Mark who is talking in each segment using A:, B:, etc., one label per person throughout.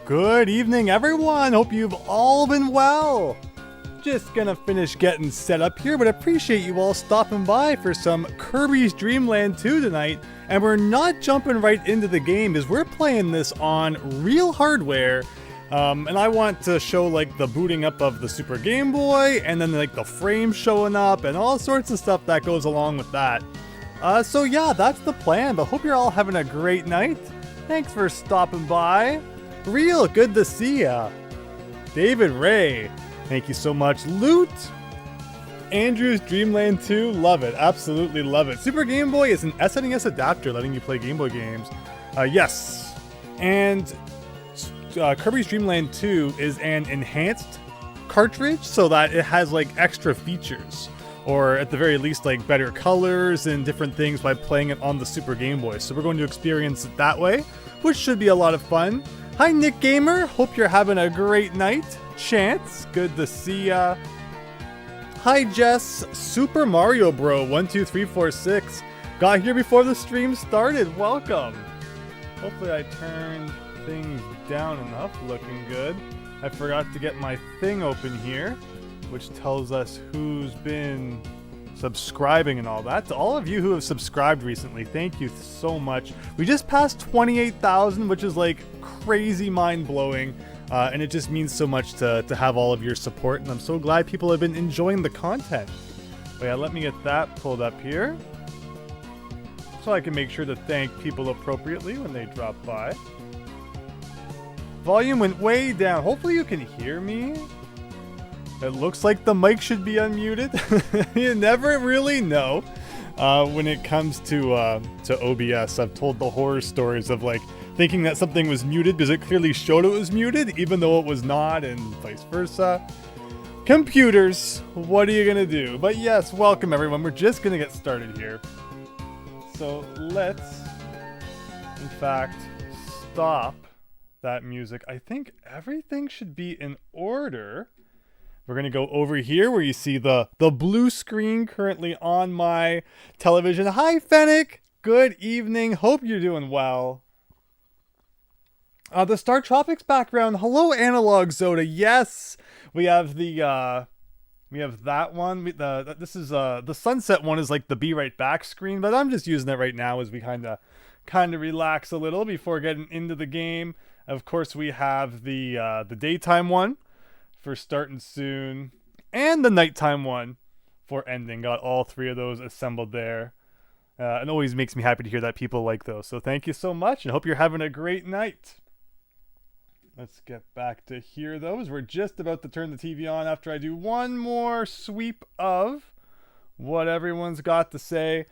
A: Good evening, everyone. Hope you've all been well. Just gonna finish getting set up here, but appreciate you all stopping by for some Kirby's Dream Land 2 tonight. And we're not jumping right into the game as we're playing this on real hardware. And I want to show like the booting up of the Super Game Boy and then like the frame showing up and all sorts of stuff that goes along with that. So yeah, that's the plan, but hope you're all having a great night. Thanks for stopping by. Real good to see ya. David Ray, thank you so much. Loot. Andrew's Dreamland 2, love it. Absolutely love it. Super Game Boy is an SNES adapter letting you play Game Boy games. Yes. And Kirby's Dreamland 2 is an enhanced cartridge so that it has like extra features. Or at the very least like better colors and different things by playing it on the Super Game Boy. So we're going to experience it that way, which should be a lot of fun. Hi Nick Gamer, hope you're having a great night. Chance, good to see ya. Hi Jess, Super Mario Bro 12346. Got here before the stream started, welcome. Hopefully I turned things down enough, looking good. I forgot to get my thing open here, which tells us who's been subscribing and all that. To all of you who have subscribed recently, thank you so much. We just passed 28,000, which is like crazy mind-blowing, and it just means so much to have all of your support, and I'm so glad people have been enjoying the content. But yeah, let me get that pulled up here so I can make sure to thank people appropriately when they drop by. Volume went way down. Hopefully you can hear me. It looks like the mic should be unmuted. You never really know when it comes to OBS. I've told the horror stories of like thinking that something was muted because it clearly showed it was muted even though it was not, and vice versa. Computers, what are you gonna do? But yes, welcome everyone. We're just gonna get started here. So let's, in fact, stop that music. I think everything should be in order. We're going to go over here where you see the blue screen currently on my television. Hi, Fennec. Good evening. Hope you're doing well. The Star Tropics background. Hello, Analog Zoda. Yes, we have the we have that one. This is the sunset one is like the Be Right Back screen, but I'm just using it right now as we kind of relax a little before getting into the game. Of course, we have the daytime one for starting soon, and the nighttime one for ending. Got all three of those assembled there. It always makes me happy to hear that people like those. So thank you so much, and hope you're having a great night. Let's get back to here, those. We're just about to turn the TV on after I do one more sweep of what everyone's got to say.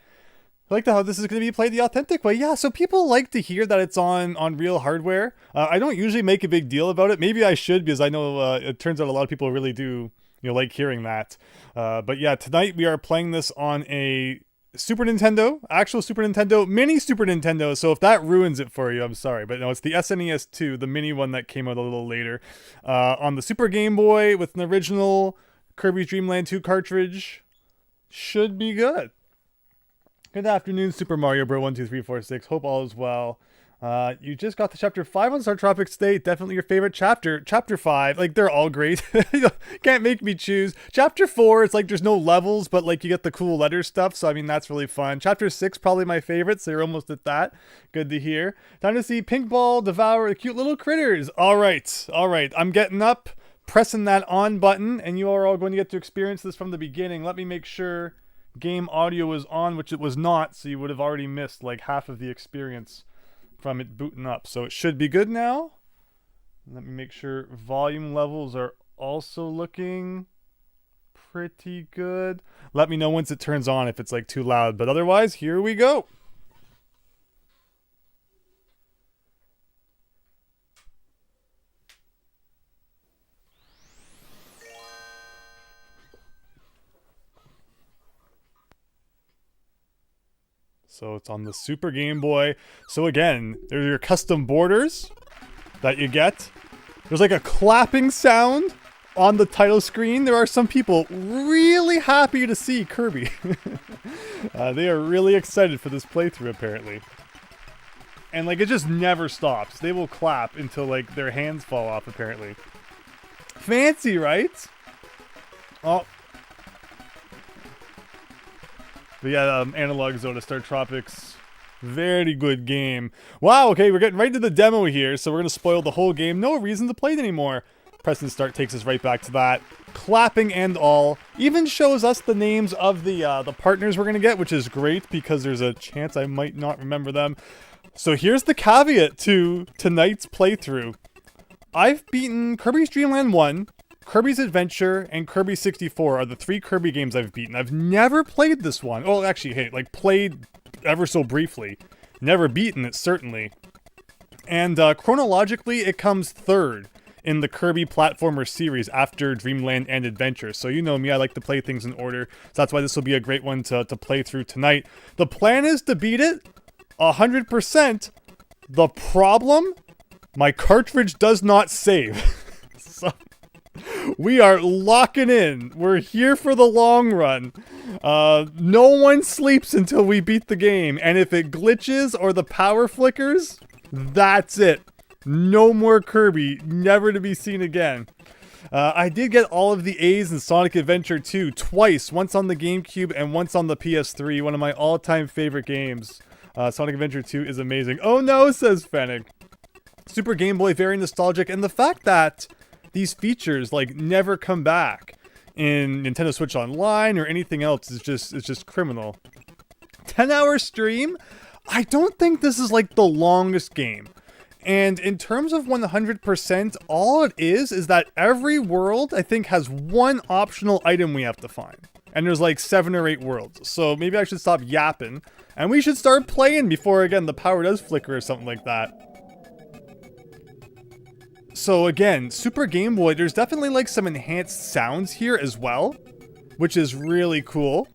A: I like how this is going to be played the authentic way. Yeah, so people like to hear that it's on real hardware. I don't usually make a big deal about it. Maybe I should, because I know it turns out a lot of people really do like hearing that. But yeah, tonight we are playing this on a Super Nintendo, actual Super Nintendo, mini Super Nintendo. So if that ruins it for you, I'm sorry. But no, it's the SNES 2, the mini one that came out a little later. On the Super Game Boy with an original Kirby's Dream Land 2 cartridge. Should be good. Good afternoon, Super Mario Bro 12346. Hope all is well. You just got to Chapter 5 on Star Tropics State. Definitely your favorite chapter. Chapter 5, like they're all great. Can't make me choose. Chapter 4, it's like there's no levels, but like you get the cool letter stuff. So I mean that's really fun. Chapter 6, probably my favorite. So you're almost at that. Good to hear. Time to see Pink Ball devour the cute little critters. All right. I'm getting up, pressing that on button, and you are all going to get to experience this from the beginning. Let me make sure game audio was on, which it was not, so you would have already missed like half of the experience from it booting up. So it should be good now. Let me make sure volume levels are also looking pretty good. Let me know once it turns on if it's like too loud, but otherwise here we go. So it's on the Super Game Boy. So again, there's your custom borders that you get. There's like a clapping sound on the title screen. There are some people really happy to see Kirby. They are really excited for this playthrough, apparently. And like it just never stops. They will clap until like their hands fall off, apparently. Fancy, right? Oh. But yeah, Analog Zone Star Tropics. Very good game. Wow, okay, we're getting right into the demo here, so we're going to spoil the whole game. No reason to play it anymore. Pressing start takes us right back to that. Clapping and all. Even shows us the names of the partners we're going to get, which is great because there's a chance I might not remember them. So here's the caveat to tonight's playthrough. I've beaten Kirby's Dream Land 1, Kirby's Adventure, and Kirby 64 are the 3 Kirby games I've beaten. I've never played this one. Oh, actually, hey, like played ever so briefly. Never beaten it, certainly. And chronologically, it comes third in the Kirby platformer series after Dreamland and Adventure. So you know me, I like to play things in order. So that's why this will be a great one to play through tonight. The plan is to beat it 100%. The problem? My cartridge does not save. So we are locking in. We're here for the long run. No one sleeps until we beat the game. And if it glitches or the power flickers, that's it. No more Kirby. Never to be seen again. I did get all of the A's in Sonic Adventure 2 twice. Once on the GameCube and once on the PS3. One of my all-time favorite games. Sonic Adventure 2 is amazing. Oh no, says Fennec. Super Game Boy, very nostalgic. And the fact that these features like never come back in Nintendo Switch Online or anything else is just criminal. 10-hour stream? I don't think this is like the longest game. And in terms of 100%, all it is that every world, I think, has one optional item we have to find. And there's like 7 or 8 worlds. So maybe I should stop yapping. And we should start playing before, again, the power does flicker or something like that. So again, Super Game Boy, there's definitely like some enhanced sounds here as well, which is really cool.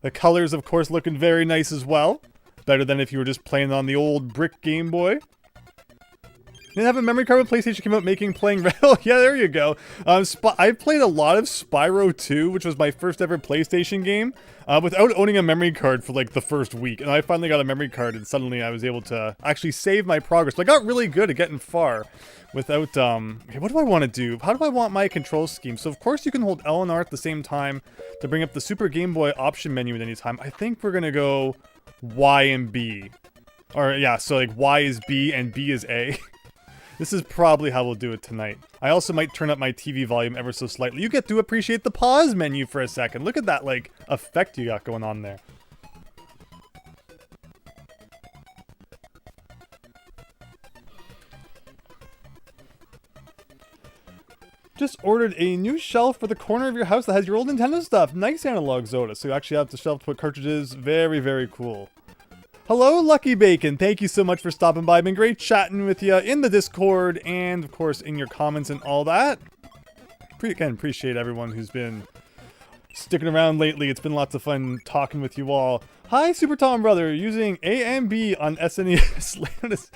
A: The colors, of course, looking very nice as well. Better than if you were just playing on the old brick Game Boy. Didn't have a memory card when PlayStation came out making playing Rattle. Yeah, there you go. I played a lot of Spyro 2, which was my first ever PlayStation game, without owning a memory card for like the first week. And I finally got a memory card and suddenly I was able to actually save my progress. But I got really good at getting far without, okay, what do I want to do? How do I want my control scheme? So of course you can hold L and R at the same time to bring up the Super Game Boy option menu at any time. I think we're going to go Y and B. Or yeah, so like Y is B and B is A. This is probably how we'll do it tonight. I also might turn up my TV volume ever so slightly. You get to appreciate the pause menu for a second. Look at that, like, effect you got going on there. Just ordered a new shelf for the corner of your house that has your old Nintendo stuff. Nice, Analog Zoda. So you actually have the shelf to put cartridges. Very, very cool. Hello, Lucky Bacon. Thank you so much for stopping by. Been great chatting with you in the Discord and, of course, in your comments and all that. Again, appreciate everyone who's been sticking around lately. It's been lots of fun talking with you all. Hi, Super Tom Brother. Using A and B on SNES.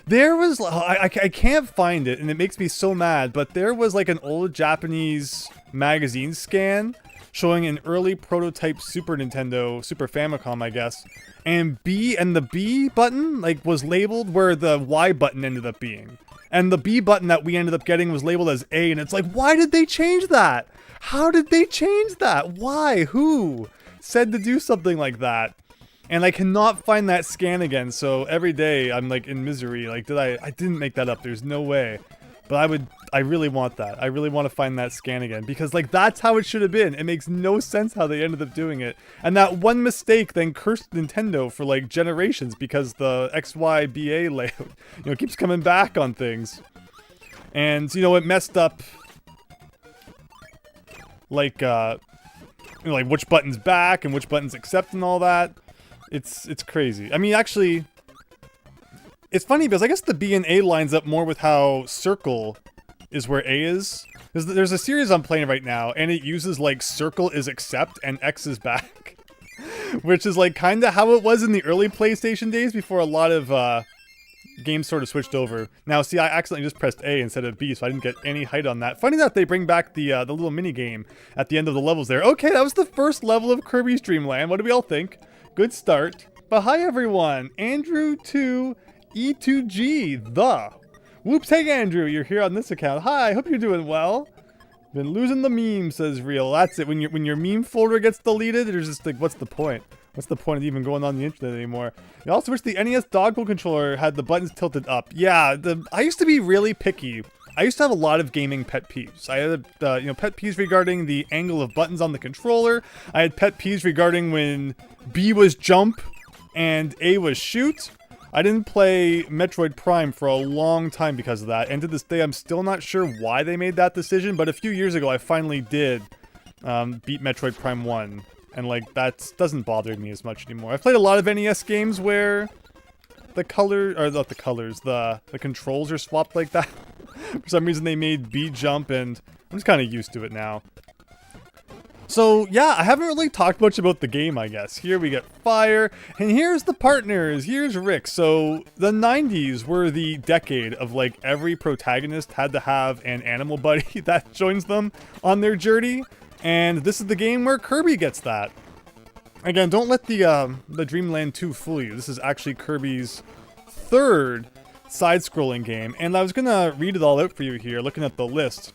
A: There was... I can't find it, and it makes me so mad, but there was like an old Japanese magazine scan showing an early prototype Super Nintendo, Super Famicom, I guess. And B and the B button, like, was labeled where the Y button ended up being. And the B button that we ended up getting was labeled as A, and it's like, why did they change that? How did they change that? Why? Who said to do something like that? And I cannot find that scan again, so every day I'm, like, in misery. Like, I didn't make that up. There's no way. But I really want that. I really want to find that scan again. Because, like, that's how it should have been. It makes no sense how they ended up doing it. And that one mistake then cursed Nintendo for, like, generations. Because the XYBA layout, you know, keeps coming back on things. And, you know, it messed up, like, you know, like, which button's back and which button's accept and all that. It's crazy. I mean, actually... It's funny because I guess the B and A lines up more with how circle is where A is. There's a series I'm playing right now, and it uses, like, circle is accept and X is back. Which is, like, kind of how it was in the early PlayStation days before a lot of games sort of switched over. Now, see, I accidentally just pressed A instead of B, so I didn't get any height on that. Funny that they bring back the little mini game at the end of the levels there. Okay, that was the first level of Kirby's Dream Land. What do we all think? Good start. But hi everyone, Andrew 2 E2G, the. Whoops, hey Andrew, you're here on this account. Hi, hope you're doing well. Been losing the meme, says Real. That's it. When your meme folder gets deleted, there's just like, what's the point? What's the point of even going on the internet anymore? I also wish the NES doggle controller had the buttons tilted up. Yeah, I used to be really picky. I used to have a lot of gaming pet peeves. I had, pet peeves regarding the angle of buttons on the controller. I had pet peeves regarding when B was jump and A was shoot. I didn't play Metroid Prime for a long time because of that, and to this day I'm still not sure why they made that decision, but a few years ago I finally did beat Metroid Prime 1, and like, that doesn't bother me as much anymore. I've played a lot of NES games where the controls are swapped like that. For some reason they made B jump, and I'm just kind of used to it now. So yeah, I haven't really talked much about the game, I guess. Here we get Fire, and here's the partners, here's Rick. So the 90s were the decade of like every protagonist had to have an animal buddy that joins them on their journey, and this is the game where Kirby gets that. Again, don't let the Dreamland 2 fool you. This is actually Kirby's third side-scrolling game, and I was gonna read it all out for you here, looking at the list.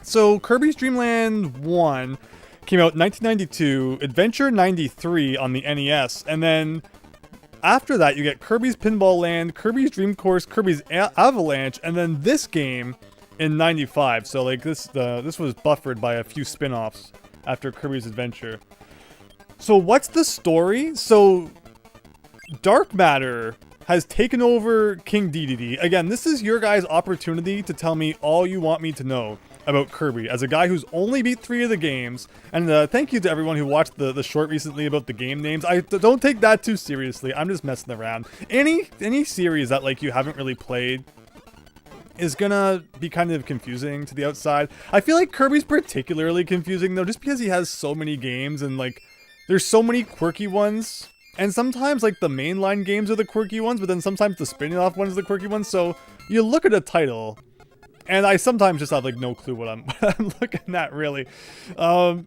A: So Kirby's Dream Land 1 came out in 1992, Adventure 93 on the NES, and then after that you get Kirby's Pinball Land, Kirby's Dream Course, Kirby's Avalanche, and then this game in 95. So like this was buffered by a few spin-offs after Kirby's Adventure. So what's the story? So Dark Matter has taken over King Dedede. Again, this is your guys' opportunity to tell me all you want me to know about Kirby, as a guy who's only beat 3 of the games. And thank you to everyone who watched the short recently about the game names. I don't take that too seriously. I'm just messing around. Any series that like you haven't really played is gonna be kind of confusing to the outside. I feel like Kirby's particularly confusing though, just because he has so many games and like there's so many quirky ones. And sometimes like the mainline games are the quirky ones, but then sometimes the spinning off ones are the quirky ones. So you look at a title, and I sometimes just have like no clue what I'm looking at really. But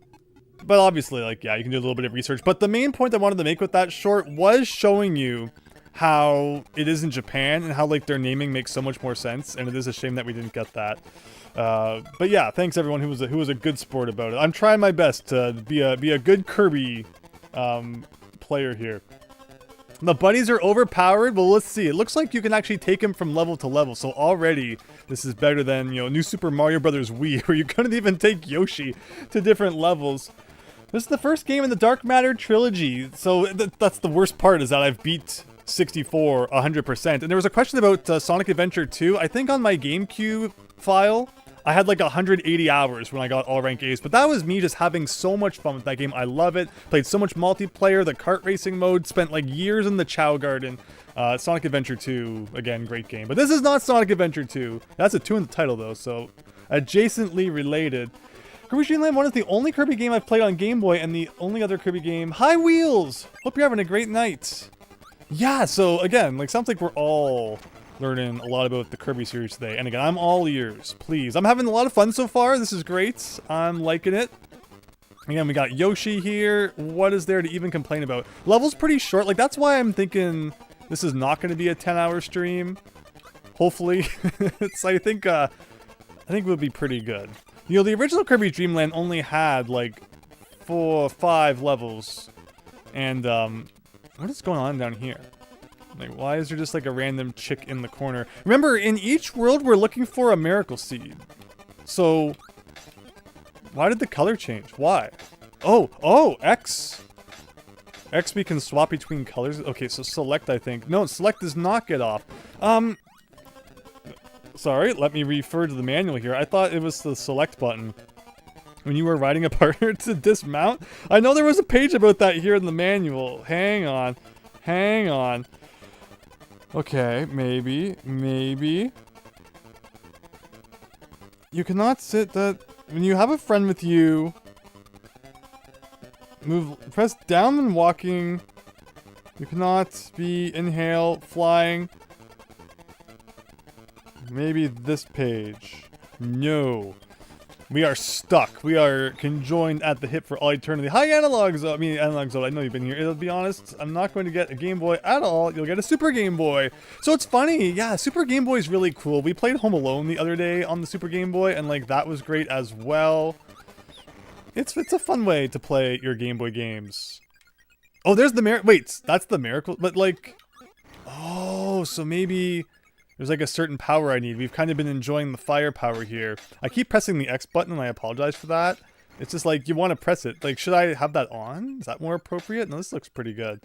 A: obviously like, yeah, you can do a little bit of research. But the main point I wanted to make with that short was showing you how it is in Japan and how like their naming makes so much more sense. And it is a shame that we didn't get that. But yeah, thanks everyone who was a good sport about it. I'm trying my best to be a good Kirby player here. The buddies are overpowered. Well, let's see. It looks like you can actually take him from level to level. So already, this is better than, New Super Mario Bros. Wii, where you couldn't even take Yoshi to different levels. This is the first game in the Dark Matter trilogy. So that's the worst part, is that I've beat 64 100%. And there was a question about Sonic Adventure 2. I think on my GameCube file, I had like 180 hours when I got all rank A's, but that was me just having so much fun with that game. I love it. Played so much multiplayer, the kart racing mode, spent like years in the Chow Garden. Sonic Adventure 2, again, great game. But this is not Sonic Adventure 2. That's a 2 in the title though, so adjacently related. Kirby's Dream Land 1 is the only Kirby game I've played on Game Boy, and the only other Kirby game. Hi Wheels! Hope you're having a great night. Yeah, so again, like, sounds like we're all learning a lot about the Kirby series today. And again, I'm all ears, please. I'm having a lot of fun so far. This is great. I'm liking it. Again, we got Yoshi here. What is there to even complain about? Level's pretty short. Like, that's why I'm thinking this is not going to be a 10-hour stream. Hopefully. I think we'll be pretty good. The original Kirby Dream Land only had, like, 4 or 5 levels. And, what is going on down here? Like, why is there just like a random chick in the corner? Remember, in each world, we're looking for a miracle seed. So, why did the color change? Why? Oh, X. X, we can swap between colors. Okay, so select, I think. No, select does not get off. Sorry, let me refer to the manual here. I thought it was the select button when you were riding a partner to dismount. I know there was a page about that here in the manual. Hang on. Okay, maybe. You cannot sit that... When you have a friend with you, press down when walking. You cannot be inhale, flying. Maybe this page. No. We are stuck. We are conjoined at the hip for all eternity. Hi, Analogs. I mean, Analogs, I know you've been here. It'll be honest, I'm not going to get a Game Boy at all. You'll get a Super Game Boy. So it's funny. Yeah, Super Game Boy is really cool. We played Home Alone the other day on the Super Game Boy, and, like, that was great as well. It's a fun way to play your Game Boy games. Oh, there's the wait, that's the miracle? But, like... Oh, so maybe... There's like a certain power I need. We've kind of been enjoying the firepower here. I keep pressing the X button and I apologize for that. It's just like, you want to press it. Like, should I have that on? Is that more appropriate? No, this looks pretty good.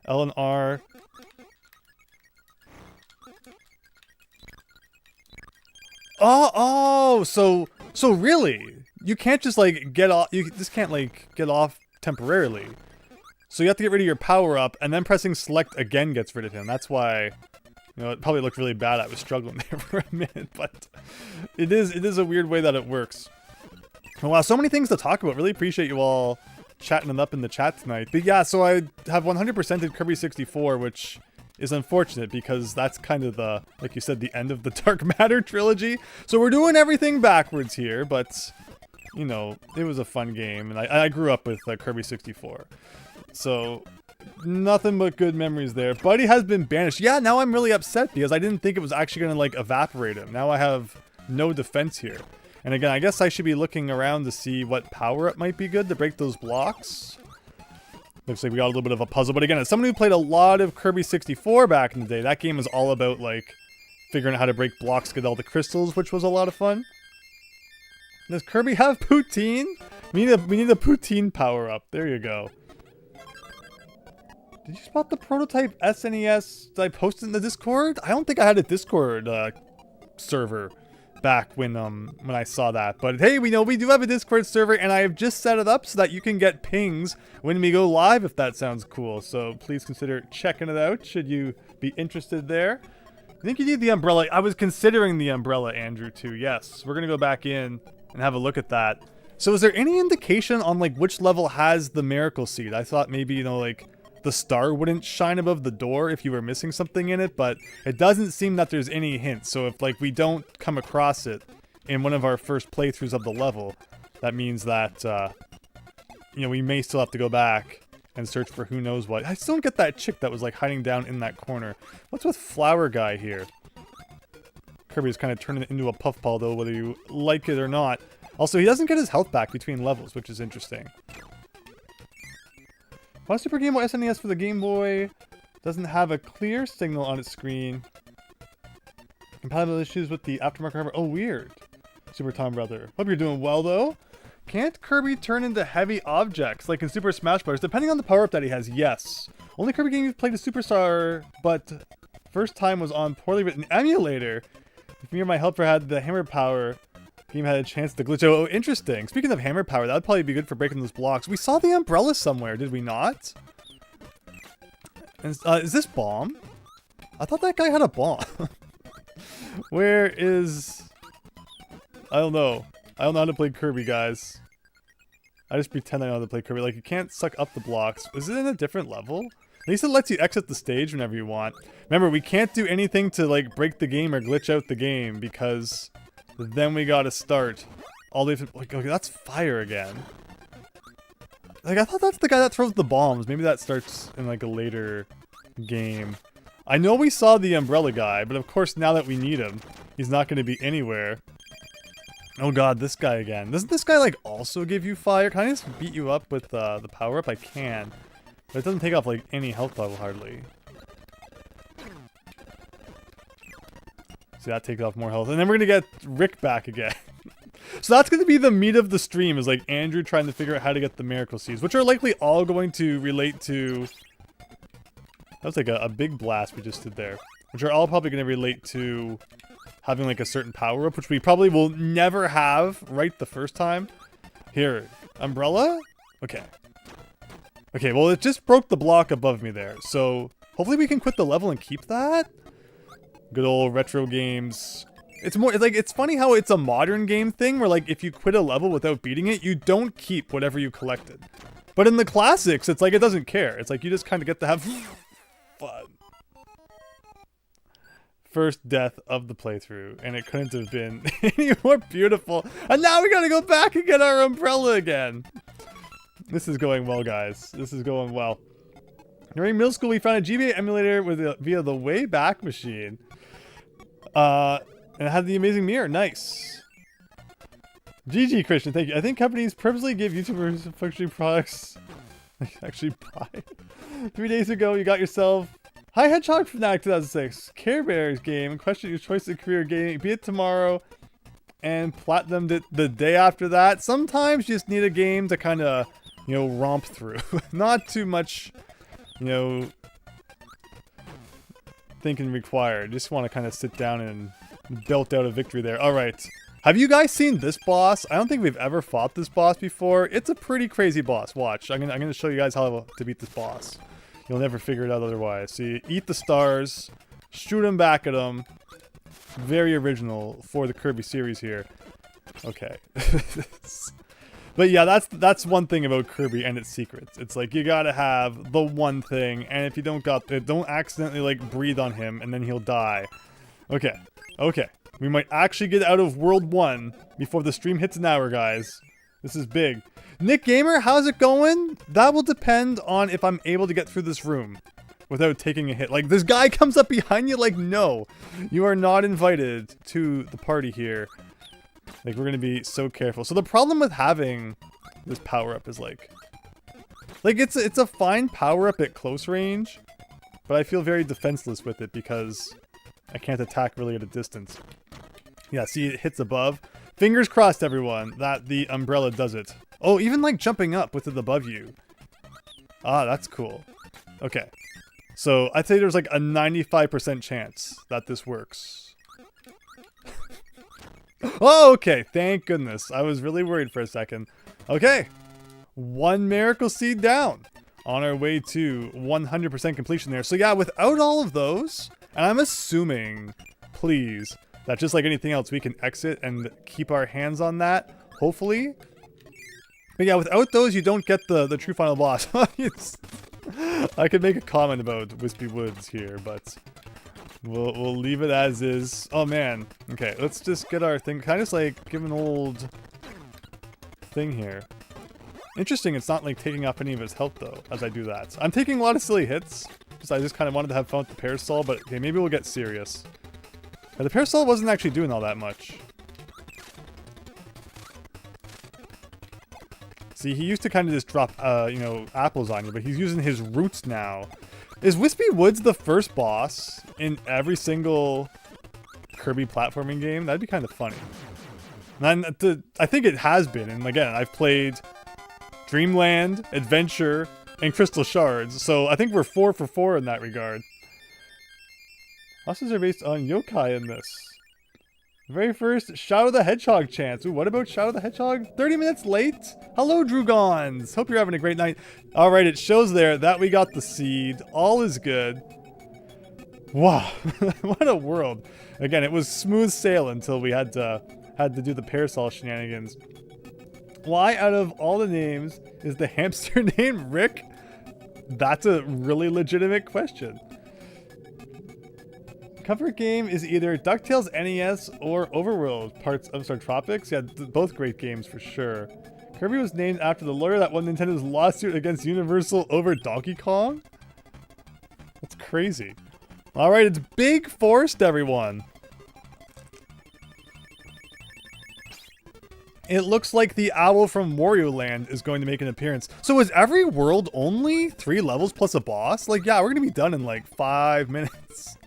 A: L and R. Oh, so really, you can't just like get off, you just can't like get off temporarily. So you have to get rid of your power up and then pressing select again gets rid of him. That's why... You know, it probably looked really bad. I was struggling there for a minute, but it is a weird way that it works. Oh, wow, so many things to talk about. Really appreciate you all chatting it up in the chat tonight. But yeah, so I have 100%ed Kirby 64, which is unfortunate because that's kind of the, like you said, the end of the Dark Matter trilogy. So we're doing everything backwards here, but, you know, it was a fun game, and I grew up with Kirby 64. So... Nothing but good memories there. Buddy has been banished. Yeah, now I'm really upset because I didn't think it was actually going to, like, evaporate him. Now I have no defense here. And again, I guess I should be looking around to see what power-up might be good to break those blocks. Looks like we got a little bit of a puzzle. But again, as someone who played a lot of Kirby 64 back in the day, that game was all about, like, figuring out how to break blocks, get all the crystals, which was a lot of fun. Does Kirby have poutine? We need a poutine power-up. There you go. Did you spot the prototype SNES that I posted in the Discord? I don't think I had a Discord server back when I saw that. But hey, we know we do have a Discord server, and I have just set it up so that you can get pings when we go live, if that sounds cool. So please consider checking it out, should you be interested there. I think you need the umbrella. I was considering the umbrella, Andrew, too. Yes, we're going to go back in and have a look at that. So is there any indication on, like, which level has the miracle seed? I thought maybe, you know, like... the star wouldn't shine above the door if you were missing something in it, but it doesn't seem that there's any hint. So if, like, we don't come across it in one of our first playthroughs of the level, that means that, you know, we may still have to go back and search for who knows what. I still don't get that chick that was, like, hiding down in that corner. What's with Flower Guy here? Kirby is kind of turning it into a puffball, though, whether you like it or not. Also, he doesn't get his health back between levels, which is interesting. Why Super Game Boy SNES for the Game Boy doesn't have a clear signal on its screen. Compatibility issues with the aftermarket hardware. Oh, weird. Super Tom Brother. Hope you're doing well, though. Can't Kirby turn into heavy objects like in Super Smash Bros? Depending on the power-up that he has, yes. Only Kirby game you've played is Superstar, but first time was on poorly written emulator. If me or my helper had the hammer power... Game had a chance to glitch. Oh, interesting. Speaking of hammer power, that would probably be good for breaking those blocks. We saw the umbrella somewhere, did we not? And, is this bomb? I thought that guy had a bomb. Where is... I don't know. I don't know how to play Kirby, guys. I just pretend I know how to play Kirby. Like, you can't suck up the blocks. Is it in a different level? At least it lets you exit the stage whenever you want. Remember, we can't do anything to, like, break the game or glitch out the game, because... then we gotta start all the way to, like, okay, that's fire again. Like, I thought that's the guy that throws the bombs. Maybe that starts in, like, a later game. I know we saw the umbrella guy, but of course now that we need him, he's not going to be anywhere. Oh god, this guy again. Doesn't this guy, like, also give you fire? Can I just beat you up with the power-up? I can. But it doesn't take off, like, any health level, hardly. See, that takes off more health. And then we're going to get Rick back again. So that's going to be the meat of the stream, is like Andrew trying to figure out how to get the miracle seeds, which are likely all going to relate to... That was like a big blast we just did there. Which are all probably going to relate to having like a certain power-up, which we probably will never have right the first time. Here, umbrella? Okay. Okay, well it just broke the block above me there. So hopefully we can quit the level and keep that. Good old retro games. It's more, it's funny how it's a modern game thing where, like, if you quit a level without beating it, you don't keep whatever you collected. But in the classics, it's like it doesn't care. It's like you just kind of get to have fun. first death of the playthrough, and it couldn't have been any more beautiful. And now we gotta go back and get our umbrella again. This is going well, guys. This is going well. During middle school, we found a GBA emulator via the Wayback Machine. And it had the amazing mirror. Nice. GG, Christian. Thank you. I think companies purposely give YouTubers functioning products actually buy. 3 days ago, you got yourself Hi Hedgehog Fnatic 2006. Care Bears game. Question your choice of career game. Be it tomorrow and platinum the day after that. Sometimes you just need a game to kind of, you know, romp through. Not too much, you know, thinking required. Just want to kind of sit down and belt out a victory there. Alright. Have you guys seen this boss? I don't think we've ever fought this boss before. It's a pretty crazy boss. Watch. I'm gonna show you guys how to beat this boss. You'll never figure it out otherwise. So you eat the stars, shoot them back at them. Very original for the Kirby series here. Okay. But yeah, that's one thing about Kirby and its secrets. It's like you gotta have the one thing, and if you don't got it, don't accidentally like breathe on him and then he'll die. Okay. Okay. We might actually get out of World 1 before the stream hits an hour, guys. This is big. Nick Gamer, how's it going? That will depend on if I'm able to get through this room without taking a hit. Like, this guy comes up behind you like, no. You are not invited to the party here. Like, we're gonna be so careful. So the problem with having this power-up is like it's a fine power-up at close range, but I feel very defenseless with it because I can't attack really at a distance. Yeah, see, it hits above. Fingers crossed, everyone, that the umbrella does it. Oh, even like jumping up with it above you. Ah, that's cool. Okay. So I'd say there's like a 95% chance that this works. Oh, okay. Thank goodness. I was really worried for a second. Okay. 1 miracle seed down. On our way to 100% completion there. So yeah, without all of those, and I'm assuming, please, that just like anything else, we can exit and keep our hands on that, hopefully. But yeah, without those, you don't get the true final boss. I could make a comment about Wispy Woods here, but we'll leave it as is. Oh man. Okay, let's just get our thing. Kind of like give an old thing here. Interesting, it's not like taking off any of his health though, as I do that. I'm taking a lot of silly hits. I just kind of wanted to have fun with the parasol, but okay, maybe we'll get serious. But the parasol wasn't actually doing all that much. See, he used to kind of just drop, you know, apples on you, but he's using his roots now. Is Wispy Woods the first boss in every single Kirby platforming game? That'd be kind of funny. And I think it has been, and again, I've played Dreamland, Adventure, and Crystal Shards, so I think we're 4 for 4 in that regard. Bosses are based on yokai in this. Very first, Shadow the Hedgehog chance. Ooh, what about Shadow the Hedgehog? 30 minutes late? Hello, Drugons! Hope you're having a great night. Alright, it shows there that we got the seed. All is good. Wow, what a world. Again, it was smooth sail until we had to do the parasol shenanigans. Why out of all the names is the hamster named Rick? That's a really legitimate question. Comfort game is either DuckTales NES or Overworld, parts of Star Tropics. Yeah, both great games for sure. Kirby was named after the lawyer that won Nintendo's lawsuit against Universal over Donkey Kong? That's crazy. Alright, it's Big Forest, everyone. It looks like the owl from Wario Land is going to make an appearance. So is every world only 3 levels plus a boss? Like, yeah, we're going to be done in like 5 minutes.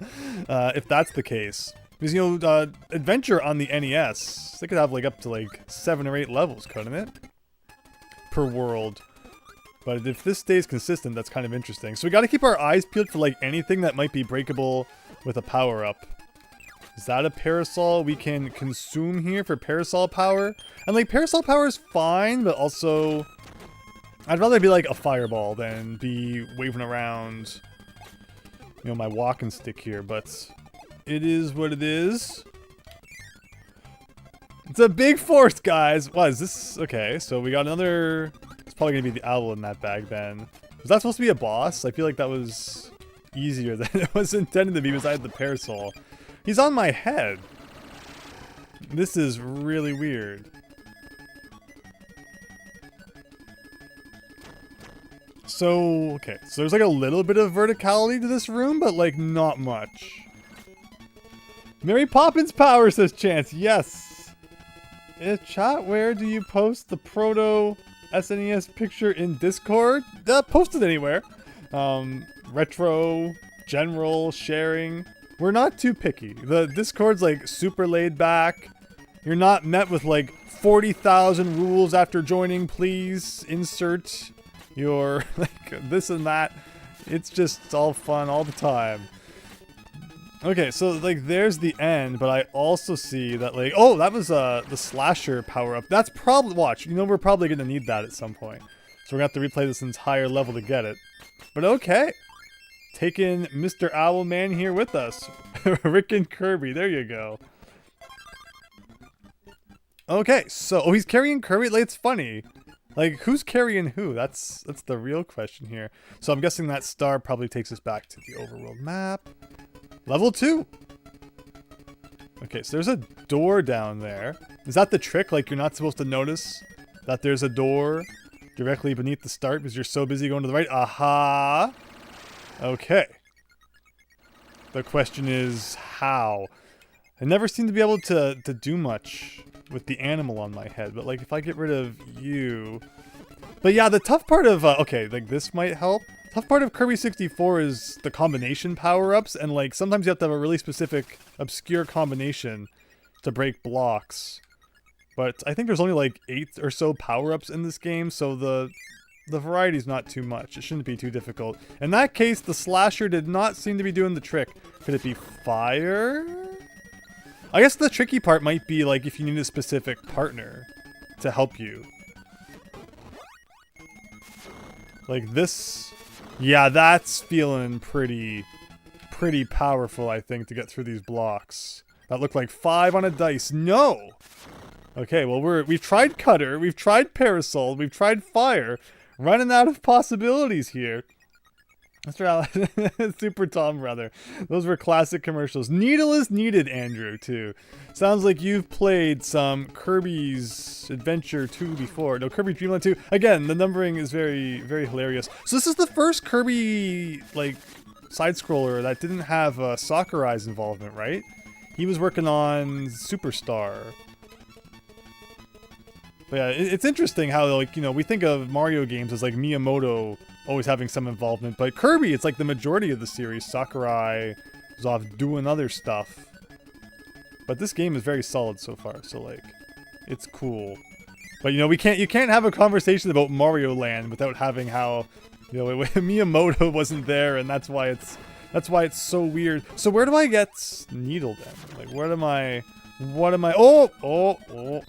A: If that's the case. Because, you know, Adventure on the NES, they could have like up to like 7 or 8 levels, couldn't it? Per world. But if this stays consistent, that's kind of interesting. So we got to keep our eyes peeled for like anything that might be breakable with a power-up. Is that a parasol we can consume here for parasol power? And like parasol power is fine, but also I'd rather be like a fireball than be waving around, you know, my walking stick here, but it is what it is. It's a big force, guys. What is this? Okay, so we got another. It's probably gonna be the owl in that bag then. Was that supposed to be a boss? I feel like that was easier than it was intended to be besides the parasol. He's on my head. This is really weird. So, okay. So there's like a little bit of verticality to this room, but like not much. Mary Poppins power, says Chance. Yes. Chat, where do you post the proto SNES picture in Discord? Post it anywhere. Retro, general, sharing. We're not too picky. The Discord's like super laid back. You're not met with like 40,000 rules after joining. Please insert your like this and that. It's just all fun all the time. Okay, so like there's the end, but I also see that like, oh, that was the slasher power up. That's probably, watch, you know, we're probably gonna need that at some point. So we're gonna have to replay this entire level to get it. But okay. Taking Mr. Owlman here with us. Rick and Kirby, there you go. Okay, so, oh, he's carrying Kirby? Like, it's funny. Like, who's carrying who? That's the real question here. So I'm guessing that star probably takes us back to the overworld map. Level 2. Okay, so there's a door down there. Is that the trick? Like, you're not supposed to notice that there's a door directly beneath the start because you're so busy going to the right? Aha! Okay. The question is, how? I never seem to be able to do much with the animal on my head, but like if I get rid of you... But yeah, the tough part of, okay, like this might help. Tough part of Kirby 64 is the combination power-ups, and like sometimes you have to have a really specific, obscure combination to break blocks. But I think there's only like 8 or so power-ups in this game, so the variety's not too much. It shouldn't be too difficult. In that case, the slasher did not seem to be doing the trick. Could it be fire? I guess the tricky part might be like if you need a specific partner to help you. Like this. Yeah, that's feeling pretty powerful, I think, to get through these blocks. That looked like 5 on a dice. No! Okay, well we've tried cutter, we've tried parasol, we've tried fire. Running out of possibilities here. Mr. Super Tom, brother. Those were classic commercials. Needle is needed, Andrew, too. Sounds like you've played some Kirby's Adventure 2 before. No, Kirby Dream Land 2. Again, the numbering is very, very hilarious. So this is the first Kirby, like, side-scroller that didn't have Sakurai's involvement, right? He was working on Superstar. But yeah, it's interesting how, like, you know, we think of Mario games as, like, Miyamoto always having some involvement, but Kirby, it's like the majority of the series. Sakurai is off doing other stuff. But this game is very solid so far, so, like, it's cool. But, you know, you can't have a conversation about Mario Land without having how, you know, Miyamoto wasn't there, and that's why it's so weird. So where do I get Needle then? Like, what am I, oh!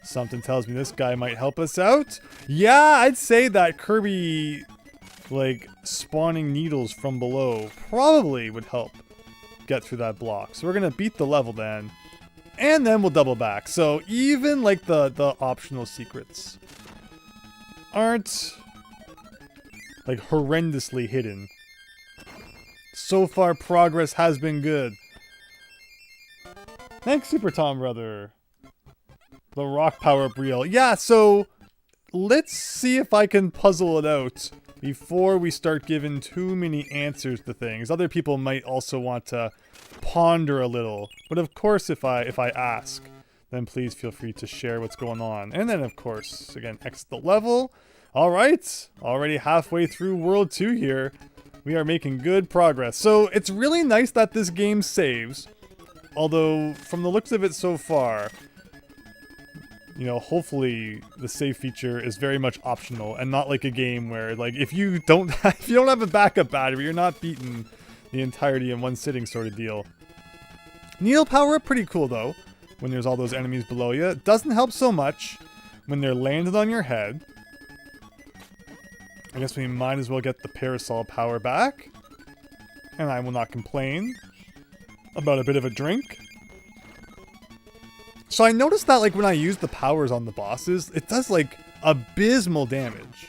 A: Something tells me this guy might help us out. Yeah, I'd say that Kirby, like, spawning needles from below probably would help get through that block. So we're gonna beat the level then, and then we'll double back. So even, like, the optional secrets aren't, like, horrendously hidden. So far, progress has been good. Thanks, Super Tom, brother. The rock power-up reel. Yeah, so let's see if I can puzzle it out before we start giving too many answers to things. Other people might also want to ponder a little. But of course, if I ask, then please feel free to share what's going on. And then, of course, again, exit the level. All right, already halfway through World 2 here. We are making good progress. So it's really nice that this game saves. Although, from the looks of it so far, you know, hopefully the save feature is very much optional and not like a game where, like, if you don't have a backup battery, you're not beating the entirety in one sitting sort of deal. Needle power up pretty cool though, when there's all those enemies below you. It doesn't help so much when they're landed on your head. I guess we might as well get the parasol power back. And I will not complain about a bit of a drink. So I noticed that, like, when I use the powers on the bosses, it does, like, abysmal damage.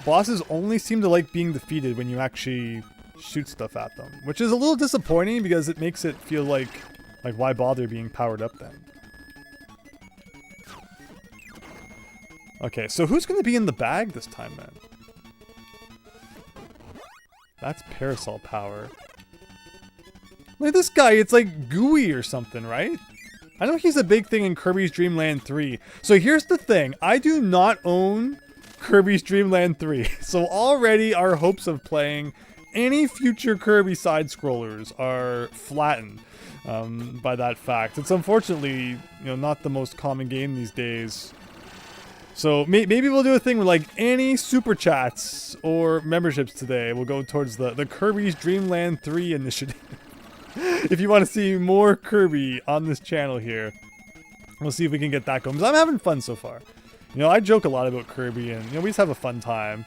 A: Bosses only seem to like being defeated when you actually shoot stuff at them, which is a little disappointing because it makes it feel like why bother being powered up then? Okay, so who's going to be in the bag this time then? That's parasol power. Look at this guy, it's like gooey or something, right? I know he's a big thing in Kirby's Dream Land 3. So here's the thing, I do not own Kirby's Dream Land 3. So already our hopes of playing any future Kirby side-scrollers are flattened by that fact. It's unfortunately, not the most common game these days. So maybe we'll do a thing where like any super chats or memberships today will go towards the Kirby's Dream Land 3 initiative. If you want to see more Kirby on this channel here, we'll see if we can get that going. Because I'm having fun so far. I joke a lot about Kirby and we just have a fun time.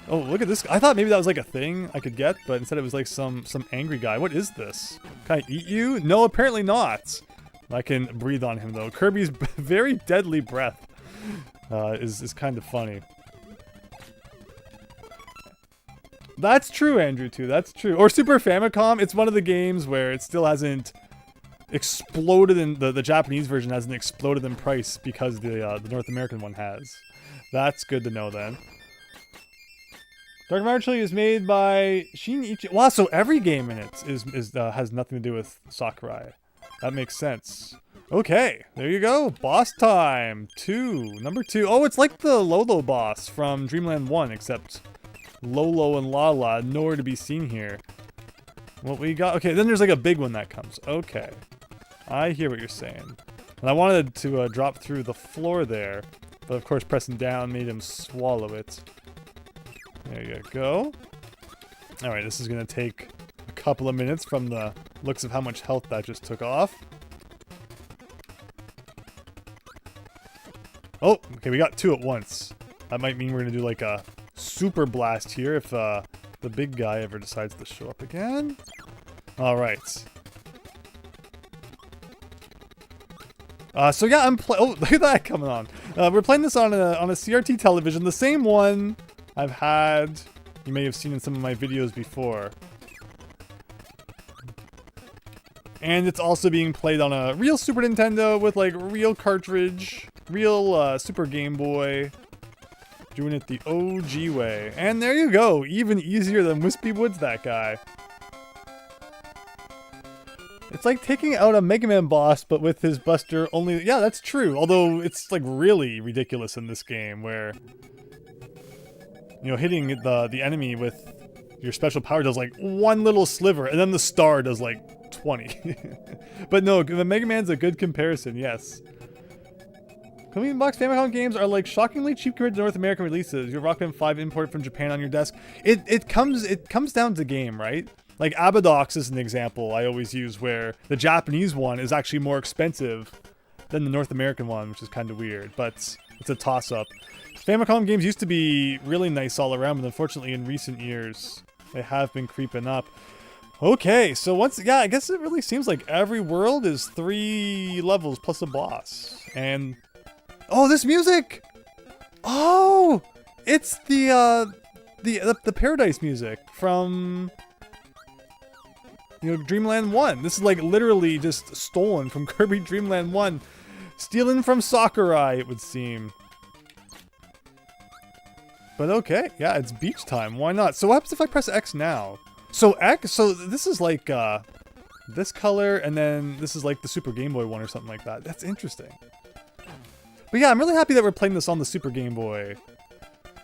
A: Oh, look at this. I thought maybe that was like a thing I could get, but instead it was like some angry guy. What is this? Can I eat you? No, apparently not. I can breathe on him though. Kirby's very deadly breath is kind of funny. That's true, Andrew, too. That's true. Or Super Famicom. It's one of the games where it still hasn't exploded in... The Japanese version hasn't exploded in price because the North American one has. That's good to know, then. Dark Mario is made by Shinichi... Wow, so every game in it has nothing to do with Sakurai. That makes sense. Okay, there you go. Boss time. Number 2. Oh, it's like the Lolo boss from Dreamland 1, except... Lolo and Lala, nowhere to be seen here. What we got? Okay, then there's like a big one that comes. Okay. I hear what you're saying. And I wanted to drop through the floor there, but of course pressing down made him swallow it. There you go. Alright, this is going to take a couple of minutes from the looks of how much health that just took off. Oh, okay, we got 2 at once. That might mean we're going to do like a super blast here if the big guy ever decides to show up again. Alright. So yeah, oh, look at that coming on. We're playing this on a CRT television, the same one I've had, you may have seen in some of my videos before. And it's also being played on a real Super Nintendo with like real cartridge, real Super Game Boy. Doing it the OG way. And there you go. Even easier than Wispy Woods, that guy. It's like taking out a Mega Man boss, but with his Buster only... Yeah, that's true. Although it's like really ridiculous in this game where... hitting the enemy with your special power does like one little sliver, and then the star does like 20. But no, the Mega Man's a good comparison, yes. Clean box Famicom games are like shockingly cheap compared to North American releases. Your Rock Band 5 imported from Japan on your desk. It comes down to game, right? Like Abadox is an example I always use where the Japanese one is actually more expensive than the North American one, which is kind of weird, but it's a toss-up. Famicom games used to be really nice all around, but unfortunately in recent years they have been creeping up. Okay, so I guess it really seems like every world is 3 levels plus a boss. And oh, this music! Oh, it's the Paradise music from Dreamland 1. This is like literally just stolen from Kirby Dreamland 1, stealing from Sakurai, it would seem. But okay, yeah, it's beach time. Why not? So what happens if I press X now? So this is like this color, and then this is like the Super Game Boy one or something like that. That's interesting. But yeah, I'm really happy that we're playing this on the Super Game Boy.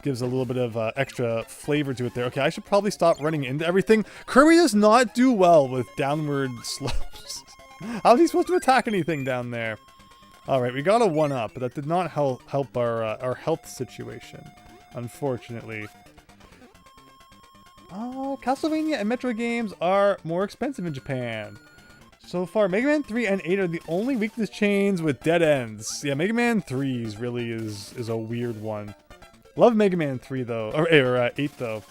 A: Gives a little bit of extra flavor to it there. Okay, I should probably stop running into everything. Kirby does not do well with downward slopes. How is he supposed to attack anything down there? Alright, we got a 1-up, but that did not help our health situation, unfortunately. Castlevania and Metro games are more expensive in Japan. So far, Mega Man 3 and 8 are the only weakness chains with dead ends. Yeah, Mega Man 3 really is a weird one. Love Mega Man 3 though, or 8 though.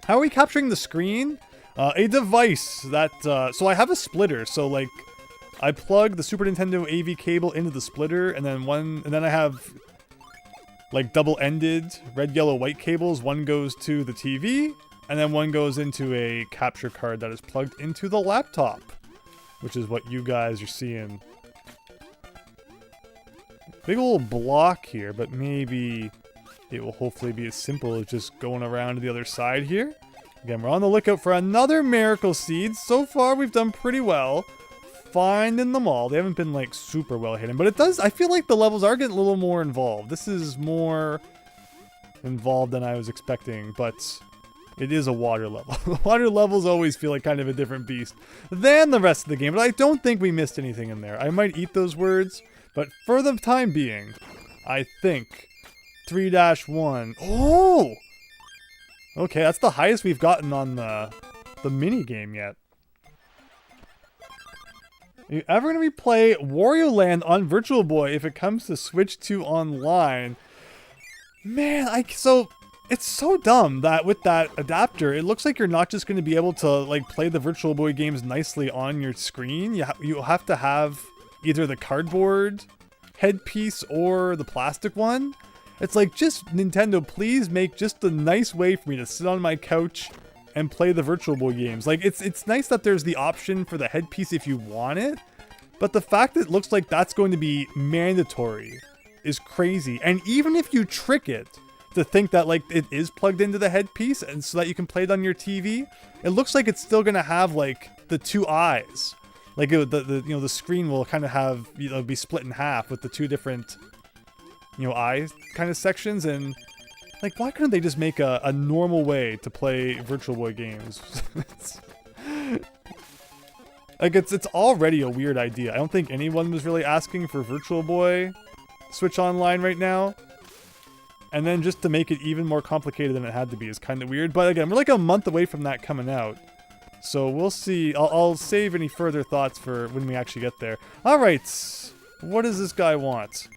A: How are we capturing the screen? A device that, so I have a splitter, so like, I plug the Super Nintendo AV cable into the splitter, and then I have like double-ended red, yellow, white cables. One goes to the TV, And then one goes into a capture card that is plugged into the laptop, which is what you guys are seeing. Big old block here, but maybe it will hopefully be as simple as just going around to the other side here. Again, we're on the lookout for another miracle seed. So far, we've done pretty well finding them all. They haven't been like super well hidden, but it does. I feel like the levels are getting a little more involved. This is more involved than I was expecting, but it is a water level. The water levels always feel like kind of a different beast than the rest of the game, but I don't think we missed anything in there. I might eat those words, but for the time being, I think 3-1. Oh! Okay, that's the highest we've gotten on the mini game yet. Are you ever going to replay Wario Land on Virtual Boy if it comes to Switch 2 online? Man, so it's so dumb that with that adapter, it looks like you're not just going to be able to like play the Virtual Boy games nicely on your screen. You have to have either the cardboard headpiece or the plastic one. It's like, just Nintendo, please make just a nice way for me to sit on my couch and play the Virtual Boy games. Like, it's nice that there's the option for the headpiece if you want it, but the fact that it looks like that's going to be mandatory is crazy. And even if you trick it to think that like it is plugged into the headpiece and so that you can play it on your TV, it looks like it's still gonna have like the two eyes. Like the screen will kind of have, be split in half with the two different eye kind of sections. And like, why couldn't they just make a normal way to play Virtual Boy games? It's already a weird idea. I don't think anyone was really asking for Virtual Boy Switch Online right now. And then just to make it even more complicated than it had to be is kind of weird. But again, we're like a month away from that coming out. So we'll see. I'll save any further thoughts for when we actually get there. Alright, what does this guy want?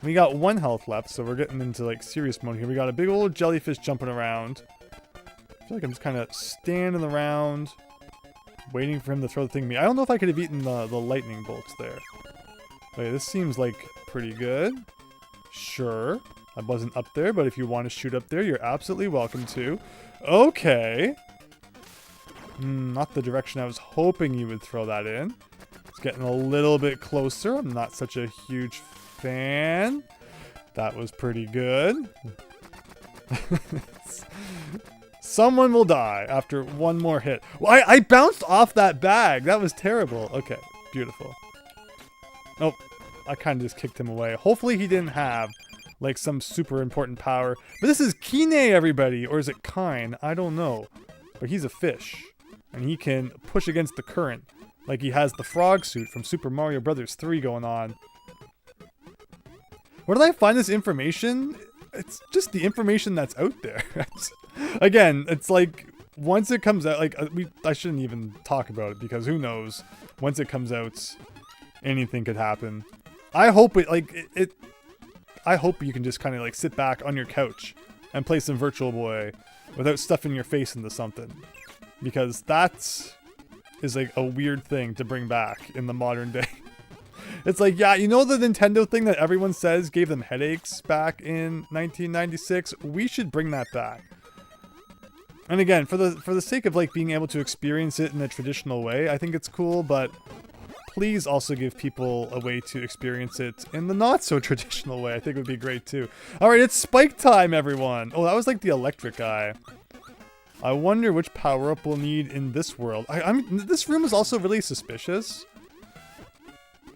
A: We got 1 health left, so we're getting into like serious mode here. We got a big old jellyfish jumping around. I feel like I'm just kind of standing around, waiting for him to throw the thing at me. I don't know if I could have eaten the lightning bolts there. Okay, this seems like pretty good. Sure. I wasn't up there, but if you want to shoot up there, you're absolutely welcome to. Okay. Not the direction I was hoping you would throw that in. It's getting a little bit closer. I'm not such a huge fan. That was pretty good. Someone will die after one more hit. Well, I bounced off that bag. That was terrible. Okay, beautiful. Oh, I kind of just kicked him away. Hopefully he didn't have like some super important power. But this is Kine, everybody. Or is it Kine? I don't know. But he's a fish. And he can push against the current. Like he has the frog suit from Super Mario Bros. 3 going on. Where did I find this information? It's just the information that's out there. Again, it's like, once it comes out, like, I shouldn't even talk about it, because who knows? Once it comes out, anything could happen. I hope I hope you can just kind of like sit back on your couch and play some Virtual Boy without stuffing your face into something. Because that is like a weird thing to bring back in the modern day. It's like, yeah, you know the Nintendo thing that everyone says gave them headaches back in 1996? We should bring that back. And again, for the sake of like being able to experience it in a traditional way, I think it's cool, but please also give people a way to experience it in the not so traditional way. I think it would be great too. Alright, it's spike time, everyone! Oh, that was like the electric guy. I wonder which power-up we'll need in this world. This room is also really suspicious.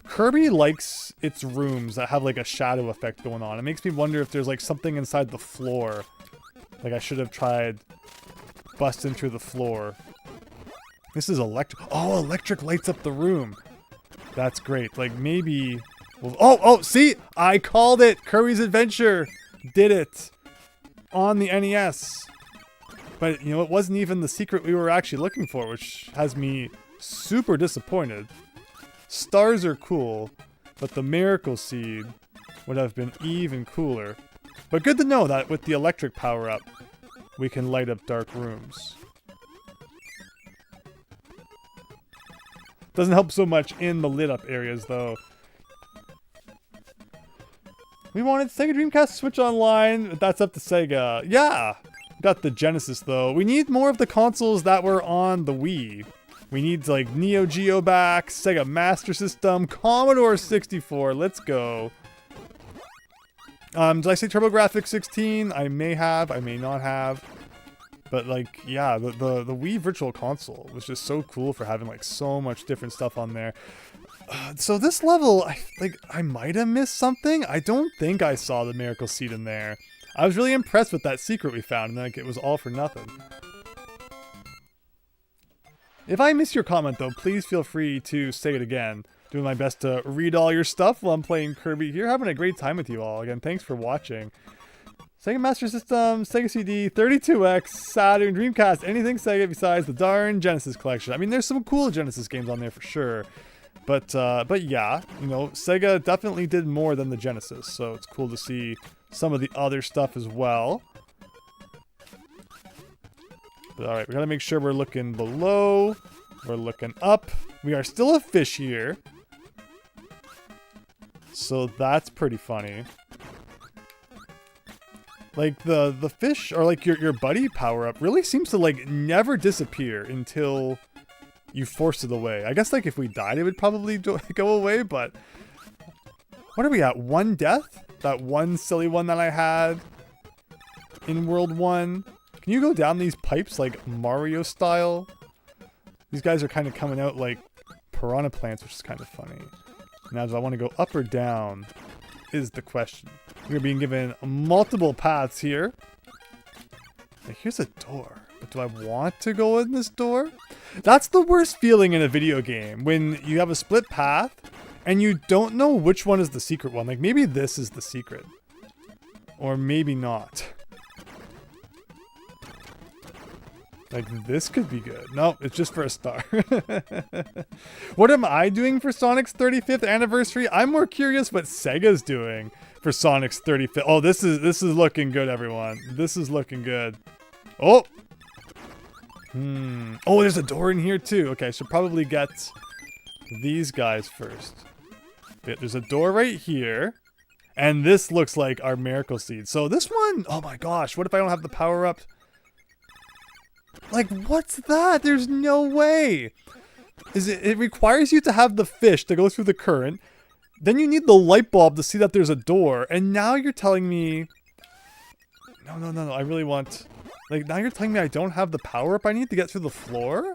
A: Kirby likes its rooms that have like a shadow effect going on. It makes me wonder if there's like something inside the floor. Like I should have tried busting through the floor. This is electric. Oh, electric lights up the room. That's great. Like maybe... Oh, see? I called it! Kirby's Adventure! Did it! On the NES. But, you know, it wasn't even the secret we were actually looking for, which has me super disappointed. Stars are cool, but the Miracle Seed would have been even cooler. But good to know that with the electric power-up, we can light up dark rooms. Doesn't help so much in the lit-up areas, though. We wanted Sega Dreamcast Switch Online, but that's up to Sega. Yeah! Got the Genesis though. We need more of the consoles that were on the Wii. We need like Neo Geo back, Sega Master System, Commodore 64. Let's go. Did I say TurboGrafx 16? I may have, I may not have. But like, yeah, the Wii Virtual Console was just so cool for having like so much different stuff on there. So this level, I might have missed something. I don't think I saw the Miracle Seed in there. I was really impressed with that secret we found, and like it was all for nothing. If I miss your comment though, please feel free to say it again. Doing my best to read all your stuff while I'm playing Kirby here. Having a great time with you all. Again, thanks for watching. Sega Master System, Sega CD, 32X, Saturn, Dreamcast, anything Sega besides the darn Genesis collection. I mean, there's some cool Genesis games on there for sure. But yeah, you know, Sega definitely did more than the Genesis. So it's cool to see some of the other stuff as well. But alright, we gotta make sure we're looking below. We're looking up. We are still a fish here. So that's pretty funny. Like the fish, or like your buddy power up really seems to like never disappear until you force it away. I guess like if we died it would probably go away, but what are we at? 1 death? That one silly one that I had in World 1. Can you go down these pipes like Mario style? These guys are kind of coming out like piranha plants, which is kind of funny. Now, do I want to go up or down is the question. We're being given multiple paths here. Like, here's a door. But do I want to go in this door? That's the worst feeling in a video game. When you have a split path and you don't know which one is the secret one. Like, maybe this is the secret. Or maybe not. Like, this could be good. Nope, it's just for a star. What am I doing for Sonic's 35th anniversary? I'm more curious what Sega's doing for Sonic's 35th. Oh, this is looking good, everyone. This is looking good. Oh! Oh, there's a door in here, too. Okay, I should probably get these guys first. Yeah, there's a door right here. And this looks like our Miracle Seed. So this one, oh my gosh, what if I don't have the power up? Like, what's that? There's no way. It requires you to have the fish to go through the current. Then you need the light bulb to see that there's a door. And now you're telling me... No. I really want... Like, now you're telling me I don't have the power up I need to get through the floor?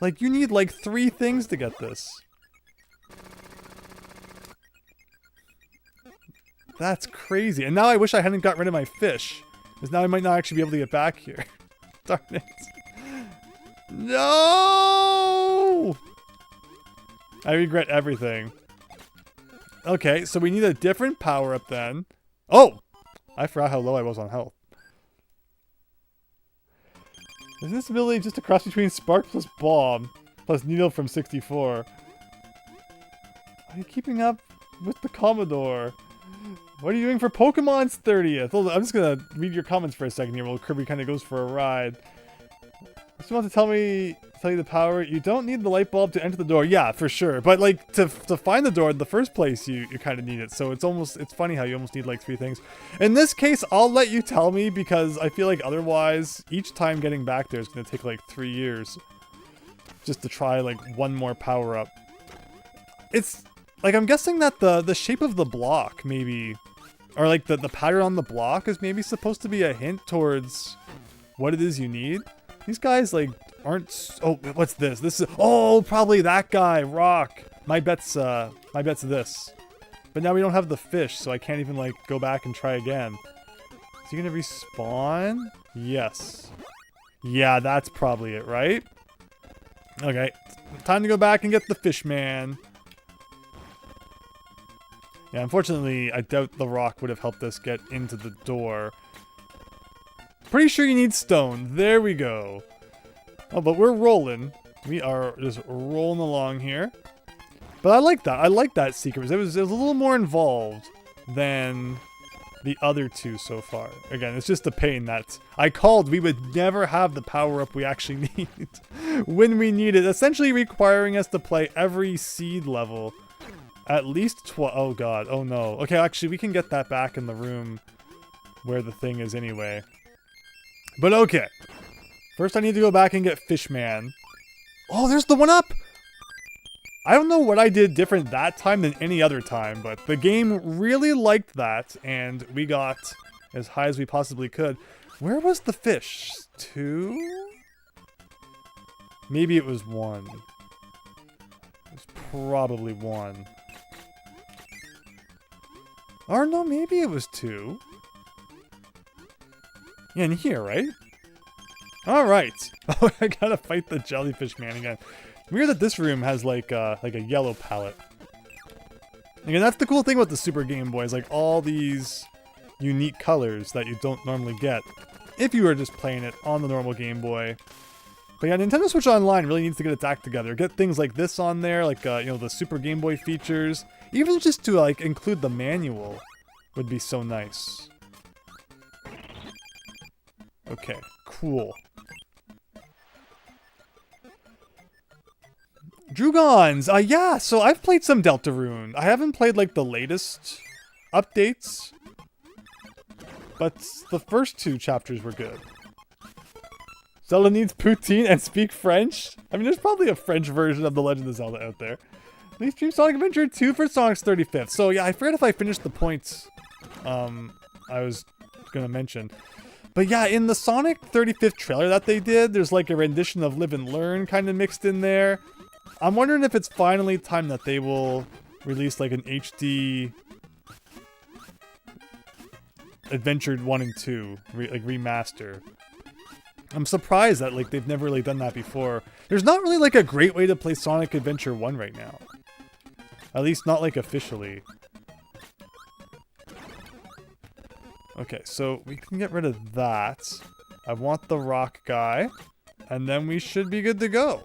A: Like, you need, like, 3 things to get this. That's crazy. And now I wish I hadn't got rid of my fish. Because now I might not actually be able to get back here. Darn it. No! I regret everything. Okay, so we need a different power-up then. Oh! I forgot how low I was on health. Is this ability just a cross between Spark plus Bomb plus Needle from 64? Are you keeping up with the Commodore? What are you doing for Pokemon's 30th? I'm just gonna read your comments for a second here while Kirby kind of goes for a ride. Just want to tell you the power. You don't need the light bulb to enter the door. Yeah, for sure. But like to find the door in the first place, you kind of need it. So it's funny how you almost need like 3 things. In this case, I'll let you tell me because I feel like otherwise each time getting back there is gonna take like 3 years just to try like one more power up. It's like I'm guessing that the shape of the block maybe, or like the pattern on the block is maybe supposed to be a hint towards what it is you need. These guys like aren't. Oh, what's this? This is probably that guy. Rock. My bet's this. But now we don't have the fish, so I can't even like go back and try again. Is he gonna respawn? Yes. Yeah, that's probably it, right? Okay, time to go back and get the fish man. Yeah, unfortunately, I doubt the rock would have helped us get into the door. Pretty sure you need stone. There we go. Oh, but we're rolling. We are just rolling along here. But I like that. I like that secret. It was a little more involved than the other 2 so far. Again, it's just a pain that I called. We would never have the power-up we actually need when we need it. Essentially requiring us to play every seed level at least oh god. Oh no. Okay, actually, we can get that back in the room where the thing is anyway. But okay. First I need to go back and get Fishman. Oh, there's the 1-up! I don't know what I did different that time than any other time, but the game really liked that, and we got as high as we possibly could. Where was the fish? 2? Maybe it was 1. It was probably 1. Or no, maybe it was 2. Yeah, in here, right? Alright. Oh, I gotta fight the jellyfish man again. Weird that this room has like a yellow palette. Again, that's the cool thing about the Super Game Boy, is like all these unique colors that you don't normally get if you were just playing it on the normal Game Boy. But yeah, Nintendo Switch Online really needs to get its act together. Get things like this on there, like you know, the Super Game Boy features. Even just to like include the manual would be so nice. Okay, cool. Drugons! Yeah, so I've played some Deltarune. I haven't played, like, the latest updates. But the first 2 chapters were good. Zelda needs poutine and speak French? I mean, there's probably a French version of The Legend of Zelda out there. Please stream Sonic Adventure 2 for Sonic's 35th. So, yeah, I forget if I finished the points I was gonna mention. But yeah, in the Sonic 35th trailer that they did, there's, like, a rendition of Live and Learn kind of mixed in there. I'm wondering if it's finally time that they will release like an HD Adventure 1 and 2 remaster. I'm surprised that like they've never really done that before. There's not really like a great way to play Sonic Adventure 1 right now. At least not like officially. Okay, so we can get rid of that. I want the rock guy. And then we should be good to go.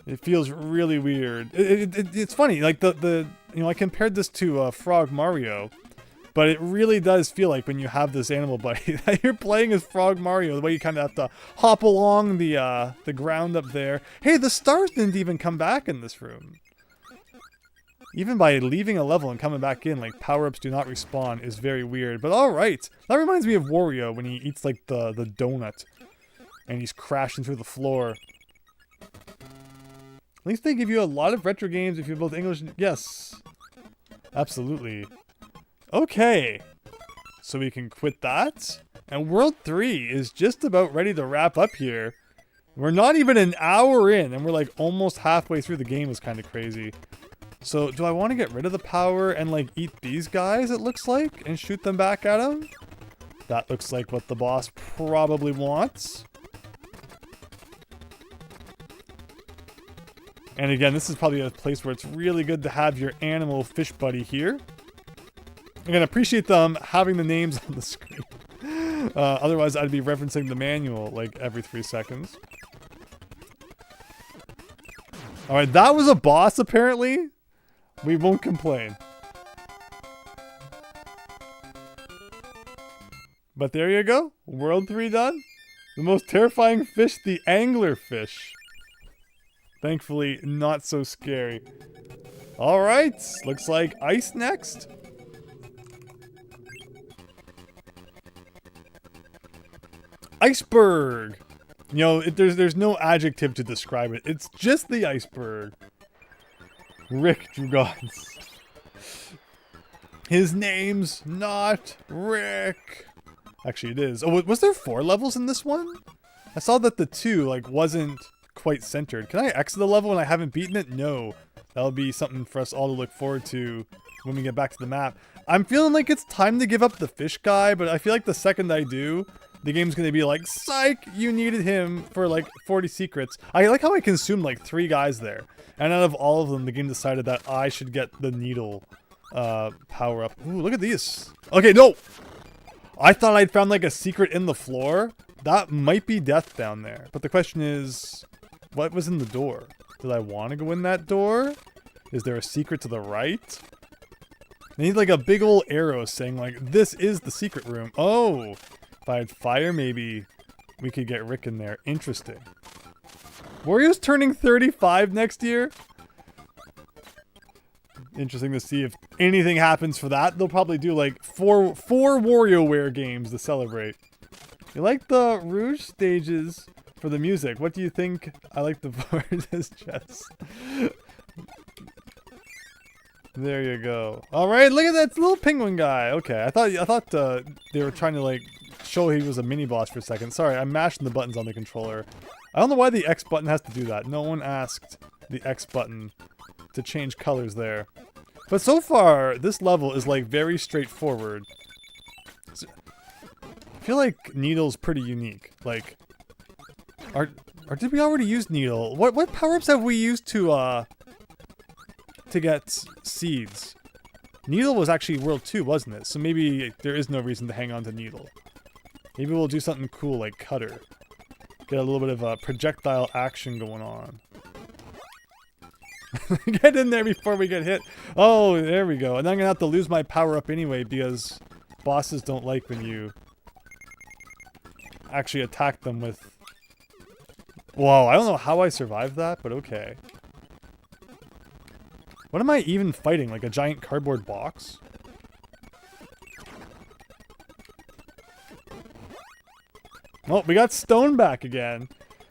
A: It feels really weird. It's funny, like you know, I compared this to Frog Mario, but it really does feel like when you have this animal buddy that you're playing as Frog Mario, the way you kind of have to hop along the ground up there. Hey, the stars didn't even come back in this room. Even by leaving a level and coming back in, like power-ups do not respawn is very weird. But alright, that reminds me of Wario when he eats like the donut and he's crashing through the floor. At least they give you a lot of retro games if you're both English and... Yes. Absolutely. Okay. So we can quit that. And World 3 is just about ready to wrap up here. We're not even an hour in, and we're like almost halfway through the game. Is kind of crazy. So do I want to get rid of the power and like eat these guys, it looks like, and shoot them back at him? That looks like what the boss probably wants. And again, this is probably a place where it's really good to have your animal fish buddy here. Again, appreciate them having the names on the screen. Otherwise, I'd be referencing the manual like every 3 seconds. Alright, that was a boss apparently. We won't complain. But there you go. World 3 done. The most terrifying fish, the anglerfish. Thankfully, not so scary. Alright, looks like ice next. Iceberg! You know, there's no adjective to describe it. It's just the iceberg. Rick Drugons. His name's not Rick. Actually, it is. Oh, was there 4 levels in this one? I saw that the 2, like, wasn't quite centered. Can I exit the level when I haven't beaten it? No. That'll be something for us all to look forward to when we get back to the map. I'm feeling like it's time to give up the fish guy, but I feel like the second I do, the game's gonna be like, psych, you needed him for like 40 secrets. I like how I consumed like 3 guys there. And out of all of them, the game decided that I should get the needle power up. Ooh, look at these. Okay, no! I thought I'd found like a secret in the floor. That might be death down there. But the question is, what was in the door? Did I want to go in that door? Is there a secret to the right? I need like a big old arrow saying like, this is the secret room. Oh, if I had fire, maybe we could get Rick in there. Interesting. Wario's turning 35 next year? Interesting to see if anything happens for that. They'll probably do like four WarioWare games to celebrate. You like the Rouge stages for the music. What do you think? I like the Vortex chess. There you go. All right, look at that little penguin guy. Okay, I thought they were trying to like show he was a mini boss for a second. Sorry, I'm mashing the buttons on the controller. I don't know why the X button has to do that. No one asked the X button to change colors there. But so far, this level is like very straightforward. I feel like Needle's pretty unique. Like, or did we already use Needle? What power-ups have we used to get seeds? Needle was actually World 2, wasn't it? So maybe there is no reason to hang on to Needle. Maybe we'll do something cool like Cutter. Get a little bit of a projectile action going on. Get in there before we get hit. Oh, there we go. And I'm gonna have to lose my power-up anyway because bosses don't like when you actually attack them with... Whoa, I don't know how I survived that, but okay. What am I even fighting? Like a giant cardboard box? Oh, we got Stone back again.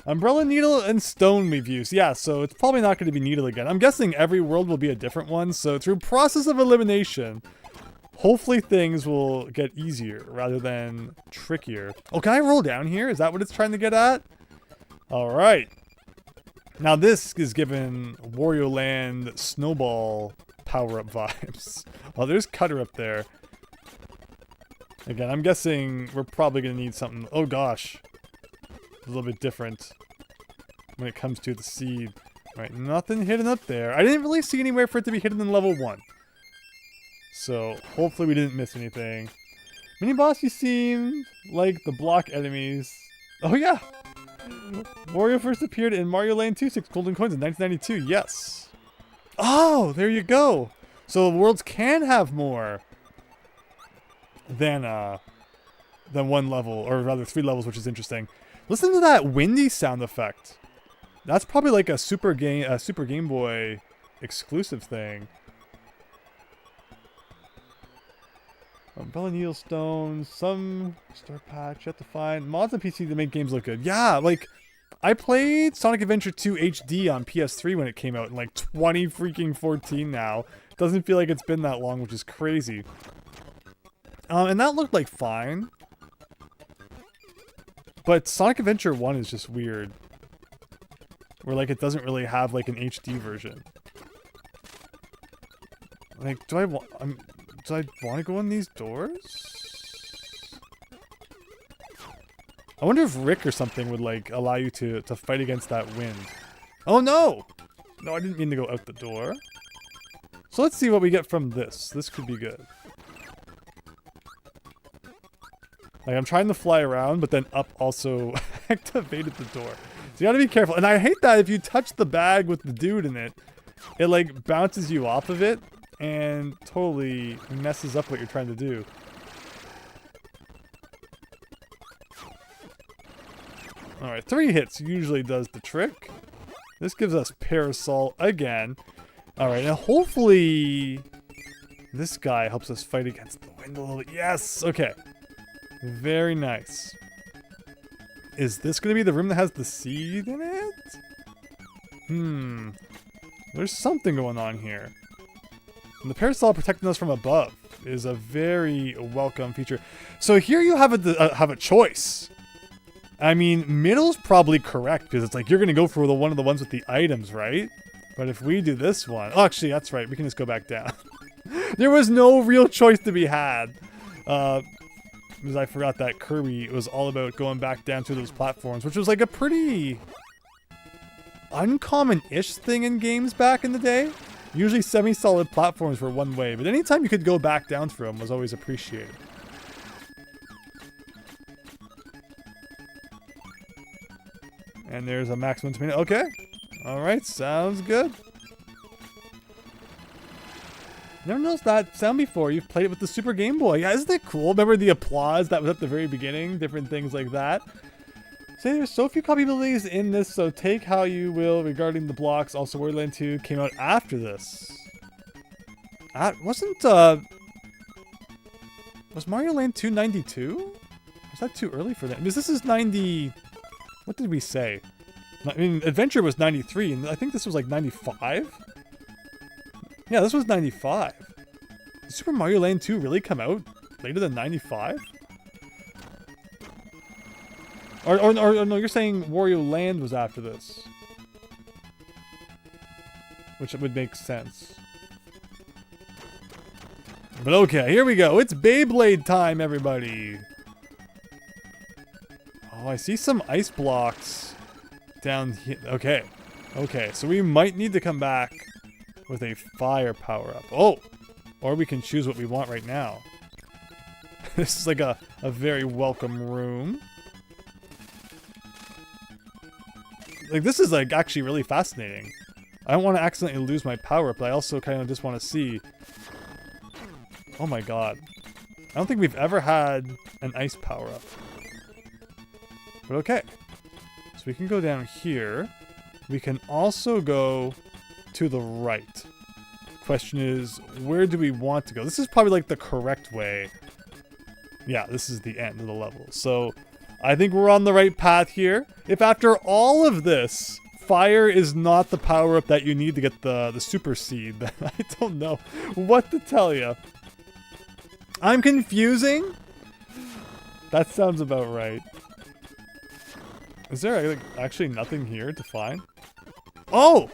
A: Umbrella, Needle, and Stone we've used. Yeah, so it's probably not going to be Needle again. I'm guessing every world will be a different one, so through process of elimination, hopefully things will get easier rather than trickier. Oh, can I roll down here? Is that what it's trying to get at? Alright. Now this is given Wario Land Snowball power-up vibes. Oh, there's Cutter up there. Again, I'm guessing we're probably going to need something... Oh gosh. A little bit different when it comes to the seed. Alright, nothing hidden up there. I didn't really see anywhere for it to be hidden in level 1. So, hopefully we didn't miss anything. Mini-boss, you seem like the block enemies. Oh yeah! Wario first appeared in Mario Land 2, 6 golden coins in 1992. Yes! Oh, there you go! So the worlds can have more than one level, or rather 3 levels, which is interesting. Listen to that windy sound effect. That's probably like a Super Game Boy exclusive thing. Umbrella, Needle, Stone, some star patch. You have to find mods on PC to make games look good. Yeah, like I played Sonic Adventure 2 HD on PS3 when it came out in like 2014 now. Doesn't feel like it's been that long, which is crazy. And that looked like fine. But Sonic Adventure 1 is just weird. Where like it doesn't really have like an HD version. Like, do I want to go in these doors? I wonder if Rick or something would like allow you to fight against that wind. Oh no! No, I didn't mean to go out the door. So let's see what we get from this. This could be good. Like, I'm trying to fly around, but then up also activated the door. So you gotta be careful. And I hate that if you touch the bag with the dude in it, it like bounces you off of it and totally messes up what you're trying to do. Alright, 3 hits usually does the trick. This gives us Parasol again. Alright, now hopefully this guy helps us fight against the wind a little bit. Yes! Okay. Very nice. Is this going to be the room that has the seed in it? There's something going on here. And the Parasol protecting us from above is a very welcome feature. So here you have a choice. I mean, middle's probably correct because it's like you're going to go for one of the ones with the items, right? But if we do this one... Oh, actually, that's right. We can just go back down. There was no real choice to be had. Because I forgot that Kirby was all about going back down to those platforms, which was like a pretty uncommon-ish thing in games back in the day. Usually semi-solid platforms were one way, but anytime you could go back down through them was always appreciated. And there's a maximum tomato. Okay. Alright, sounds good. Never noticed that sound before. You've played it with the Super Game Boy. Yeah, isn't that cool? Remember the applause that was at the very beginning? Different things like that. Say there's so few compatibilities in this, so take how you will regarding the blocks. Also, Wario Land 2 came out after this. Wasn't, was Mario Land 2 92? Was that too early for that? Because this is 90... What did we say? I mean, Adventure was 93, and I think this was like 95? Yeah, this was 95. Did Super Mario Land 2 really come out later than 95? Or no, you're saying Wario Land was after this. Which would make sense. But okay, here we go. It's Beyblade time, everybody. Oh, I see some ice blocks down here. Okay. Okay, so we might need to come back with a fire power-up. Oh! Or we can choose what we want right now. This is like a very welcome room. Like, this is like actually really fascinating. I don't want to accidentally lose my power-up, but I also kind of just want to see... Oh my god. I don't think we've ever had an ice power-up. But okay. So we can go down here. We can also go to the right. Question is, where do we want to go? This is probably like the correct way. Yeah, this is the end of the level. So I think we're on the right path here. If after all of this, fire is not the power-up that you need to get the super seed, then I don't know what to tell you. I'm confusing? That sounds about right. Is there like, actually nothing here to find? Oh!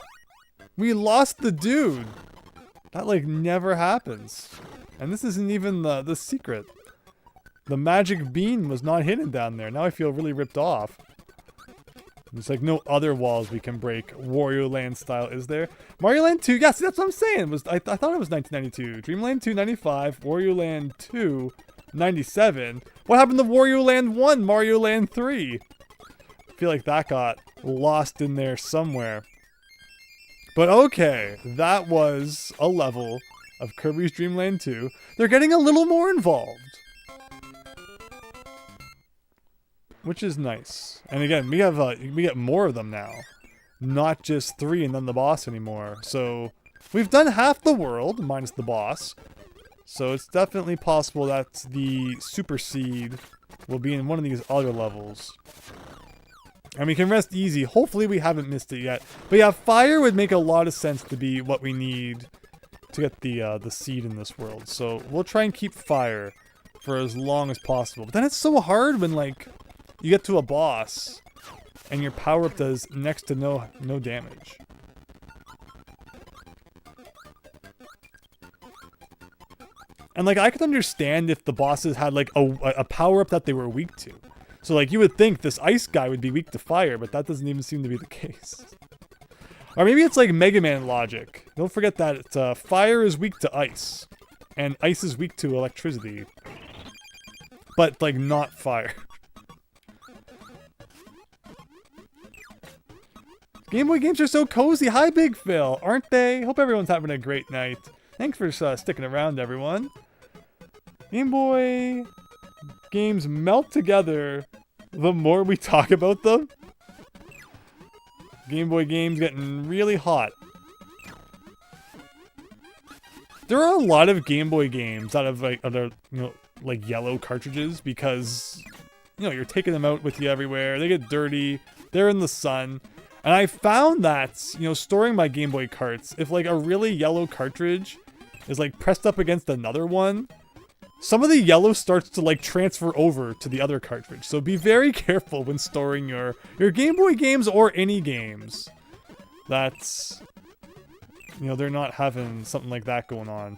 A: We lost the dude! That like never happens. And this isn't even the secret. The magic bean was not hidden down there. Now I feel really ripped off. There's like no other walls we can break Wario Land style, is there? Mario Land 2, yes, that's what I'm saying. I thought it was 1992. Dreamland 2, 95. Wario Land 2, 97. What happened to Wario Land 1, Mario Land 3? I feel like that got lost in there somewhere. But okay, that was a level of Kirby's Dream Land 2. They're getting a little more involved. Which is nice. And again, we get more of them now. Not just 3 and then the boss anymore. So we've done half the world, minus the boss. So it's definitely possible that the Super Seed will be in one of these other levels. And we can rest easy. Hopefully we haven't missed it yet. But yeah, fire would make a lot of sense to be what we need to get the seed in this world. So we'll try and keep fire for as long as possible. But then it's so hard when like you get to a boss and your power-up does next to no damage. And like I could understand if the bosses had like a power-up that they were weak to. So like you would think this ice guy would be weak to fire, but that doesn't even seem to be the case. Or maybe it's like Mega Man logic. Don't forget that fire is weak to ice, and ice is weak to electricity. But like not fire. Game Boy games are so cozy. Hi, Big Phil. Aren't they? Hope everyone's having a great night. Thanks for sticking around, everyone. Game Boy games melt together the more we talk about them. Game Boy games getting really hot. There are a lot of Game Boy games out of like other, like yellow cartridges because, you're taking them out with you everywhere. They get dirty. They're in the sun. And I found that, storing my Game Boy carts, if like a really yellow cartridge is like pressed up against another one, some of the yellow starts to like transfer over to the other cartridge. So be very careful when storing your Game Boy games or any games. That's, they're not having something like that going on.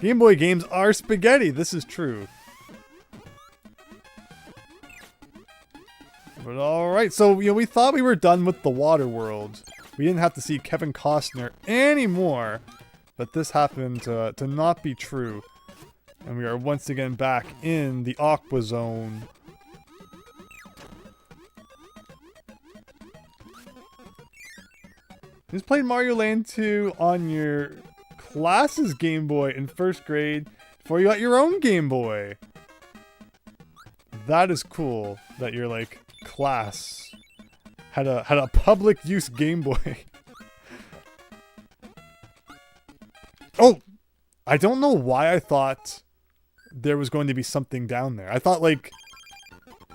A: Game Boy games are spaghetti. This is true. But alright, so, we thought we were done with the water world. We didn't have to see Kevin Costner anymore. But this happened to not be true. And we are once again back in the Aqua Zone. Who's played Mario Land 2 on your class's Game Boy in first grade before you got your own Game Boy? That is cool that you're like... class Had a public use Game Boy. Oh! I don't know why I thought there was going to be something down there. I thought, like,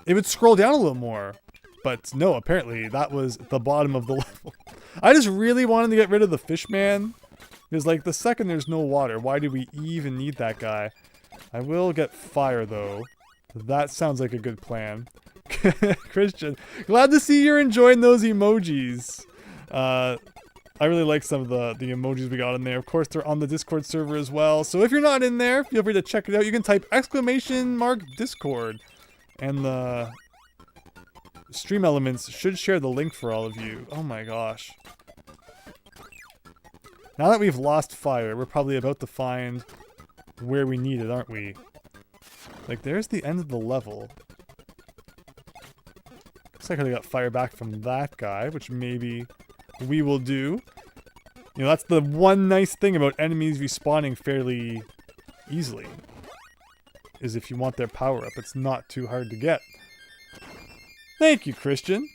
A: it would scroll down a little more. But no, apparently that was the bottom of the level. I just really wanted to get rid of the fish man. Because, like, the second there's no water, why do we even need that guy? I will get fire, though. That sounds like a good plan. Christian, glad to see you're enjoying those emojis. I really like some of the emojis we got in there. Of course, they're on the Discord server as well. So if you're not in there, feel free to check it out. You can type !Discord. And the stream elements should share the link for all of you. Oh my gosh. Now that we've lost fire, we're probably about to find where we need it, aren't we? Like, there's the end of the level. Looks like I got fire back from that guy, which maybe we will do. You know, that's the one nice thing about enemies respawning fairly easily. Is if you want their power up, it's not too hard to get. Thank you, Christian.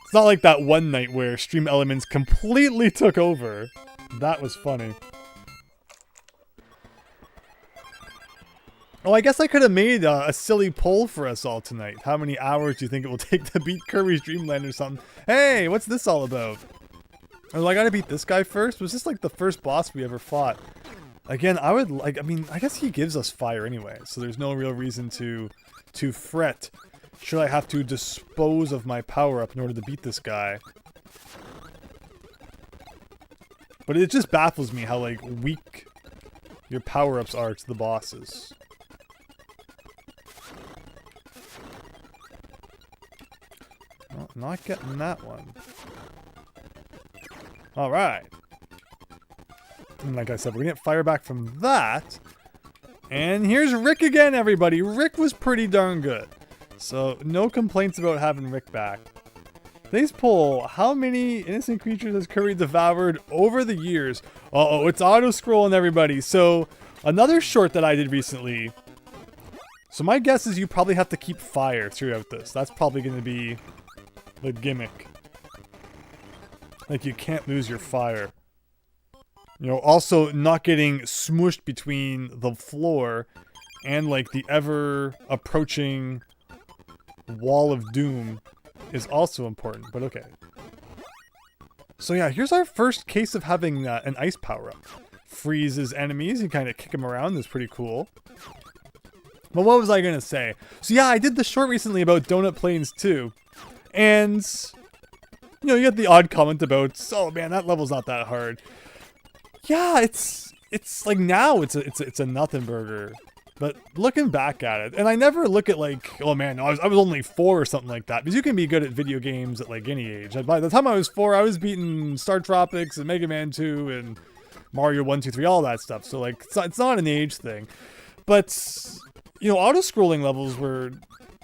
A: It's not like that one night where stream elements completely took over. That was funny. Oh, I guess I could have made a silly poll for us all tonight. How many hours do you think it will take to beat Kirby's Dream Land or something? Hey, what's this all about? Oh, I gotta beat this guy first? Was this like the first boss we ever fought? Again, I would like, I mean, I guess he gives us fire anyway, so there's no real reason to fret. Should I have to dispose of my power up in order to beat this guy? But it just baffles me how, like, weak your power-ups are to the bosses. Well, not getting that one. Alright. And like I said, we're gonna get fire back from that. And here's Rick again, everybody. Rick was pretty darn good. So, no complaints about having Rick back. Today's poll, how many innocent creatures has Kirby devoured over the years? Uh-oh, it's auto-scrolling, everybody. So, another short that I did recently. So my guess is you probably have to keep fire throughout this. That's probably going to be the gimmick. Like, you can't lose your fire. You know, also not getting smooshed between the floor and, like, the ever-approaching wall of doom is also important, but okay. So yeah, here's our first case of having an ice power-up. Freezes enemies, you kind of kick them around, that's pretty cool. But what was I gonna say? So yeah, I did the short recently about Donut Plains too. And, you know, you get the odd comment about, oh man, that level's not that hard. Yeah, it's like now it's a nothing burger. But looking back at it, and I never look at like, oh man, no, I was only 4 or something like that. Because you can be good at video games at like any age. By the time I was 4, I was beating Star Tropics and Mega Man 2 and Mario 1, 2, 3, all that stuff. So like, it's not an age thing. But, you know, auto-scrolling levels were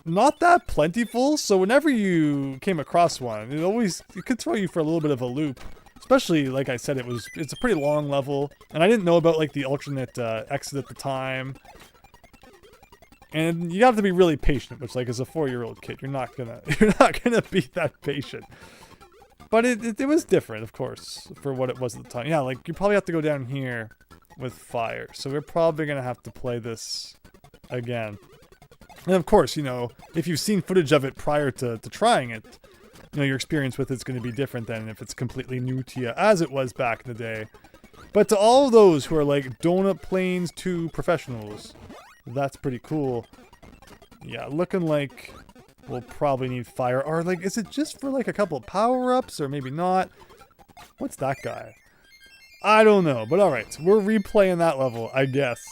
A: not that plentiful. So whenever you came across one, it could throw you for a little bit of a loop. Especially, like I said, it's a pretty long level. And I didn't know about like the alternate exit at the time. And you have to be really patient, which, like, as a 4-year-old kid, you're not gonna be that patient. But it was different, of course, for what it was at the time. Yeah, like, you probably have to go down here with fire. So we're probably gonna have to play this again. And of course, you know, if you've seen footage of it prior to trying it, you know, your experience with it's gonna be different than if it's completely new to you, as it was back in the day. But to all those who are, like, Donut Plains 2 professionals, that's pretty cool. Yeah, looking like we'll probably need fire. Or, like, is it just for, like, a couple of power-ups? Or maybe not? What's that guy? I don't know. But alright, we're replaying that level, I guess.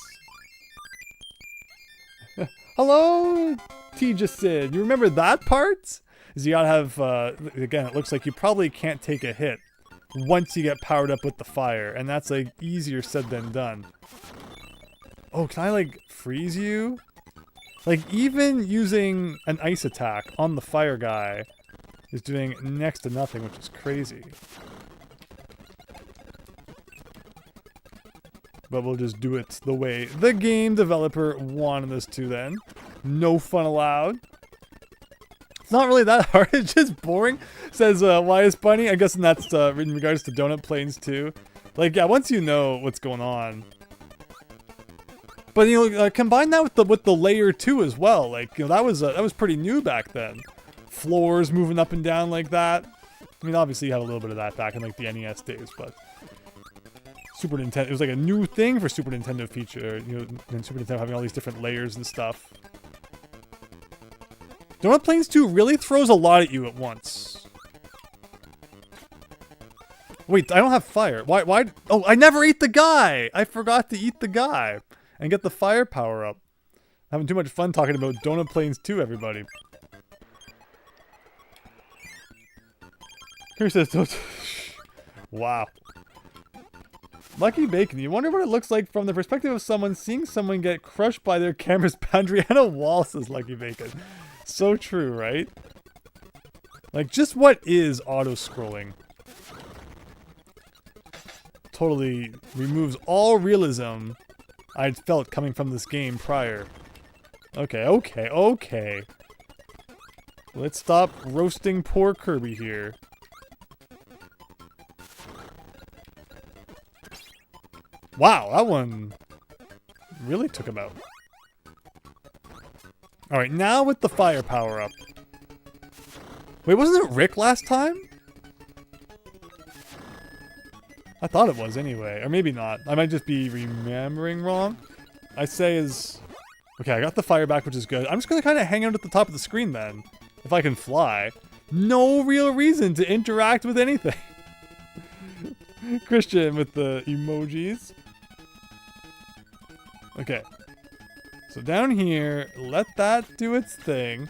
A: Hello, T just said. You remember that part? Is you gotta have, again, it looks like you probably can't take a hit once you get powered up with the fire. And that's, like, easier said than done. Oh, can I, like, freeze you? Like, even using an ice attack on the fire guy is doing next to nothing, which is crazy. But we'll just do it the way the game developer wanted us to then. No fun allowed. It's not really that hard. It's just boring. Says, why is Bunny? I guess that's in regards to Donut Plains too. Like, yeah, once you know what's going on. But you know, combine that with the layer 2 as well. Like, you know, that was pretty new back then. Floors moving up and down like that. I mean, obviously you had a little bit of that back in like the NES days, but Super Nintendo, it was like a new thing for Super Nintendo feature. You know, and Super Nintendo having all these different layers and stuff. Donut Plains 2 really throws a lot at you at once. Wait, I don't have fire. Why? Oh, I never ate the guy! I forgot to eat the guy and get the fire power up. Having too much fun talking about Donut Plains 2, everybody. Here says, wow. Lucky Bacon, you wonder what it looks like from the perspective of someone seeing someone get crushed by their camera's boundary on a wall, says Lucky Bacon. So true, right? Like, just what is auto-scrolling? Totally removes all realism I'd felt coming from this game prior. Okay. Let's stop roasting poor Kirby here. Wow, that one really took him out. Alright, now with the fire power up. Wait, wasn't it Rick last time? I thought it was anyway. Or maybe not. I might just be remembering wrong. I say is... Okay, I got the fire back, which is good. I'm just gonna kind of hang out at the top of the screen then. If I can fly. No real reason to interact with anything. Christian with the emojis. Okay. So down here, let that do its thing.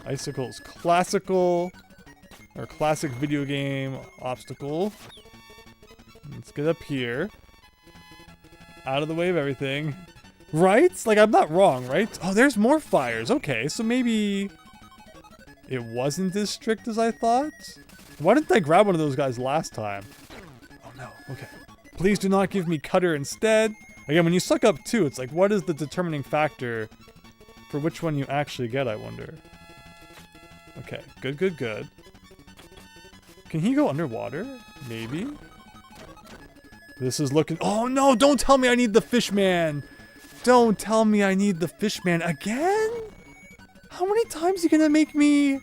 A: Icicles classical. Or classic video game obstacle. Let's get up here. Out of the way of everything. Right? Like, I'm not wrong, right? Oh, there's more fires. Okay, so maybe it wasn't as strict as I thought? Why didn't I grab one of those guys last time? Oh, no. Okay. Please do not give me cutter instead. Again, when you suck up 2, it's like, what is the determining factor for which one you actually get, I wonder? Okay, good. Can he go underwater? Maybe? This is looking... Oh, no! Don't tell me I need the fish man! Don't tell me I need the fish man again? How many times are you gonna make me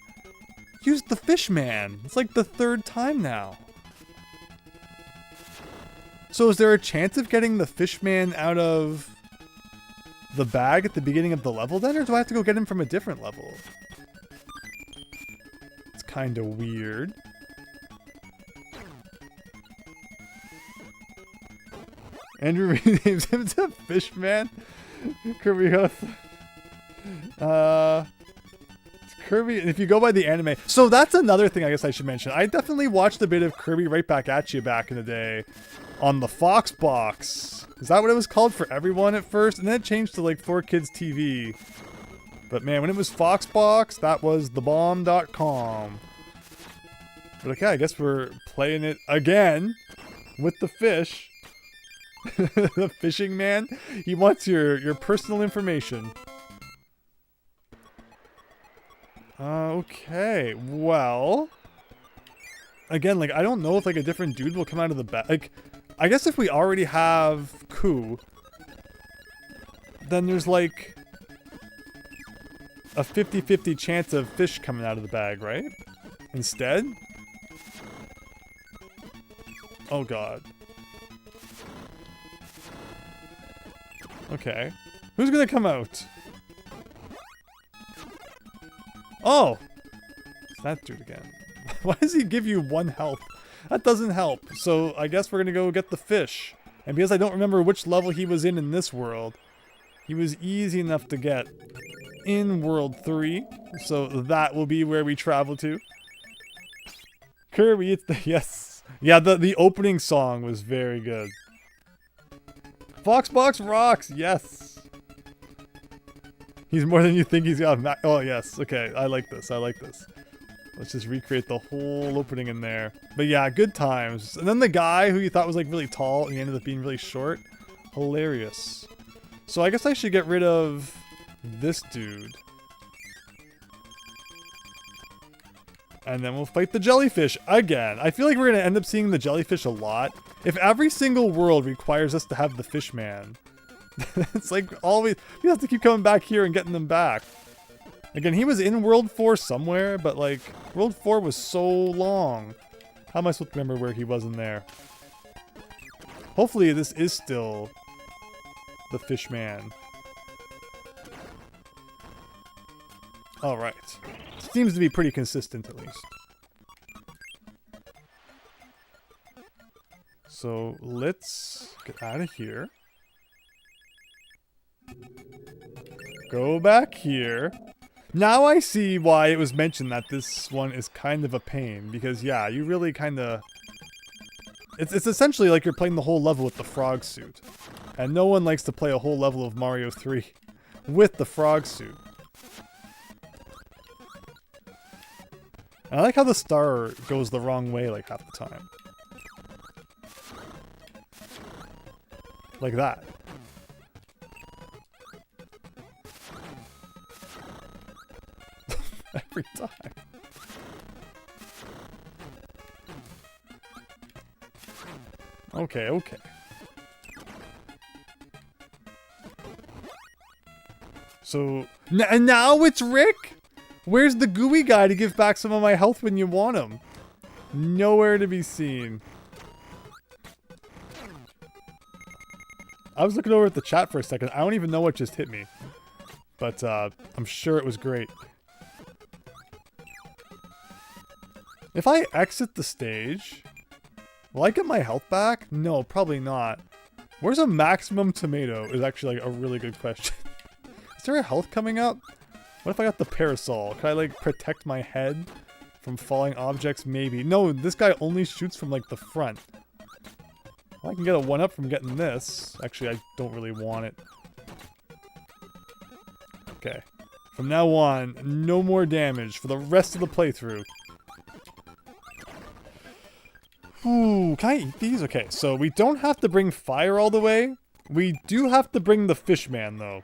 A: use the fish man? It's like the 3rd time now. So is there a chance of getting the fish man out of the bag at the beginning of the level then? Or do I have to go get him from a different level? It's kind of weird. Andrew renames him to Fishman. Kirby goes. It's Kirby, and if you go by the anime. So that's another thing I guess I should mention. I definitely watched a bit of Kirby Right Back At You back in the day on the Fox Box. Is that what it was called for everyone at first? And then it changed to like 4Kids TV. But man, when it was Fox Box, that was thebomb.com. But okay, I guess we're playing it again with the fish. The fishing man, he wants your personal information. Okay, well, again, like I don't know if like a different dude will come out of the bag. Like, I guess if we already have Ku, then there's like a 50-50 chance of fish coming out of the bag, right? Instead? Oh god. Okay. Who's gonna come out? Oh! It's that dude again. Why does he give you 1 health? That doesn't help. So I guess we're gonna go get the fish. And because I don't remember which level he was in this world, he was easy enough to get in World 3. So that will be where we travel to. Kirby, it's the... Yes. Yeah, the opening song was very good. Foxbox rocks! Yes! He's more than you think he's got. Oh, yes. Okay, I like this. I like this. Let's just recreate the whole opening in there. But yeah, good times. And then the guy who you thought was like really tall and he ended up being really short. Hilarious. So I guess I should get rid of this dude. And then we'll fight the jellyfish again. I feel like we're going to end up seeing the jellyfish a lot. If every single world requires us to have the fish man, it's like always, we have to keep coming back here and getting them back. Again, he was in World 4 somewhere, but like, World 4 was so long. How am I supposed to remember where he was in there? Hopefully this is still the fish man. Alright. Seems to be pretty consistent at least. So let's get out of here. Go back here. Now I see why it was mentioned that this one is kind of a pain. Because yeah, you really kind of... It's essentially like you're playing the whole level with the frog suit. And no one likes to play a whole level of Mario 3 with the frog suit. I like how the star goes the wrong way like half the time. Like that. Every time. Okay, okay. So, and now it's Rick? Where's the gooey guy to give back some of my health when you want him? Nowhere to be seen. I was looking over at the chat for a second. I don't even know what just hit me. But I'm sure it was great. If I exit the stage, will I get my health back? No, probably not. Where's a maximum tomato is actually like a really good question. Is there a health coming up? What if I got the parasol? Can I like protect my head from falling objects? Maybe. No, this guy only shoots from like the front. Well, I can get a 1-up from getting this. Actually, I don't really want it. Okay. From now on, no more damage for the rest of the playthrough. Ooh, can I eat these? Okay, so we don't have to bring fire all the way. We do have to bring the fish man, though.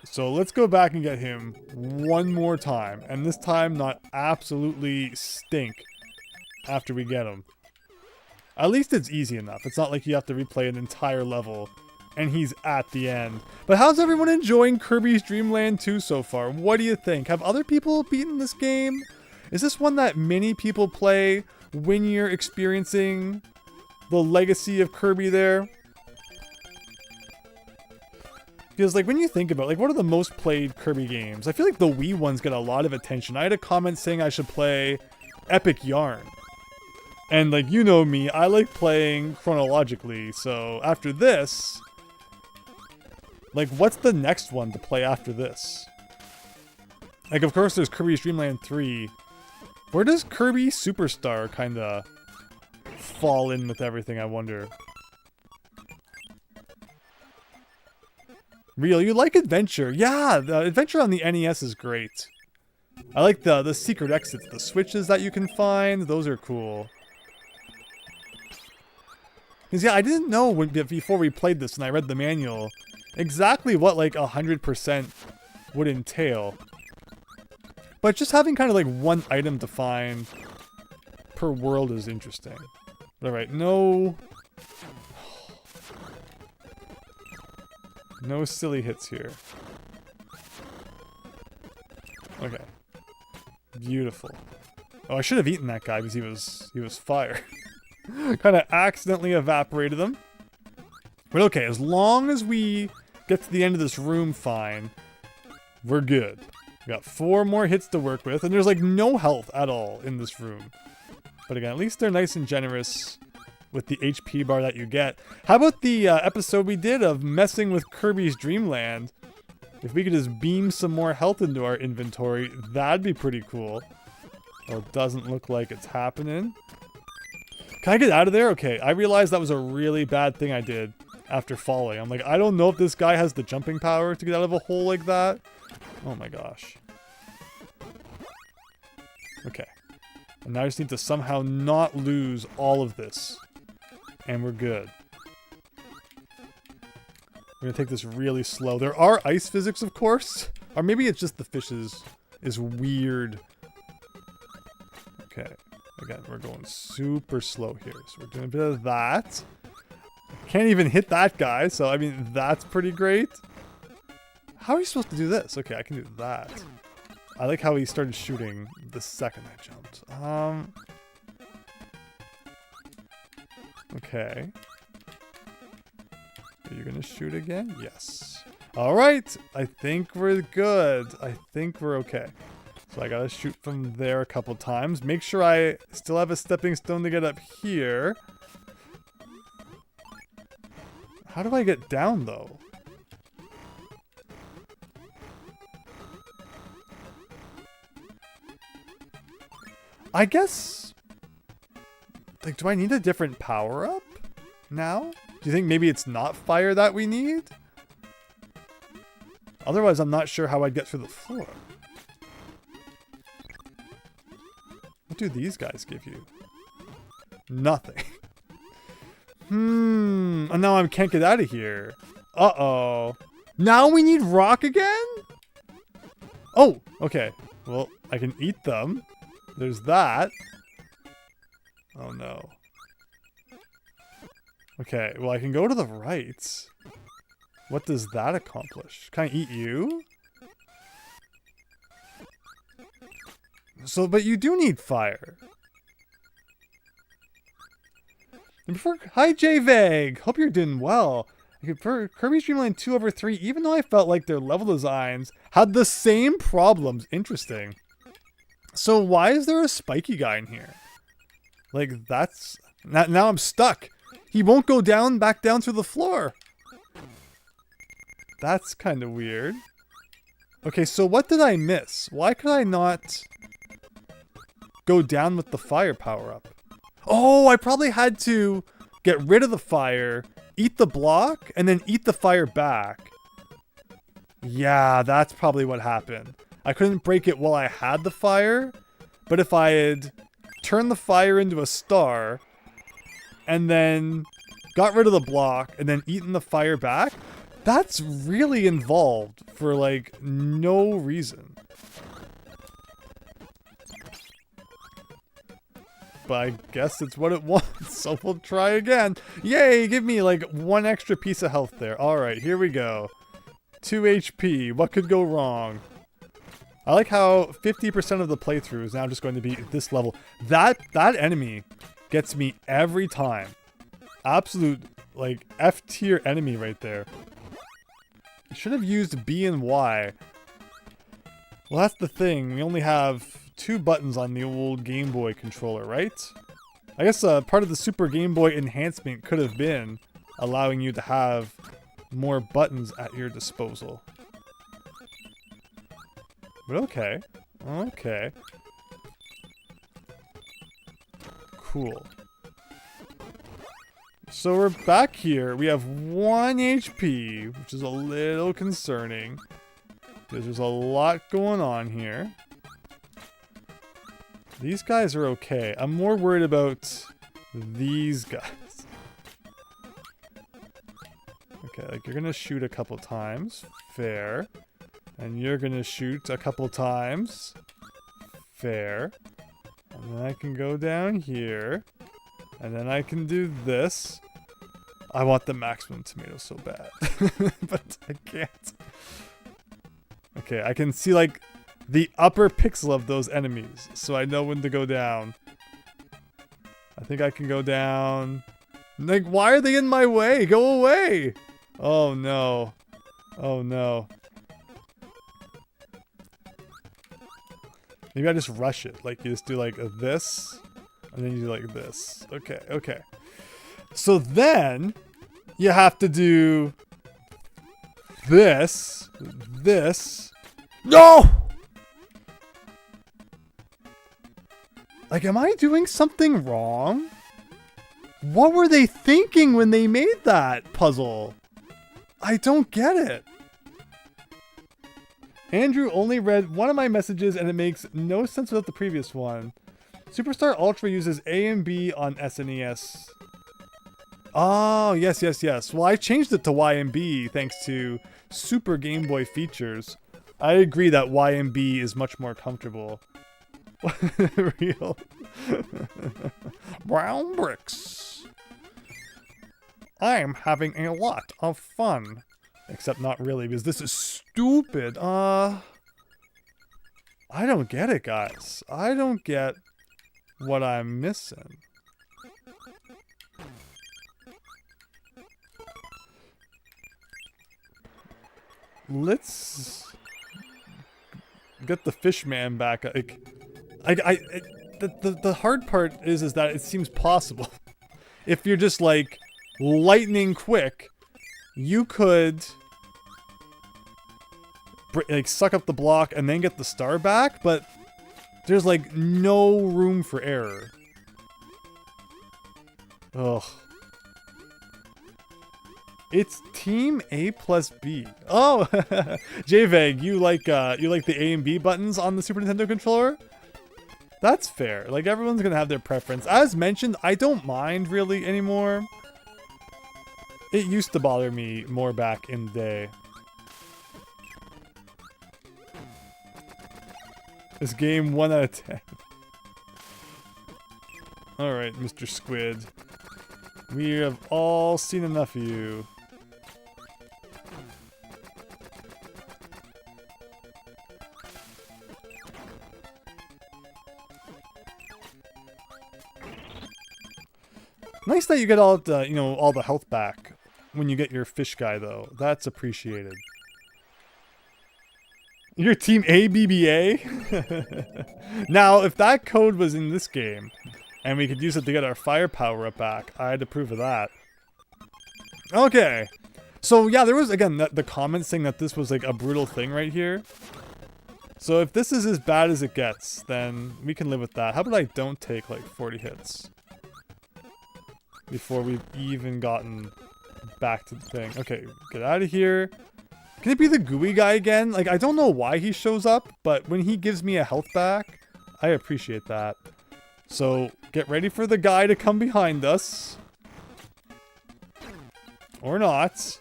A: So let's go back and get him one more time. And this time not absolutely stink after we get him. At least it's easy enough. It's not like you have to replay an entire level and he's at the end. But how's everyone enjoying Kirby's Dream Land 2 so far? What do you think? Have other people beaten this game? Is this one that many people play when you're experiencing the legacy of Kirby there? Because, like, when you think about, like, what are the most played Kirby games? I feel like the Wii ones get a lot of attention. I had a comment saying I should play Epic Yarn. And, like, you know me, I like playing chronologically. So, after this... Like, what's the next one to play after this? Like, of course, there's Kirby's Dream Land 3. Where does Kirby Superstar kind of fall in with everything, I wonder? Real, you like adventure? Yeah, the adventure on the NES is great. I like the secret exits, the switches that you can find. Those are cool. Because yeah, I didn't know before we played this and I read the manual exactly what like 100% would entail. But just having kind of like one item to find per world is interesting. Alright, no... No silly hits here. Okay. Beautiful. Oh, I should have eaten that guy because he was fire. Kind of accidentally evaporated him. But okay, as long as we get to the end of this room fine, we're good. We got 4 more hits to work with, and there's like no health at all in this room. But again, at least they're nice and generous with the HP bar that you get. How about the episode we did of messing with Kirby's Dream Land? If we could just beam some more health into our inventory, that'd be pretty cool. Well, it doesn't look like it's happening. Can I get out of there? Okay, I realized that was a really bad thing I did after falling. I'm like, I don't know if this guy has the jumping power to get out of a hole like that. Oh my gosh. Okay. And now I just need to somehow not lose all of this. And we're good. We're gonna take this really slow. There are ice physics, of course. Or maybe it's just the fishes is weird. Okay. Again, we're going super slow here. So we're doing a bit of that. Can't even hit that guy, so I mean, that's pretty great. How are you supposed to do this? Okay, I can do that. I like how he started shooting the second I jumped. Okay. Are you gonna shoot again? Yes. Alright, I think we're good. I think we're okay. So I gotta shoot from there a couple times. Make sure I still have a stepping stone to get up here. How do I get down, though? I guess... Like, do I need a different power-up now? Do you think maybe it's not fire that we need? Otherwise, I'm not sure how I'd get through the floor. What do these guys give you? Nothing. And now I can't get out of here. Uh-oh. Now we need rock again? Oh, okay. Well, I can eat them. There's that. Oh, no. Okay, well, I can go to the right. What does that accomplish? Can I eat you? So, but you do need fire. And before, hi JVeg! Hope you're doing well. For Kirby's Dream Land 2/3, even though I felt like their level designs had the same problems. Interesting. So why is there a spiky guy in here? Like, that's... Now I'm stuck. He won't go down, back down through the floor. That's kind of weird. Okay, so what did I miss? Why could I not go down with the fire power-up? Oh, I probably had to get rid of the fire, eat the block, and then eat the fire back. Yeah, that's probably what happened. I couldn't break it while I had the fire, but if I had turned the fire into a star, and then got rid of the block, and then eaten the fire back, that's really involved for, like, no reason. But I guess it's what it wants, so we'll try again. Yay, give me, like, one extra piece of health there. Alright, here we go. 2 HP. What could go wrong? I like how 50% of the playthrough is now just going to be at this level. That enemy gets me every time. Absolute, like, F-tier enemy right there. I should have used B and Y. Well, that's the thing. We only have 2 buttons on the old Game Boy controller, right? I guess part of the Super Game Boy enhancement could have been allowing you to have more buttons at your disposal. But okay. Okay. Cool. So we're back here. We have 1 HP, which is a little concerning. Because there's a lot going on here. These guys are okay. I'm more worried about these guys. Okay, like you're gonna shoot a couple times. Fair. And you're gonna shoot a couple times. Fair. And then I can go down here. And then I can do this. I want the maximum tomato so bad. But I can't. Okay, I can see like the upper pixel of those enemies. So I know when to go down. I think I can go down. Like, why are they in my way? Go away! Oh no. Oh no. Maybe I just rush it. Like, you just do like this. And then you do like this. Okay, okay. So then, you have to do this. This. No! Like, am I doing something wrong? What were they thinking when they made that puzzle? I don't get it. Andrew only read one of my messages and it makes no sense without the previous one. Superstar Ultra uses A and B on SNES. Oh, yes, yes, yes. Well, I changed it to Y and B thanks to Super Game Boy features. I agree that YMB is much more comfortable. Real. Brown bricks. I'm having a lot of fun. Except not really, because this is stupid. I don't get it, guys. I don't get what I'm missing. Let's get the fish man back. The hard part is that it seems possible. If you're just like lightning quick, you could like suck up the block and then get the star back, but there's like no room for error. Ugh. It's Team A plus B. Oh, JVeg, you like the A and B buttons on the Super Nintendo controller? That's fair. Like, everyone's gonna have their preference. As mentioned, I don't mind really anymore. It used to bother me more back in the day. This game 1 out of 10. Alright, Mr. Squid. We have all seen enough of you. Nice that you get all the, you know, all the health back when you get your fish guy, though. That's appreciated. Your team ABBA? Now, if that code was in this game, and we could use it to get our firepower up back, I'd approve of that. Okay. So, yeah, there was, again, the comment saying that this was, like, a brutal thing right here. So, if this is as bad as it gets, then we can live with that. How about I don't take, like, 40 hits? Before we've even gotten back to the thing. Okay, get out of here. Can it be the gooey guy again? Like, I don't know why he shows up, but when he gives me a health back, I appreciate that. So, get ready for the guy to come behind us. Or not.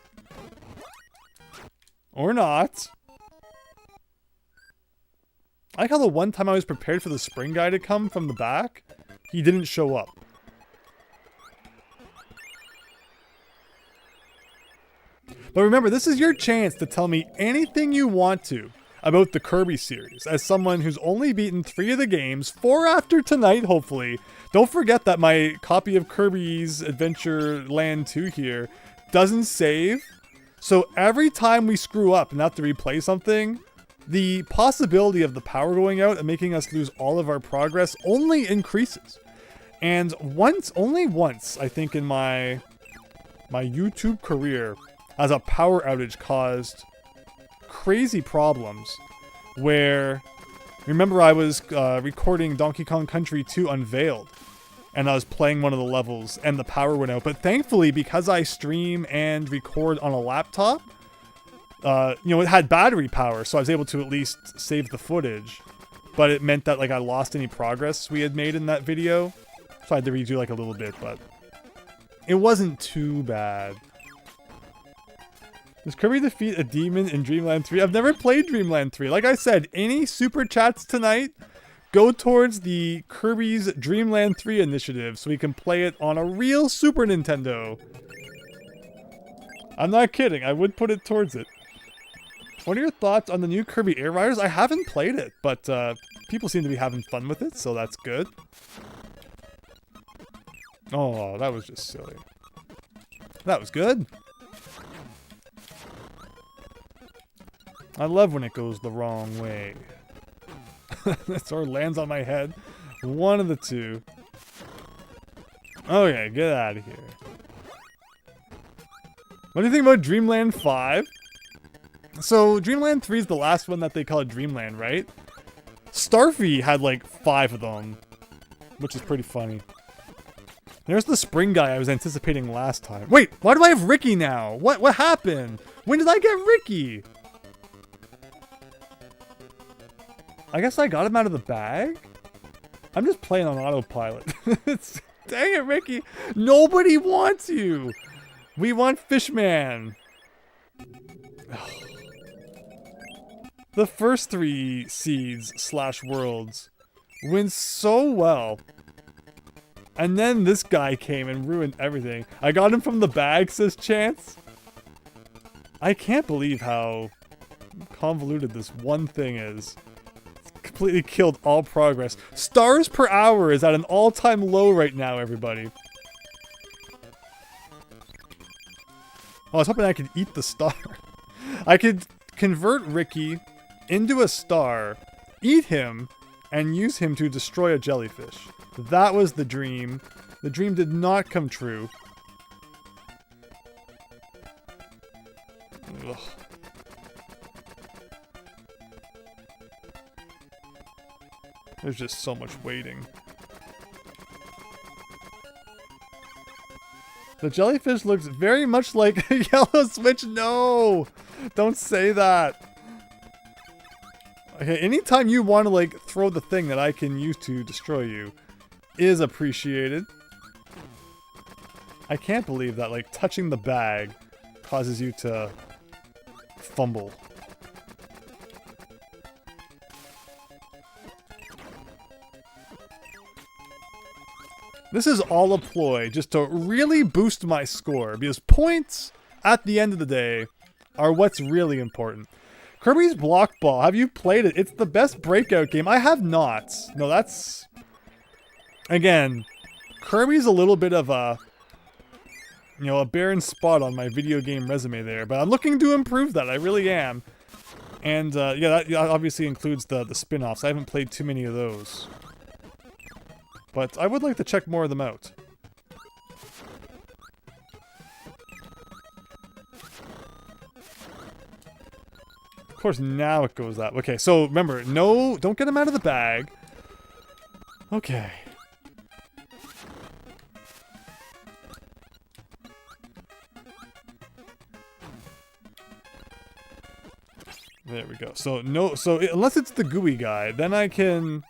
A: Or not. I like how the one time I was prepared for the spring guy to come from the back, he didn't show up. But remember, this is your chance to tell me anything you want to about the Kirby series. As someone who's only beaten 3 of the games, 4 after tonight, hopefully. Don't forget that my copy of Kirby's Adventure Land 2 here doesn't save. So every time we screw up and have to replay something, the possibility of the power going out and making us lose all of our progress only increases. And only once, I think in my YouTube career, as a power outage caused crazy problems where, remember I was recording Donkey Kong Country 2 Unveiled, and I was playing one of the levels and the power went out, but thankfully because I stream and record on a laptop, you know, it had battery power, so I was able to at least save the footage, but it meant that like I lost any progress we had made in that video, so I had to redo like a little bit, but it wasn't too bad. Does Kirby defeat a demon in Dreamland 3? I've never played Dreamland 3. Like I said, any super chats tonight go towards the Kirby's Dreamland 3 initiative so we can play it on a real Super Nintendo. I'm not kidding. I would put it towards it. What are your thoughts on the new Kirby Air Riders? I haven't played it, but people seem to be having fun with it, so that's good. Oh, that was just silly. That was good. I love when it goes the wrong way. That sword lands on my head. One of the two. Okay, get out of here. What do you think about Dreamland 5? So, Dreamland 3 is the last one that they call it Dreamland, right? Starfy had like 5 of them, which is pretty funny. There's the spring guy I was anticipating last time. Wait, why do I have Ricky now? What happened? When did I get Ricky? I guess I got him out of the bag? I'm just playing on autopilot. Dang it, Ricky. Nobody wants you. We want Fishman. The first 3 seeds / worlds went so well. And then this guy came and ruined everything. I got him from the bag, says Chance. I can't believe how convoluted this one thing is. It's completely killed all progress. Stars per hour is at an all-time low right now, everybody. Oh, I was hoping I could eat the star. I could convert Ricky into a star, eat him, and use him to destroy a jellyfish. That was the dream. The dream did not come true. Ugh. There's just so much waiting. The jellyfish looks very much like a yellow switch. No! Don't say that. Okay, anytime you want to, like, throw the thing that I can use to destroy you is appreciated. I can't believe that, like, touching the bag causes you to fumble. This is all a ploy just to really boost my score, because points, at the end of the day, are what's really important. Kirby's Block Ball, have you played it? It's the best breakout game. I have not. No, that's... Again, Kirby's a little bit of a... You know, a barren spot on my video game resume there, but I'm looking to improve that. I really am. And, yeah, that obviously includes the spin-offs. I haven't played too many of those. But I would like to check more of them out. Of course, now it goes that way. Okay, so remember, no, don't get him out of the bag. Okay. There we go. So, no, so unless it's the gooey guy, then I can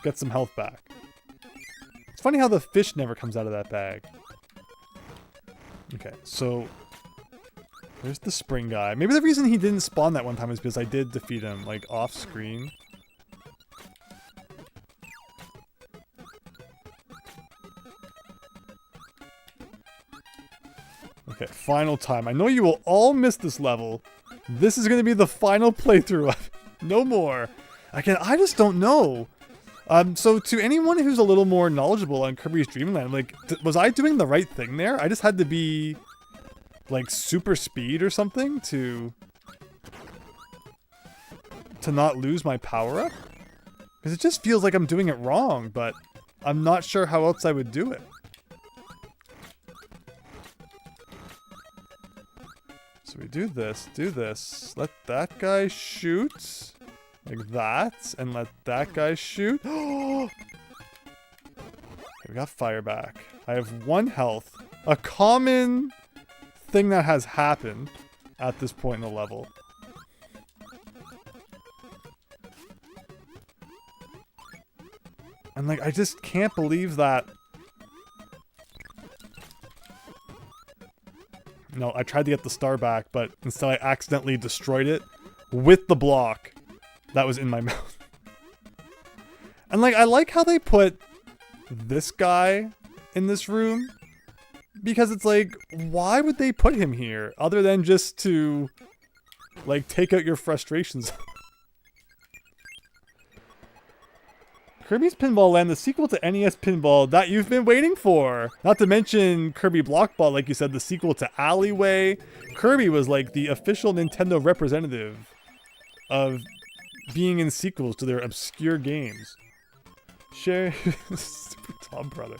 A: get some health back. It's funny how the fish never comes out of that bag. Okay, so there's the spring guy. Maybe the reason he didn't spawn that one time is because I did defeat him, like, off screen. Okay, final time. I know you will all miss this level. This is going to be the final playthrough. No more. Again, I just don't know. So to anyone who's a little more knowledgeable on Kirby's Dream Land, like, was I doing the right thing there? I just had to be, like, super speed or something to not lose my power-up? Because it just feels like I'm doing it wrong, but I'm not sure how else I would do it. So we do this, let that guy shoot. Like that, and let that guy shoot. Okay, we got fire back. I have 1 health. A common thing that has happened at this point in the level. And like, I just can't believe that. No, I tried to get the star back, but instead I accidentally destroyed it with the block that was in my mouth. And like, I like how they put this guy in this room, because it's like, why would they put him here other than just to, like, take out your frustrations? Kirby's Pinball Land, the sequel to NES Pinball that you've been waiting for. Not to mention Kirby Block Ball, like you said, the sequel to Alleyway. Kirby was like the official Nintendo representative of being in sequels to their obscure games. Share Super Tom brother.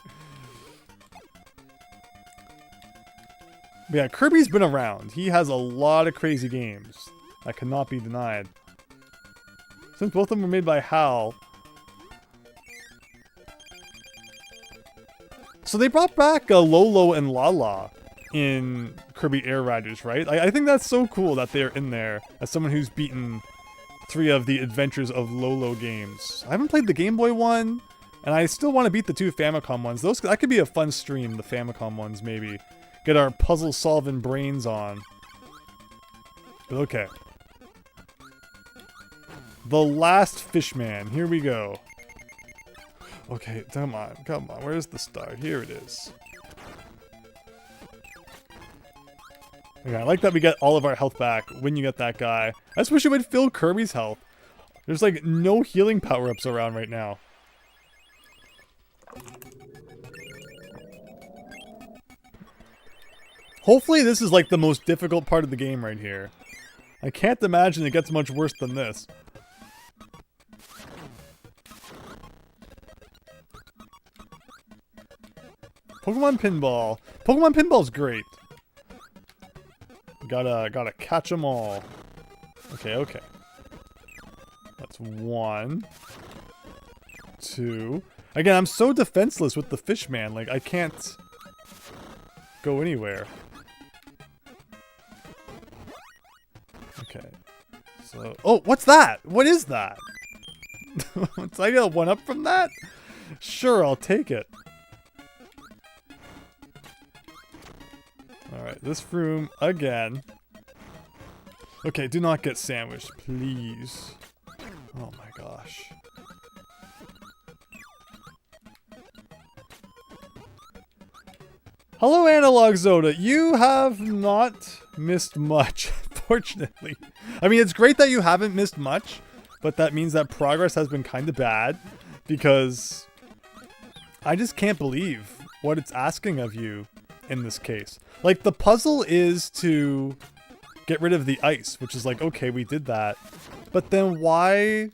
A: But yeah, Kirby's been around. He has a lot of crazy games that cannot be denied. Since both of them were made by HAL. So they brought back Lolo and Lala in Kirby Air Riders, right? I think that's so cool that they're in there as someone who's beaten 3 of the Adventures of Lolo games. I haven't played the Game Boy one, and I still want to beat the 2 Famicom ones. That could be a fun stream, the Famicom ones, maybe. Get our puzzle-solving brains on. But okay. The last fishman. Here we go. Okay, come on, come on. Where's the start? Here it is. Okay, I like that we get all of our health back when you get that guy. I just wish it would fill Kirby's health. There's like no healing power-ups around right now. Hopefully this is like the most difficult part of the game right here. I can't imagine it gets much worse than this. Pokemon Pinball. Pokemon Pinball's great. Gotta catch them all. Okay, okay. That's 1. 2. Again, I'm so defenseless with the fishman. Like, I can't go anywhere. Okay. So, oh, what's that? What is that? So I get a 1-up from that? Sure, I'll take it. Alright, this room again. Okay, do not get sandwiched, please. Oh my gosh. Hello, Analog Zoda. You have not missed much, fortunately. I mean, it's great that you haven't missed much, but that means that progress has been kind of bad, because I just can't believe what it's asking of you in this case. Like, the puzzle is to get rid of the ice, which is like, okay, we did that. But then why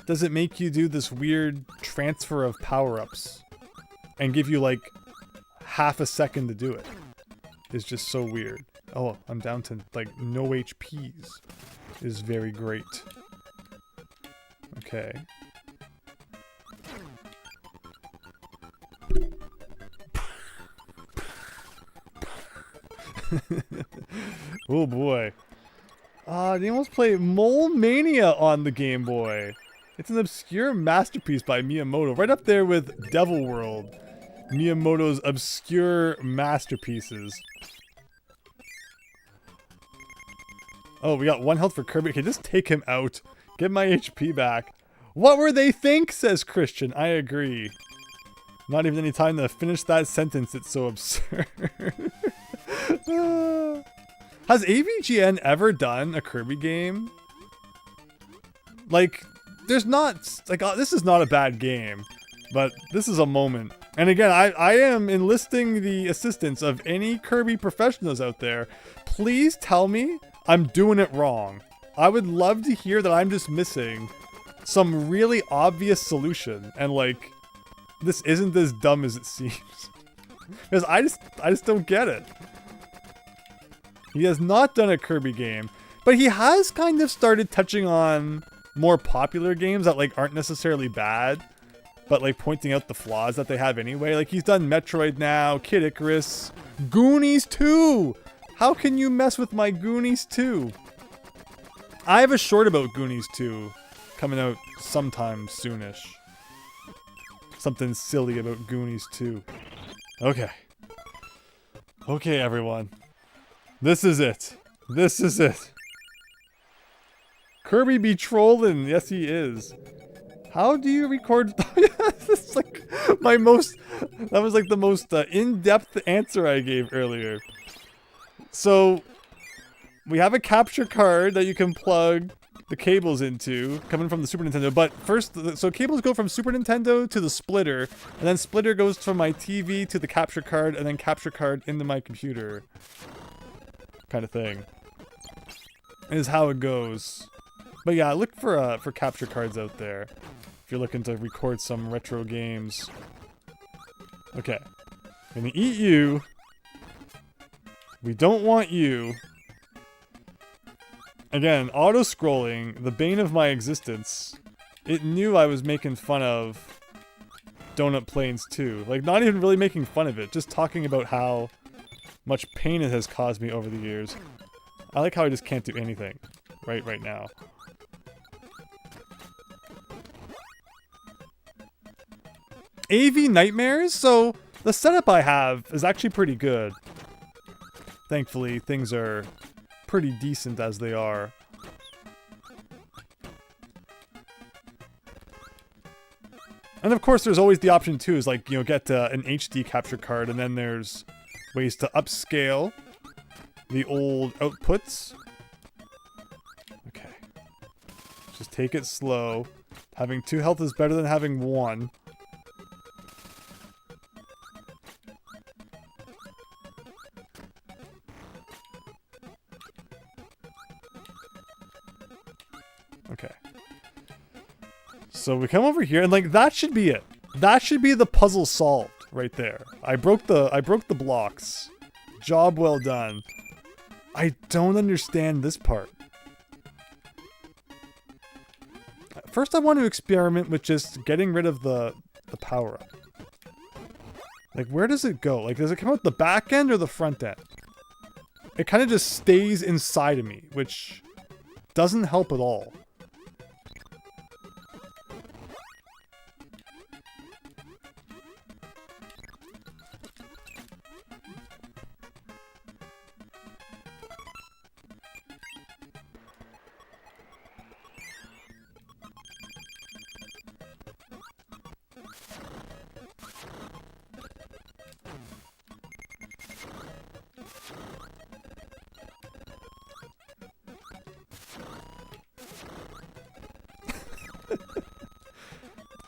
A: does it make you do this weird transfer of power-ups and give you like half a second to do it? It's just so weird. Oh, I'm down to like no HPs. Is very great. Okay. Oh boy. They almost play Mole Mania on the Game Boy. It's an obscure masterpiece by Miyamoto, right up there with Devil World. Miyamoto's obscure masterpieces. Oh, we got 1 health for Kirby. Okay, just take him out. Get my HP back. What were they think, says Christian. I agree. Not even any time to finish that sentence. It's so absurd. Has AVGN ever done a Kirby game? Like, there's not... Like, this is not a bad game. But this is a moment. And again, I am enlisting the assistance of any Kirby professionals out there. Please tell me I'm doing it wrong. I would love to hear that I'm just missing some really obvious solution. And like, this isn't as dumb as it seems. Because I just don't get it. He has not done a Kirby game, but he has kind of started touching on more popular games that like aren't necessarily bad, but like pointing out the flaws that they have anyway. Like he's done Metroid now, Kid Icarus, Goonies 2. How can you mess with my Goonies 2? I have a short about Goonies 2 coming out sometime soonish. Something silly about Goonies 2. Okay. Okay, everyone. This is it. This is it. Kirby be trolling. Yes, he is. How do you record? That's like my most... That was like the most in-depth answer I gave earlier. So, we have a capture card that you can plug the cables into, coming from the Super Nintendo. But first, so cables go from Super Nintendo to the splitter, and then splitter goes from my TV to the capture card, and then capture card into my computer. Kind of thing. Is how it goes. But yeah, look for capture cards out there if you're looking to record some retro games. Okay. Gonna eat you. We don't want you. Again, auto-scrolling, the bane of my existence. It knew I was making fun of Donut Plains 2. Like, not even really making fun of it, just talking about how much pain it has caused me over the years. I like how I just can't do anything right now. AV Nightmares? So, the setup I have is actually pretty good. Thankfully, things are pretty decent as they are. And of course, there's always the option too, is like, you know, get an HD capture card, and then there's ways to upscale the old outputs. Okay. Just take it slow. Having 2 health is better than having 1. Okay. So we come over here, and like that should be it. That should be the puzzle solved right there. I broke the blocks. Job well done. I don't understand this part. First I want to experiment with just getting rid of the power-up. Like, where does it go? Like, does it come out the back end or the front end? It kind of just stays inside of me, which doesn't help at all.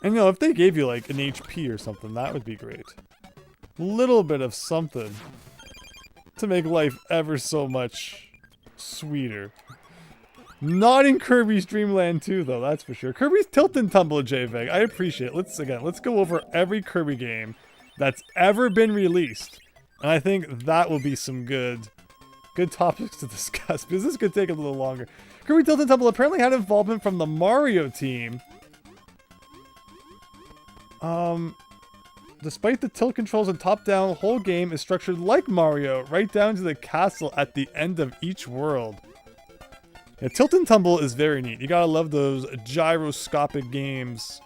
A: And you know, if they gave you like an HP or something, that would be great. Little bit of something to make life ever so much sweeter. Not in Kirby's Dream Land 2 though, that's for sure. Kirby's Tilt and Tumble JVEG, I appreciate it. Let's go over every Kirby game that's ever been released. And I think that will be some good topics to discuss, because this could take a little longer. Kirby Tilt and Tumble apparently had involvement from the Mario team. Despite the tilt controls and top-down, the whole game is structured like Mario, right down to the castle at the end of each world. Yeah, Tilt and Tumble is very neat. You gotta love those gyroscopic games.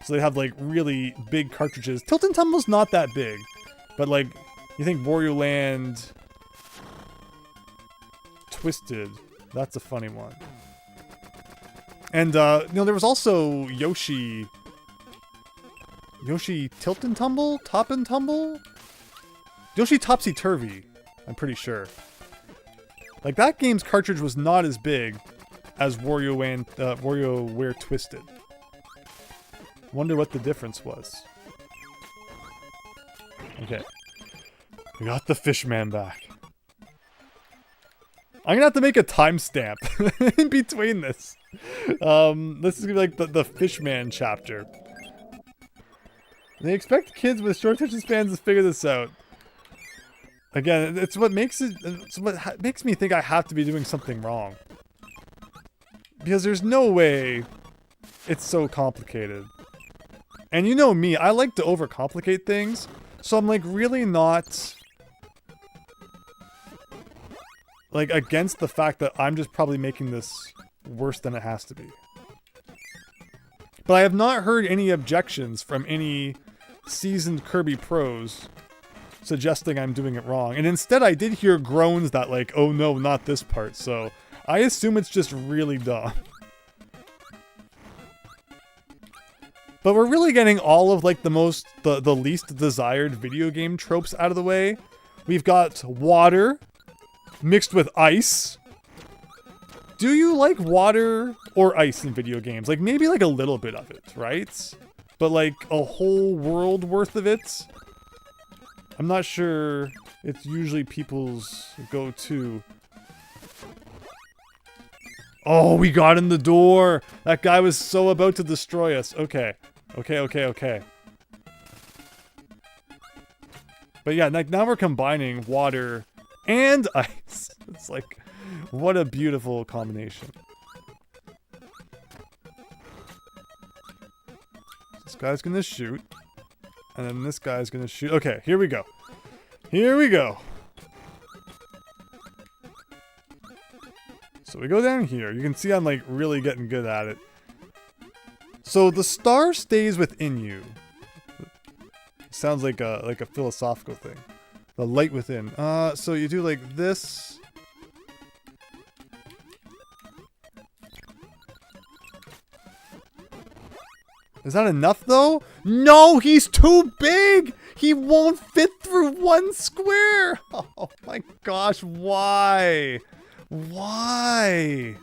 A: So they have like really big cartridges. Tilt and Tumble's not that big, but like, you think Wario Land Twisted, that's a funny one. And you know, there was also Yoshi Tilt and Tumble? Top and Tumble? Yoshi Topsy Turvy, I'm pretty sure. Like, that game's cartridge was not as big as WarioWare Twisted. Wonder what the difference was. Okay. We got the Fishman back. I'm gonna have to make a timestamp in between this. This is gonna be like the Fishman chapter. They expect kids with short attention spans to figure this out. Again, it's what makes me think I have to be doing something wrong. Because there's no way it's so complicated. And you know me, I like to overcomplicate things, so I'm like really not like against the fact that I'm just probably making this worse than it has to be. But I have not heard any objections from any seasoned Kirby pros suggesting I'm doing it wrong. And instead I did hear groans that like, oh no, not this part. So I assume it's just really dumb. But we're really getting all of like the least desired video game tropes out of the way. We've got water mixed with ice. Do you like water or ice in video games? Like maybe like a little bit of it, right? But like a whole world worth of it? I'm not sure it's usually people's go-to. Oh, we got in the door! That guy was so about to destroy us. Okay. Okay. But yeah, like now we're combining water and ice. It's like, what a beautiful combination. This guy's gonna shoot. And then this guy's gonna shoot. Okay, here we go. Here we go. So we go down here. You can see I'm like really getting good at it. So the star stays within you. Sounds like a philosophical thing. The light within. So you do like this. Is that enough, though? No, he's too big! He won't fit through one square! Oh my gosh, why? Why?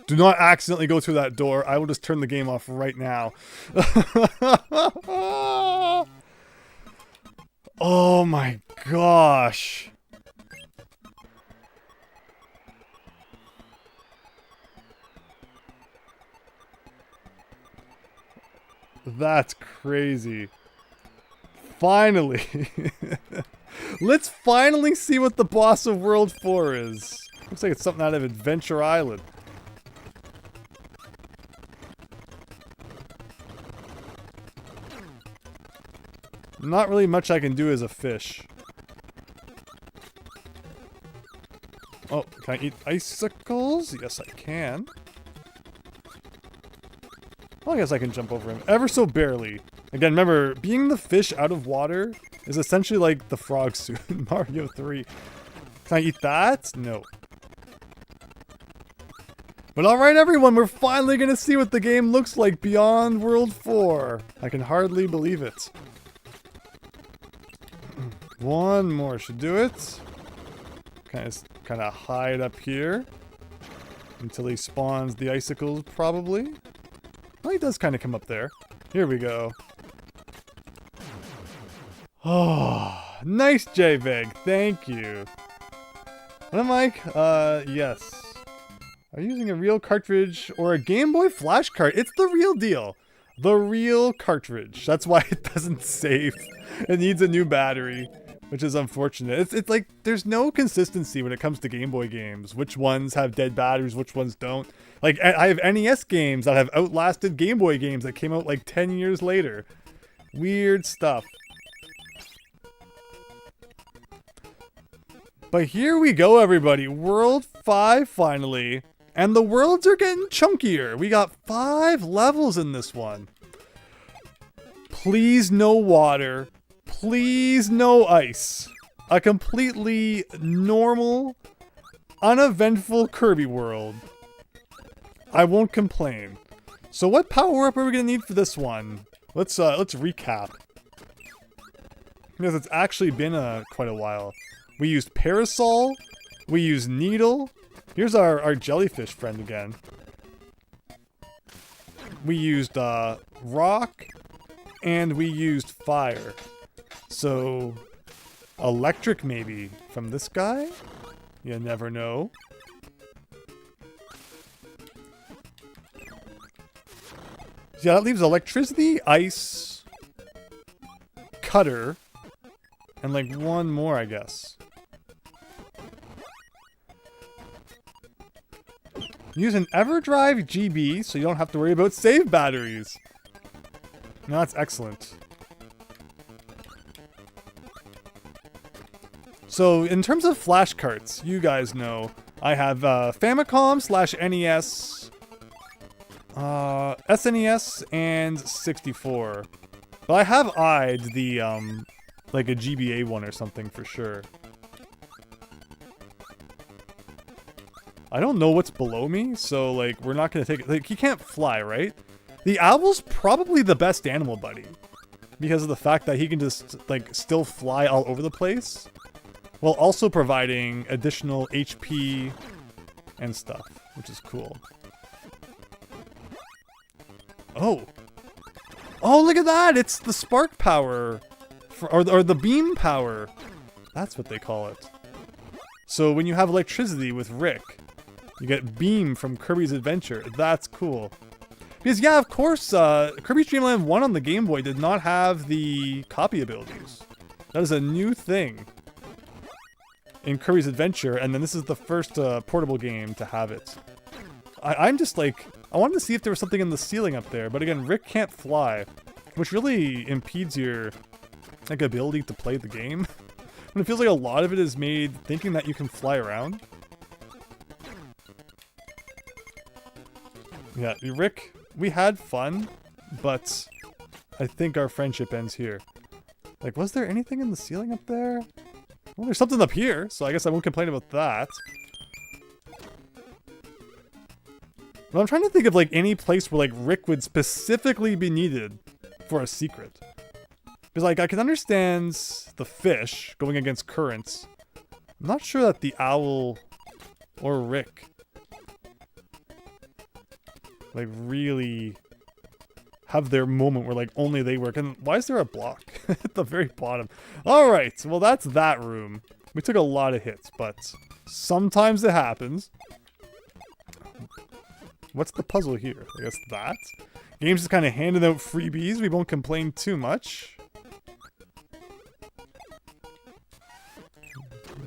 A: Do not accidentally go through that door. I will just turn the game off right now. Oh my gosh. That's crazy. Finally. Let's finally see what the boss of World 4 is. Looks like it's something out of Adventure Island. Not really much I can do as a fish. Oh, can I eat icicles? Yes, I can. Well, I guess I can jump over him. Ever so barely. Again, remember, being the fish out of water is essentially like the frog suit in Mario 3. Can I eat that? No. But alright everyone, we're finally gonna see what the game looks like beyond World 4. I can hardly believe it. One more should do it. Kind of hide up here until he spawns the icicles, probably. Well, he does kind of come up there. Here we go. Oh, nice JPEG. Thank you. What am I? Yes. Are you using a real cartridge or a Game Boy flash card? It's the real deal. The real cartridge. That's why it doesn't save. It needs a new battery. Which is unfortunate. It's like, there's no consistency when it comes to Game Boy games. Which ones have dead batteries, which ones don't. Like, I have NES games that have outlasted Game Boy games that came out like 10 years later. Weird stuff. But here we go, everybody. World 5, finally. And the worlds are getting chunkier. We got 5 levels in this one. Please no water. Please no ice. A completely normal, uneventful Kirby world. I won't complain. So what power-up are we gonna need for this one? Let's recap. Because it's actually been quite a while. We used Parasol. We used Needle. Here's our jellyfish friend again. We used Rock. And we used Fire. So, electric maybe from this guy? You never know. Yeah, that leaves electricity, ice, cutter, and like one more, I guess. Use an EverDrive GB so you don't have to worry about save batteries. No, that's excellent. So, in terms of flash carts, you guys know, I have Famicom/NES, SNES, and 64. But I have eyed the, like a GBA one or something for sure. I don't know what's below me, so, like, we're not gonna take it. Like, he can't fly, right? The owl's probably the best animal buddy. Because of the fact that he can just, like, still fly all over the place. While also providing additional HP and stuff, which is cool. Oh! Oh, look at that! It's the spark power! Or the beam power! That's what they call it. So when you have electricity with Rick, you get beam from Kirby's Adventure. That's cool. Because yeah, of course, Kirby's Dream Land 1 on the Game Boy did not have the copy abilities. That is a new thing in Kirby's Adventure, and then this is the first portable game to have it. I'm just like, I wanted to see if there was something in the ceiling up there, but again, Rick can't fly, which really impedes your like ability to play the game. And it feels like a lot of it is made thinking that you can fly around. Yeah, Rick, we had fun, but I think our friendship ends here. Like, was there anything in the ceiling up there? Well, there's something up here, so I guess I won't complain about that. But I'm trying to think of, like, any place where, like, Rick would specifically be needed for a secret. Because, like, I can understand the fish going against currents. I'm not sure that the owl or Rick, like, really have their moment where, like, only they work. And why is there a block at the very bottom? Alright, well, that's that room. We took a lot of hits, but sometimes it happens. What's the puzzle here? I guess that. Game's just kind of handing out freebies. We won't complain too much.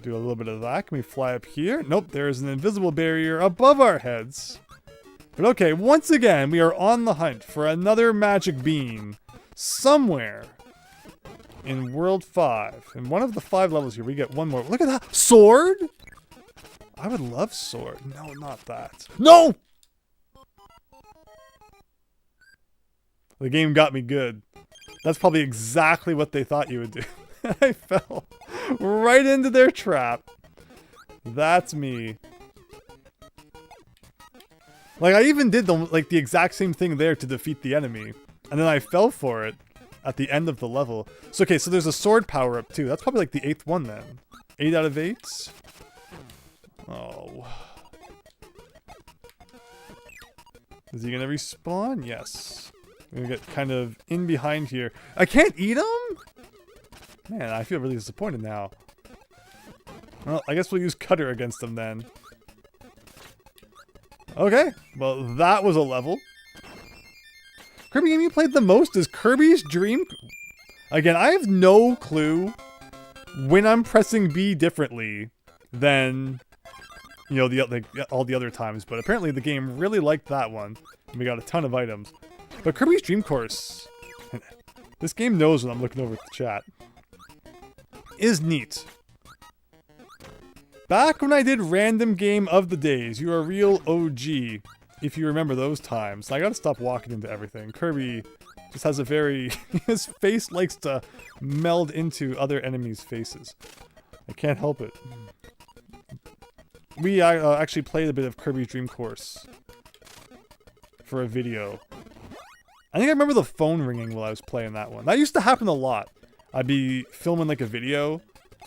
A: Do a little bit of that. Can we fly up here? Nope, there's an invisible barrier above our heads. But okay, once again, we are on the hunt for another magic bean somewhere in World 5. In one of the 5 levels here, we get one more. Look at that! Sword? I would love sword. No, not that. No! The game got me good. That's probably exactly what they thought you would do. I fell right into their trap. That's me. Like, I even did the exact same thing there to defeat the enemy. And then I fell for it at the end of the level. So, okay, so there's a sword power-up, too. That's probably, like, the 8th one, then. 8 out of 8? Oh. Is he gonna respawn? Yes. I'm gonna get kind of in behind here. I can't eat him? Man, I feel really disappointed now. Well, I guess we'll use Cutter against him then. Okay, well, that was a level. Kirby game you played the most is Kirby's Dream. Again, I have no clue when I'm pressing B differently than, you know, all the other times. But apparently the game really liked that one. And we got a ton of items. But Kirby's Dream Course, this game knows when I'm looking over at the chat, is neat. Back when I did Random Game of the Days, you're a real OG, if you remember those times. I gotta stop walking into everything. Kirby just has a very... his face likes to meld into other enemies' faces. I can't help it. We actually played a bit of Kirby's Dream Course for a video. I think I remember the phone ringing while I was playing that one. That used to happen a lot. I'd be filming like a video,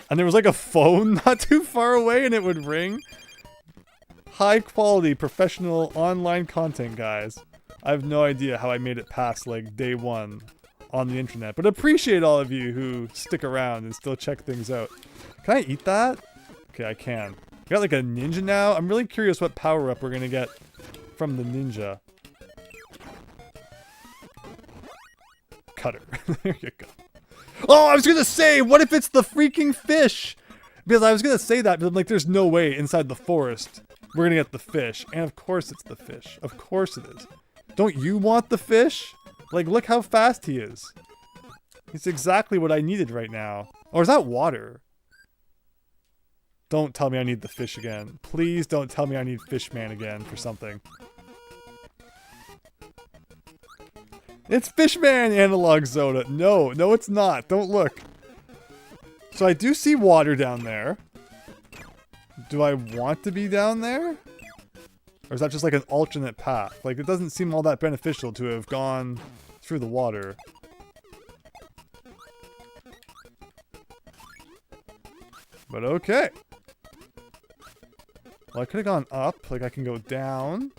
A: and there was like a phone not too far away and it would ring. High quality professional online content, guys. I have no idea how I made it past like day 1 on the internet, but appreciate all of you who stick around and still check things out. Can I eat that? Okay, I can. We got like a ninja now. I'm really curious what power up we're gonna get from the ninja. Cutter. There you go. Oh, I was gonna say, what if it's the freaking fish? Because I was gonna say that, but I'm like, there's no way inside the forest we're gonna get the fish. And of course it's the fish. Of course it is. Don't you want the fish? Like, look how fast he is. He's exactly what I needed right now. Or is that water? Don't tell me I need the fish again. Please don't tell me I need Fishman again for something. It's Fishman, Analog Soda. No, no it's not. Don't look. So I do see water down there. Do I want to be down there? Or is that just like an alternate path? Like, it doesn't seem all that beneficial to have gone through the water. But okay. Well, I could have gone up. Like, I can go down.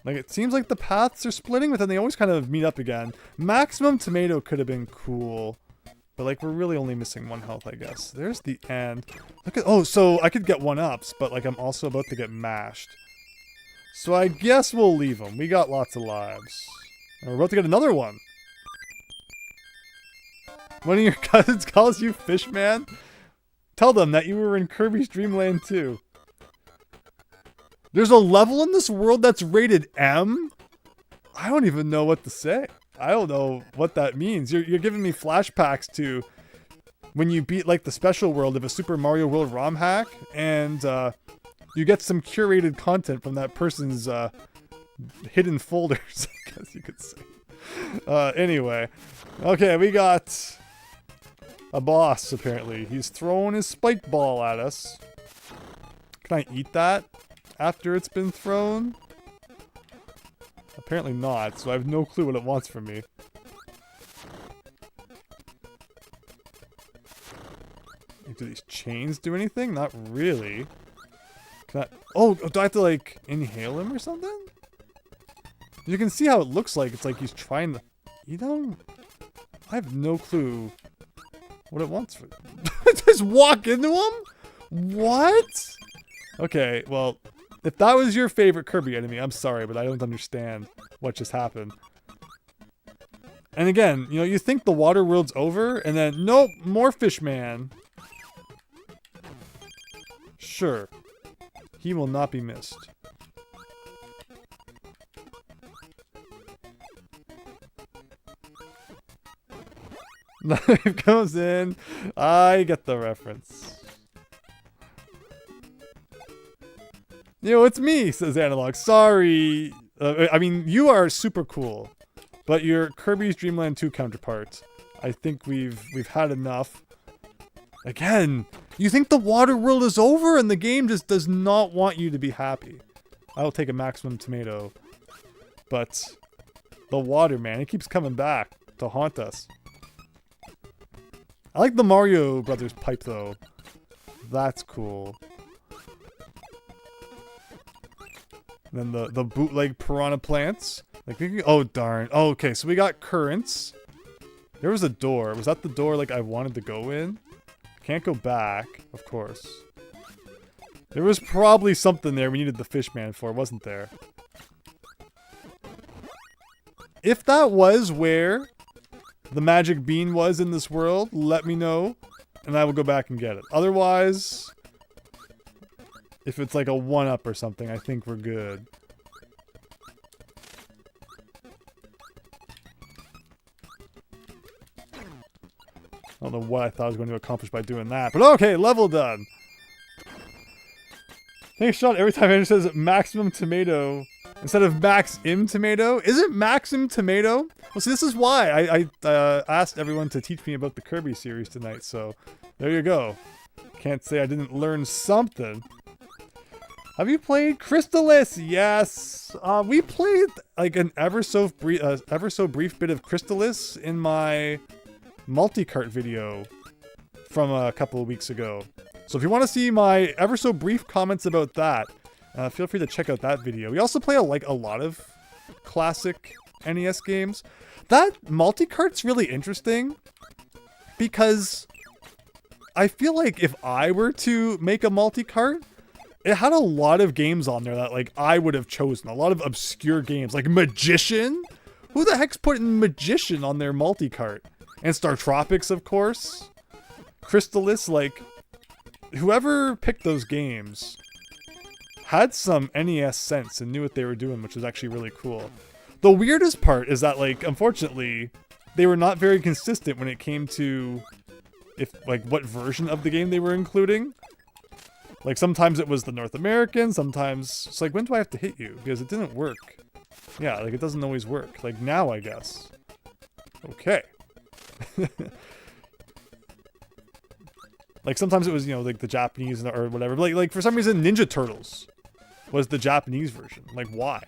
A: Like, it seems like the paths are splitting, but then they always kind of meet up again. Maximum Tomato could have been cool. But, like, we're really only missing 1 health, I guess. There's the end. Look at... Oh, so I could get 1-ups, but, like, I'm also about to get mashed. So I guess we'll leave them. We got lots of lives. And we're about to get another one. One of your cousins calls you Fishman? Tell them that you were in Kirby's Dream Land too. There's a level in this world that's rated M? I don't even know what to say. I don't know what that means. You're giving me flashbacks to when you beat like the special world of a Super Mario World ROM hack, and you get some curated content from that person's hidden folders, I guess you could say. Anyway. Okay, we got a boss, apparently. He's throwing his spike ball at us. Can I eat that after it's been thrown? Apparently not, so I have no clue what it wants from me. Do these chains do anything? Not really. Can I... Oh, do I have to, like, inhale him or something? You can see how it looks like. It's like he's trying to... You know... I have no clue what it wants for... Just walk into him? What? Okay, well, if that was your favorite Kirby enemy, I'm sorry, but I don't understand what just happened. And again, you know, you think the water world's over, and then, nope, more Fishman. Sure. He will not be missed. Knife goes in. I get the reference. Yo, it's me, says Analog. Sorry. I mean, you are super cool. But your Kirby's Dream Land 2 counterpart. I think we've had enough. Again, you think the water world is over and the game just does not want you to be happy. I'll take a maximum tomato. But the water, man, it keeps coming back to haunt us. I like the Mario Brothers pipe, though. That's cool. And then the bootleg piranha plants. Like, oh, darn. Oh, okay, so we got currents. There was a door. Was that the door, like, I wanted to go in? Can't go back, of course. There was probably something there we needed the Fishman for, wasn't there? If that was where the magic bean was in this world, let me know, and I will go back and get it. Otherwise, if it's like a 1-up or something, I think we're good. I don't know what I thought I was going to accomplish by doing that, but okay, level done. Thanks, Sean. Every time Andrew says maximum tomato instead of max-im tomato, is it maxim tomato? Well, see, this is why I asked everyone to teach me about the Kirby series tonight, so there you go. Can't say I didn't learn something. Have you played Crystalis? Yes. We played like an ever so brief bit of Crystalis in my multi-cart video from a couple of weeks ago. So if you want to see my ever so brief comments about that, feel free to check out that video. We also play like a lot of classic NES games. That multi-cart's really interesting because I feel like if I were to make a multi-cart, it had a lot of games on there that like I would have chosen. A lot of obscure games like Magician. Who the heck's putting Magician on their multi-cart? And Star Tropics, of course. Crystalis, like, whoever picked those games had some NES sense and knew what they were doing, which was actually really cool. The weirdest part is that, like, unfortunately, they were not very consistent when it came to what version of the game they were including. Like, sometimes it was the North American, sometimes it's like, when do I have to hit you? Because it didn't work. Yeah, like, it doesn't always work. Like, now, I guess. Okay. Like sometimes it was, you know, like the Japanese or whatever. Like for some reason Ninja Turtles was the Japanese version. Like why?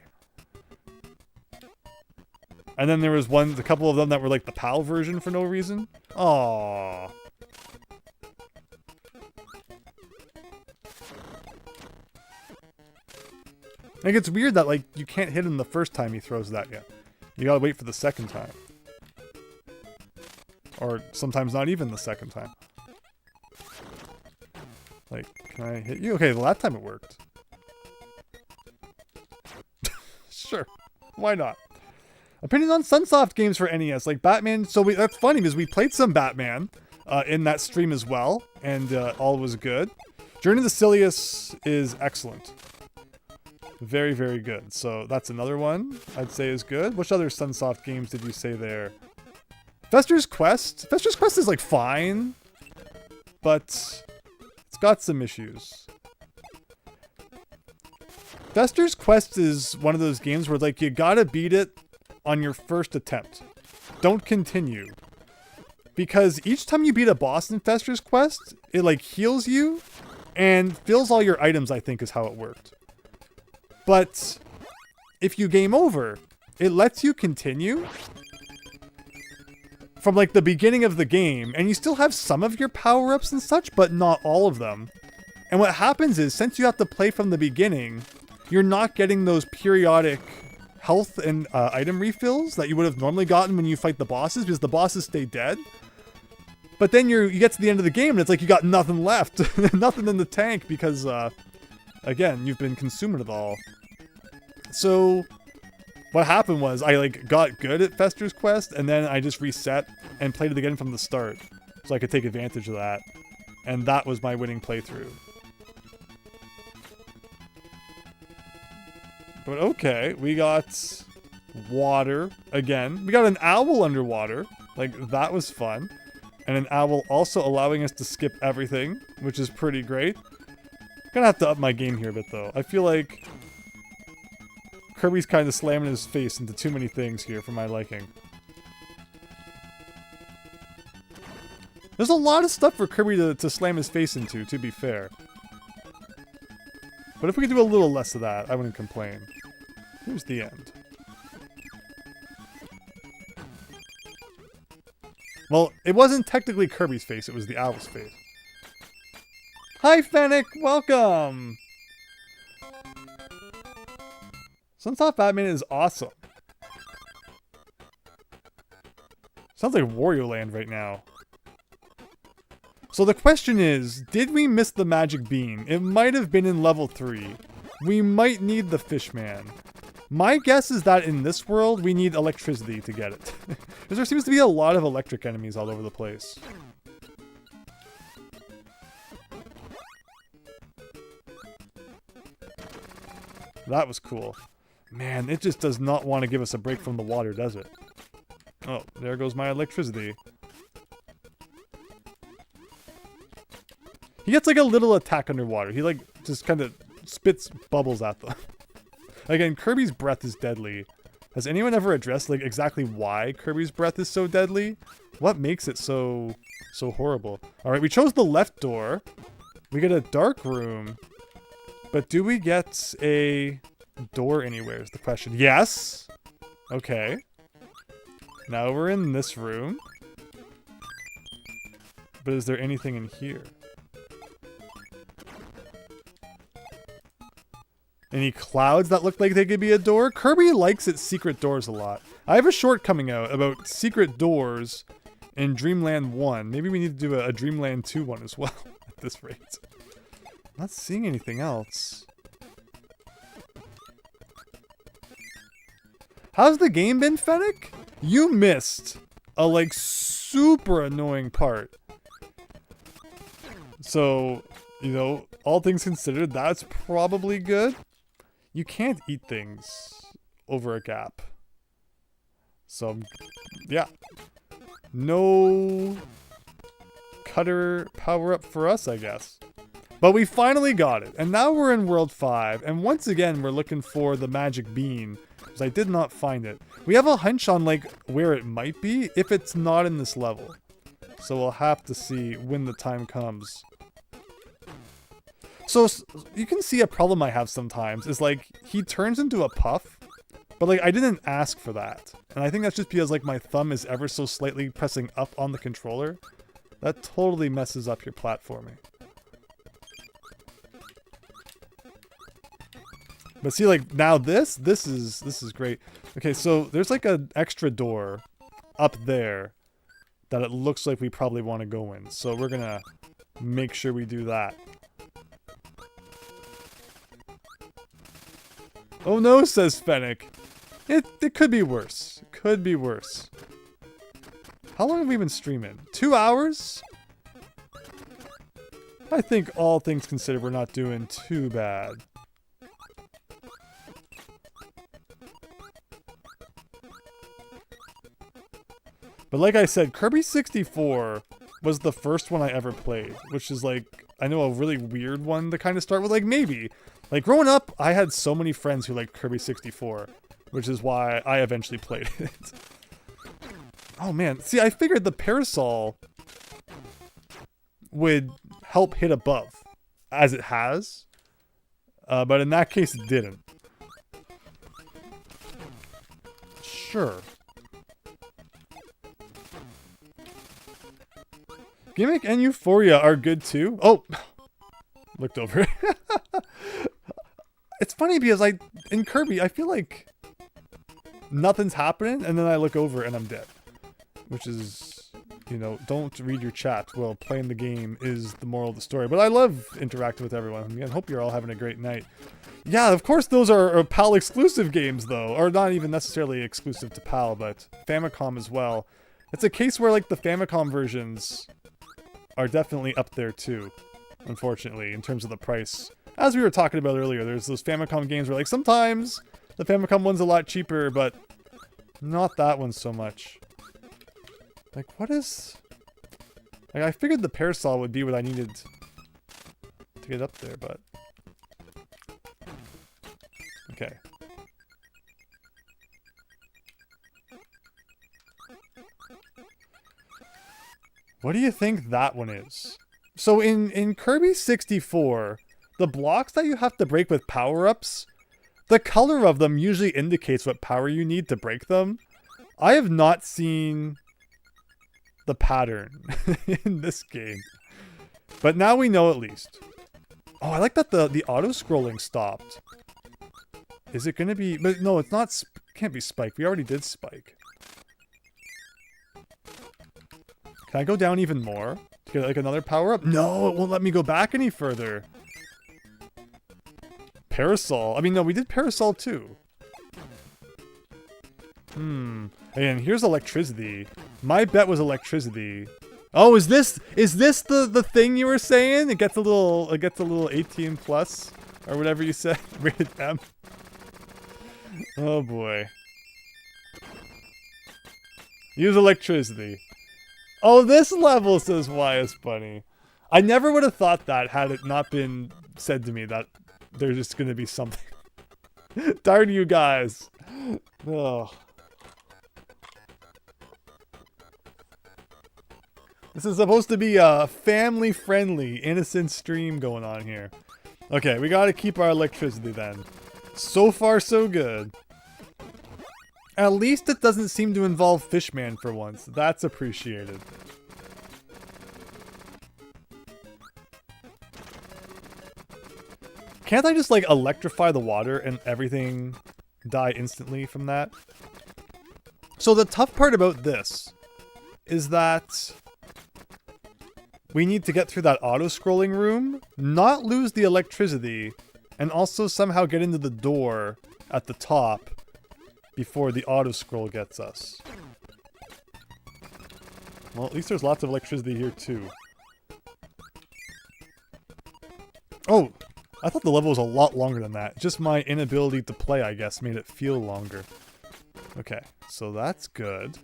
A: And then there was a couple of them that were like the PAL version for no reason. Aww. Like it's weird that like you can't hit him the first time he throws that yet. You gotta wait for the second time. Or sometimes not even the second time. Like, can I hit you? Okay, well that time it worked. Sure. Why not? Opinion on Sunsoft games for NES. Like Batman, so that's funny because we played some Batman in that stream as well. And all was good. Journey to Silius is excellent. Very, very good. So that's another one I'd say is good. Which other Sunsoft games did you say there? Fester's Quest? Fester's Quest is like fine, but it's got some issues. Fester's Quest is one of those games where like you gotta beat it on your first attempt. don't continue. Because each time you beat a boss in Fester's Quest, it like heals you and fills all your items, I think is how it worked. But if you game over, it lets you continue from like the beginning of the game, and you still have some of your power-ups and such, but not all of them. And what happens is, since you have to play from the beginning, you're not getting those periodic health and item refills that you would have normally gotten when you fight the bosses, because the bosses stay dead. But then you get to the end of the game and it's like you got nothing left. Nothing in the tank because, again, you've been consuming it all. So what happened was I like got good at Fester's Quest, and then I just reset and played it again from the start so I could take advantage of that. And that was my winning playthrough. But okay, we got water again. We got an owl underwater. Like, that was fun. And an owl also allowing us to skip everything, which is pretty great. Gonna have to up my game here a bit, though. I feel like Kirby's kind of slamming his face into too many things here for my liking. There's a lot of stuff for Kirby to slam his face into, to be fair. But if we could do a little less of that, I wouldn't complain. Here's the end. Well, it wasn't technically Kirby's face, it was the owl's face. Hi, Fennec! Welcome! Sunsoft Batman is awesome. Sounds like Wario Land right now. So the question is, did we miss the magic bean? It might have been in level 3. We might need the Fishman. My guess is that in this world, we need electricity to get it. Because there seems to be a lot of electric enemies all over the place. That was cool. Man, it just does not want to give us a break from the water, does it? Oh, there goes my electricity. He gets like a little attack underwater. He like just kind of spits bubbles at them. Again, Kirby's breath is deadly. Has anyone ever addressed like exactly why Kirby's breath is so deadly? What makes it so horrible? All right, we chose the left door. We get a dark room. But do we get a door anywhere is the question. Yes. Okay. Now we're in this room. But is there anything in here? Any clouds that look like they could be a door? Kirby likes its secret doors a lot. I have a short coming out about secret doors in Dreamland 1. Maybe we need to do a Dreamland 2 one as well at this rate. I'm not seeing anything else. How's the game been, Fennec? You missed a like super annoying part. So, you know, all things considered, that's probably good. You can't eat things over a gap. So, yeah. No cutter power up for us, I guess. But we finally got it. And now we're in World 5. And once again, we're looking for the magic bean. Because I did not find it. We have a hunch on like where it might be if it's not in this level. So we'll have to see when the time comes. So you can see a problem I have sometimes is like he turns into a puff, but like I didn't ask for that. And I think that's just because like my thumb is ever so slightly pressing up on the controller. That totally messes up your platforming. But see, like now this is great. Okay, so there's like an extra door up there that it looks like we probably want to go in. So we're gonna make sure we do that. Oh no, says Fennec. It could be worse. Could be worse. How long have we been streaming? 2 hours? I think all things considered, we're not doing too bad. But like I said, Kirby 64 was the first one I ever played, which is like, I know a really weird one to kind of start with, like maybe. Like growing up, I had so many friends who liked Kirby 64, which is why I eventually played it. Oh man, see, I figured the parasol would help hit above, as it has. But in that case, it didn't. Sure. Gimmick and Euphoria are good too. Oh! Looked over. It's funny because in Kirby, I feel like nothing's happening, and then I look over and I'm dead. Which is, you know, don't read your chat. Well, playing the game is the moral of the story. But I love interacting with everyone. I hope you're all having a great night. Yeah, of course those are PAL exclusive games, though. Or not even necessarily exclusive to PAL, but Famicom as well. It's a case where, like, the Famicom versions are definitely up there, too. Unfortunately, in terms of the price. As we were talking about earlier, there's those Famicom games where, like, sometimes the Famicom one's a lot cheaper, but not that one so much. Like, what is... Like, I figured the parasol would be what I needed to get up there, but... Okay. What do you think that one is? So in Kirby 64, the blocks that you have to break with power-ups, the color of them usually indicates what power you need to break them. I have not seen the pattern in this game. But now we know at least. Oh, I like that the auto-scrolling stopped. Is it going to be... But no, it's not... Can't be Spike. We already did Spike. Can I go down even more? To get, like, another power-up? No, it won't let me go back any further. Parasol. I mean, no, we did Parasol too. And here's electricity. My bet was electricity. Oh, is this the thing you were saying? It gets a little 18 plus or whatever you said. Rated M. Oh boy. Use electricity. Oh, this level says why is funny. I never would have thought that had it not been said to me that there's just gonna be something. Darn you guys. Oh. This is supposed to be a family-friendly, innocent stream going on here. Okay, we gotta keep our electricity then. So far, so good. At least it doesn't seem to involve Fishman for once. That's appreciated. Can't I just, like, electrify the water and everything die instantly from that? So the tough part about this is that we need to get through that auto-scrolling room, not lose the electricity, and also somehow get into the door at the top before the auto-scroll gets us. Well, at least there's lots of electricity here, too. Oh! I thought the level was a lot longer than that. Just my inability to play, I guess, made it feel longer. Okay, so that's good.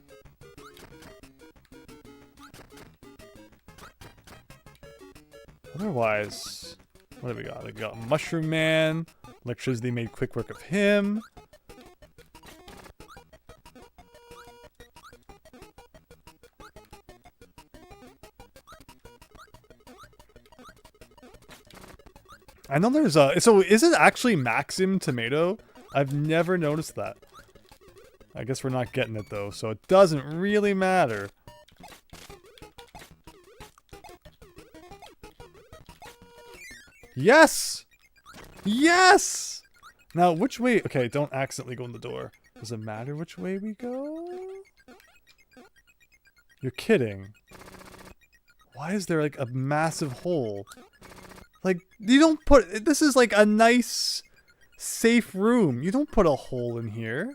A: Otherwise, what do we got? We got Mushroom Man. Electricity made quick work of him. I know there's a... So, is it actually Maxim Tomato? I've never noticed that. I guess we're not getting it, though, so it doesn't really matter. Yes! Yes! Now, which way... Okay, don't accidentally go in the door. Does it matter which way we go? You're kidding. Why is there, like, a massive hole? Like, you don't put... This is, like, a nice, safe room. You don't put a hole in here.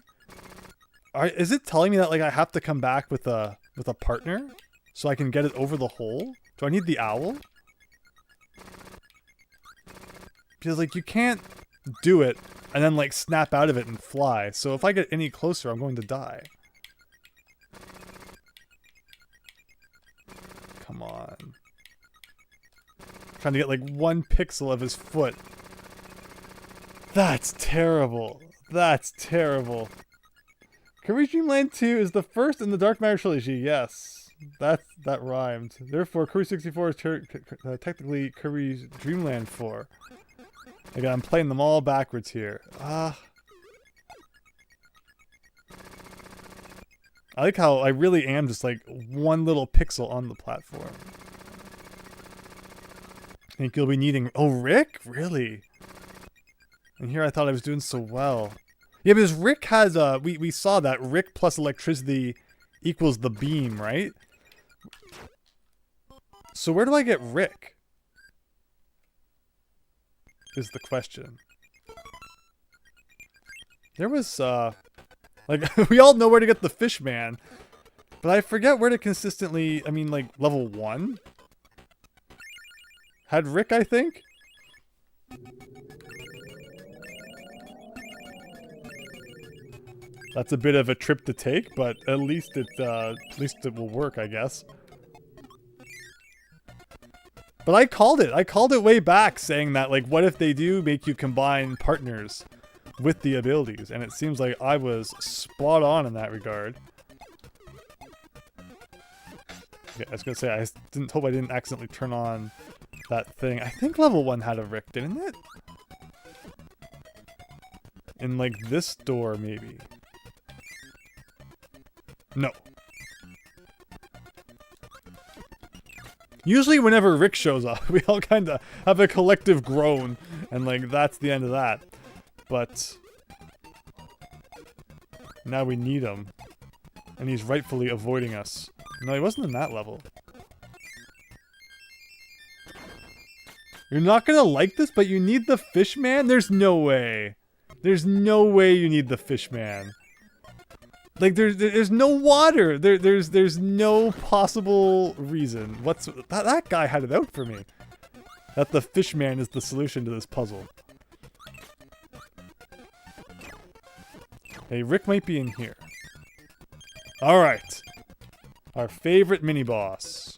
A: Is it telling me that, like, I have to come back with a partner? So I can get it over the hole? Do I need the owl? Because, like, you can't do it and then, like, snap out of it and fly. So if I get any closer, I'm going to die. Come on. Trying to get, like, 1 pixel of his foot. That's terrible. That's terrible. Kirby Dream Land 2 is the first in the Dark Matter trilogy. Yes, that rhymed. Therefore, Kirby 64 is technically Kirby's Dream Land 4. Again, I'm playing them all backwards here. I like how I really am just like one little pixel on the platform. I think you'll be needing... Oh, Rick? Really? And here I thought I was doing so well. Yeah, because Rick has we saw that Rick plus electricity equals the beam, right? So where do I get Rick? Is the question. There was like we all know where to get the fish man, but I forget where to consistently, I mean, like level 1 had Rick, I think. That's a bit of a trip to take, but at least it will work, I guess. But I called it. I called it way back, saying that, like, what if they do make you combine partners with the abilities? And it seems like I was spot on in that regard. Okay, I was gonna say, I hope I didn't accidentally turn on that thing. I think level 1 had a Rick, didn't it? In, like, this door, maybe. No. Usually whenever Rick shows up, we all kind of have a collective groan, and like, that's the end of that. But now we need him, and he's rightfully avoiding us. No, he wasn't in that level. You're not gonna like this, but you need the fish man? There's no way. There's no way you need the fish man. Like, there's no water. There's no possible reason. That guy had it out for me. That the fish man is the solution to this puzzle. Hey, Rick might be in here. Alright. Our favorite mini-boss.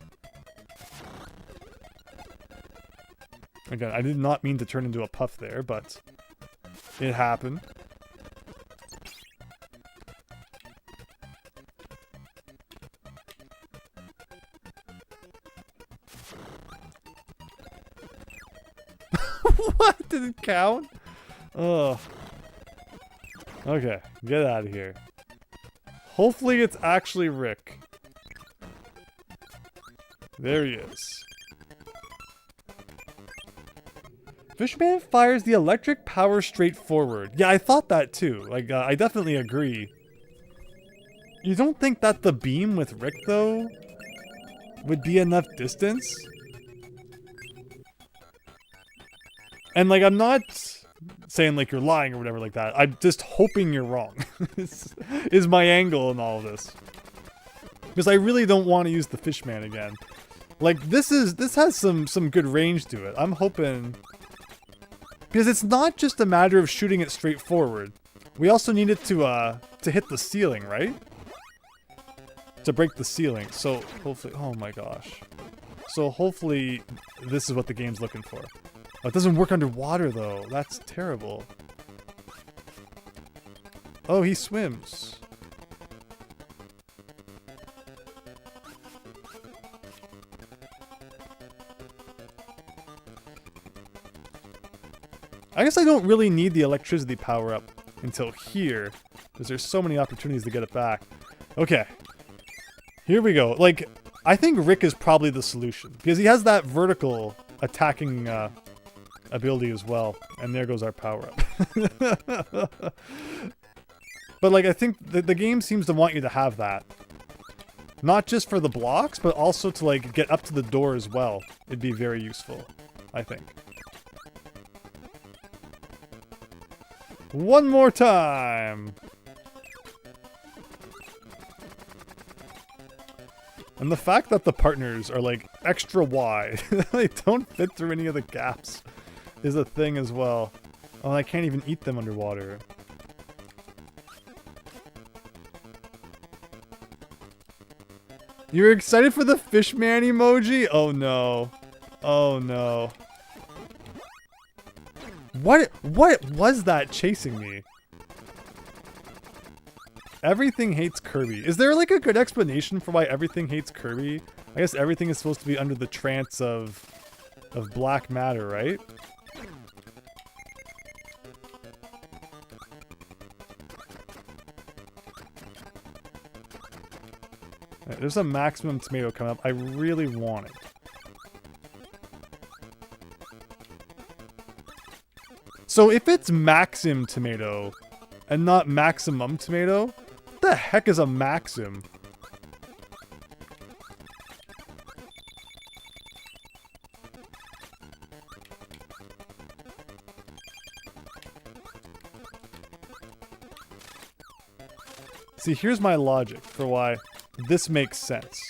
A: Again, I did not mean to turn into a puff there, but it happened. What? Did it count? Oh. Okay, get out of here. Hopefully it's actually Rick. There he is. Fishman fires the electric power straight forward. Yeah, I thought that too. Like, I definitely agree. You don't think that the beam with Rick, though, would be enough distance? And, like, I'm not saying, like, you're lying or whatever like that. I'm just hoping you're wrong. is my angle in all of this. Because I really don't want to use the Fishman again. Like, this has some good range to it. I'm hoping... Because it's not just a matter of shooting it straight forward. We also need it to hit the ceiling, right? To break the ceiling. So, hopefully... Oh my gosh. So, hopefully, this is what the game's looking for. Oh, it doesn't work underwater, though. That's terrible. Oh, he swims. I guess I don't really need the electricity power-up until here, because there's so many opportunities to get it back. Okay. Here we go. Like, I think Rick is probably the solution, because he has that vertical attacking ability as well. And there goes our power-up. But, like, I think the game seems to want you to have that. Not just for the blocks, but also to, like, get up to the door as well. It'd be very useful, I think. One more time! And the fact that the partners are, like, extra wide, they don't fit through any of the gaps, is a thing as well. Oh, I can't even eat them underwater. You're excited for the Fishman emoji? Oh no. Oh no. What was that chasing me? Everything hates Kirby. Is there like a good explanation for why everything hates Kirby? I guess everything is supposed to be under the trance of black matter, right? Right, there's a maximum tomato coming up. I really want it. So if it's Maxim tomato and not maximum tomato, what the heck is a maxim? See, here's my logic for why this makes sense.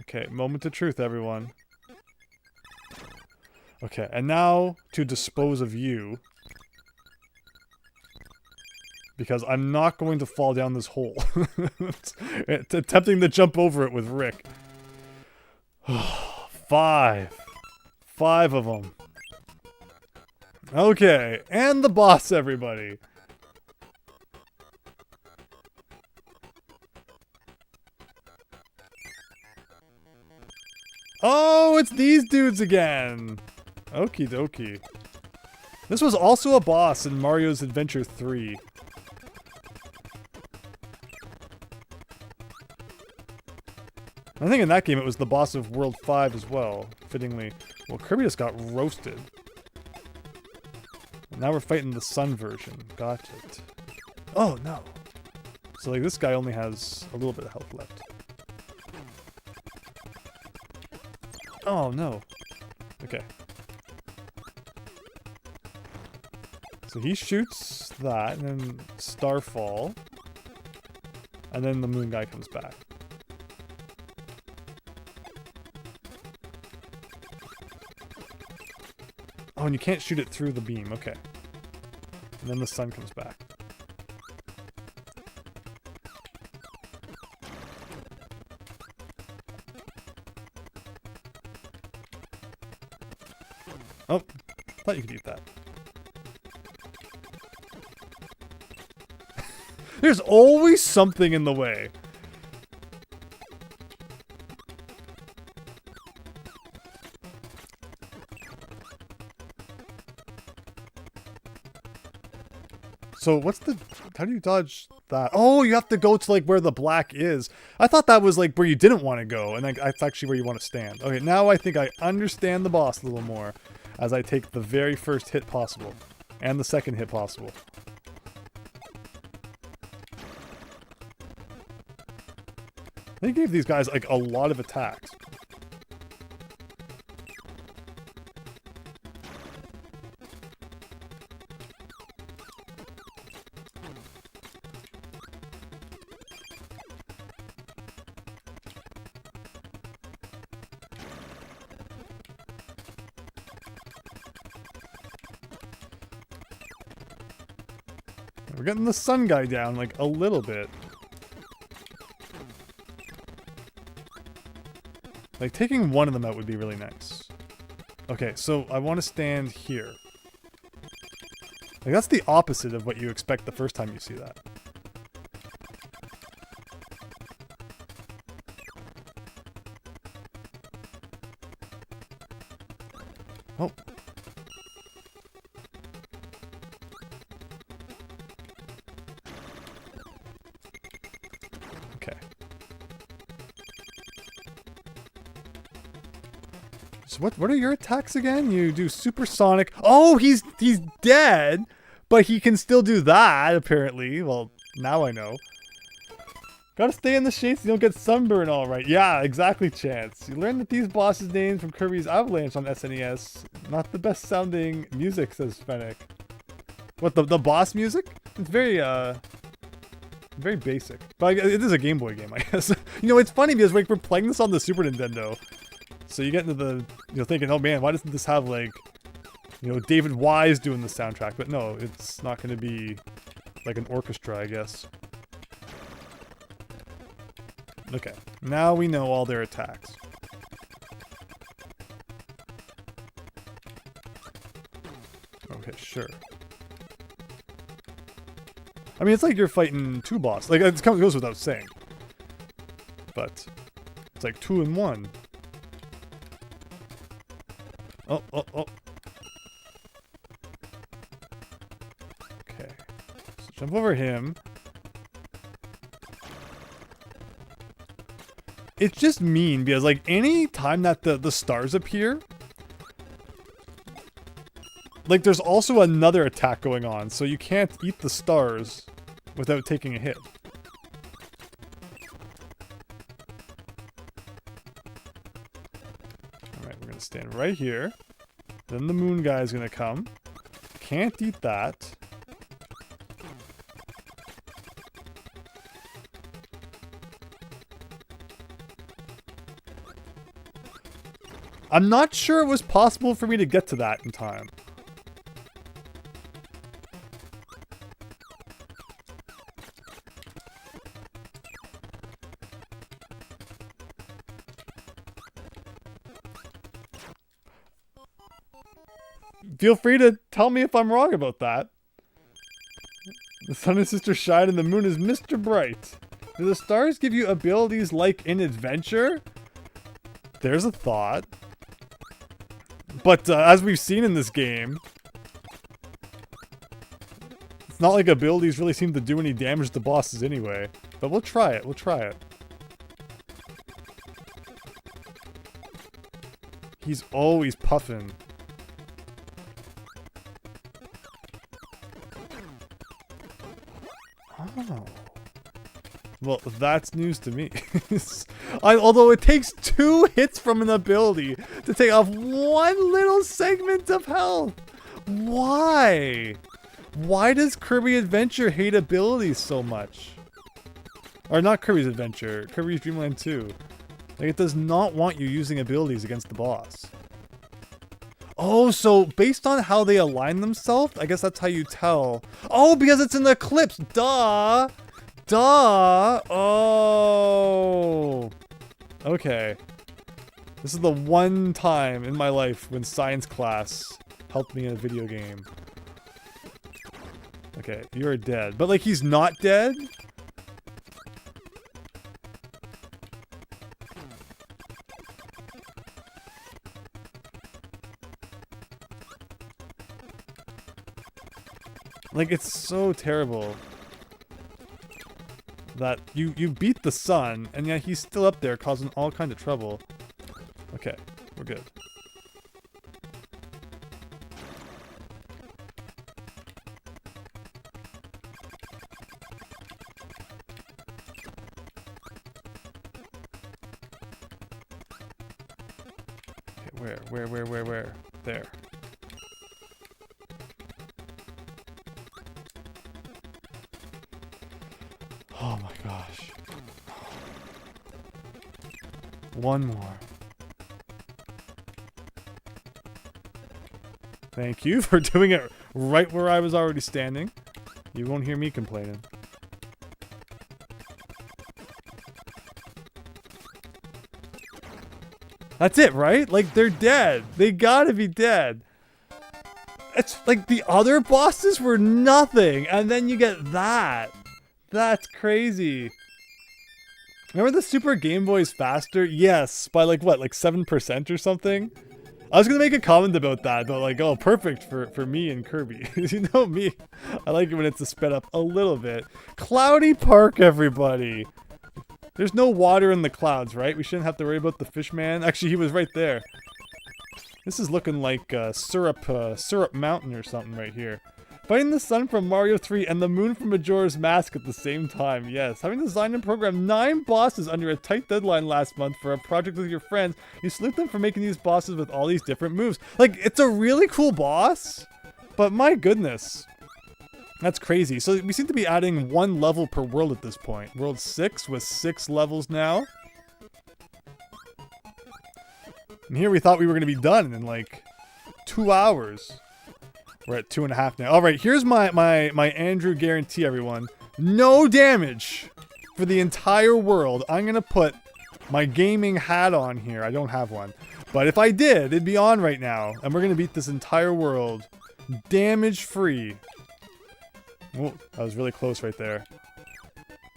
A: Okay, moment of truth, everyone. Okay, and now to dispose of you. Because I'm not going to fall down this hole. It's attempting to jump over it with Rick. 5. 5 of them. Okay, and the boss, everybody. Oh, it's these dudes again. Okie dokie. This was also a boss in Mario's Adventure 3. I think in that game it was the boss of World 5 as well, fittingly. Well, Kirby just got roasted. Now we're fighting the Sun version. Got it. Oh, no. So, like, this guy only has a little bit of health left. Oh, no. Okay. So he shoots that, and then Starfall. And then the moon guy comes back. Oh, and you can't shoot it through the beam. Okay. And then the sun comes back. Oh, thought you could eat that. There's always something in the way. So what's the... How do you dodge that? Oh, you have to go to like where the black is. I thought that was like where you didn't want to go, and that's actually where you want to stand. Okay, now I think I understand the boss a little more as I take the very first hit possible. And the second hit possible. They gave these guys like a lot of attacks. We're getting the sun guy down like a little bit. Like, taking one of them out would be really nice. Okay, so I want to stand here. Like, that's the opposite of what you expect the first time you see that. Oh. Okay. So what are your attacks again? You do supersonic. Oh, he's dead, but he can still do that apparently. Well, now I know. Gotta stay in the shade so you don't get sunburn, all right. Yeah, exactly, Chance. You learned that these bosses' names from Kirby's Avalanche on SNES. Not the best sounding music, says Fennec. What, the boss music? It's very very basic. But it is a Game Boy game, I guess. You know, it's funny because we're playing this on the Super Nintendo. So you get into the, thinking, oh man, why doesn't this have like, David Wise doing the soundtrack? But no, it's not going to be like an orchestra, I guess. Okay, now we know all their attacks. Okay, Okay, sure. I mean, it's like you're fighting 2 bosses. Like, it goes without saying. But it's like 2 in 1. Oh. Okay. So jump over him. It's just mean because, like, any time that the stars appear, like, there's also another attack going on, so you can't eat the stars without taking a hit. Alright, we're gonna stand right here. Then the moon guy is gonna come. Can't eat that. I'm not sure it was possible for me to get to that in time. Feel free to tell me if I'm wrong about that. The sun and sister shine and the moon is Mr. Bright. Do the stars give you abilities like in Adventure? There's a thought. But as we've seen in this game, it's not like abilities really seem to do any damage to bosses anyway. But we'll try it. We'll try it. He's always puffing. Oh. Well, that's news to me. Although it takes 2 hits from an ability to take off 1 little segment of health. Why? Why does Kirby Adventure hate abilities so much? Or not Kirby's Adventure, Kirby's Dream Land 2. Like, it does not want you using abilities against the boss. Oh, so based on how they align themselves, I guess that's how you tell. Oh, because it's an eclipse. Duh. Duh. Oh. Okay. This is the one time in my life when science class helped me in a video game. Okay, you're dead. But, like, he's not dead? Like, it's so terrible that you beat the sun, and yet he's still up there causing all kinds of trouble. Okay, we're good. Okay, where? There. Oh my gosh. One more. Thank you for doing it right where I was already standing. You won't hear me complaining. That's it, right? Like, they're dead. They gotta be dead. It's like the other bosses were nothing, and then you get that. That's crazy. Remember the Super Game Boy's faster? Yes, by like what, like 7% or something? I was gonna make a comment about that, but like, oh, perfect for me and Kirby. You know me, I like it when it's sped up a little bit. Cloudy Park, everybody. There's no water in the clouds, right? We shouldn't have to worry about the fish man. Actually, he was right there. This is looking like Syrup Mountain or something right here. Fighting the sun from Mario 3 and the moon from Majora's Mask at the same time, yes. Having designed and programmed 9 bosses under a tight deadline last month for a project with your friends, you salute them for making these bosses with all these different moves. Like, it's a really cool boss, but my goodness. That's crazy. So we seem to be adding 1 level per world at this point. World 6 with 6 levels now. And here we thought we were going to be done in like 2 hours. We're at 2.5 now. Alright, here's my Andrew guarantee, everyone. No damage for the entire world. I'm going to put my gaming hat on here. I don't have one. But if I did, it'd be on right now. And we're going to beat this entire world damage free. Whoa, that was really close right there.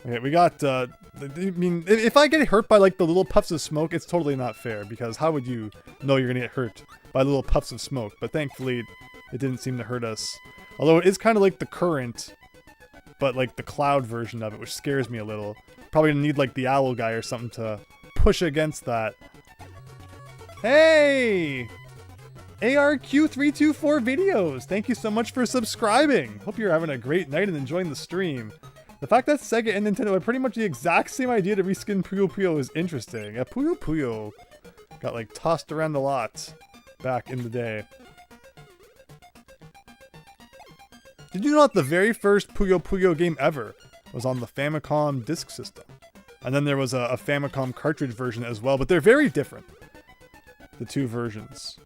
A: Okay, we got, I mean, if I get hurt by like the little puffs of smoke, it's totally not fair, because how would you know you're gonna get hurt by little puffs of smoke? But thankfully, it didn't seem to hurt us. Although it is kind of like the current, but like the cloud version of it, which scares me a little. Probably gonna need like the owl guy or something to push against that. Hey! ARQ324 videos, thank you so much for subscribing. Hope you're having a great night and enjoying the stream. The fact that Sega and Nintendo had pretty much the exact same idea to reskin Puyo Puyo is interesting. Puyo Puyo got like tossed around a lot back in the day. Did you know that the very first Puyo Puyo game ever was on the Famicom disk system? And then there was a Famicom cartridge version as well, but they're very different, the two versions.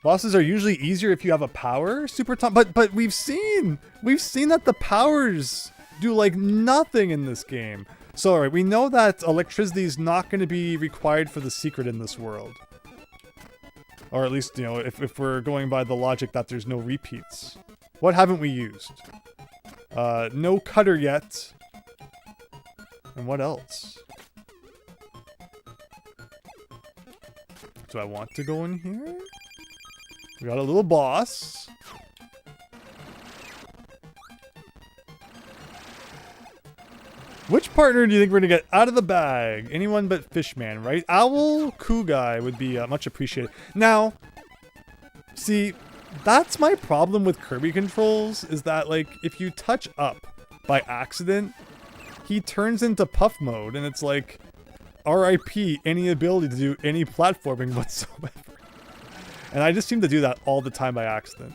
A: Bosses are usually easier if you have a power super top, but we've seen that the powers do like nothing in this game. So alright, we know that electricity is not going to be required for the secret in this world. Or at least, you know, if we're going by the logic that there's no repeats. What haven't we used? No cutter yet. And what else? Do I want to go in here? We got a little boss. Which partner do you think we're gonna get out of the bag? Anyone but Fishman, right? Owl Coup Guy would be much appreciated. Now, see, that's my problem with Kirby controls, is that, like, if you touch up by accident, he turns into puff mode, and it's like, RIP any ability to do any platforming whatsoever. And I just seem to do that all the time by accident.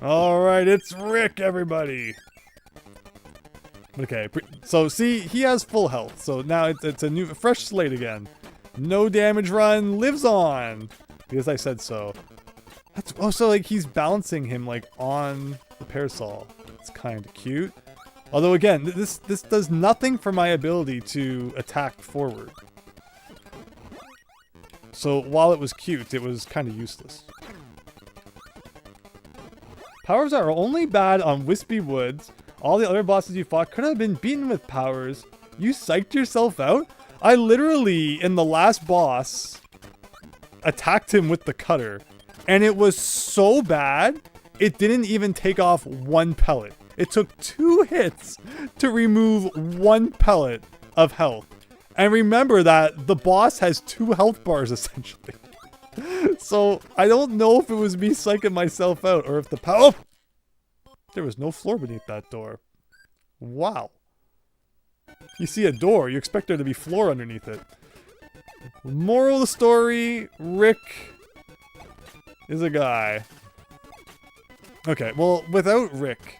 A: Alright, it's Rick, everybody! Okay, so see, he has full health, so now it's a new, fresh slate again. No damage run, lives on! Because I said so. That's, oh, so like he's balancing him like on the parasol. It's kind of cute. Although again, this does nothing for my ability to attack forward. So while it was cute, it was kind of useless. Powers are only bad on Wispy Woods. All the other bosses you fought could have been beaten with powers. You psyched yourself out? I literally, in the last boss, attacked him with the cutter. And it was so bad, it didn't even take off one pellet. It took 2 hits to remove 1 pellet of health. And remember that the boss has 2 health bars, essentially. So, I don't know if it was me psyching myself out, or if the power... Oh! There was no floor beneath that door. Wow. You see a door, you expect there to be floor underneath it. Moral of the story, Rick is a guy. Okay, well, without Rick,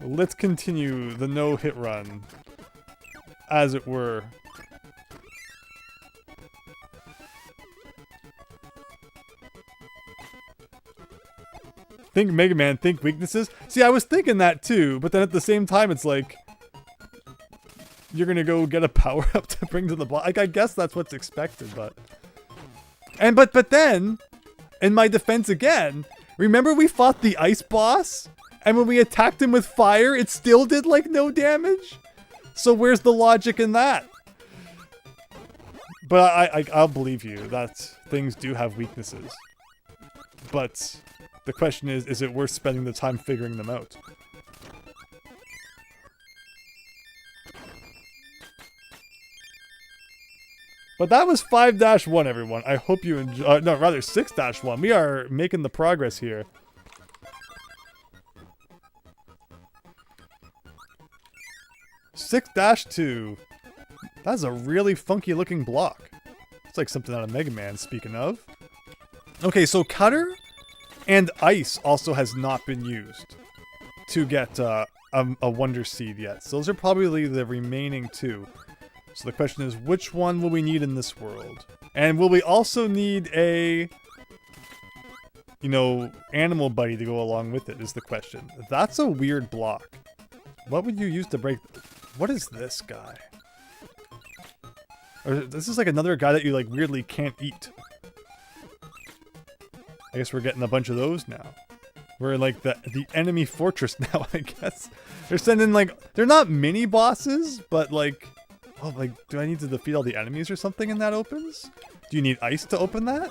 A: let's continue the no-hit run, as it were. Think Mega Man, think weaknesses. See, I was thinking that too, but then at the same time, it's like, you're gonna go get a power-up to bring to the boss. Like, I guess that's what's expected, but... And, but then, in my defense again, remember we fought the ice boss? And when we attacked him with fire, it still did, like, no damage? So where's the logic in that? But I'll believe you that things do have weaknesses. But the question is it worth spending the time figuring them out? But that was 5-1, everyone. I hope you enjoy... no, rather 6-1. We are making the progress here. (6-2). That's a really funky looking block. It's like something out of Mega Man, speaking of. Okay, so Cutter and Ice also has not been used to get a Wonder Seed yet. So those are probably the remaining 2. So the question is, which one will we need in this world? And will we also need a, you know, animal buddy to go along with it, is the question. That's a weird block. What would you use to break... What is this guy? Or this is like another guy that you like weirdly can't eat. I guess we're getting a bunch of those now. We're like the enemy fortress now, I guess. They're sending like... They're not mini bosses, but like... Oh, like, do I need to defeat all the enemies or something and that opens? Do you need ice to open that?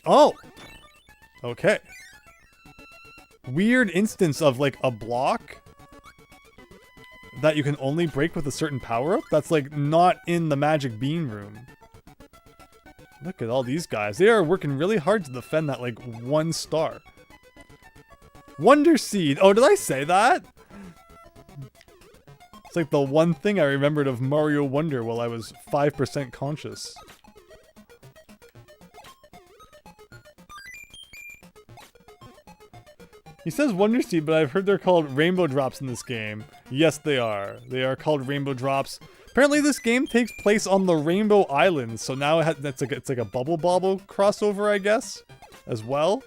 A: Oh! Okay. Weird instance of like a block that you can only break with a certain power-up? That's like not in the magic bean room. Look at all these guys. They are working really hard to defend that like 1 star. Wonder Seed. Oh, did I say that? It's like the one thing I remembered of Mario Wonder while I was 5% conscious. He says Wonder Seed, but I've heard they're called Rainbow Drops in this game. Yes, they are. They are called Rainbow Drops. Apparently this game takes place on the Rainbow Islands, so now it's like a Bubble Bobble crossover, I guess, as well.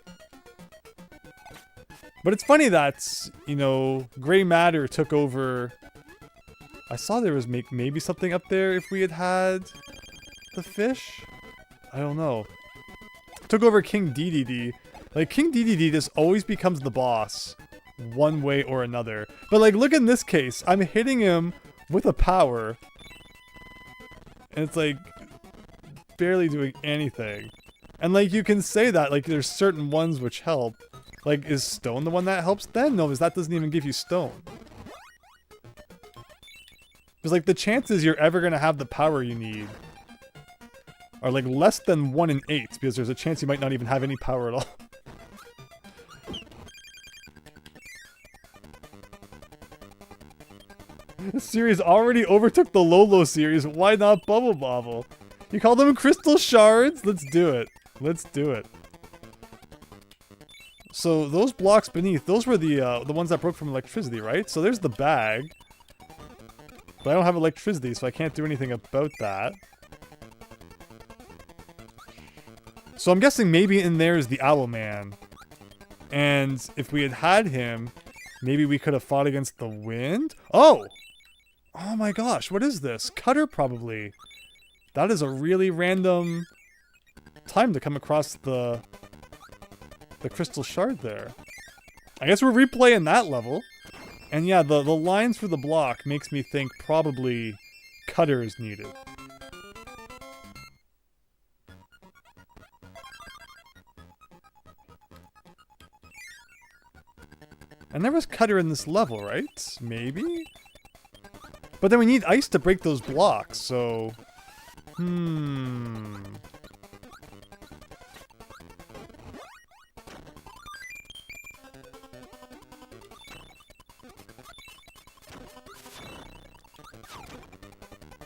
A: But it's funny that, you know, Gray Matter took over... I saw there was maybe something up there if we had the fish? I don't know. Took over King DDD. Like, King DDD just always becomes the boss one way or another. But, like, look in this case. I'm hitting him with a power. And it's, like, barely doing anything. And, like, you can say that. Like, there's certain ones which help. Like, is stone the one that helps then? No, because that doesn't even give you stone. Because, like, the chances you're ever going to have the power you need are, like, less than 1 in 8. Because there's a chance you might not even have any power at all. This series already overtook the Lolo series. Why not Bubble Bobble? You call them crystal shards? Let's do it. Let's do it. So those blocks beneath, those were the ones that broke from electricity, right? So there's the bag. But I don't have electricity, so I can't do anything about that. So I'm guessing maybe in there is the Owl Man. And if we had had him, maybe we could have fought against the wind? Oh! Oh my gosh, what is this? Cutter, probably. That is a really random time to come across the crystal shard there. I guess we're replaying that level. And yeah, the lines for the block makes me think probably Cutter is needed. And there was Cutter in this level, right? Maybe? But then we need ice to break those blocks, so...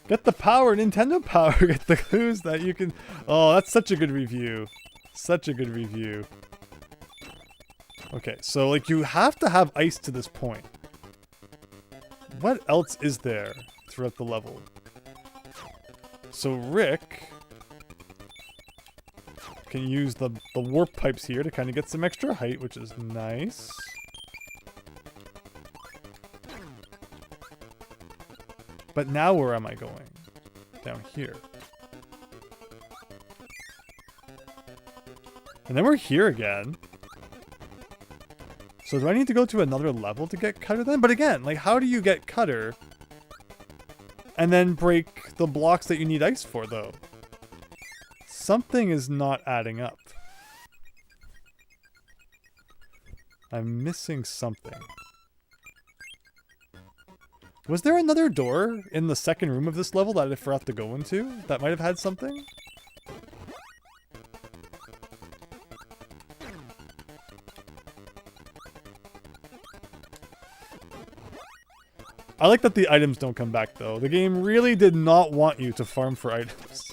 A: Get the power, Nintendo Power! Get the clues that you can... Oh, that's such a good review. Such a good review. Okay, so, like, you have to have ice to this point. What else is there throughout the level? So Rick can use the warp pipes here to kind of get some extra height, which is nice. But now where am I going? Down here. And then we're here again. So do I need to go to another level to get Cutter then? But again, like, how do you get Cutter and then break the blocks that you need ice for, though? Something is not adding up. I'm missing something. Was there another door in the second room of this level that I forgot to go into? That might have had something? I like that the items don't come back, though. The game really did not want you to farm for items.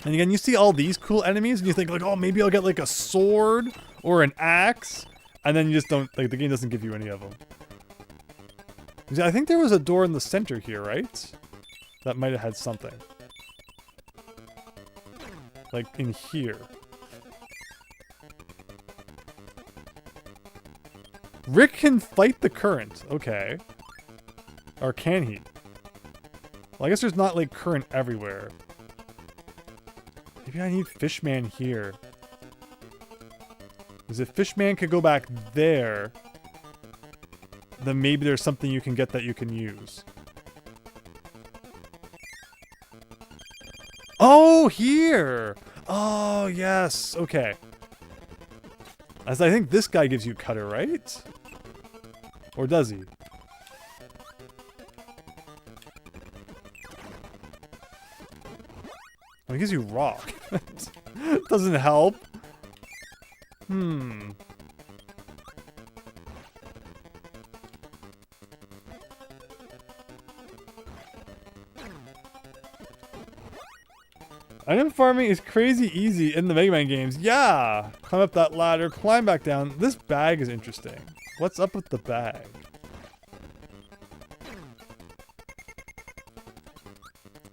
A: And again, you see all these cool enemies, and you think, like, oh, maybe I'll get, like, a sword or an axe. And then you just don't, like, the game doesn't give you any of them. I think there was a door in the center here, right? That might have had something. Like, in here. Rick can fight the current. Okay. Or can he? Well, I guess there's not, like, current everywhere. Maybe I need Fishman here. Because if Fishman could go back there, then maybe there's something you can get that you can use. Oh, here! Oh, yes. Okay. As I think this guy gives you Cutter, right? Or does he? Well, he gives you Rock. Doesn't help. Hmm. Item farming is crazy easy in the Mega Man games. Yeah! Climb up that ladder, climb back down. This bag is interesting. What's up with the bag?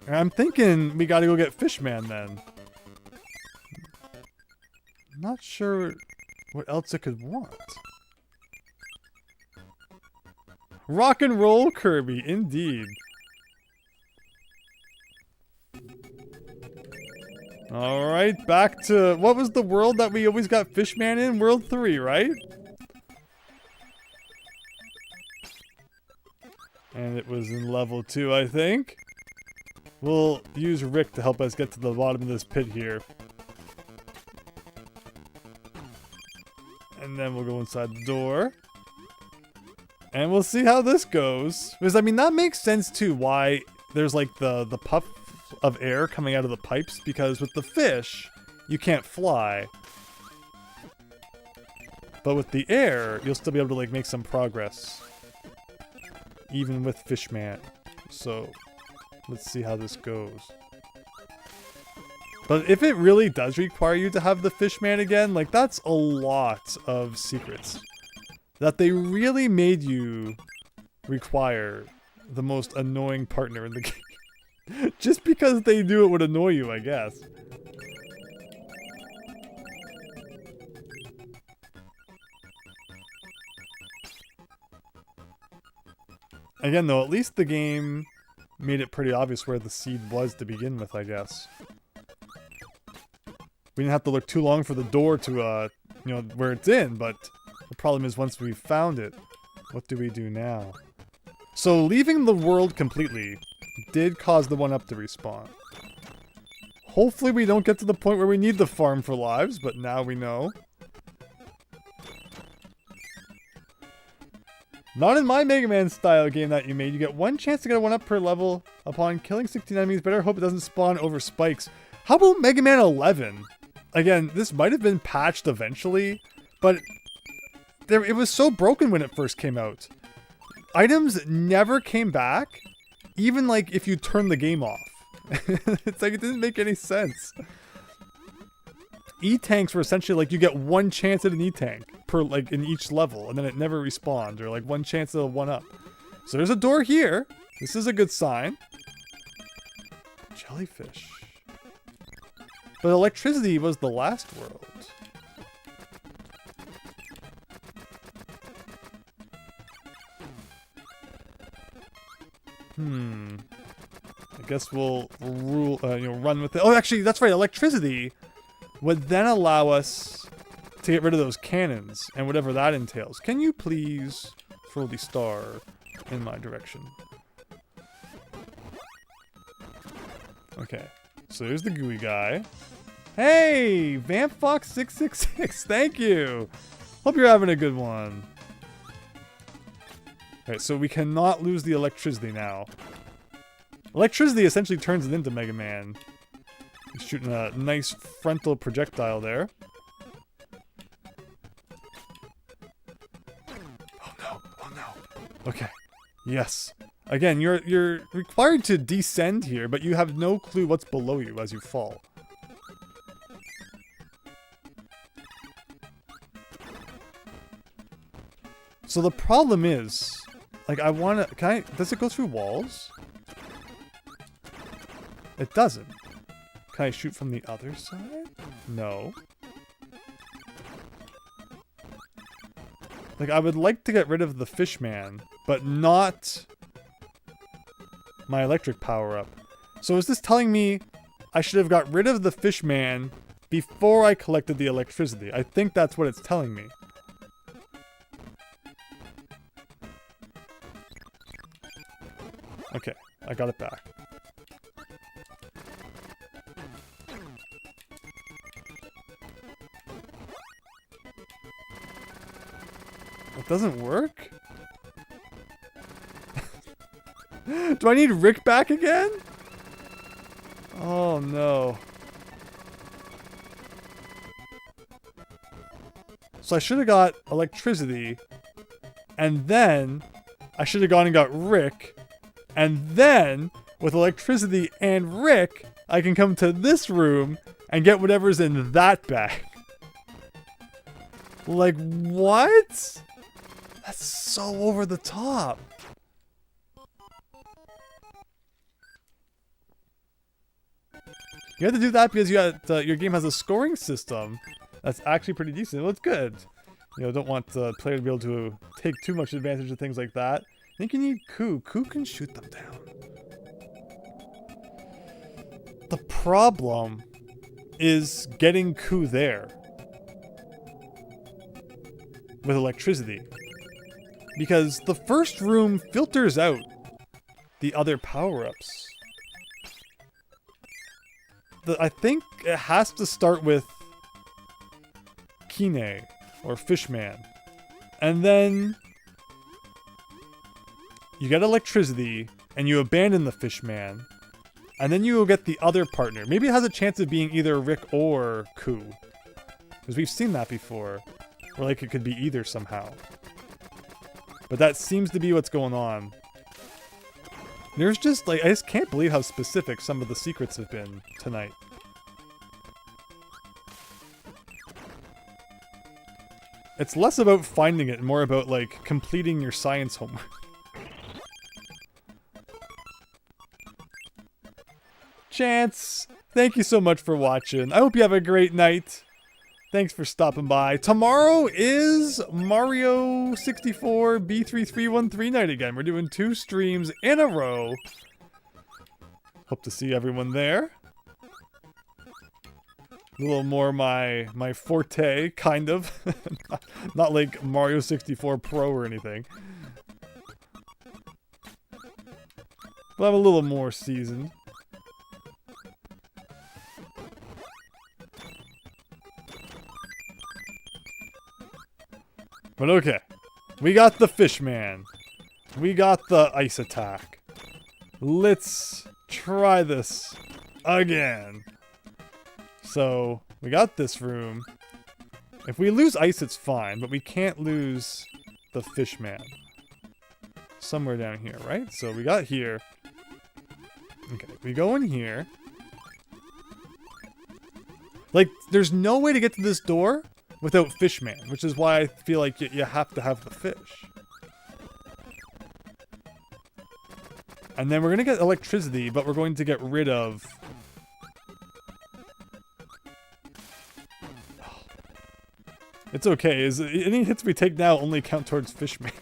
A: I'm thinking we gotta go get Fishman then. Not sure what else it could want. Rock and roll Kirby, indeed. Alright, back to... What was the world that we always got Fishman in? World 3, right? And it was in level 2, I think. We'll use Rick to help us get to the bottom of this pit here. And then we'll go inside the door. And we'll see how this goes. Because, I mean, that makes sense, too, why there's, like, the puff of air coming out of the pipes. Because with the fish, you can't fly. But with the air, you'll still be able to, like, make some progress. Even with Fishman. So, let's see how this goes. But if it really does require you to have the Fishman again, like, that's a lot of secrets. That they really made you require the most annoying partner in the game. Just because they knew it would annoy you, I guess. Again, though, at least the game made it pretty obvious where the seed was to begin with, I guess. We didn't have to look too long for the door to, you know, where it's in, but the problem is once we've found it, what do we do now? So leaving the world completely did cause the 1-up to respawn. Hopefully we don't get to the point where we need the farm for lives, but now we know. Not in my Mega Man style game that you made. You get 1 chance to get a 1-up per level upon killing 16 enemies. Better hope it doesn't spawn over spikes. How about Mega Man 11? Again, this might have been patched eventually, but it was so broken when it first came out. Items never came back, even like if you turn the game off. It's like it didn't make any sense. E-tanks were essentially like you get 1 chance at an E-tank per like in each level, and then it never respawned, or like 1 chance at a 1-up. So there's a door here. This is a good sign. Jellyfish. But electricity was the last world. I guess we'll run with it. Oh, actually, that's right. Electricity would then allow us to get rid of those cannons and whatever that entails. Can you please throw the star in my direction? Okay. So there's the gooey guy. Hey, VampFox666, thank you. Hope you're having a good one. Alright, so we cannot lose the electricity now. Electricity essentially turns it into Mega Man. He's shooting a nice frontal projectile there. Oh no, oh no. Okay, yes. Again, you're required to descend here, but you have no clue what's below you as you fall. So the problem is, like, does it go through walls? It doesn't. Can I shoot from the other side? No. Like, I would like to get rid of the fishman, but not my electric power-up. So is this telling me I should have got rid of the fishman before I collected the electricity? I think that's what it's telling me. Okay, I got it back. It doesn't work? Do I need Rick back again? Oh no. So I should have got electricity, and then I should have gone and got Rick, and then with electricity and Rick, I can come to this room and get whatever's in that bag. Like, what? That's so over the top. You have to do that because you got, your game has a scoring system that's actually pretty decent. Well, it's good. You know, don't want the player to be able to take too much advantage of things like that. I think you need Ku. Ku can shoot them down. The problem is getting Ku there with electricity. Because the first room filters out the other power-ups. I think it has to start with Kine or Fishman. And then you get electricity and you abandon the Fishman. And then you will get the other partner. Maybe it has a chance of being either Rick or Ku. Because we've seen that before. Or like it could be either somehow. But that seems to be what's going on. There's just, like, I just can't believe how specific some of the secrets have been tonight. It's less about finding it and more about, like, completing your science homework. Chance, thank you so much for watching. I hope you have a great night. Thanks for stopping by. Tomorrow is Mario 64 B3313 night again. We're doing 2 streams in a row. Hope to see everyone there. A little more my forte, kind of. Not like Mario 64 Pro or anything. But I'm a little more seasoned. But okay, we got the Fishman. We got the ice attack. Let's try this again. So, we got this room. If we lose ice, it's fine, but we can't lose the Fishman. Somewhere down here, right? So we got here. Okay, we go in here. Like, there's no way to get to this door without Fishman, which is why I feel like you have to have the fish. And then we're going to get electricity, but we're going to get rid of... It's okay. Any hits we take now only count towards Fishman.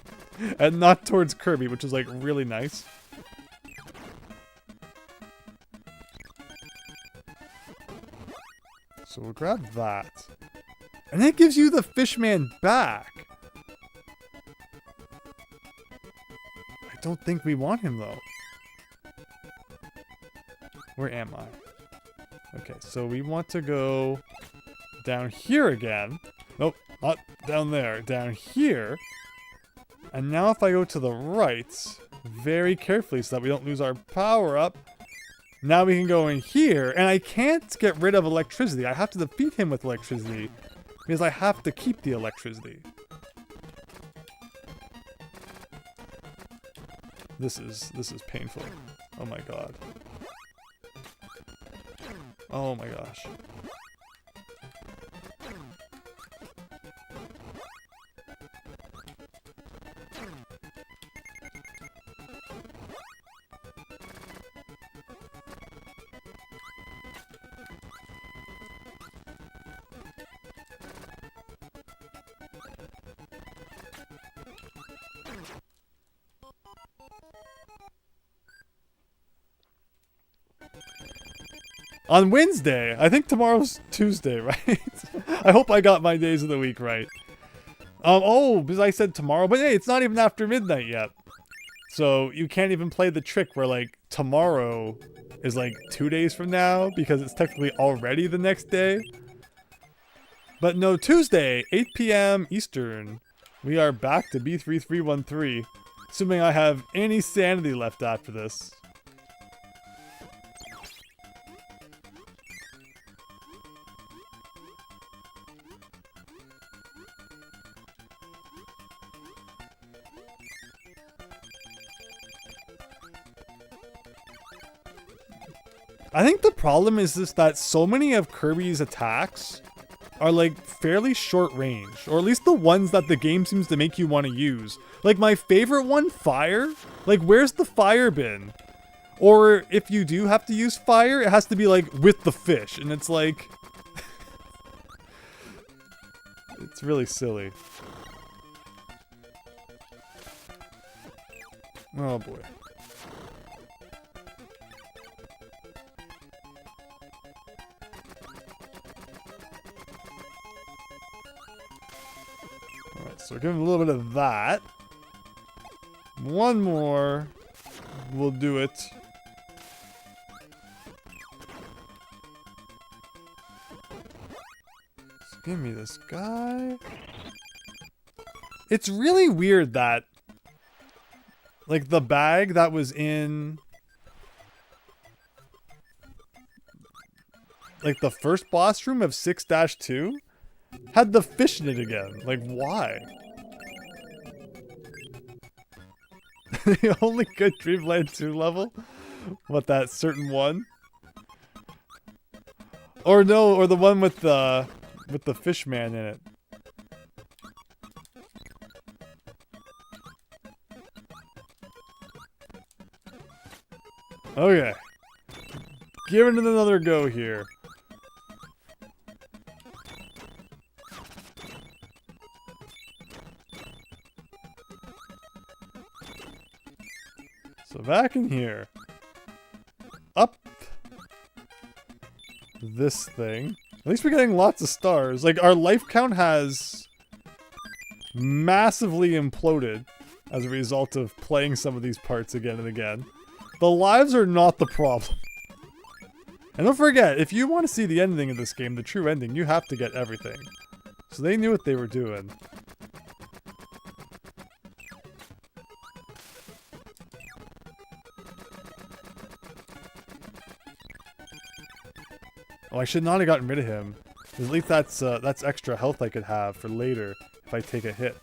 A: And not towards Kirby, which is like really nice. So we'll grab that. And that gives you the Fishman back. I don't think we want him, though. Where am I? Okay, so we want to go down here again. Nope, not down there. Down here. And now if I go to the right, very carefully so that we don't lose our power up, now we can go in here. And I can't get rid of electricity. I have to defeat him with electricity. Because I have to keep the electricity. This is painful. Oh my god. Oh my gosh. On Wednesday. I think tomorrow's Tuesday, right? I hope I got my days of the week right. Oh, because I said tomorrow, but hey, it's not even after midnight yet. So you can't even play the trick where like tomorrow is like 2 days from now because it's technically already the next day. But no, Tuesday, 8 p.m. Eastern, we are back to B3313, assuming I have any sanity left after this. I think the problem is just that so many of Kirby's attacks are like fairly short range, or at least the ones that the game seems to make you want to use. Like my favorite one, fire, like where's the fire been? Or if you do have to use fire, it has to be like with the fish, and it's like it's really silly. Oh boy. So give him a little bit of that. One more will do it. So give me this guy. It's really weird that like the bag that was in like the first boss room of 6-2 had the fish in it again. Like, why? The only good Dreamland 2 level? What, that certain one? Or no, or the one with the fish man in it. Okay. Giving it another go here. So back in here. Up this thing. At least we're getting lots of stars. Like, our life count has massively imploded as a result of playing some of these parts again and again. The lives are not the problem. And don't forget, if you want to see the ending of this game, the true ending, you have to get everything. So they knew what they were doing. Oh, I should not have gotten rid of him. At least that's extra health I could have for later if I take a hit.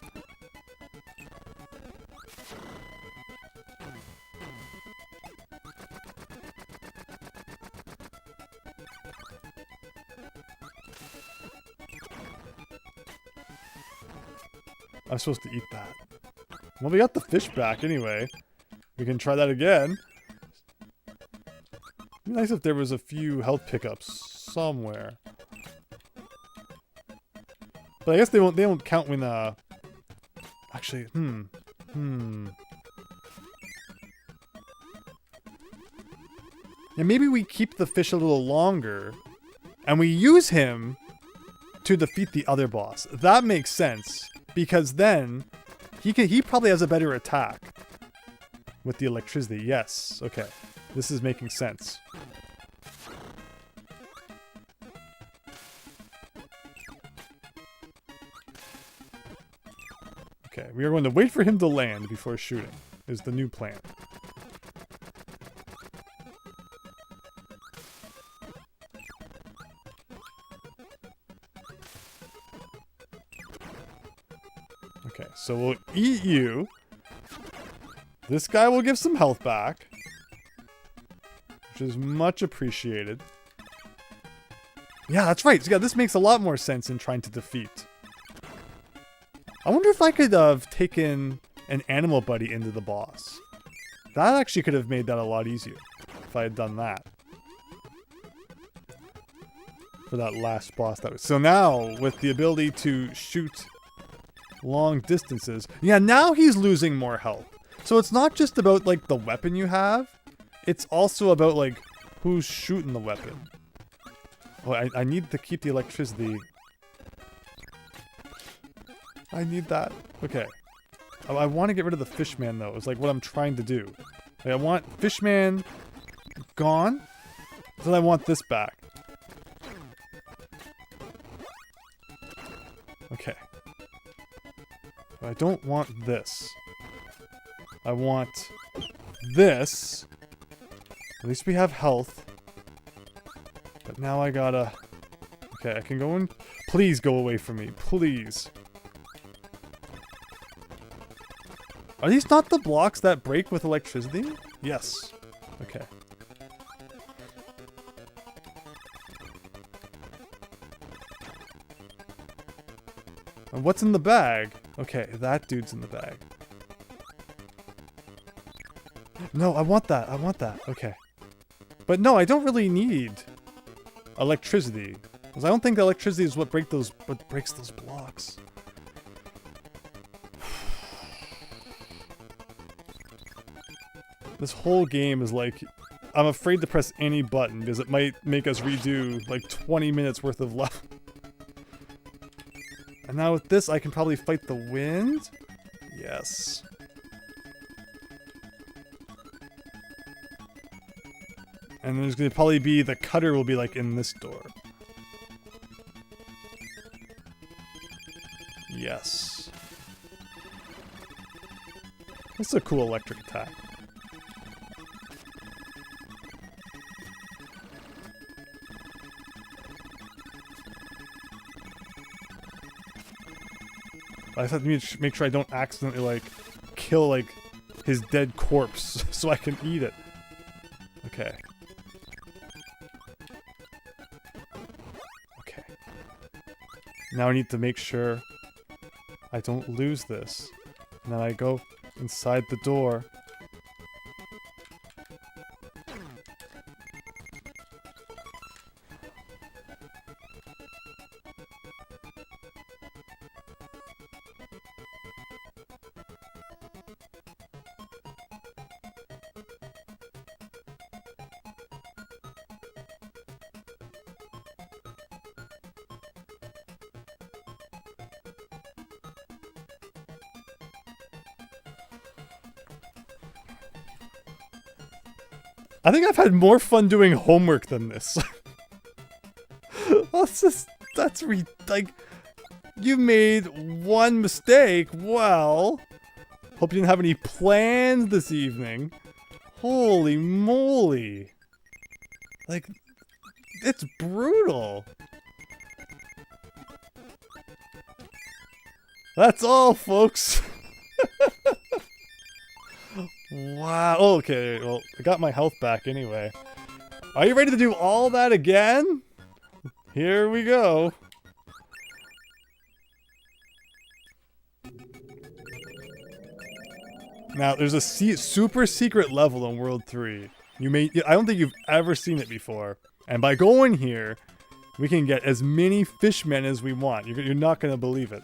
A: I'm supposed to eat that. Well, we got the fish back anyway. We can try that again. It'd be nice if there was a few health pickups somewhere. But I guess they won't count when actually, And maybe we keep the fish a little longer and we use him to defeat the other boss. That makes sense because then he probably has a better attack with the electricity. Yes. Okay. This is making sense. Okay, we are going to wait for him to land before shooting, is the new plan. Okay, so we'll eat you. This guy will give some health back, which is much appreciated. Yeah, that's right. So yeah, this makes a lot more sense in trying to defeat. I wonder if I could have taken an animal buddy into the boss. That actually could have made that a lot easier if I had done that. For that last boss that was. So now, with the ability to shoot long distances, yeah, now he's losing more health. So it's not just about like the weapon you have, it's also about like Who's shooting the weapon? Oh, I need to keep the electricity. I need that. Okay. Oh, I want to get rid of the fishman, though. It's like what I'm trying to do. Like, I want fishman gone. Then I want this back. Okay. But I don't want this. I want this. At least we have health. But now I gotta... Okay, I can go in. Please go away from me. Please. Are these not the blocks that break with electricity? Yes. Okay. And what's in the bag? Okay, that dude's in the bag. No, I want that. I want that. Okay. But no, I don't really need electricity. Because I don't think electricity is what breaks those blocks. This whole game is like, I'm afraid to press any button because it might make us redo like 20 minutes worth of level. And now with this, I can probably fight the wind? Yes. And there's gonna probably be, the cutter will be like in this door. Yes. That's a cool electric attack. I just have to make sure I don't accidentally, like, kill, like, his dead corpse so I can eat it. Okay. Okay. Now I need to make sure I don't lose this. And then I go inside the door. I think I've had more fun doing homework than this. That's like, you made one mistake. Well, hope you didn't have any plans this evening. Holy moly. Like, it's brutal. That's all, folks. Wow. Okay, well, I got my health back anyway. Are you ready to do all that again? Here we go. Now, there's a super secret level in World 3. I don't think you've ever seen it before. And by going here, we can get as many fishmen as we want. You're not going to believe it.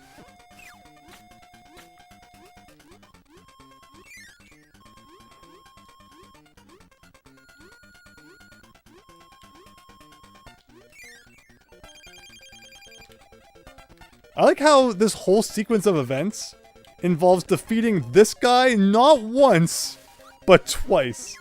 A: I like how this whole sequence of events involves defeating this guy not once, but twice.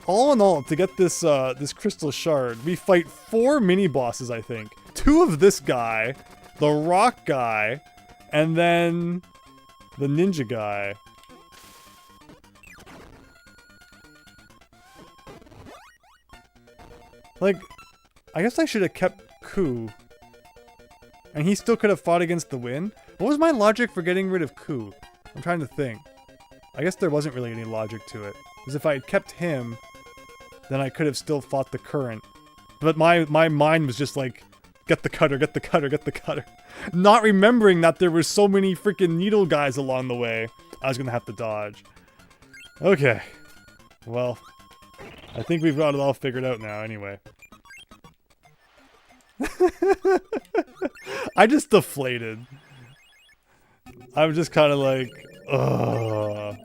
A: All in all, to get this this crystal shard, we fight 4 mini-bosses, I think. 2 of this guy, the rock guy, and then the ninja guy. Like, I guess I should have kept Ku. And he still could have fought against the wind. What was my logic for getting rid of Ku? I'm trying to think. I guess there wasn't really any logic to it. Because if I had kept him, then I could have still fought the current. But my mind was just like, get the cutter, get the cutter, get the cutter. Not remembering that there were so many freaking needle guys along the way. I was gonna have to dodge. Okay. Well, I think we've got it all figured out now anyway. I just deflated. I'm just kind of like, ugh.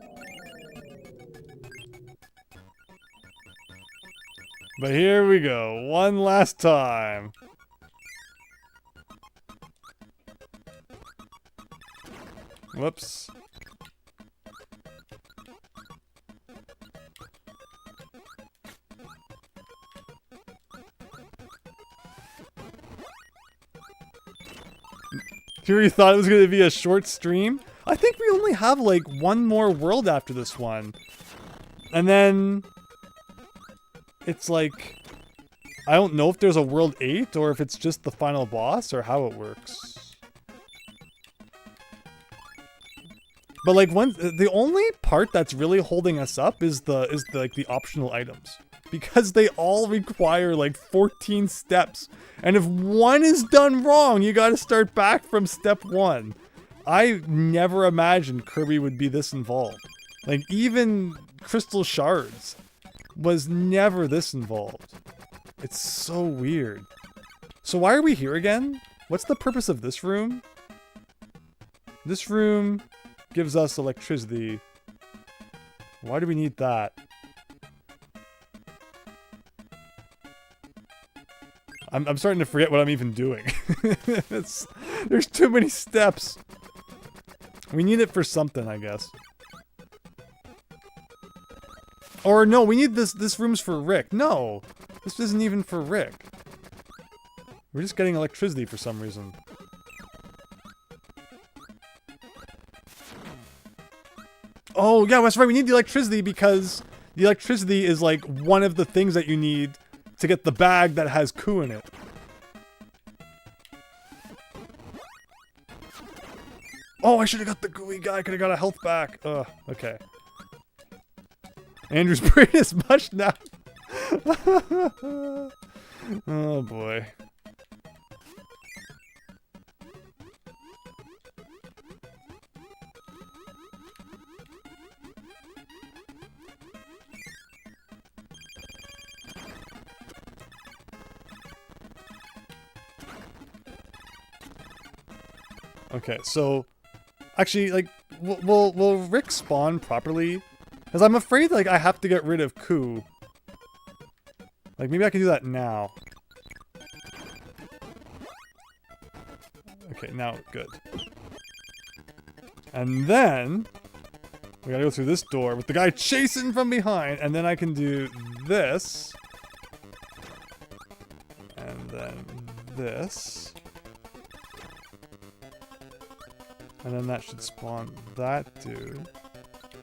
A: But here we go. One last time. Whoops. Kirby thought it was going to be a short stream. I think we only have like one more world after this one. And then it's like, I don't know if there's a world 8 or if it's just the final boss or how it works. But like the only part that's really holding us up is the optional items. Because they all require like 14 steps. And if one is done wrong, you gotta start back from step 1. I never imagined Kirby would be this involved. Like, even Crystal Shards was never this involved. It's so weird. So why are we here again? What's the purpose of this room? This room gives us electricity. Why do we need that? I'm starting to forget what I'm even doing. There's too many steps. We need it for something, I guess. Or no, we need this room's for Rick. No, this isn't even for Rick. We're just getting electricity for some reason. Oh, yeah, that's right. We need the electricity because the electricity is like one of the things that you need to get the bag that has Ku in it. Oh, I should have got the gooey guy. Could have got a health back. Ugh, okay. Andrew's brain is mush now. Oh boy. Okay, so actually, like, will Rick spawn properly? Because I'm afraid, like, I have to get rid of Ku. Like, maybe I can do that now. Okay, now, good. And then we gotta go through this door with the guy chasing from behind, and then I can do this. And then this. And then that should spawn that dude.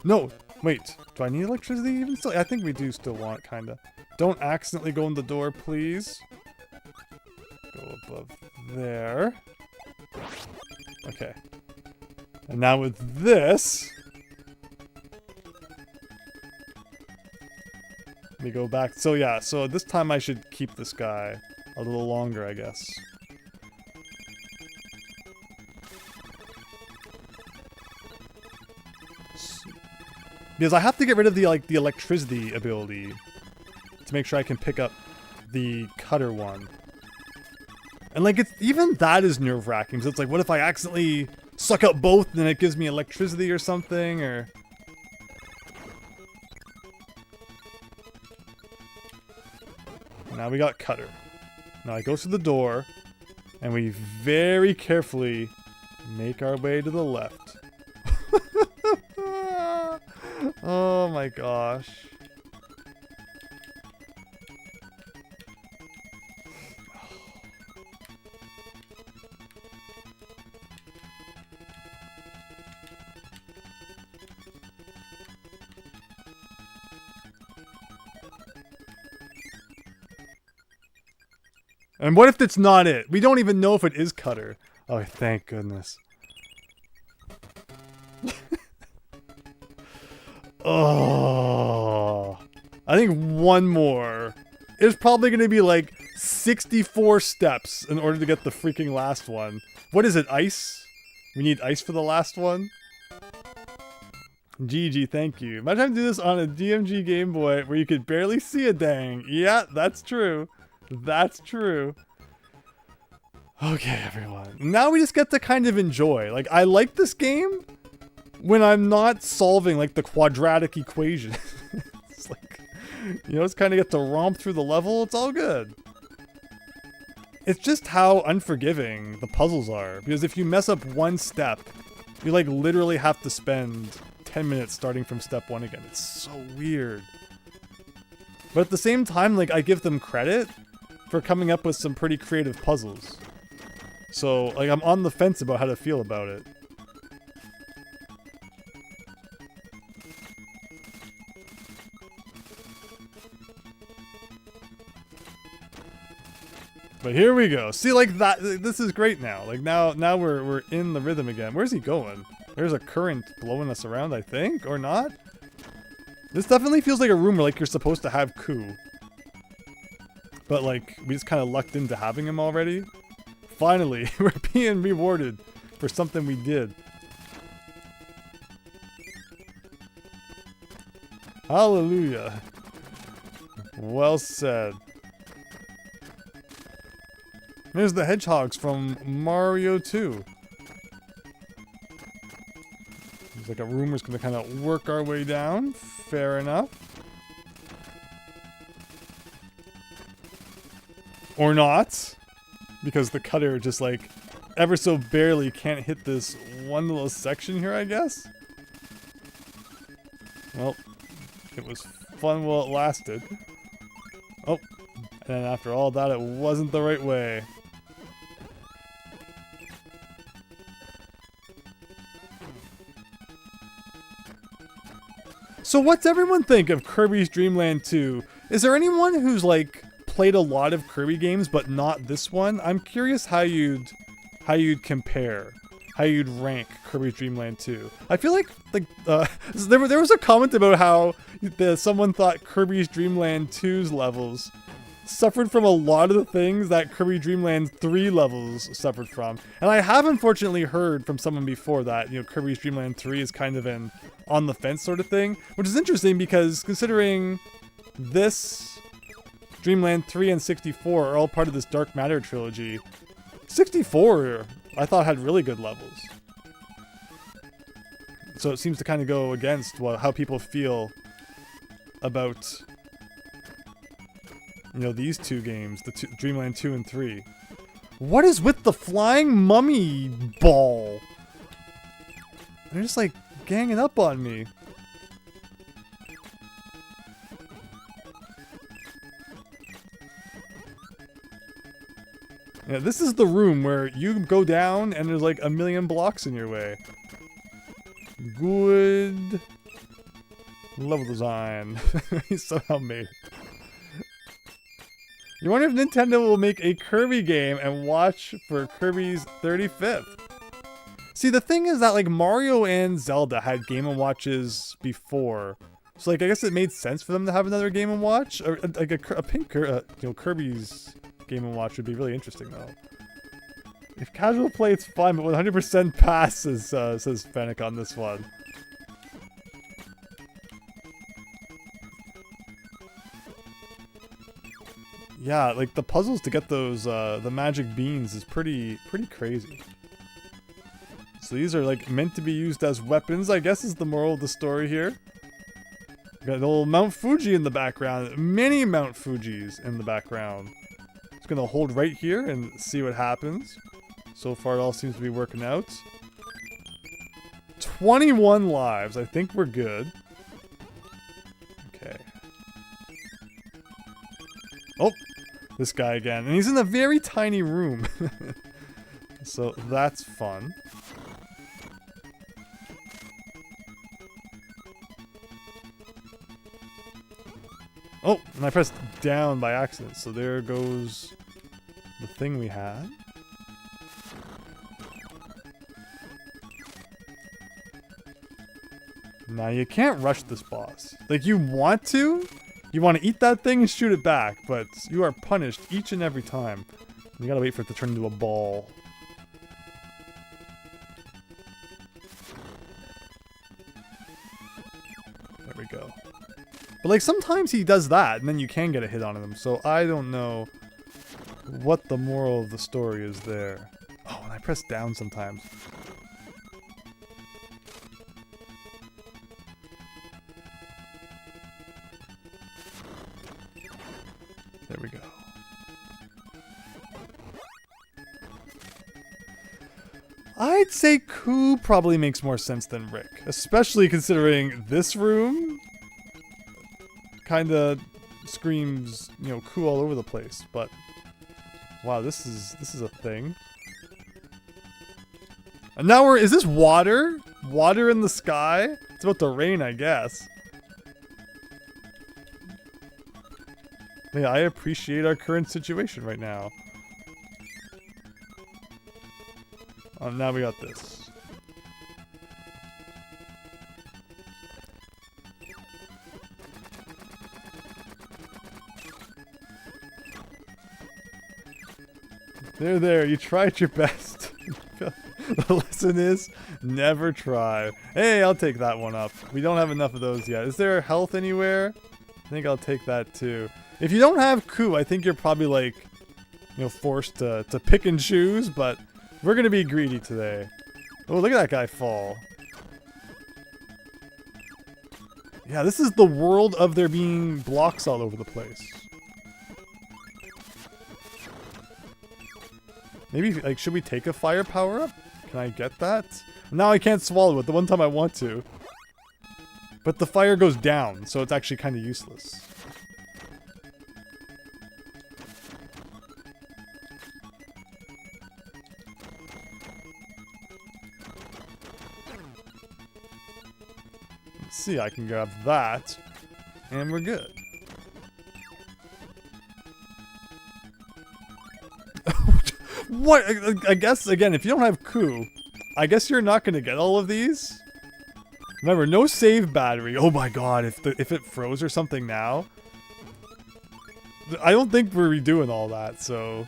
A: No! Wait, do I need electricity even still? I think we do still want it, kinda. Don't accidentally go in the door, please. Go above there. Okay. And now with this... let me go back. So yeah, so this time I should keep this guy a little longer, I guess. Because I have to get rid of the electricity ability to make sure I can pick up the cutter one. And like, it's even that is nerve-wracking. So it's like, what if I accidentally suck up both and it gives me electricity or something, or... Now we got cutter. Now I go through the door, and we very carefully make our way to the left. Oh my gosh. And what if it's not it? We don't even know if it is cutter. Oh, thank goodness. Oh, I think one more. It's probably going to be like 64 steps in order to get the freaking last one. What is it, ice? We need ice for the last one? GG, thank you. Imagine having to do this on a DMG Game Boy where you could barely see a dang. Yeah, that's true. That's true. Okay, everyone. Now we just get to kind of enjoy. Like, I like this game when I'm not solving, like, the quadratic equation. It's like, You know, just kind of get to romp through the level. It's all good. It's just how unforgiving the puzzles are. Because if you mess up one step, you like literally have to spend 10 minutes starting from step 1 again. It's so weird. But at the same time, like, I give them credit for coming up with some pretty creative puzzles. So, like, I'm on the fence about how to feel about it. But here we go. See, like, that, this is great now. Like, now we're in the rhythm again. Where's he going? There's a current blowing us around, I think, or not? This definitely feels like a room where, like, you're supposed to have Ku. But, like, we just kind of lucked into having him already. Finally, we're being rewarded for something we did. Hallelujah. Well said. There's the hedgehogs from Mario 2. There's like a room we're just gonna kind of work our way down. Fair enough. Or not. Because the cutter just like ever so barely can't hit this one little section here, I guess. Well, it was fun while it lasted. Oh, and after all that, it wasn't the right way. So what's everyone think of Kirby's Dream Land 2? Is there anyone who's like played a lot of Kirby games but not this one? I'm curious how you'd compare, how you'd rank Kirby's Dream Land 2. I feel like there was a comment about how someone thought Kirby's Dream Land 2's levels suffered from a lot of the things that Kirby Dream Land 3 levels suffered from. And I have unfortunately heard from someone before that, you know, Kirby's Dream Land 3 is kind of an on the fence sort of thing, which is interesting because considering this, Dreamland 3 and 64 are all part of this Dark Matter trilogy, 64 I thought had really good levels. So it seems to kind of go against how people feel about, you know, these two games, Dreamland 2 and 3. What is with the flying mummy ball? They're just like ganging up on me. Yeah, this is the room where you go down and there's like a million blocks in your way. Good level design. He somehow made it. You wonder if Nintendo will make a Kirby game and watch for Kirby's 35th. See, the thing is that like Mario and Zelda had Game & Watches before. So like I guess it made sense for them to have another Game & Watch. Or like a pink you know, Kirby's Game & Watch would be really interesting though. If casual play it's fine, but 100% pass says Fennec on this one. Yeah, like the puzzles to get those the magic beans is pretty crazy. So these are like meant to be used as weapons, I guess is the moral of the story here. Got the old Mount Fuji in the background, many Mount Fujis in the background. Just gonna hold right here and see what happens. So far it all seems to be working out. 21 lives, I think we're good. Okay. Oh, this guy again. And he's in a very tiny room. So that's fun. Oh, and I pressed down by accident, so there goes the thing we had. Now you can't rush this boss. Like you want to eat that thing and shoot it back, but you are punished each and every time. You gotta wait for it to turn into a ball. There we go. But like sometimes he does that and then you can get a hit on him, so I don't know what the moral of the story is there. Oh, and I press down sometimes. There we go. I'd say Koo probably makes more sense than Rick, especially considering this room kind of screams, you know, Koo all over the place. But wow, this is a thing. And now is this water? Water in the sky? It's about to rain, I guess. Yeah, I appreciate our current situation right now. Now we got this. There, you tried your best. The lesson is, never try. Hey, I'll take that one up. We don't have enough of those yet. Is there health anywhere? I think I'll take that too. If you don't have Koo, I think you're probably like, you know, forced to pick and choose, but we're gonna be greedy today. Oh, look at that guy fall. Yeah, this is the world of there being blocks all over the place. Maybe, like, should we take a fire power-up? Can I get that? Now I can't swallow it the one time I want to. But the fire goes down, so it's actually kind of useless. Let's see, I can grab that, and we're good. What? I guess, again, if you don't have Koo, I guess you're not going to get all of these. Remember, no save battery. Oh my god, if it froze or something now. I don't think we're redoing all that, so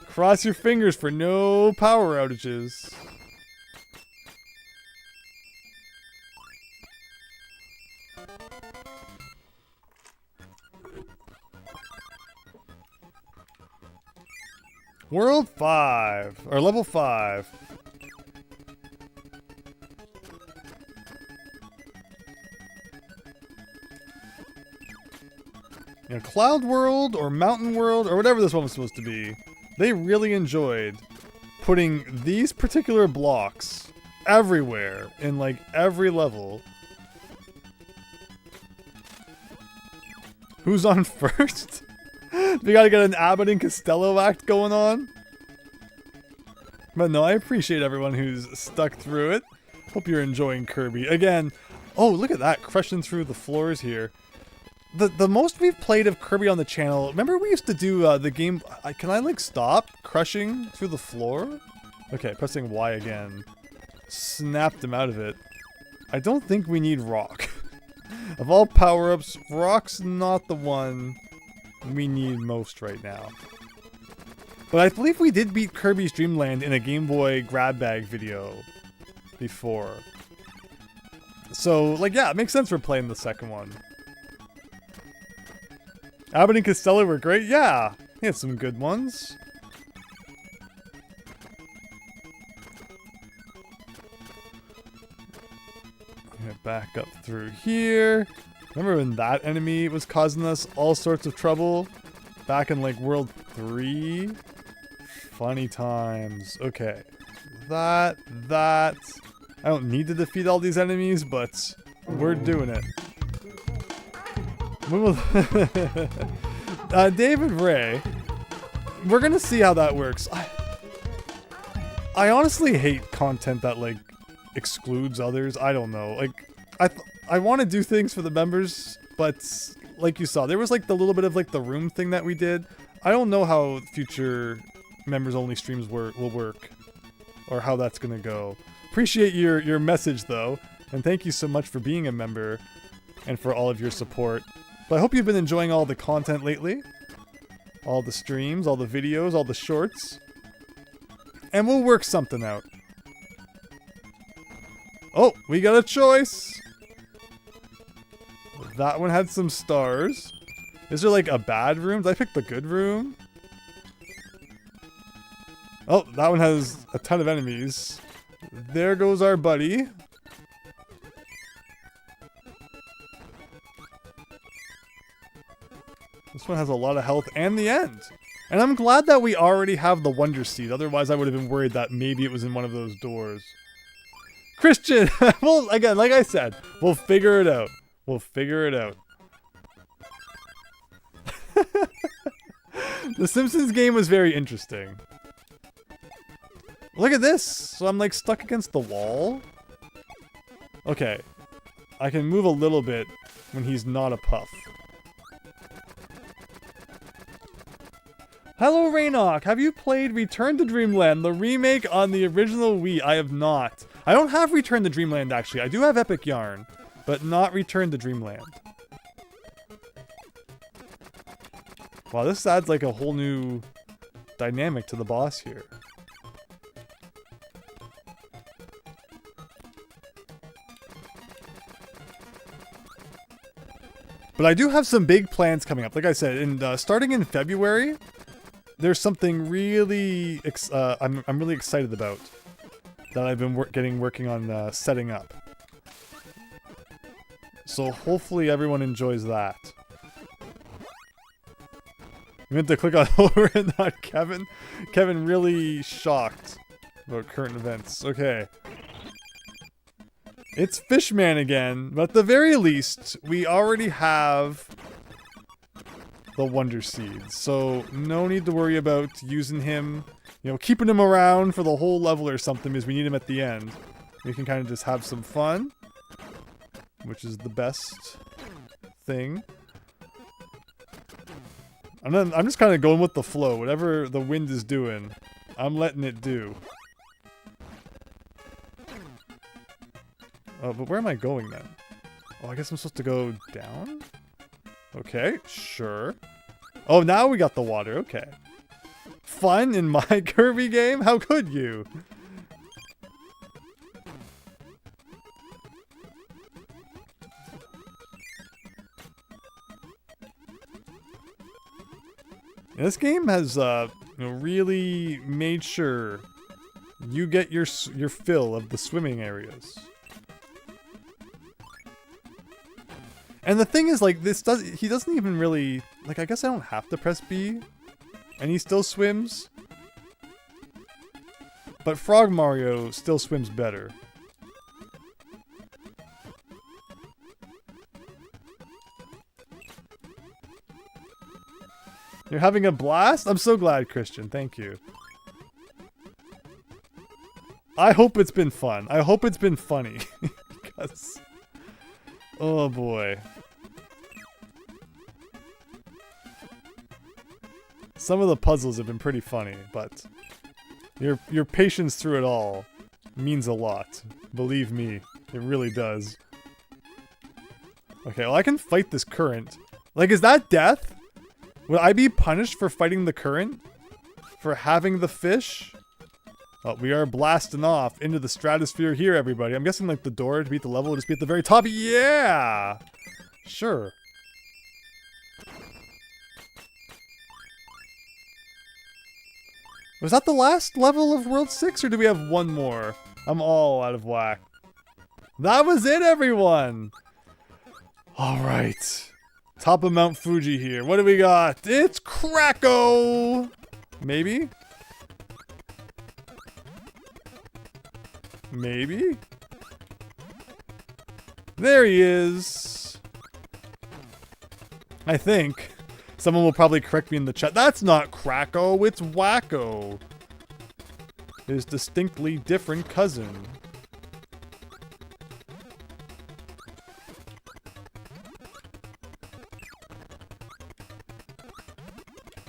A: cross your fingers for no power outages. World 5, or level 5. You know, Cloud World, or Mountain World, or whatever this one was supposed to be, they really enjoyed putting these particular blocks everywhere, in like every level. Who's on first? We gotta get an Abbott and Costello act going on. But no, I appreciate everyone who's stuck through it. Hope you're enjoying Kirby. Again, oh, look at that, crushing through the floors here. The most we've played of Kirby on the channel, remember we used to do the game... can I, like, stop crushing through the floor? Okay, pressing Y again. Snapped him out of it. I don't think we need Rock. Of all power-ups, Rock's not the one we need most right now. But I believe we did beat Kirby's Dream Land in a Game Boy grab bag video before. So, like, yeah, it makes sense we're playing the second one. Abbott and Costello were great? Yeah, he had some good ones. Get back up through here. Remember when that enemy was causing us all sorts of trouble? Back in, like, World 3? Funny times. Okay. That. I don't need to defeat all these enemies, but we're doing it. David Ray. We're gonna see how that works. I honestly hate content that, like, excludes others. I don't know. Like, I want to do things for the members, but like you saw, there was like the little bit of like the room thing that we did. I don't know how future members only streams will work, or how that's gonna go. Appreciate your message though, and thank you so much for being a member and for all of your support. But I hope you've been enjoying all the content lately, all the streams, all the videos, all the shorts, and we'll work something out. Oh, we got a choice. That one had some stars. Is there like a bad room? Did I pick the good room? Oh, that one has a ton of enemies. There goes our buddy. This one has a lot of health and the end. And I'm glad that we already have the Wonder Seed. Otherwise, I would have been worried that maybe it was in one of those doors. Christian! Well, again, like I said, we'll figure it out. We'll figure it out. The Simpsons game was very interesting. Look at this! So I'm like stuck against the wall? Okay. I can move a little bit when he's not a puff. Hello, Raynok. Have you played Return to Dreamland, the remake on the original Wii? I have not. I don't have Return to Dreamland, actually. I do have Epic Yarn, but not Return to Dreamland. Wow, this adds like a whole new dynamic to the boss here. But I do have some big plans coming up. Like I said, starting in February, there's something really I'm really excited about that I've been working on setting up. So hopefully everyone enjoys that. You meant to click on over and not Kevin. Kevin really shocked about current events. Okay. It's Fishman again, but at the very least, we already have the Wonder Seeds, so no need to worry about using him, you know, keeping him around for the whole level or something because we need him at the end. We can kind of just have some fun, which is the best thing. I'm just kind of going with the flow. Whatever the wind is doing, I'm letting it do. Oh, but where am I going then? Oh, I guess I'm supposed to go down? Okay, sure. Oh, now we got the water. Okay. Fun in my Kirby game? How could you? This game has really made sure you get your fill of the swimming areas. And the thing is, like, he doesn't even really, like, I guess I don't have to press B, and he still swims. But Frog Mario still swims better. You're having a blast? I'm so glad, Christian. Thank you. I hope it's been fun. I hope it's been funny. Because... oh boy. Some of the puzzles have been pretty funny, but your patience through it all means a lot. Believe me, it really does. Okay, well I can fight this current. Like, is that death? Would I be punished for fighting the current? For having the fish? Oh, we are blasting off into the stratosphere here, everybody. I'm guessing, like, the door to beat the level will just be at the very top. Yeah! Sure. Was that the last level of World 6, or do we have one more? I'm all out of whack. That was it, everyone! Alright. Top of Mount Fuji here. What do we got? It's Kracko! Maybe? Maybe? There he is! I think. Someone will probably correct me in the chat. That's not Kracko, it's Wacko. His distinctly different cousin.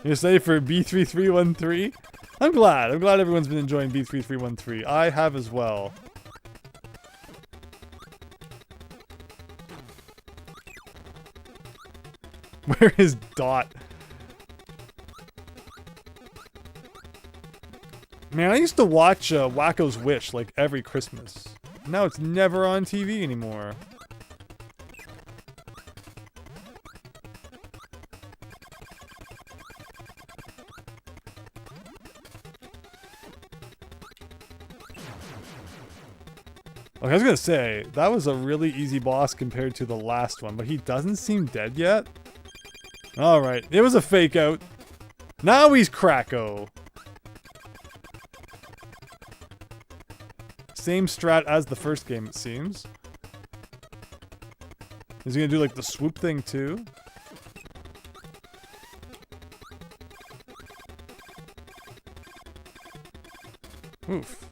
A: You're ready for B3313? I'm glad everyone's been enjoying B3313. I have as well. Where is Dot? Man, I used to watch Wacko's Wish like every Christmas. Now it's never on TV anymore. Okay, I was gonna say, that was a really easy boss compared to the last one, but he doesn't seem dead yet. Alright, it was a fake out. Now he's Kracko. Same strat as the first game, it seems. Is he gonna do like the swoop thing too? Oof.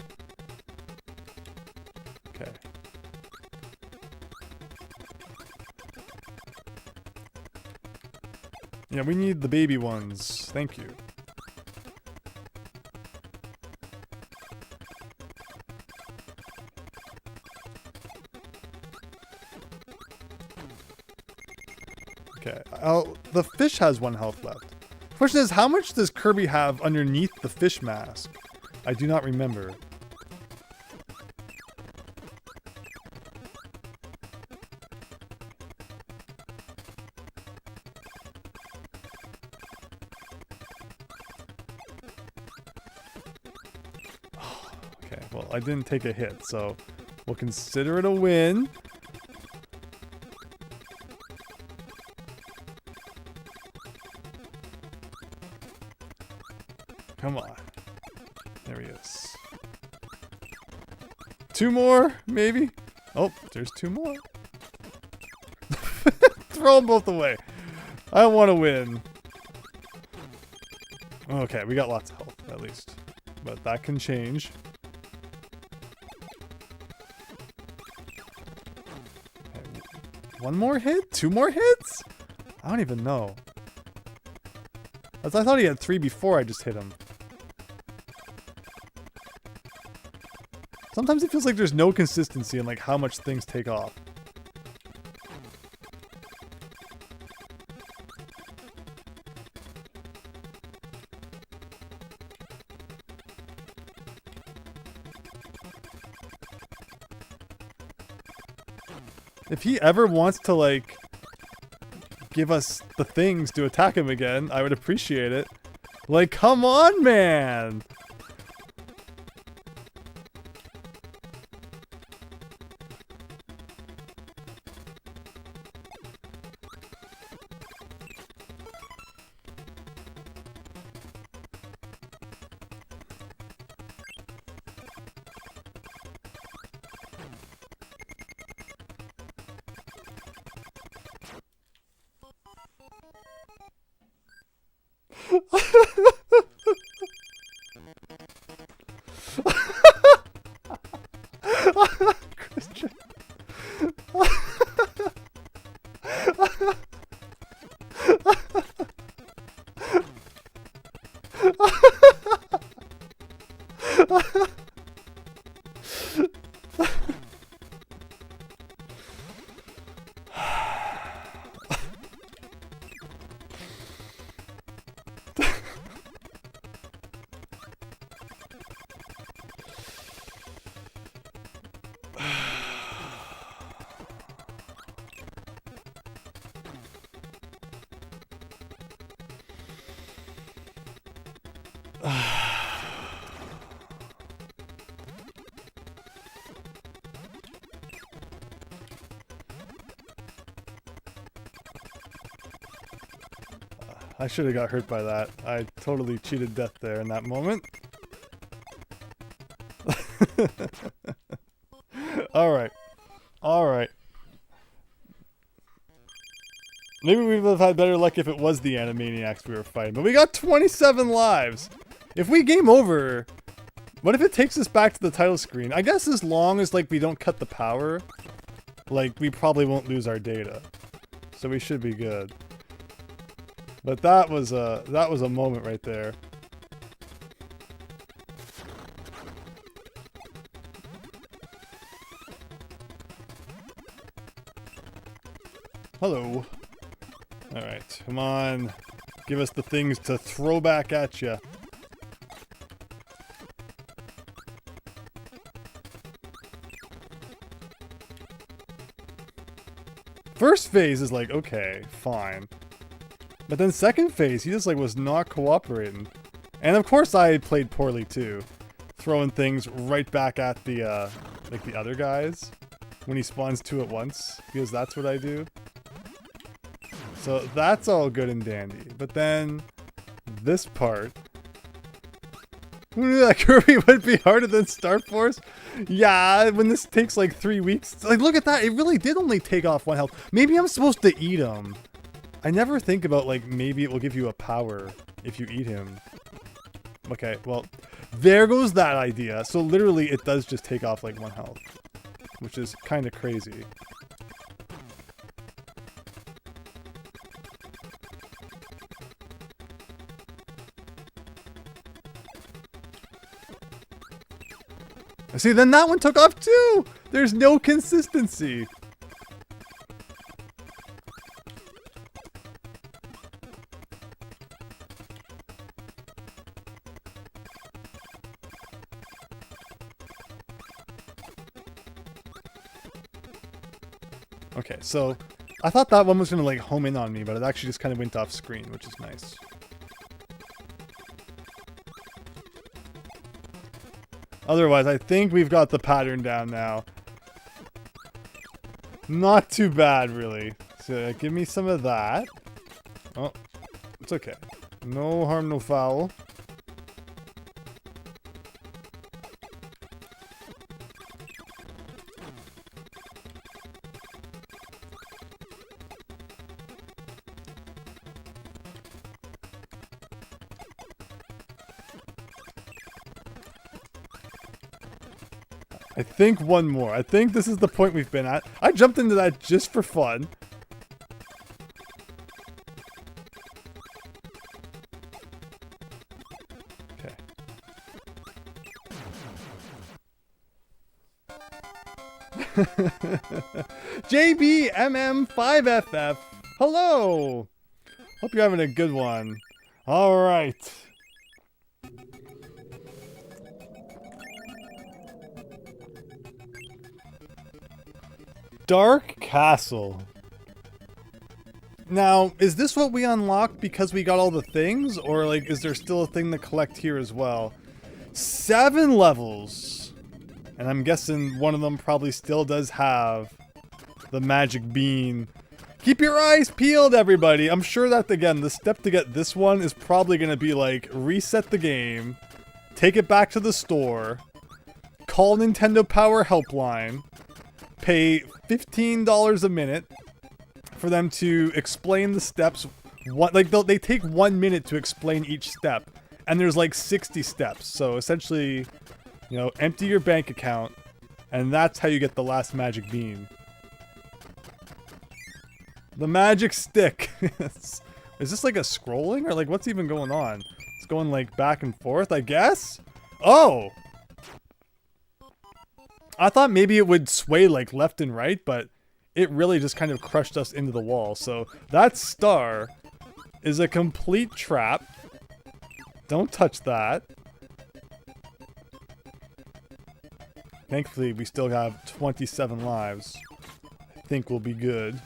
A: Okay. Yeah, we need the baby ones. Thank you. Okay. Oh, the fish has 1 health left. Question is, how much does Kirby have underneath the fish mask? I do not remember. Okay, well, I didn't take a hit, so we'll consider it a win. Come on. There he is. 2 more, maybe? Oh, there's 2 more. Throw them both away. I want to win. Okay, we got lots of health, at least. But that can change. Okay, 1 more hit? 2 more hits? I don't even know. I thought he had 3 before I just hit him. Sometimes it feels like there's no consistency in like how much things take off. If he ever wants to like give us the things to attack him again, I would appreciate it. Like, come on, man! Christian. I should have got hurt by that. I totally cheated death there in that moment. Alright. Alright. Maybe we would have had better luck if it was the Animaniacs we were fighting. But we got 27 lives! If we game over, what if it takes us back to the title screen? I guess as long as like we don't cut the power, like we probably won't lose our data. So we should be good. But that was a moment right there. Hello. Alright, come on. Give us the things to throw back at you. First phase is like, okay, fine. But then second phase, he just like was not cooperating. And of course I played poorly too. Throwing things right back at the, like the other guys. When he spawns 2 at once. Because that's what I do. So that's all good and dandy. But then this part. Who knew that Kirby would be harder than Star Force? Yeah, when this takes like 3 weeks. Like, look at that. It really did only take off 1 health. Maybe I'm supposed to eat him. I never think about, like, maybe it will give you a power if you eat him. Okay, well, there goes that idea. So literally, it does just take off like 1 health, which is kind of crazy. See, then that one took off too! There's no consistency. Okay, so I thought that one was gonna like home in on me, but it actually just kind of went off screen, which is nice. Otherwise, I think we've got the pattern down now. Not too bad, really. So, give me some of that. Oh, it's okay. No harm, no foul. I think one more. I think this is the point we've been at. I jumped into that just for fun. Okay. JBMM5FF. Hello. Hope you're having a good one. All right. Dark Castle. Now, is this what we unlocked because we got all the things? Or, like, is there still a thing to collect here as well? 7 levels. And I'm guessing one of them probably still does have the magic bean. Keep your eyes peeled, everybody. I'm sure that, again, the step to get this one is probably going to be, like, reset the game, take it back to the store, call Nintendo Power Helpline, pay $15 a minute for them to explain the steps. Like, they take 1 minute to explain each step, and there's like 60 steps. So essentially, you know, empty your bank account, and that's how you get the last magic bean. The magic stick. Is this like a scrolling, or like what's even going on? It's going like back and forth, I guess? Oh! I thought maybe it would sway like left and right, but it really just kind of crushed us into the wall. So that star is a complete trap. Don't touch that. Thankfully, we still have 27 lives. I think we'll be good.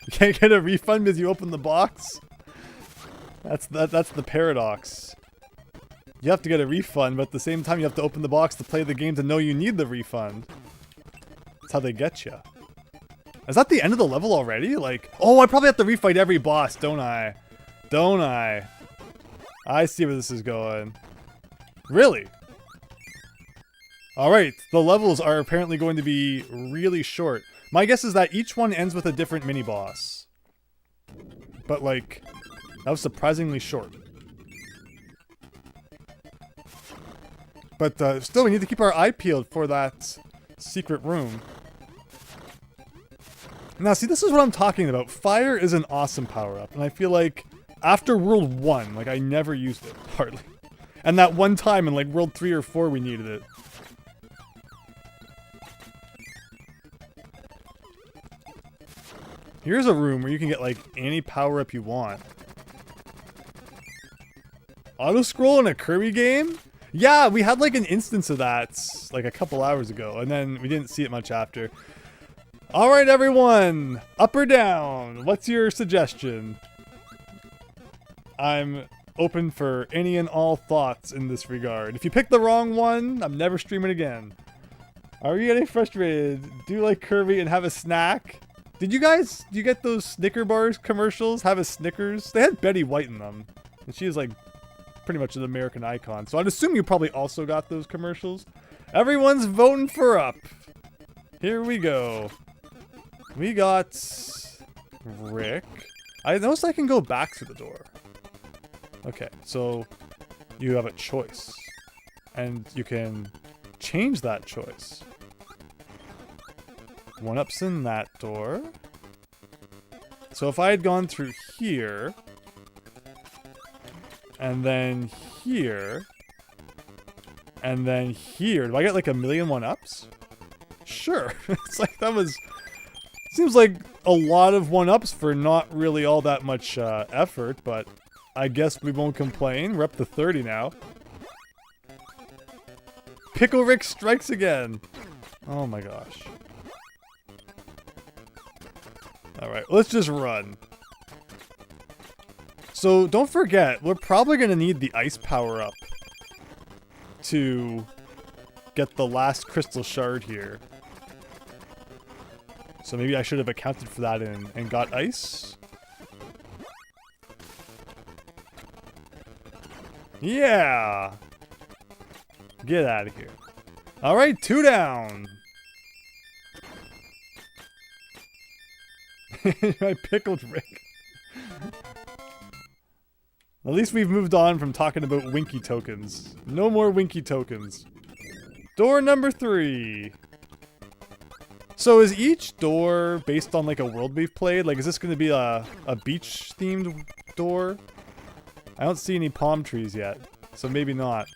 A: You can't get a refund as you open the box? That's the paradox. You have to get a refund, but at the same time you have to open the box to play the game to know you need the refund. That's how they get you. Is that the end of the level already? Like, oh, I probably have to refight every boss, don't I? Don't I? I see where this is going. Really? Alright, the levels are apparently going to be really short. My guess is that each one ends with a different mini-boss. But, like, that was surprisingly short. But still, we need to keep our eye peeled for that secret room. Now, see, this is what I'm talking about. Fire is an awesome power-up, and I feel like after World 1, like, I never used it, hardly. And that one time in, like, World 3 or 4, we needed it. Here's a room where you can get, like, any power-up you want. Auto-scroll in a Kirby game? Yeah, we had, like, an instance of that, like, a couple hours ago, and then we didn't see it much after. Alright, everyone! Up or down? What's your suggestion? I'm open for any and all thoughts in this regard. If you pick the wrong one, I'm never streaming again. Are you getting frustrated? Do you like Kirby and have a snack? Do you get those Snicker bars commercials? Have a Snickers? They had Betty White in them. And she is like pretty much an American icon. So I'd assume you probably also got those commercials. Everyone's voting for up. Here we go. We got Rick. I noticed I can go back through the door. Okay, so you have a choice. And you can change that choice. 1-up's in that door. So if I had gone through here, and then here, and then here, do I get like 1,000,000 1-ups? Sure. It's like that was... Seems like a lot of 1-ups for not really all that much effort, but I guess we won't complain. We're up to 30 now. Pickle Rick strikes again. Oh my gosh. Alright, let's just run. So don't forget, we're probably going to need the ice power-up to get the last crystal shard here. So maybe I should have accounted for that and got ice? Yeah! Get out of here. Alright, 2 down! I pickled Rick. At least we've moved on from talking about Winky tokens. No more Winky tokens. Door number 3. So is each door based on like a world we've played? Like is this going to be a beach themed door? I don't see any palm trees yet, so maybe not.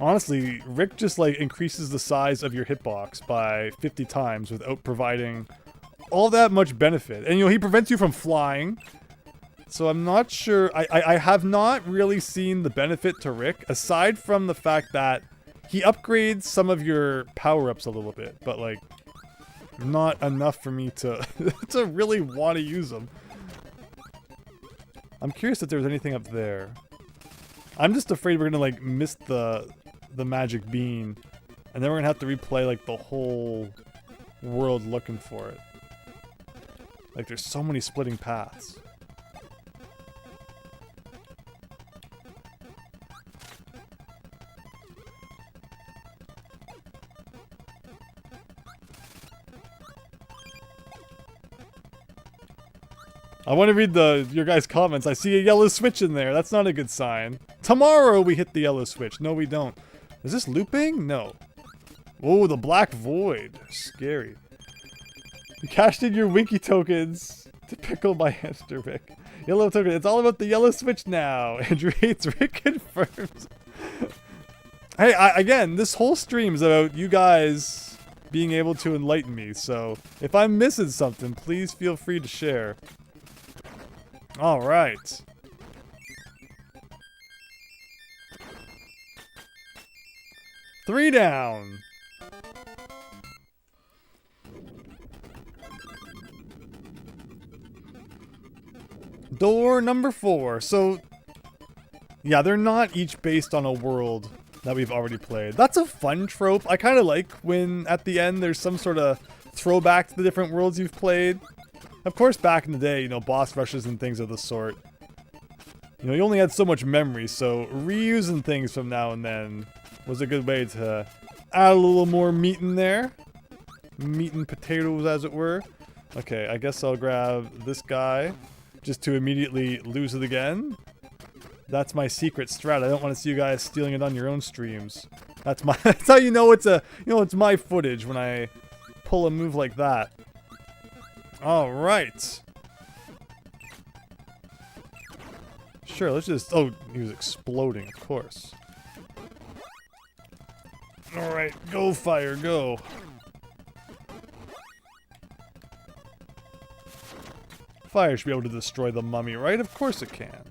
A: Honestly, Rick just like increases the size of your hitbox by 50 times without providing all that much benefit. And you know, he prevents you from flying. So I'm not sure, I have not really seen the benefit to Rick, aside from the fact that he upgrades some of your power-ups a little bit, but like, not enough for me to, to really want to use them. I'm curious if there's anything up there. I'm just afraid we're gonna like miss the magic bean, and then we're gonna have to replay like the whole world looking for it. Like there's so many splitting paths. I want to read your guys' comments. I see a yellow switch in there. That's not a good sign. Tomorrow we hit the yellow switch. No, we don't. Is this looping? No. Oh, the black void. Scary. You cashed in your Winky tokens to pickle my hamster, Rick. Yellow token. It's all about the yellow switch now. Andrew hates Rick confirms. Hey, again, this whole stream is about you guys being able to enlighten me. So if I'm missing something, please feel free to share. All right. Three down. Door number 4. So, yeah, they're not each based on a world that we've already played. That's a fun trope. I kind of like when, at the end, there's some sort of throwback to the different worlds you've played. Of course, back in the day, you know, boss rushes and things of the sort. You know, you only had so much memory, so reusing things from now and then was a good way to add a little more meat in there. Meat and potatoes, as it were. Okay, I guess I'll grab this guy just to immediately lose it again. That's my secret strat. I don't want to see you guys stealing it on your own streams. That's my. That's how you know it's it's my footage when I pull a move like that. All right. Sure, let's just... Oh, he was exploding, of course. All right, go fire, go. Fire should be able to destroy the mummy, right? Of course it can.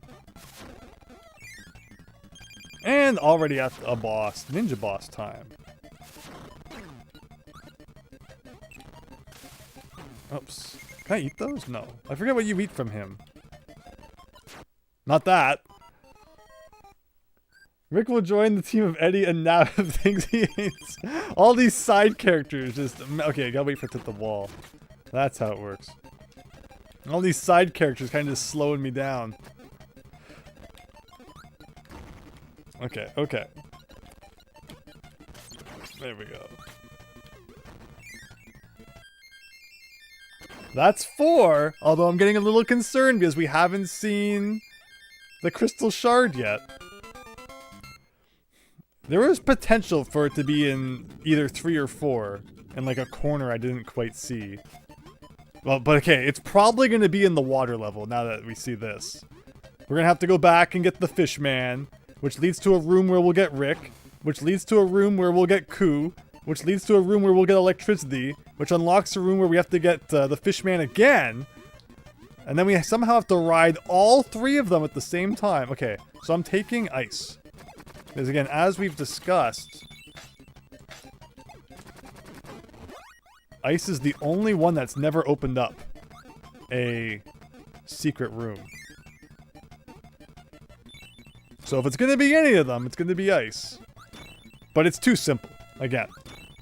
A: And already at a boss. Ninja boss time. Oops. Can I eat those? No. I forget what you eat from him. Not that. Rick will join the team of Eddie and Nav of things he hates. All these side characters just... Okay, I gotta wait for it to hit the wall. That's how it works. All these side characters kind of just slowing me down. Okay, okay. There we go. That's 4, although I'm getting a little concerned because we haven't seen the crystal shard yet. There was potential for it to be in either 3 or 4, in like a corner I didn't quite see. Well, but okay, it's probably going to be in the water level now that we see this. We're going to have to go back and get the fish man, which leads to a room where we'll get Rick, which leads to a room where we'll get Koo, which leads to a room where we'll get electricity, which unlocks a room where we have to get the fish man again. And then we somehow have to ride all 3 of them at the same time. Okay, so I'm taking ice. Because again, as we've discussed, ice is the only one that's never opened up a secret room. So if it's going to be any of them, it's going to be ice. But it's too simple. Again,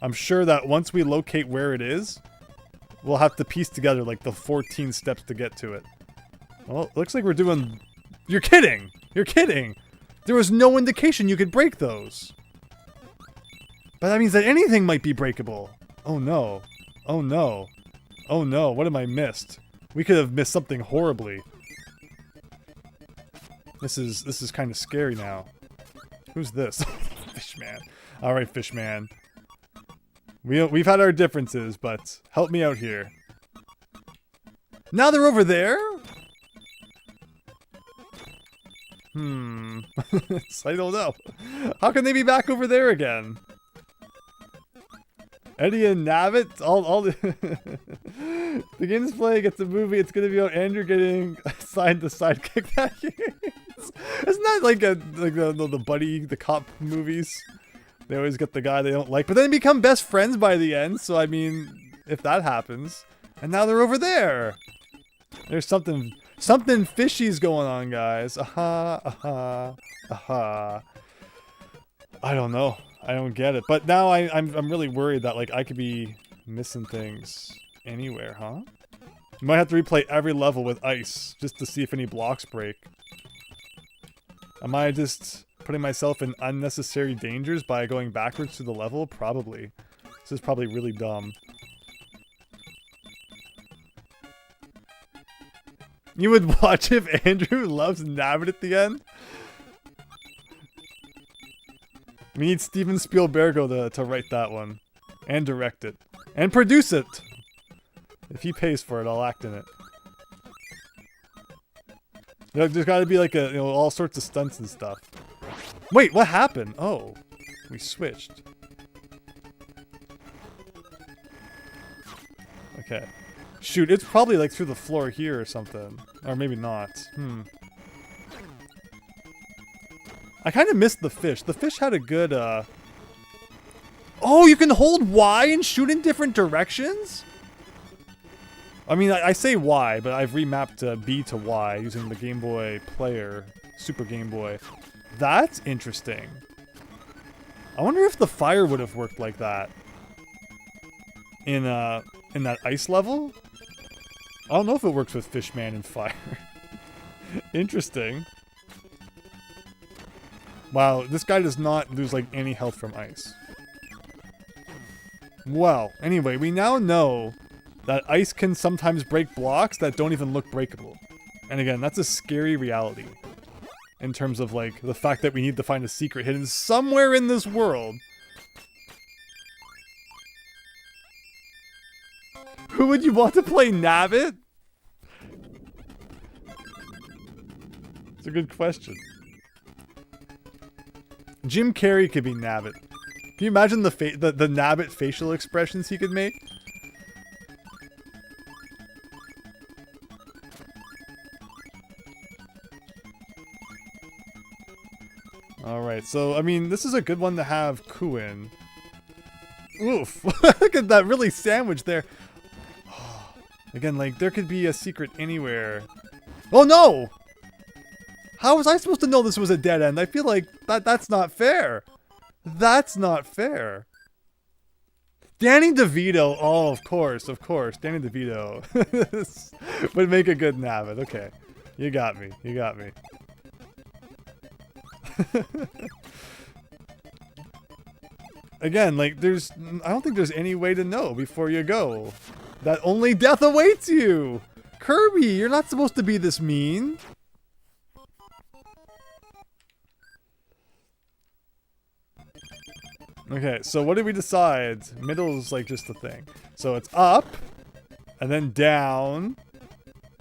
A: I'm sure that once we locate where it is, we'll have to piece together like the 14 steps to get to it. Well, it looks like we're doing... You're kidding! You're kidding! There was no indication you could break those. But that means that anything might be breakable. Oh no. Oh no. Oh no, what have I missed? We could have missed something horribly. This is kind of scary now. Who's this? Fishman. Alright, Fishman. We've had our differences, but help me out here. Now they're over there? I don't know. How can they be back over there again? Eddie and Navit? All the... The game's playing, it's a movie, it's gonna be about Andrew getting assigned the sidekick that he hates. Isn't that like the buddy, the cop movies? They always get the guy they don't like, but then they become best friends by the end, so I mean, if that happens. And now they're over there! There's something fishy's going on, guys. Aha, aha, aha. I don't know. I don't get it. But now I'm really worried that like I could be missing things anywhere, huh? You might have to replay every level with ice just to see if any blocks break. Am I just putting myself in unnecessary dangers by going backwards through the level? Probably. This is probably really dumb. You would watch if Andrew loves Nabbit at the end? We need Steven Spielberg to write that one. And direct it. And produce it! If he pays for it, I'll act in it. There's gotta be like all sorts of stunts and stuff. Wait, what happened? Oh, we switched. Okay. Shoot, it's probably like through the floor here or something. Or maybe not. I kind of missed the fish. The fish had a good, Oh, you can hold Y and shoot in different directions? I mean, I say Y, but I've remapped B to Y using the Game Boy player, Super Game Boy. That's interesting. I wonder if the fire would have worked like that in that ice level. I don't know if it works with Fishman and fire. Interesting. Wow, this guy does not lose like any health from ice. Well, anyway, we now know that ice can sometimes break blocks that don't even look breakable. And again, that's a scary reality. In terms of like the fact that we need to find a secret hidden somewhere in this world. Who would you want to play, Nabbit? It's a good question. Jim Carrey could be Nabbit. Can you imagine the Nabbit facial expressions he could make? Alright, so, I mean, this is a good one to have Koo in. Oof. Look at that really sandwich there. Again, like, there could be a secret anywhere. Oh, no! How was I supposed to know this was a dead end? I feel like that's not fair. That's not fair. Danny DeVito. Oh, of course. Danny DeVito would make a good Navid. Okay. You got me. You got me. Again, like, I don't think there's any way to know before you go that only death awaits you. Kirby, you're not supposed to be this mean. Okay, so what did we decide? Middle's like just a thing. So it's up, and then down,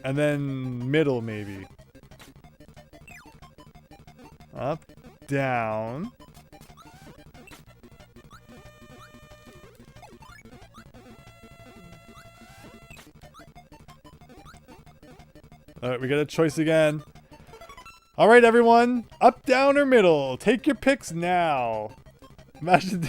A: and then middle maybe. Up, down. Alright, we got a choice again. Alright, everyone. Up, down, or middle? Take your picks now. Imagine.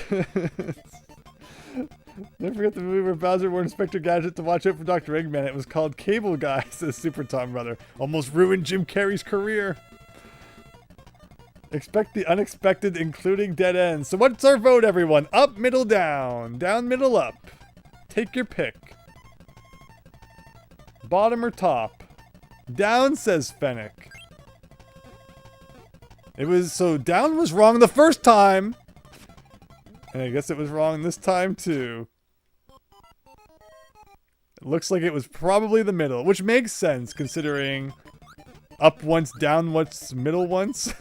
A: Never forget the movie where Bowser wore Inspector Gadget to watch out for Dr. Eggman. It was called Cable Guy, says Super Tom Brother. Almost ruined Jim Carrey's career. Expect the unexpected, including dead ends. So what's our vote, everyone? Up, middle, down. Down, middle, up. Take your pick. Bottom or top? Down, says Fennec. So down was wrong the first time. And I guess it was wrong this time, too. It looks like it was probably the middle, which makes sense, considering up once, down once, middle once.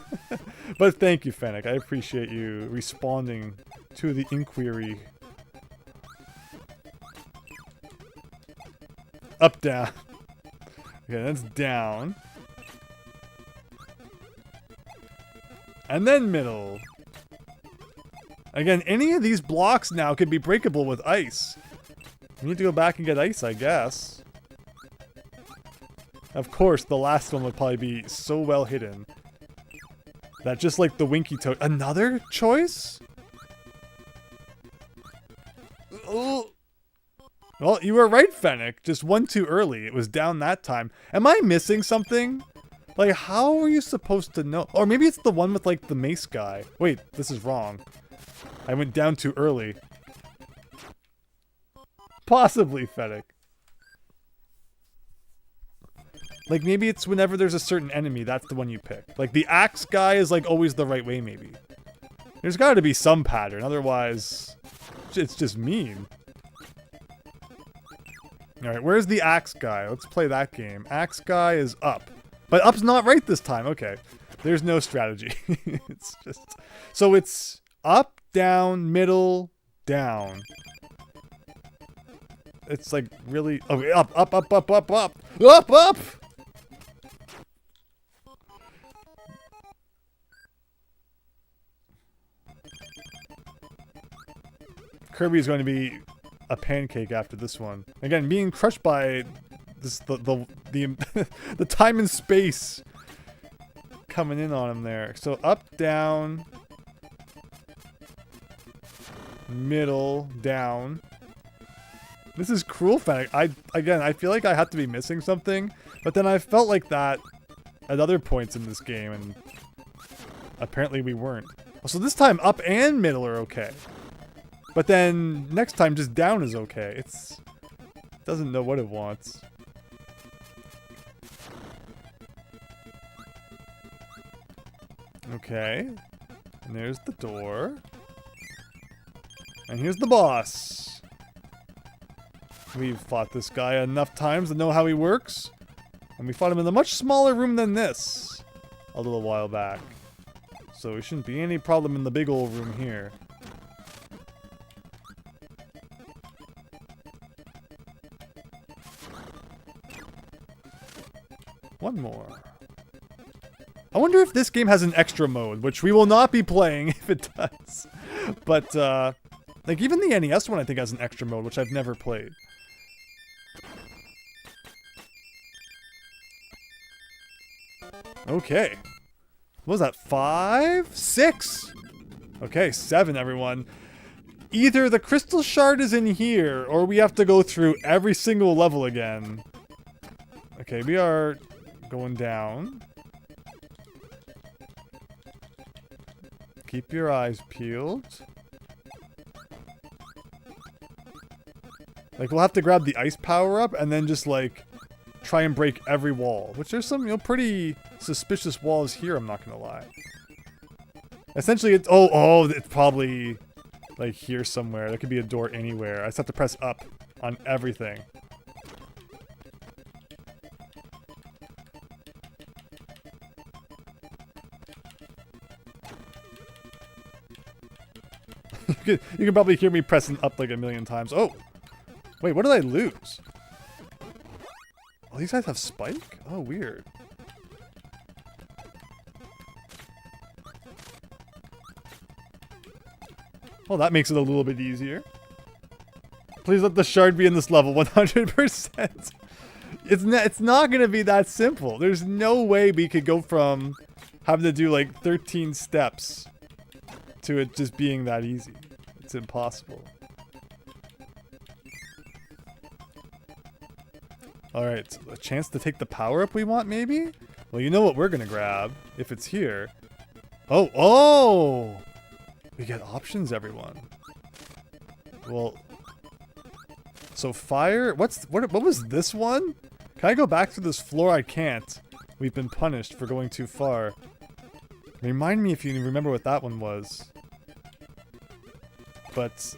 A: But thank you, Fennec. I appreciate you responding to the inquiry. Up, down. Okay, that's down. And then middle. Again, any of these blocks now could be breakable with ice. We need to go back and get ice, I guess. Of course, the last one would probably be so well hidden. That just like the Winky Toad. Another choice? Oh. Well, you were right, Fennec. Just one too early. It was down that time. Am I missing something? Like, how are you supposed to know? Or maybe it's the one with, like, the mace guy. Wait, this is wrong. I went down too early. Possibly, Fennec. Like, maybe it's whenever there's a certain enemy, that's the one you pick. Like, the axe guy is, like, always the right way, maybe. There's gotta be some pattern, otherwise it's just mean. Alright, where's the axe guy? Let's play that game. Axe guy is up. But up's not right this time. Okay. There's no strategy. It's just... So it's up, down, middle, down. It's like really... Okay, up, up, up, up, up, up! Up, up! Kirby is going to be a pancake after this one. Again, being crushed by this the time and space coming in on him there. So up, down, middle, down. This is cruel, Fennec. I feel like I have to be missing something, but then I felt like that at other points in this game, and apparently we weren't. So this time up and middle are okay. But then next time just down is okay. It doesn't know what it wants. Okay. And there's the door. And here's the boss. We've fought this guy enough times to know how he works. And we fought him in a much smaller room than this a little while back. So it shouldn't be any problem in the big old room here. One more. I wonder if this game has an extra mode, which we will not be playing if it does. But, like, even the NES one I think has an extra mode, which I've never played. Okay. What was that? 5? 6? Okay, 7, everyone. Either the crystal shard is in here, or we have to go through every single level again. Okay, we are going down. Keep your eyes peeled. Like, we'll have to grab the ice power-up and then just, like, try and break every wall. Which there's some, you know, pretty suspicious walls here, I'm not gonna lie. Essentially, it's... Oh, it's probably, like, here somewhere. There could be a door anywhere. I just have to press up on everything. You can probably hear me pressing up like a million times. Oh! Wait, what did I lose? Oh, these guys have spike? Oh, weird. Well, that makes it a little bit easier. Please let the shard be in this level 100%. It's not going to be that simple. There's no way we could go from having to do like 13 steps to it just being that easy. It's impossible. Alright, so a chance to take the power-up we want, maybe? Well, you know what we're gonna grab, if it's here. Oh! We get options, everyone. Well... So fire... What was this one? Can I go back to this floor? I can't. We've been punished for going too far. Remind me if you remember what that one was. But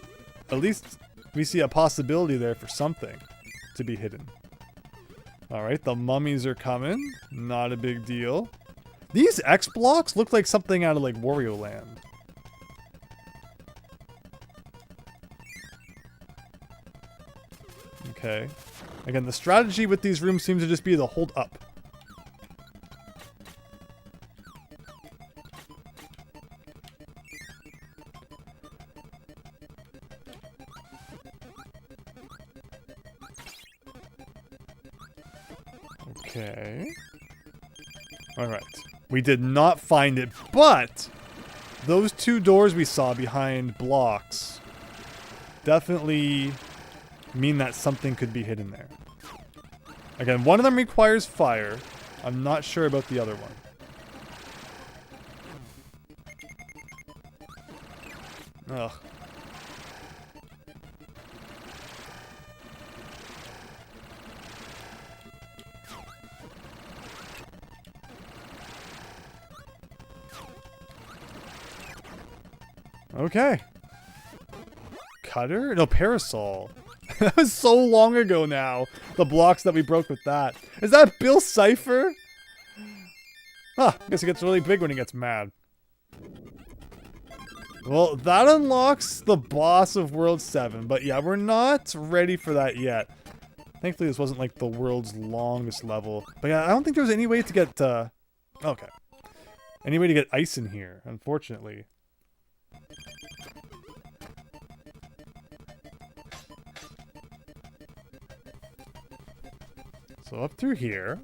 A: at least we see a possibility there for something to be hidden. Alright, the mummies are coming. Not a big deal. These X blocks look like something out of like Wario Land. Okay. Again, the strategy with these rooms seems to just be to hold up. Okay. Alright. We did not find it, but those two doors we saw behind blocks definitely mean that something could be hidden there. Again, one of them requires fire. I'm not sure about the other one. Ugh. Okay. Cutter? No, parasol. That was so long ago now. The blocks that we broke with that. Is that Bill Cipher? Huh, I guess he gets really big when he gets mad. Well, that unlocks the boss of World 7. But yeah, we're not ready for that yet. Thankfully, this wasn't like the world's longest level. But yeah, I don't think there was any way to get... Okay. Any way to get ice in here, unfortunately. So up through here.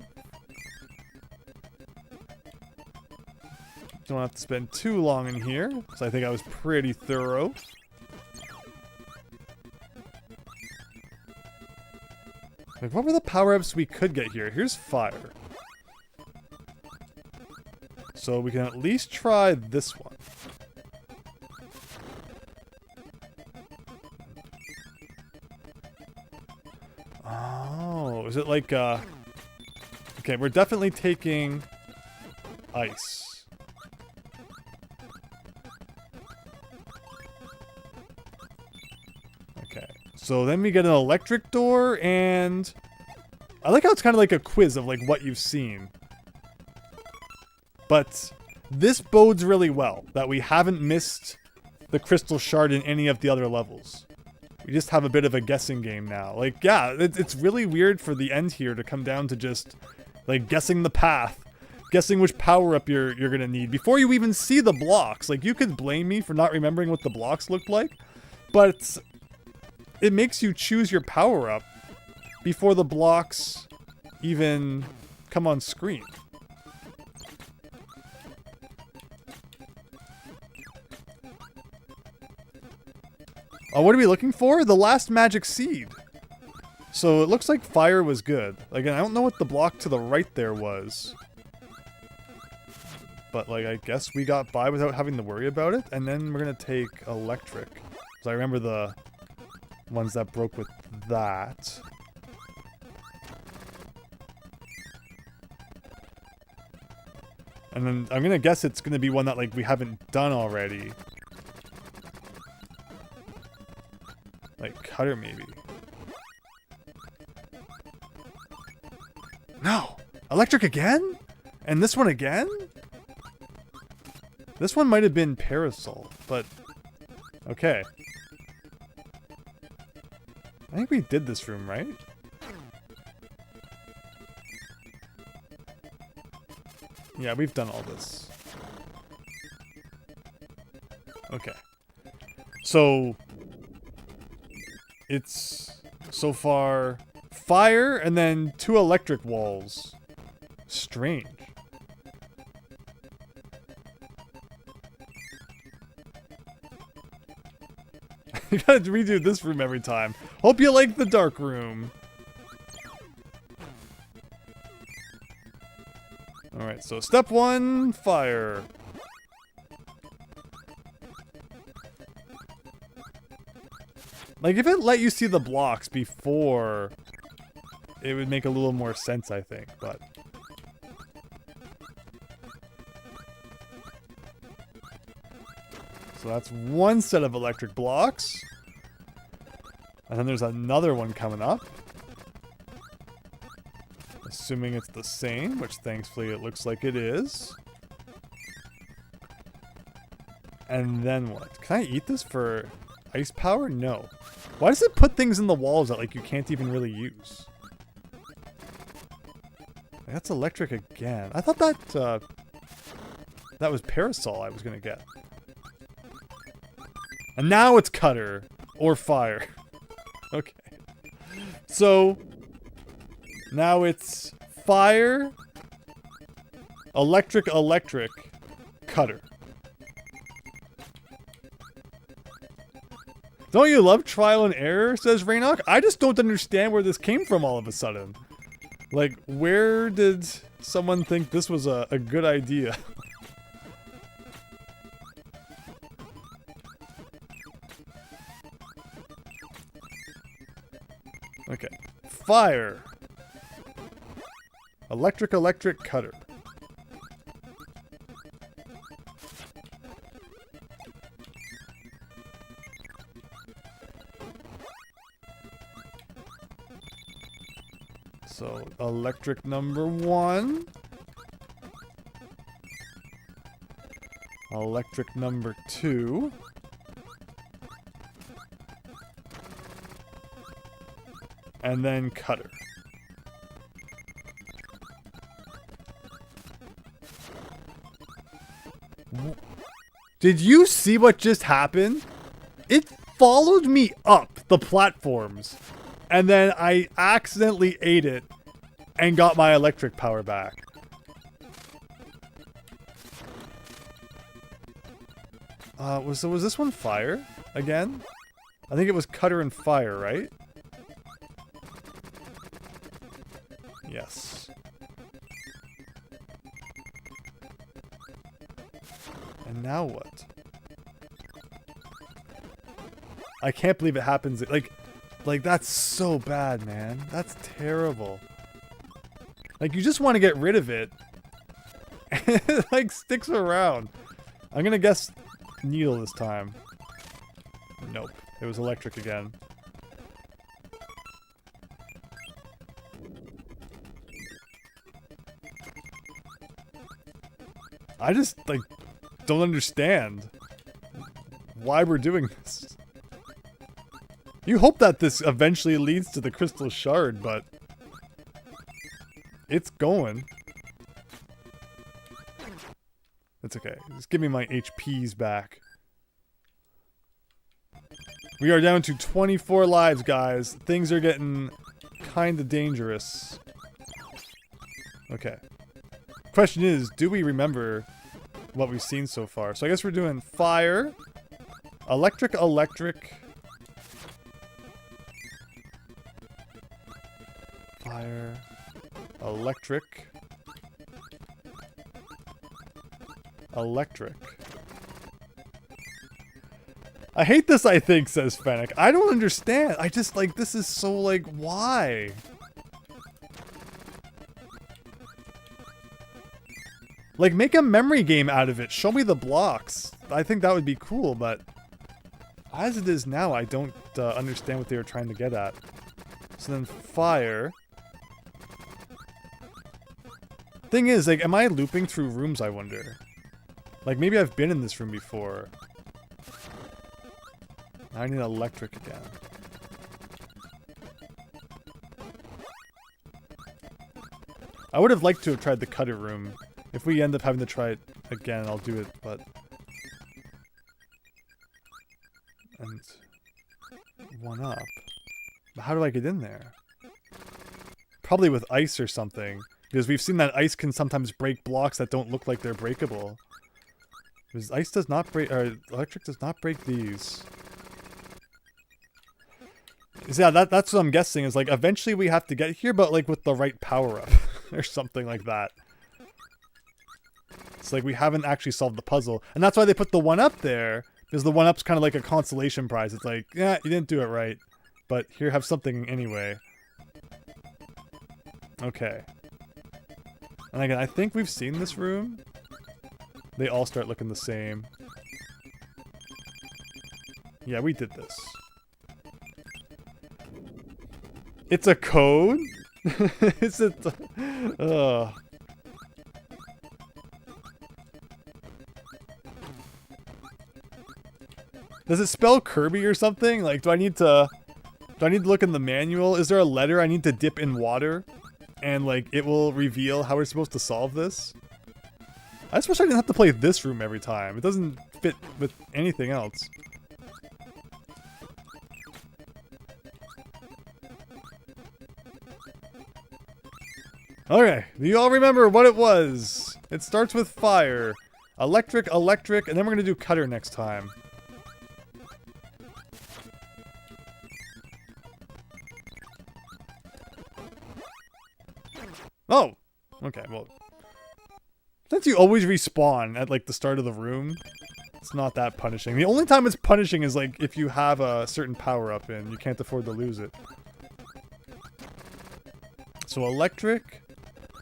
A: Don't have to spend too long in here, because I think I was pretty thorough. Like, what were the power-ups we could get here? Here's fire. So we can at least try this one. Oh, is it like, okay, we're definitely taking ice. Okay, so then we get an electric door, and I like how it's kind of like a quiz of like what you've seen. But this bodes really well that we haven't missed the crystal shard in any of the other levels. We just have a bit of a guessing game now. Like, yeah, it's really weird for the end here to come down to just, like, guessing the path. Guessing which power-up you're gonna need before you even see the blocks. Like, you could blame me for not remembering what the blocks looked like, but it makes you choose your power-up before the blocks even come on screen. Oh, what are we looking for? The last magic seed. So it looks like fire was good. Like, I don't know what the block to the right there was. but like I guess we got by without having to worry about it. And then we're gonna take electric. So I remember the ones that broke with that. And then I'm gonna guess it's gonna be one that like we haven't done already. Like cutter maybe. No! Electric again? And this one again? This one might have been parasol, but okay. I think we did this room, right? Yeah, we've done all this. Okay. So it's so far fire and then 2 electric walls. Strange. You gotta redo this room every time. Hope you like the dark room. Alright, so step 1, fire. Like, if it let you see the blocks before, it would make a little more sense, I think, but... So that's one set of electric blocks. And then there's another one coming up. Assuming it's the same, which thankfully it looks like it is. And then what? Can I eat this for ice power? No. Why does it put things in the walls that like you can't even really use? That's electric again. I thought that that was parasol I was gonna get. And now it's cutter or fire. Okay. So now it's fire, electric, cutter. Don't you love trial and error, says Raynok? I just don't understand where this came from all of a sudden. Like, where did someone think this was a good idea? Okay. Fire. Electric, cutter. So, electric number 1. Electric number 2. And then cutter. Did you see what just happened? It followed me up the platforms. And then I accidentally ate it and got my electric power back. Was this one fire again? I think it was cutter and fire, right? Yes. And now what? I can't believe it happens. Like that's so bad, man. That's terrible. Like, you just want to get rid of it. And it, like, sticks around. I'm gonna guess needle this time. Nope. It was electric again. I just, like, don't understand why we're doing this. You hope that this eventually leads to the crystal shard, but it's going. It's okay. Just give me my HPs back. We are down to 24 lives, guys. Things are getting kinda dangerous. Okay. Question is, do we remember what we've seen so far? So I guess we're doing fire, electric, fire, electric, electric. I hate this, I think, says Fennec. I don't understand. I just, like, this is so, like, why? Like, make a memory game out of it. Show me the blocks. I think that would be cool, but as it is now, I don't understand what they were trying to get at. So then fire. Thing is, like, am I looping through rooms, I wonder? Like, maybe I've been in this room before. I need electric again. I would have liked to have tried the cutter room. If we end up having to try it again, I'll do it, but... And... one up. But how do I get in there? Probably with ice or something. Because we've seen that ice can sometimes break blocks that don't look like they're breakable. Because ice does not break... or electric does not break these. So yeah, that's what I'm guessing, is like, eventually we have to get here, but like with the right power-up. Or something like that. It's like we haven't actually solved the puzzle. And that's why they put the 1-up there. Because the 1-up's kind of like a consolation prize. It's like, yeah, you didn't do it right. But here, have something anyway. Okay. And again, I think we've seen this room. They all start looking the same. Yeah, we did this. It's a code? Is it? Does it spell Kirby or something? Like, do I need to look in the manual? Is there a letter I need to dip in water? And, like, it will reveal how we're supposed to solve this? I just wish I didn't have to play this room every time. It doesn't fit with anything else. Okay, do you all remember what it was? It starts with fire. Electric, electric, and then we're gonna do cutter next time. Oh! Okay, well... since you always respawn at, like, the start of the room, it's not that punishing. The only time it's punishing is, like, if you have a certain power-up and you can't afford to lose it. So electric,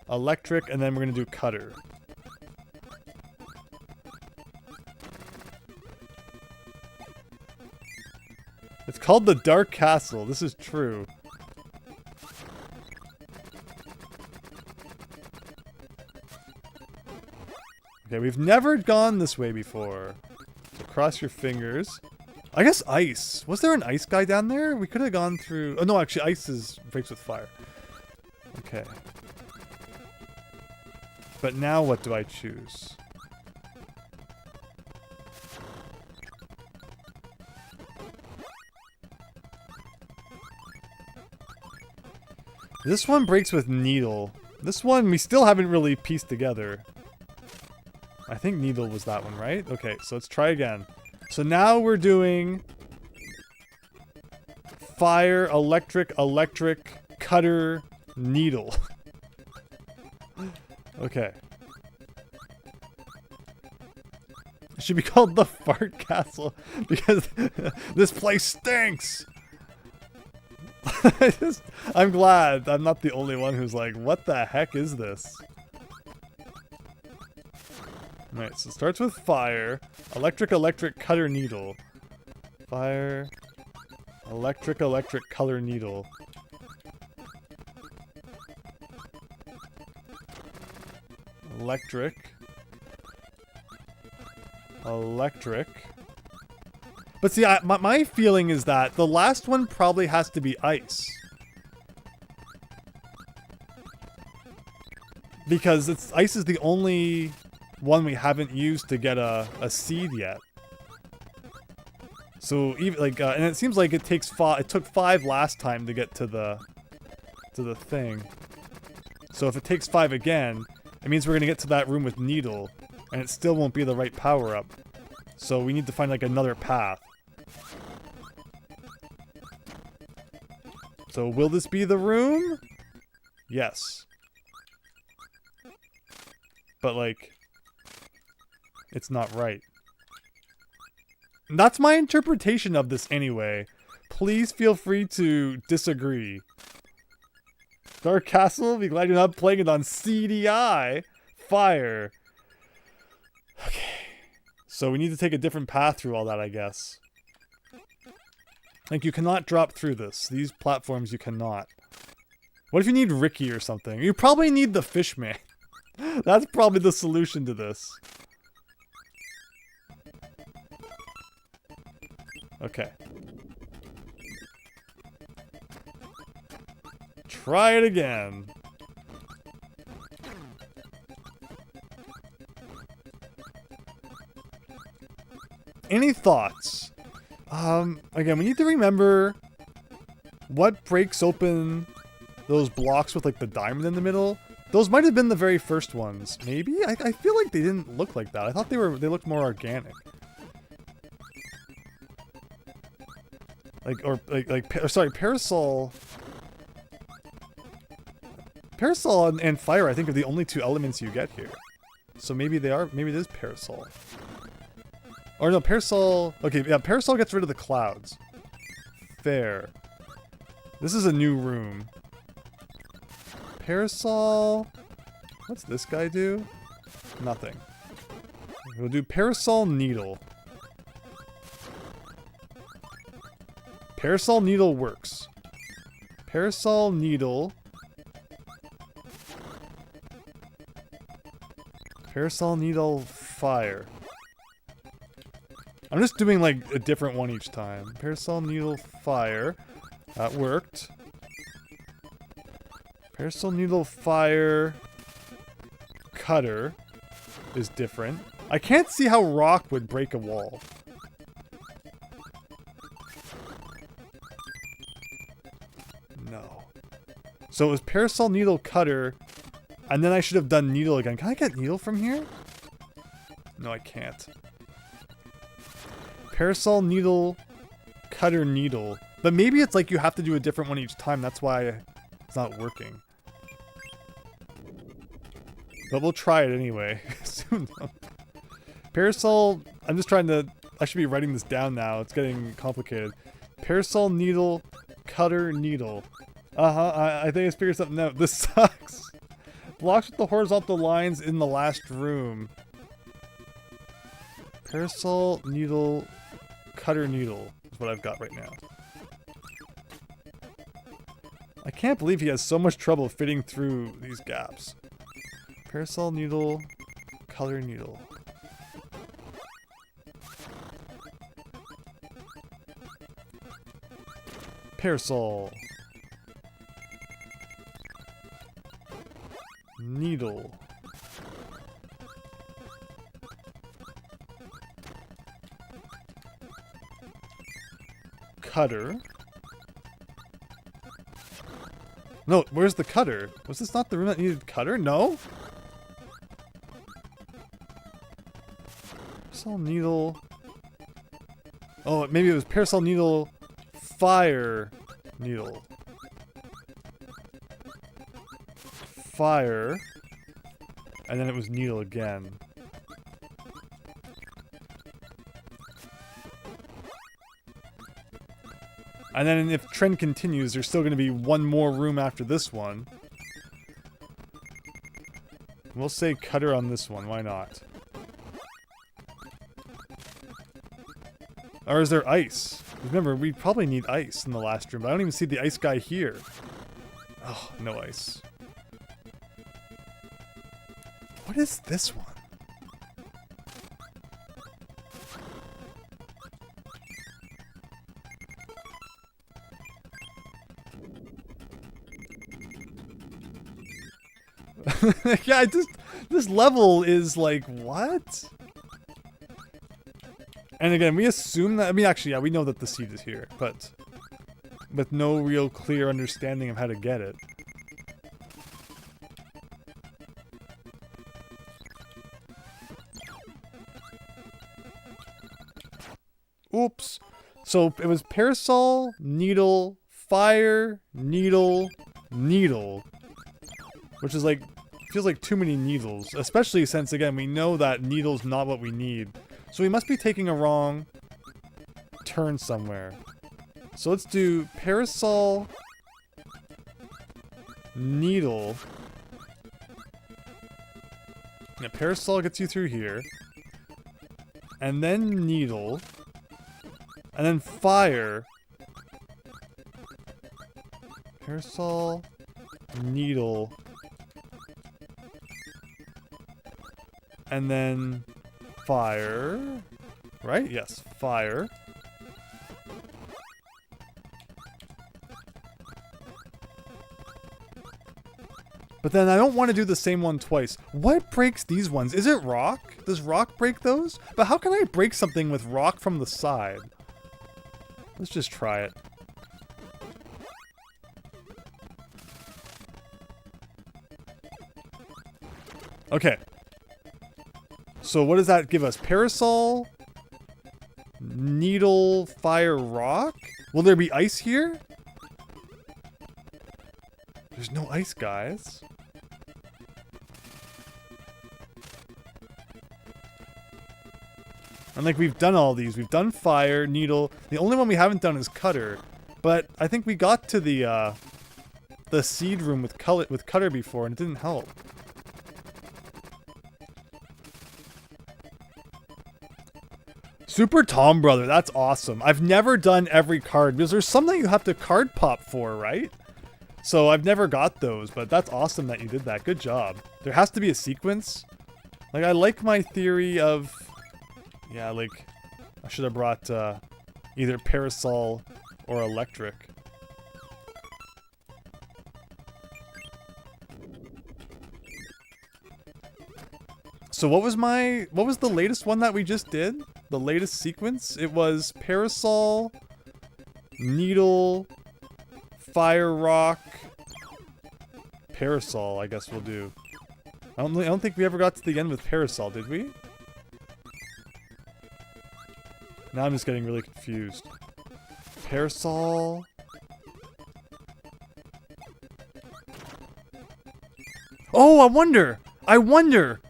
A: electric, and then we're gonna do cutter. It's called the Dark Castle. This is true. Okay, we've never gone this way before. So cross your fingers. I guess ice. Was there an ice guy down there? We could have gone through... oh, no, actually, ice breaks with fire. Okay. But now what do I choose? This one breaks with needle. This one we still haven't really pieced together. I think needle was that one, right? Okay, so let's try again. So now we're doing fire, electric, electric, cutter, needle. Okay. It should be called the Fart Castle because this place stinks. I'm glad I'm not the only one who's like, what the heck is this? Alright, so it starts with fire, electric, electric, cutter, needle. Fire, electric, electric, color, needle. Electric. Electric. But see, my feeling is that the last one probably has to be ice. Because ice is the only one we haven't used to get a seed yet. So even like, and it seems like it takes 5. It took 5 last time to get to the thing. So if it takes 5 again, it means we're gonna get to that room with needle, and it still won't be the right power up. So we need to find like another path. So will this be the room? Yes. But like, it's not right. That's my interpretation of this anyway. Please feel free to disagree. Dark Castle, be glad you're not playing it on CDI. Fire. Okay. So we need to take a different path through all that, I guess. Like, you cannot drop through this. These platforms you cannot. What if you need Ricky or something? You probably need the Fishman. That's probably the solution to this. Okay. Try it again. Any thoughts? Again, we need to remember what breaks open those blocks with like the diamond in the middle. Those might have been the very first ones. Maybe? I feel like they didn't look like that. I thought they looked more organic. Sorry, Parasol. Parasol and Fire, I think, are the only two elements you get here. So maybe they are, maybe it is Parasol. Or no, Parasol, okay, yeah, Parasol gets rid of the clouds. Fair. This is a new room. Parasol, what's this guy do? Nothing. We'll do Parasol Needle. Parasol Needle works. Parasol Needle. Parasol Needle Fire. I'm just doing like a different one each time. Parasol Needle Fire. That worked. Parasol Needle Fire Cutter is different. I can't see how rock would break a wall. No. So it was Parasol Needle Cutter, and then I should have done Needle again. Can I get Needle from here? No, I can't. Parasol Needle Cutter Needle. But maybe it's like you have to do a different one each time. That's why it's not working. But we'll try it anyway. Soon. Parasol, I'm just trying to, I should be writing this down now. It's getting complicated. Parasol Needle Cutter Needle. I think I figured something out. This sucks. Blocks with the horizontal lines in the last room. Parasol Needle Cutter Needle is what I've got right now. I can't believe he has so much trouble fitting through these gaps. Parasol Needle Color Needle. Parasol Needle Cutter. No, where's the cutter? Was this not the room that needed cutter? No? Parasol Needle. Oh, maybe it was Parasol Needle Fire Needle. Fire. And then it was Needle again. And then if trend continues, there's still going to be one more room after this one. We'll say cutter on this one, why not? Or is there ice? Remember, we probably need ice in the last room, but I don't even see the ice guy here. Oh, no ice. What is this one? Yeah, this level is like, what? And again, we assume that, I mean, actually, yeah, we know that the seed is here, but with no real clear understanding of how to get it. Oops. So it was Parasol, Needle, Fire, Needle, Needle. Which is like, feels like too many needles, especially since, again, we know that needle's not what we need. So we must be taking a wrong turn somewhere. So let's do parasol, needle. Yeah, parasol gets you through here. And then needle. And then fire. Parasol, needle. And then fire. Right? Yes, fire. But then I don't want to do the same one twice. What breaks these ones? Is it rock? Does rock break those? But how can I break something with rock from the side? Let's just try it. Okay. So what does that give us? Parasol, needle, fire, rock? Will there be ice here? There's no ice, guys. And like we've done all these. We've done fire, needle. The only one we haven't done is cutter. But I think we got to the seed room with cutter before and it didn't help. Super Tom Brother, that's awesome. I've never done every card because there's something you have to card pop for, right? So I've never got those, but that's awesome that you did that. Good job. There has to be a sequence. Like, I like my theory of... Yeah, like, I should have brought either parasol or electric. So what was the latest one that we just did? The latest sequence? It was parasol, needle, fire, rock, parasol, I guess we'll do. I don't think we ever got to the end with parasol, did we? Now I'm just getting really confused. Parasol. Oh, I wonder!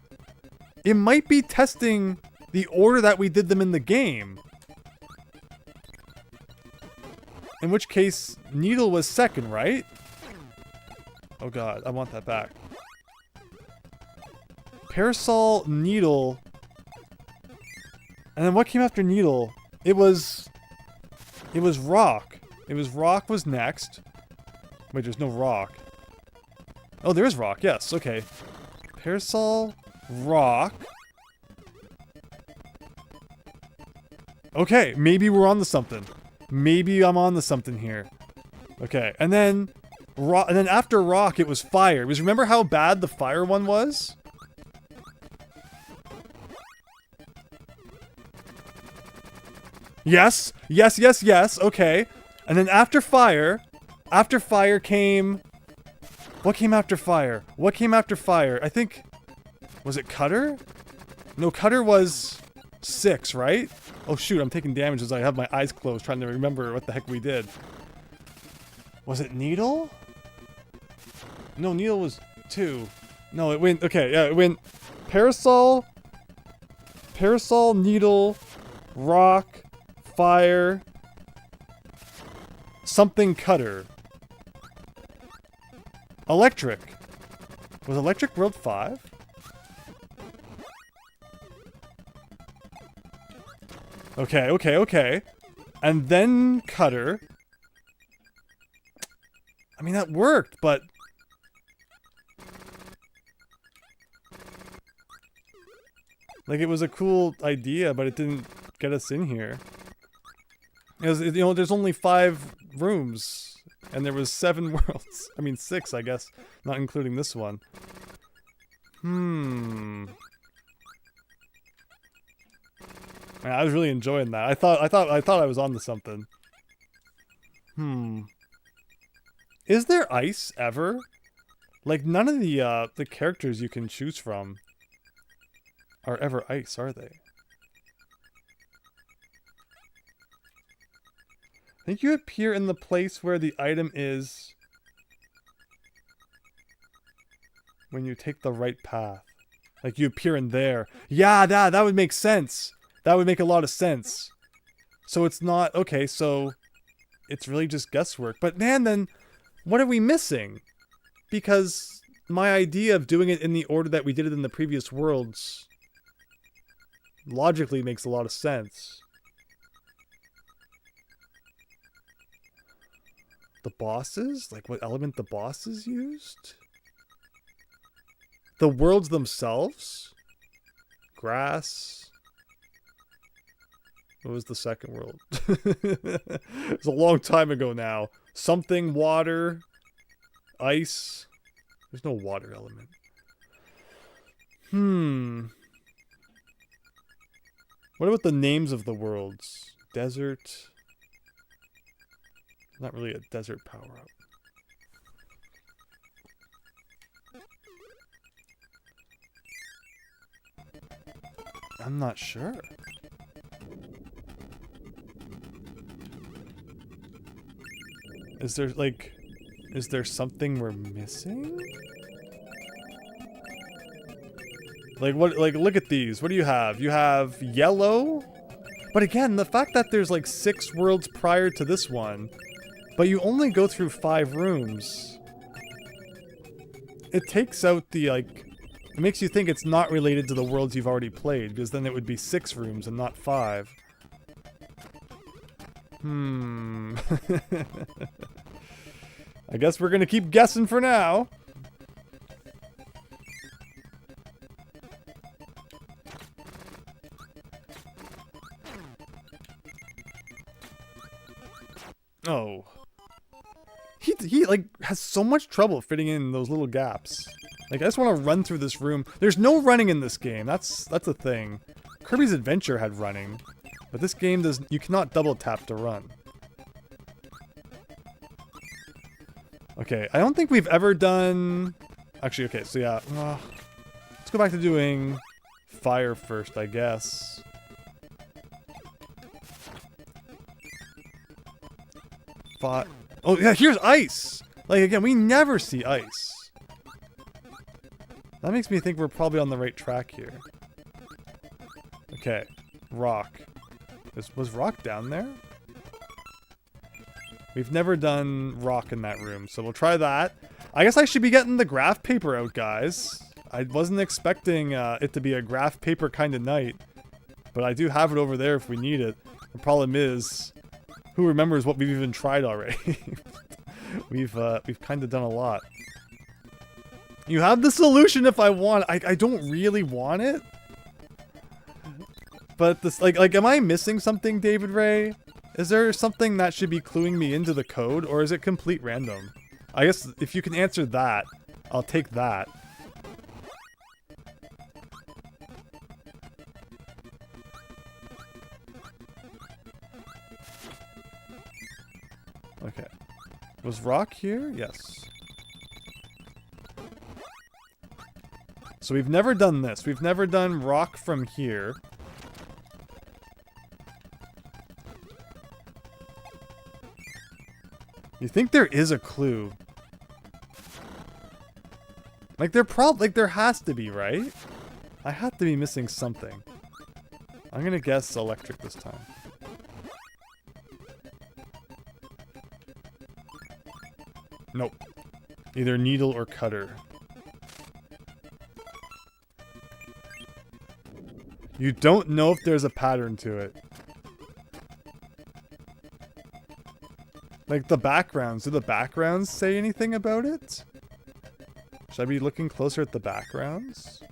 A: It might be testing the order that we did them in the game. In which case, needle was second, right? Oh god, I want that back. Parasol, needle. And then what came after needle? It was rock. Rock was next. Wait, there's no rock. Oh, there is rock, yes, okay. Parasol, rock. Okay, maybe we're on to something. Maybe I'm on to something here. Okay, and then after rock, it was fire. Because remember how bad the fire one was? Yes, yes, yes, yes. Okay, and then after fire came. What came after fire? What came after fire? I think. Was it cutter? No, cutter was 6, right? Oh shoot, I'm taking damage as I have my eyes closed trying to remember what the heck we did. Was it needle? No, needle was 2. No, it went, okay, yeah, it went parasol, needle, rock, fire, something cutter. Electric. Was electric World 5? Okay, okay, okay. And then cutter. I mean, that worked, but... Like, it was a cool idea, but it didn't get us in here. Because, you know, there's only 5 rooms, and there was 7 worlds. I mean, 6, I guess, not including this one. Man, I was really enjoying that. I thought I was onto something. Is there ice ever? Like, none of the characters you can choose from are ever ice, are they? I think you appear in the place where the item is. when you take the right path. Like you appear in there. Yeah, that would make sense. That would make a lot of sense. So it's not... Okay, so it's really just guesswork. But man, then what are we missing? Because my idea of doing it in the order that we did it in the previous worlds logically makes a lot of sense. The bosses? Like what element the bosses used? The worlds themselves? Grass. What was the second world? It was a long time ago now. Something, water, ice. There's no water element. What about the names of the worlds? Desert. Not really a desert power-up. I'm not sure. Is there, like... Is there something we're missing? Like, what... Like, look at these. What do you have? You have yellow? But again, the fact that there's, like, 6 worlds prior to this one, but you only go through 5 rooms. It takes out the, like... It makes you think it's not related to the worlds you've already played, because then it would be 6 rooms and not 5. I guess we're gonna keep guessing for now. Oh. He like, has so much trouble fitting in those little gaps. Like, I just want to run through this room. There's no running in this game. That's a thing. Kirby's Adventure had running. But this game does... You cannot double tap to run. Okay, I don't think we've ever done... Actually, okay, so yeah. Let's go back to doing fire first, I guess. Oh, yeah, here's ice! Like, again, we never see ice. That makes me think we're probably on the right track here. Okay, rock. Was rock down there? We've never done rock in that room, so we'll try that. I guess I should be getting the graph paper out, guys. I wasn't expecting it to be a graph paper kind of night, but I do have it over there if we need it. The problem is, who remembers what we've even tried already? We've kind of done a lot. You have the solution if I want. I don't really want it. But this, like, am I missing something, David Ray? Is there something that should be cluing me into the code, or is it complete random? I guess if you can answer that, I'll take that. Okay. Was rock here? Yes. So we've never done this. We've never done rock from here. You think there is a clue? Like there has to be, right? I have to be missing something. I'm gonna guess electric this time. Nope. Either needle or cutter. You don't know if there's a pattern to it. Like the backgrounds. Do the backgrounds say anything about it? Should I be looking closer at the backgrounds?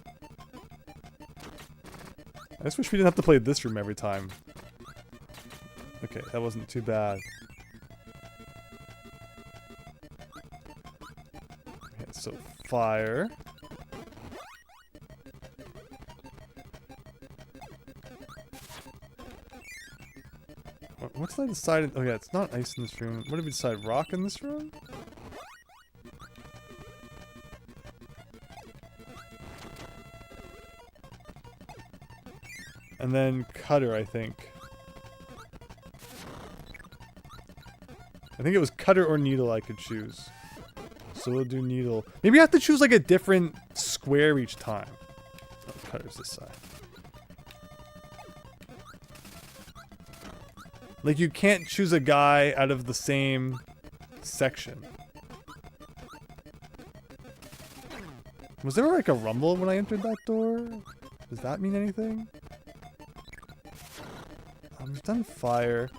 A: I just wish we didn't have to play this room every time. Okay, that wasn't too bad. Okay, so fire. What's that decided? Oh yeah, it's not ice in this room. What did we decide? Rock in this room? And then cutter, I think. I think it was cutter or needle I could choose. so we'll do needle. Maybe I have to choose like a different square each time. Oh, cutter's this side. Like you can't choose a guy out of the same section. Was there like a rumble when I entered that door? Does that mean anything? We've done fire.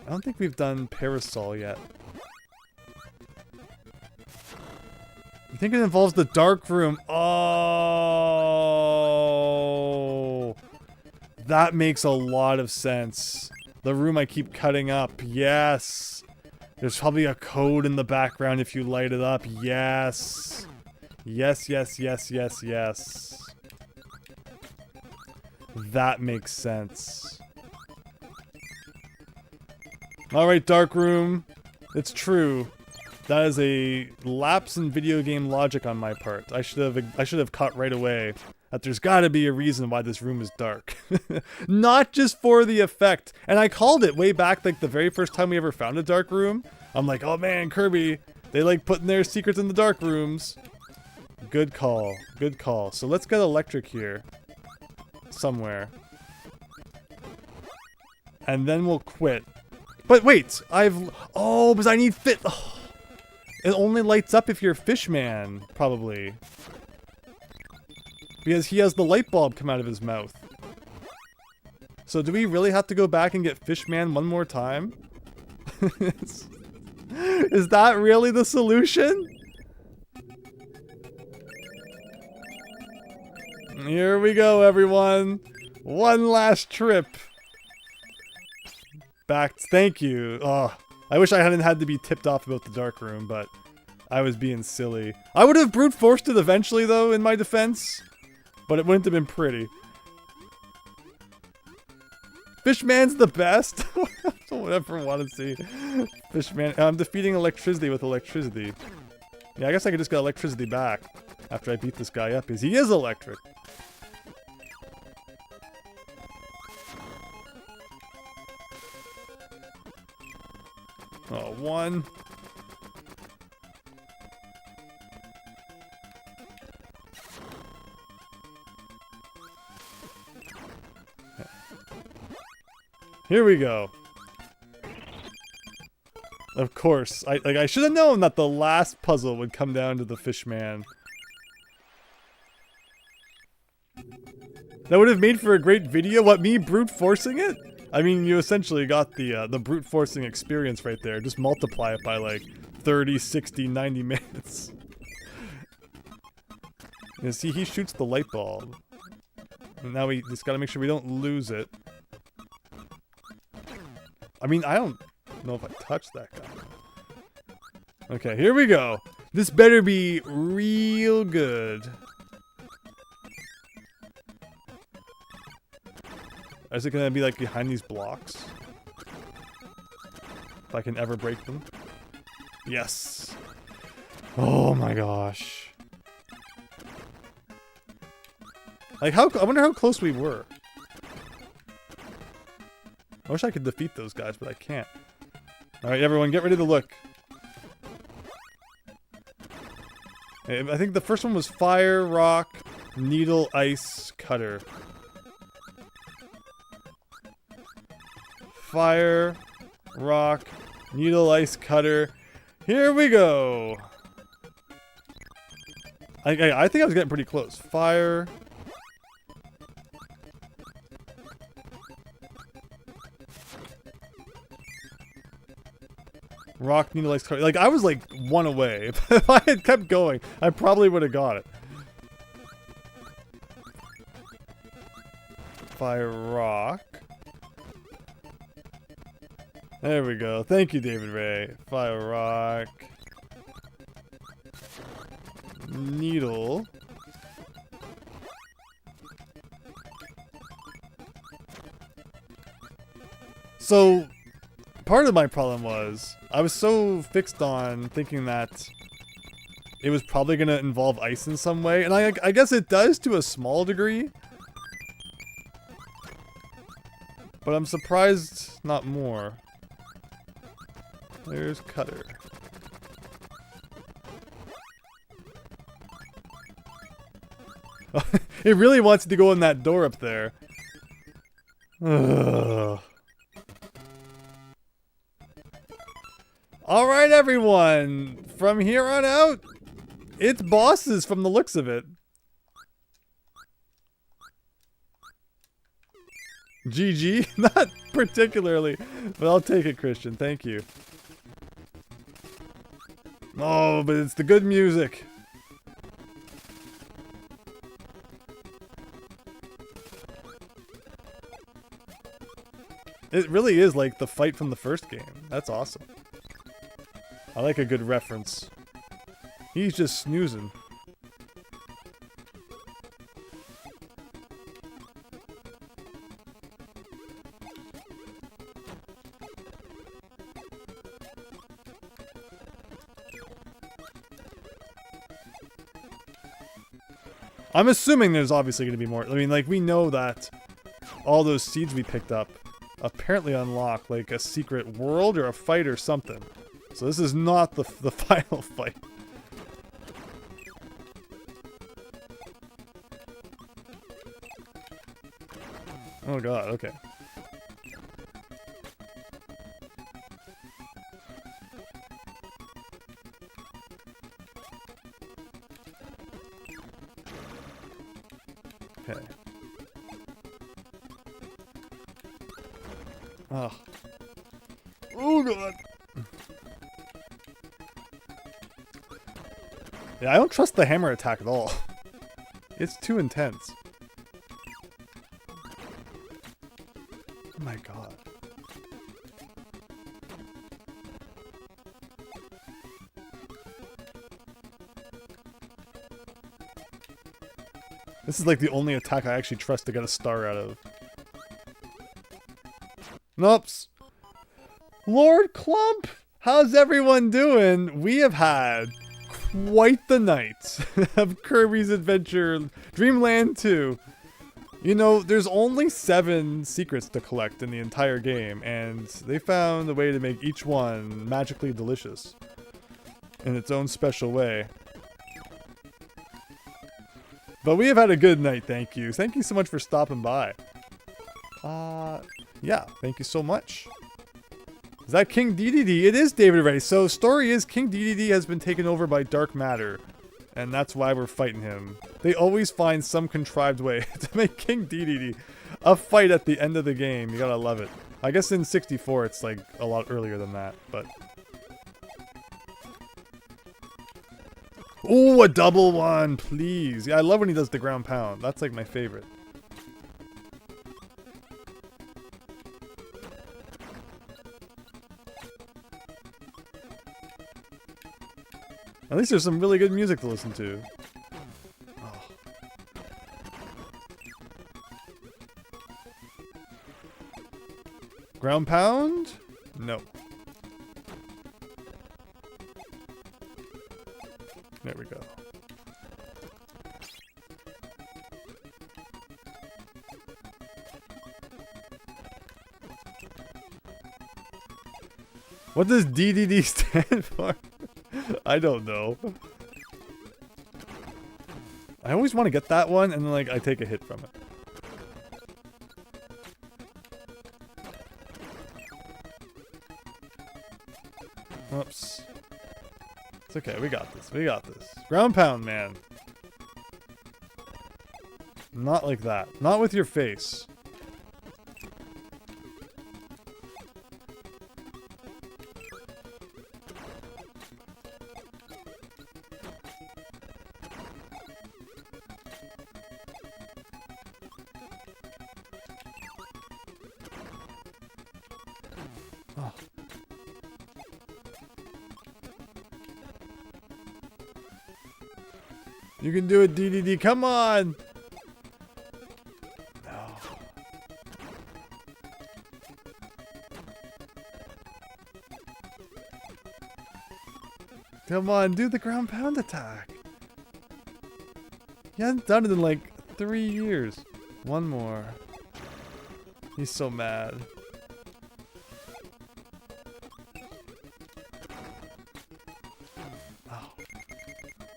A: I don't think we've done parasol yet. I think it involves the dark room. Oh, that makes a lot of sense. The room I keep cutting up. Yes. There's probably a code in the background if you light it up. Yes. Yes, yes, yes, yes, yes. That makes sense. Alright, dark room. It's true. That is a lapse in video game logic on my part. I should have caught right away that there's gotta be a reason why this room is dark. Not just for the effect. And I called it way back, like the very first time we ever found a dark room. I'm like, oh man, Kirby, they like putting their secrets in the dark rooms. Good call. Good call. So let's get electric here. Somewhere. And then we'll quit. But wait, oh, because I need fit. Oh, it only lights up if you're Fishman, probably. Because he has the light bulb come out of his mouth. So do we really have to go back and get Fishman one more time? Is that really the solution? Here we go, everyone. One last trip. Back. Thank you. Oh, I wish I hadn't had to be tipped off about the dark room, but I was being silly. I would have brute forced it eventually, though, in my defense, but it wouldn't have been pretty. Fishman's the best. Don't ever want to see Fishman. I'm defeating electricity with electricity. Yeah, I guess I could just get electricity back after I beat this guy up, because he is electric. Oh, one. Here we go. Of course. I should have known that the last puzzle would come down to the Fishman. That would have made for a great video. What, me brute forcing it? I mean, you essentially got the brute forcing experience right there. Just multiply it by like 30, 60, 90 minutes. You see, he shoots the light bulb. And now we just gotta make sure we don't lose it. I mean, I don't know if I touched that guy. Okay, here we go. This better be real good. Is it gonna be like behind these blocks? If I can ever break them? Yes. Oh my gosh. Like I wonder how close we were. I wish I could defeat those guys, but I can't. Alright, everyone, get ready to look. I think the first one was fire, rock, needle, ice, cutter. Fire, rock, needle, ice, cutter. Here we go. I think I was getting pretty close. Fire. Rock, needle, ice, cutter. Like, I was like one away. If I had kept going, I probably would have got it. Fire, rock. There we go. Thank you, David Ray. Fire, rock. Needle. So, part of my problem was, I was so fixed on thinking that it was probably going to involve ice in some way, and I guess it does to a small degree. But I'm surprised not more. There's cutter. It really wants to go in that door up there. Ugh. Alright, everyone! From here on out, it's bosses from the looks of it. GG? Not particularly, but I'll take it, Christian. Thank you. Oh, but it's the good music. It really is like the fight from the first game. That's awesome. I like a good reference. He's just snoozing. I'm assuming there's obviously going to be more. I mean, like, we know that all those seeds we picked up apparently unlock, like, a secret world or a fight or something. So this is not the final fight. Oh god, okay. Okay. Oh. Oh god. Yeah, I don't trust the hammer attack at all. It's too intense. Oh my god. This is like the only attack I actually trust to get a star out of. Noops. Lord Clump! How's everyone doing? We have had quite the night of Kirby's Adventure Dreamland 2. You know, there's only 7 secrets to collect in the entire game, and they found a way to make each one magically delicious in its own special way. But we have had a good night, thank you. Thank you so much for stopping by. Yeah, thank you so much. Is that King DDD? It is David Ray. So, story is King DDD has been taken over by dark matter. And that's why we're fighting him. They always find some contrived way to make King DDD a fight at the end of the game. You gotta love it. I guess in 64 it's like a lot earlier than that, but... Ooh, a double one, please. Yeah, I love when he does the ground pound. That's like my favorite. At least there's some really good music to listen to. Oh. Ground pound? No. There we go. What does DDD stand for? I don't know. I always want to get that one, and then, like, I take a hit from it. Whoops. It's okay, we got this, we got this. Ground pound, man. Not like that. Not with your face. Oh. You can do it, DDD. Come on! No. Come on, do the ground pound attack. He hasn't done it in like 3 years. One more. He's so mad.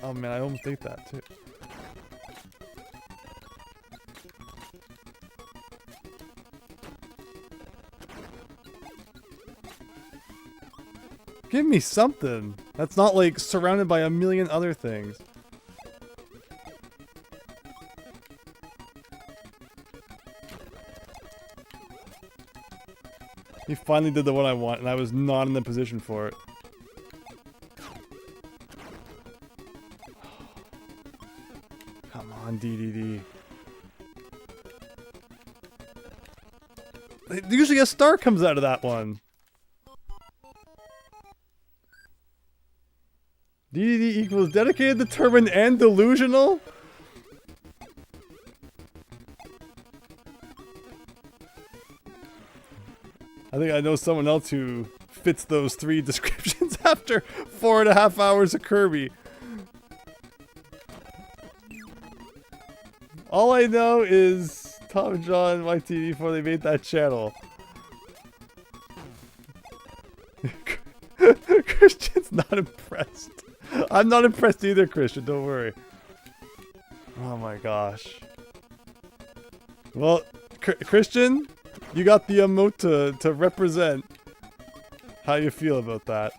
A: Oh man, I almost ate that too. Give me something. That's not like surrounded by a million other things. He finally did the one I want, and I was not in the position for it. Come on, DDD. Usually a star comes out of that one. DDD equals dedicated, determined, and delusional? I think I know someone else who fits those 3 descriptions after 4.5 hours of Kirby. All I know is Tom John my TV before they made that channel. Christian's not impressed. I'm not impressed either, Christian, don't worry. Oh my gosh. Well, Christian, you got the emote to represent how you feel about that.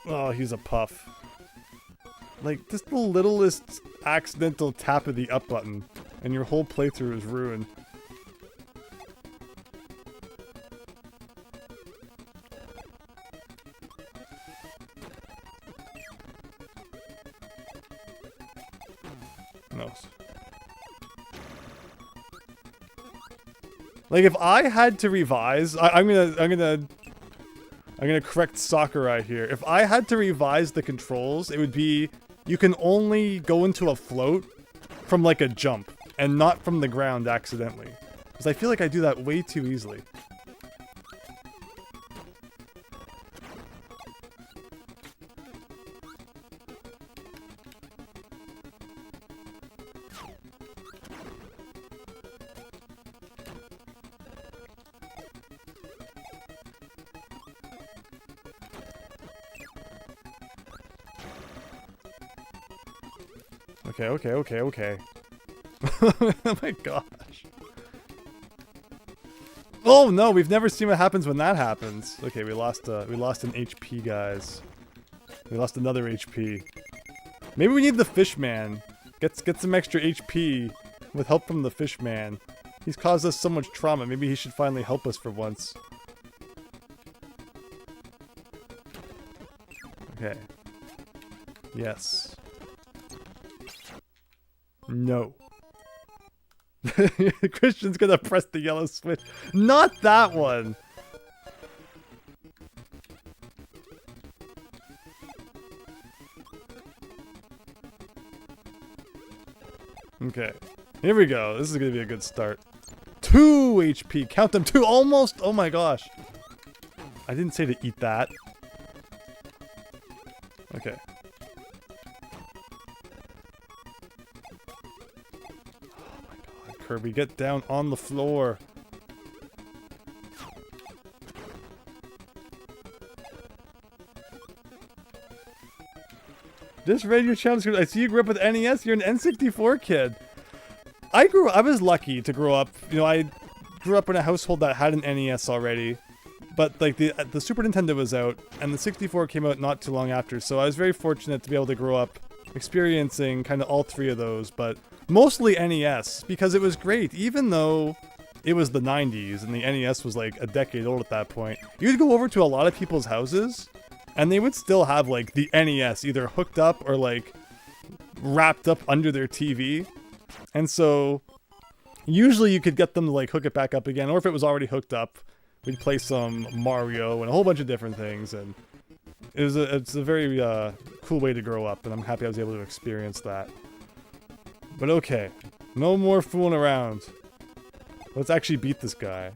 A: Oh, he's a puff. Like, just the littlest accidental tap of the up button, and your whole playthrough is ruined. No. Like, if I had to revise, I'm gonna correct Sakurai here. If I had to revise the controls, it would be you can only go into a float from like a jump and not from the ground accidentally. Because I feel like I do that way too easily. Okay. Oh my gosh. Oh no, we've never seen what happens when that happens. Okay, we lost an HP, guys. We lost another HP. Maybe we need the fish man. Get some extra HP with help from the fish man. He's caused us so much trauma. Maybe he should finally help us for once. Okay. Yes. No. Christian's gonna press the yellow switch. Not that one! Okay. Here we go. This is gonna be a good start. 2 HP. Count them. 2. Almost. Oh my gosh. I didn't say to eat that. Okay. Kirby, get down on the floor. Just read your channel. I see you grew up with NES. You're an N64 kid. I was lucky to grow up. You know, I grew up in a household that had an NES already. But like the Super Nintendo was out and the 64 came out not too long after. So I was very fortunate to be able to grow up experiencing kind of all 3 of those, but mostly NES, because it was great, even though it was the 90s and the NES was like a decade old at that point. You'd go over to a lot of people's houses, and they would still have like the NES either hooked up or like wrapped up under their TV. And so usually you could get them to like hook it back up again, or if it was already hooked up, we'd play some Mario and a whole bunch of different things, and it's a very cool way to grow up, and I'm happy I was able to experience that. But okay, no more fooling around. Let's actually beat this guy.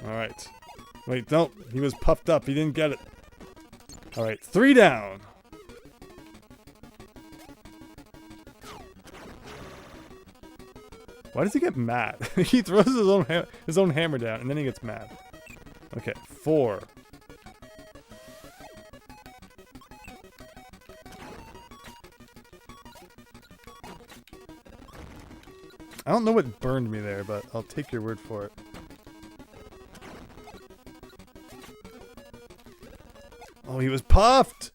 A: Alright. Wait, no, he was puffed up, he didn't get it. Alright, 3 down. Why does he get mad? He throws his own hammer down, and then he gets mad. Okay, 4. I don't know what burned me there, but I'll take your word for it. Oh, he was puffed!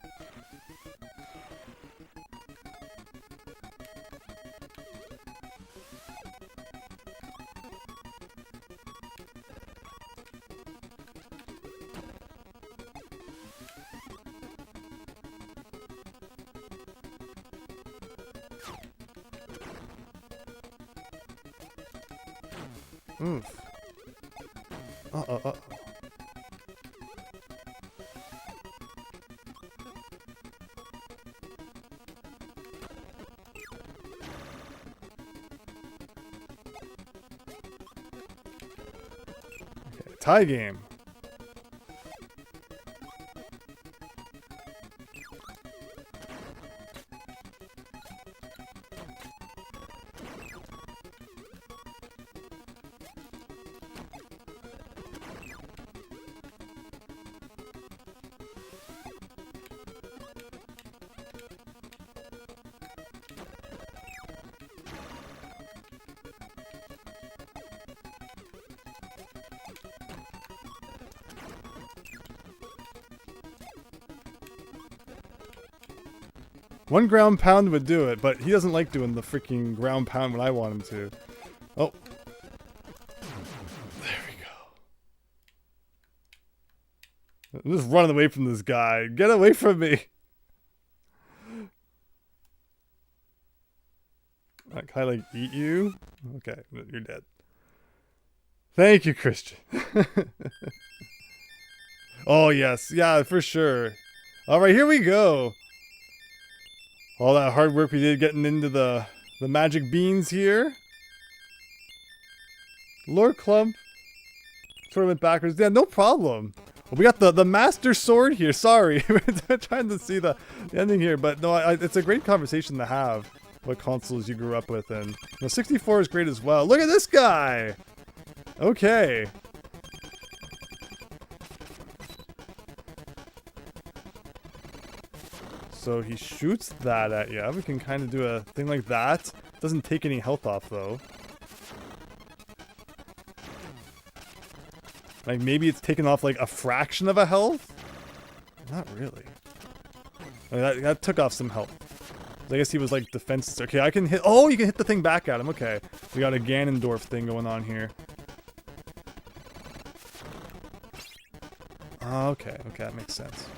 A: Oof. Uh-oh. Okay, tie game. One ground pound would do it, but he doesn't like doing the freaking ground pound when I want him to. Oh. There we go. I'm just running away from this guy. Get away from me. Can I, like, eat you? Okay, you're dead. Thank you, Christian. Oh, yes. Yeah, for sure. Alright, here we go. All that hard work we did getting into the magic beans here. Lord Clump. Sort of went backwards. Yeah, no problem. Well, we got the master sword here. Sorry. We're trying to see the ending here. But no, it's a great conversation to have. What consoles you grew up with. And 64 is great as well. Look at this guy. Okay. So he shoots that at you. We can kind of do a thing like that. Doesn't take any health off, though. Like, maybe it's taken off, like, a fraction of a health? Not really. I mean, that took off some health. I guess he was, like, defense. Okay, I can hit... Oh, you can hit the thing back at him. Okay. We got a Ganondorf thing going on here. Okay, that makes sense.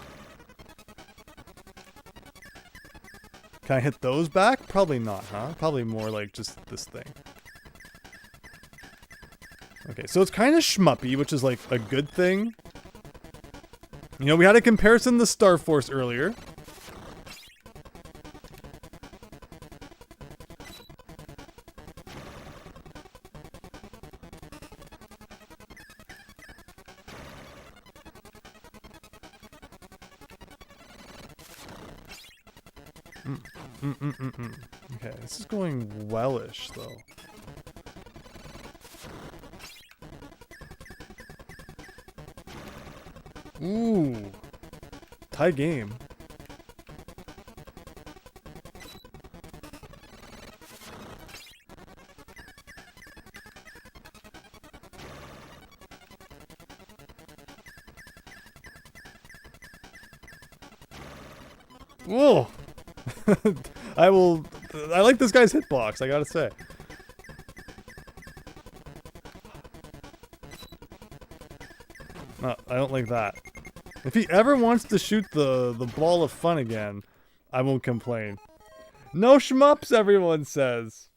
A: Can I hit those back? Probably not, huh? Probably more like just this thing. Okay, so it's kind of shmuppy, which is like a good thing. You know, we had a comparison to Star Force earlier. Okay, this is going wellish, though. Ooh. Tie game. Whoa. I like this guy's hitbox, I gotta say. No, I don't like that. If he ever wants to shoot the ball of fun again, I won't complain. No shmups, everyone says.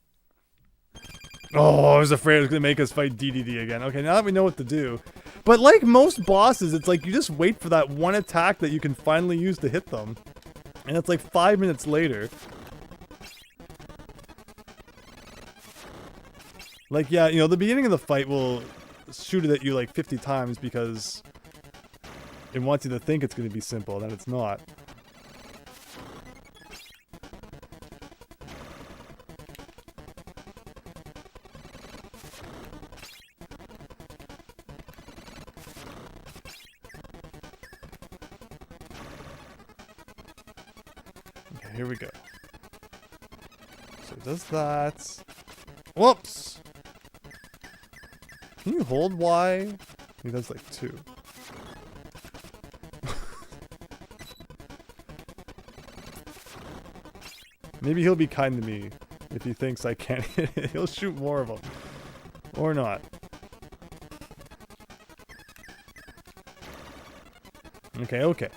A: Oh, I was afraid it was gonna make us fight DDD again. Okay, now that we know what to do. But like most bosses, it's like you just wait for that one attack that you can finally use to hit them. And it's like 5 minutes later. Like, yeah, you know, the beginning of the fight will shoot it at you like 50 times because it wants you to think it's going to be simple, and it's not. Okay, here we go. So it does that. Whoops! Can you hold Y? He does like 2. Maybe he'll be kind to me if he thinks I can't hit it. He'll shoot more of them. Or not. Okay, okay.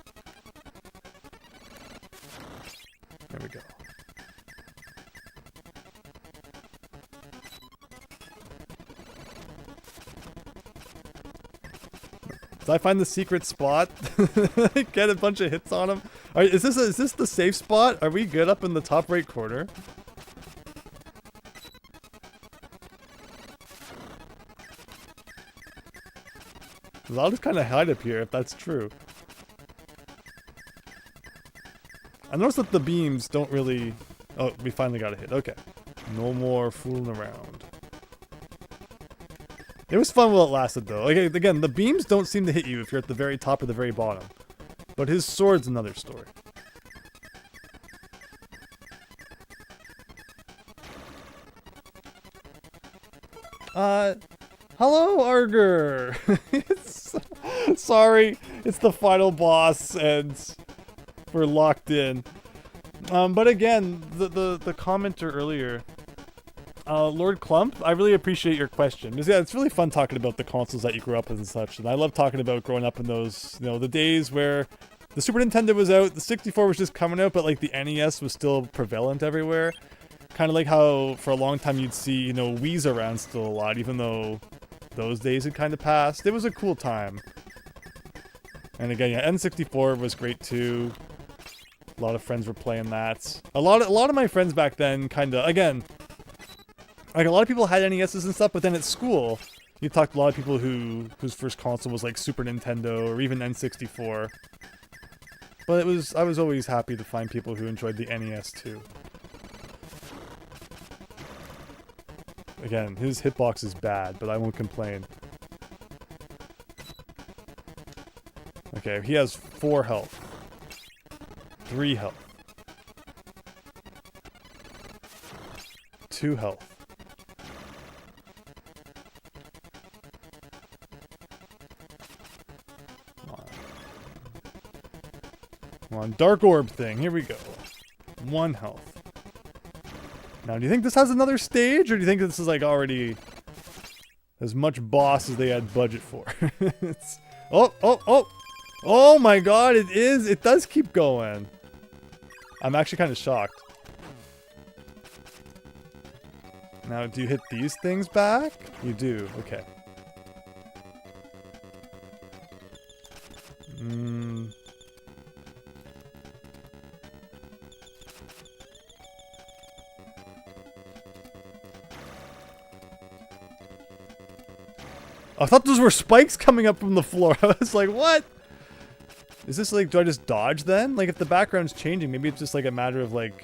A: There we go. Did I find the secret spot? Get a bunch of hits on him. Alright, is this the safe spot? Are we good up in the top right corner? I'll just kind of hide up here if that's true. I noticed that the beams don't really... Oh, we finally got a hit. Okay. No more fooling around. It was fun while it lasted, though. Okay, again, the beams don't seem to hit you if you're at the very top or the very bottom. But his sword's another story. Hello, Arger! Sorry, it's the final boss, and we're locked in. But again, the commenter earlier, Lord Clump, I really appreciate your question. Because, yeah, it's really fun talking about the consoles that you grew up with and such, and I love talking about growing up in those, you know, the days where the Super Nintendo was out, the 64 was just coming out, but like the NES was still prevalent everywhere. Kind of like how for a long time you'd see, you know, Wii's around still a lot, even though those days had kind of passed. It was a cool time. And again, yeah, N64 was great too. A lot of friends were playing that. A lot of my friends back then kind of, again, like a lot of people had NESs and stuff, but then at school, you talked to a lot of people whose first console was like Super Nintendo or even N64. But I was always happy to find people who enjoyed the NES too. Again, his hitbox is bad, but I won't complain. Okay, he has 4 health. 3 health. 2 health. Come on, Dark Orb thing, here we go. 1 health. Now, do you think this has another stage, or do you think this is like already as much boss as they had budget for? Oh my god, it is! It does keep going. I'm actually kind of shocked. Now, do you hit these things back? You do, okay. I thought those were spikes coming up from the floor. I was like, what? Is this like, do I just dodge then? Like, if the background's changing, maybe it's just like a matter of like,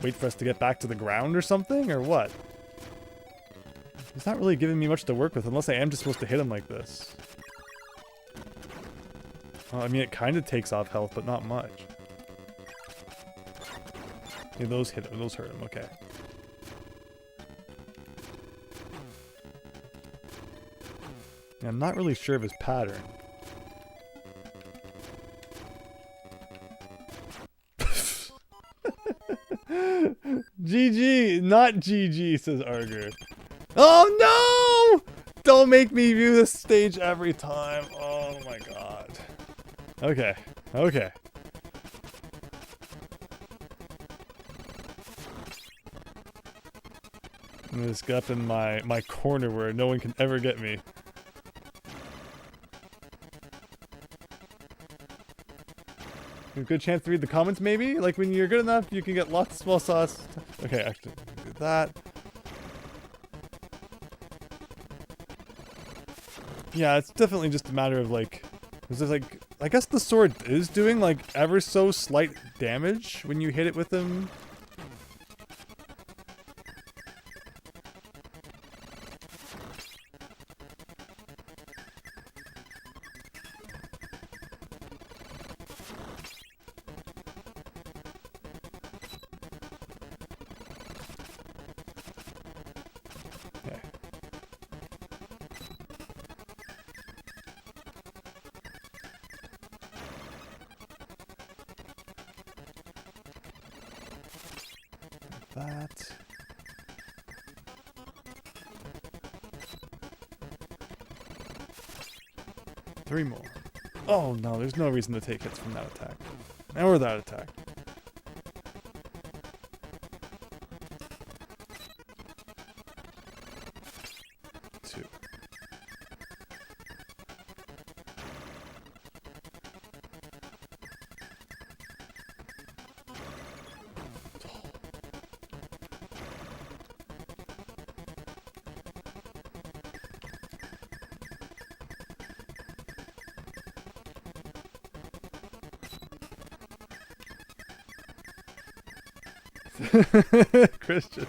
A: wait for us to get back to the ground or something, or what? It's not really giving me much to work with, unless I am just supposed to hit him like this. Well, I mean, it kind of takes off health, but not much. Yeah, those hurt him, okay. Yeah, I'm not really sure of his pattern. GG, not GG, says Arger. Oh no! Don't make me view this stage every time. Oh my god. Okay, okay. I'm gonna just get up in my corner where no one can ever get me. A good chance to read the comments, maybe? Like, when you're good enough, you can get lots of small sauce. Okay, actually, do that. Yeah, it's definitely just a matter of, like... Is this, like... I guess the sword is doing, like, ever so slight damage when you hit it with him. that. Three more. Oh no, there's no reason to take hits from that attack. Or that attack. Two. Christian.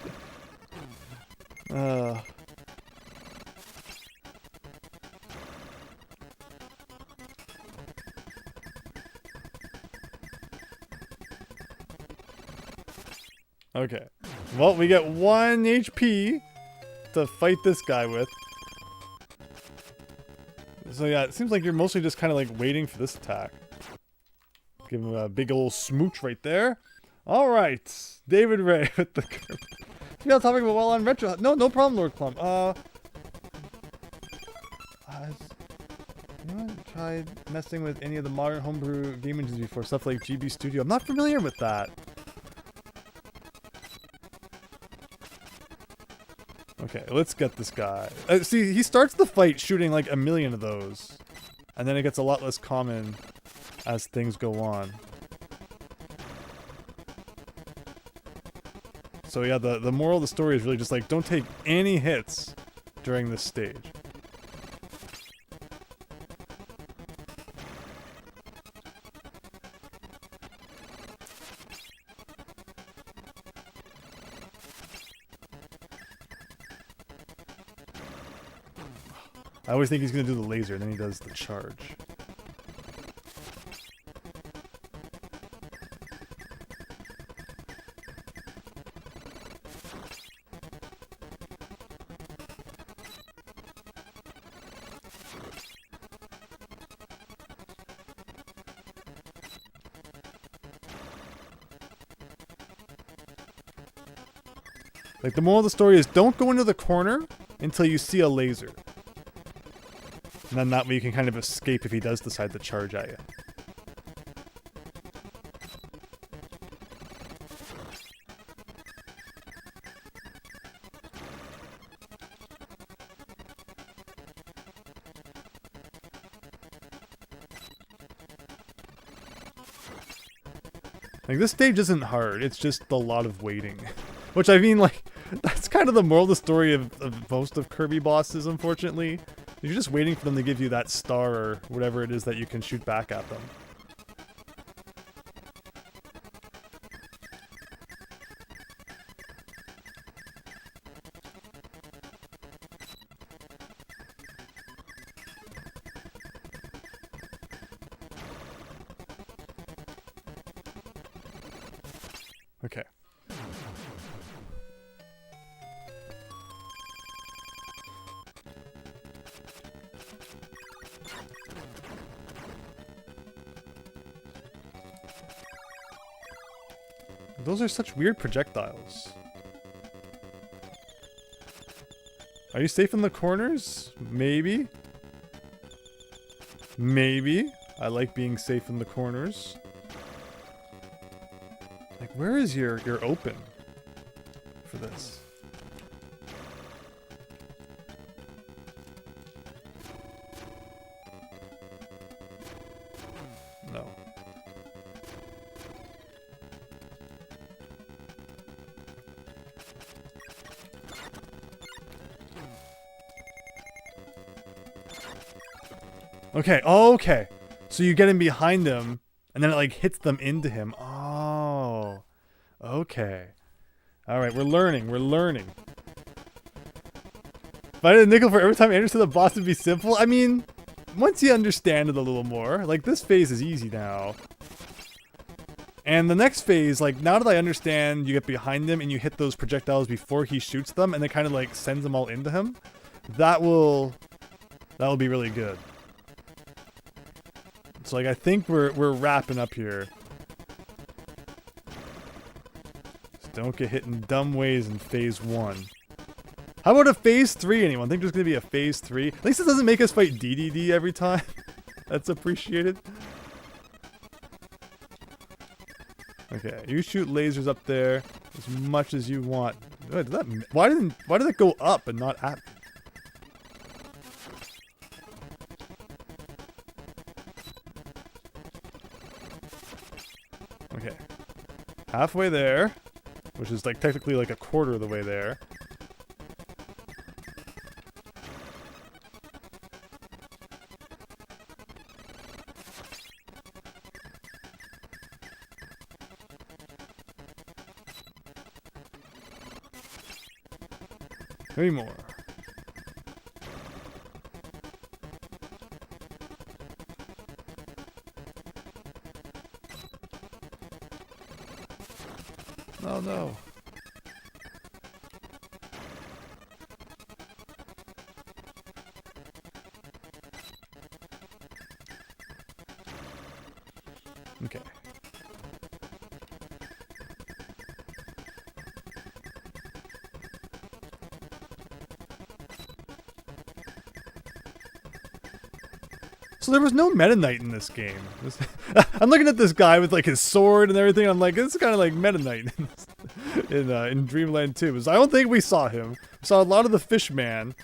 A: Okay. Well, we get 1 HP to fight this guy with. So yeah, it seems like you're mostly just kind of like waiting for this attack. Give him a big old smooch right there. All right, David Ray with the Kirby. We got a topic about well on retro. No problem, Lord Plum. Has anyone tried messing with any of the modern homebrew game engines before? Stuff like GB Studio. I'm not familiar with that. Okay, let's get this guy. See, he starts the fight shooting like a million of those, and then it gets a lot less common as things go on. So yeah, the moral of the story is really just like, don't take any hits during this stage. I always think he's gonna do the laser, and then he does the charge. Like, the moral of the story is don't go into the corner until you see a laser. And then that way you can kind of escape if he does decide to charge at you. Like, this stage isn't hard, it's just a lot of waiting. Which, I mean, like, that's kind of the moral of the story of most of Kirby bosses, unfortunately. You're just waiting for them to give you that star or whatever it is that you can shoot back at them. Okay. Those are such weird projectiles. Are you safe in the corners? Maybe. Maybe. I like being safe in the corners. Like, where is your open for this? No. Okay, okay. So you get in behind him, and then it like hits them into him. Oh. Okay. Alright, we're learning, we're learning. If I had a nickel for every time Andrew said the boss would be simple, I mean, once you understand it a little more, like this phase is easy now. And the next phase, like now that I understand you get behind him and you hit those projectiles before he shoots them and it kind of like sends them all into him, that will be really good. So like I think we're wrapping up here. Don't get hit in dumb ways in phase 1. How about a phase 3, anyone? Think there's gonna be a phase 3? At least it doesn't make us fight DDD every time. That's appreciated. Okay, you shoot lasers up there as much as you want. Why did it go up and not at me? Okay. Halfway there, which is like technically like a quarter of the way there. Three more. Oh no. Okay. So there was no Meta Knight in this game. I'm looking at this guy with like his sword and everything. I'm like, this is kind of like Meta Knight in Dreamland 2. I don't think we saw him. We saw a lot of the Fish Man.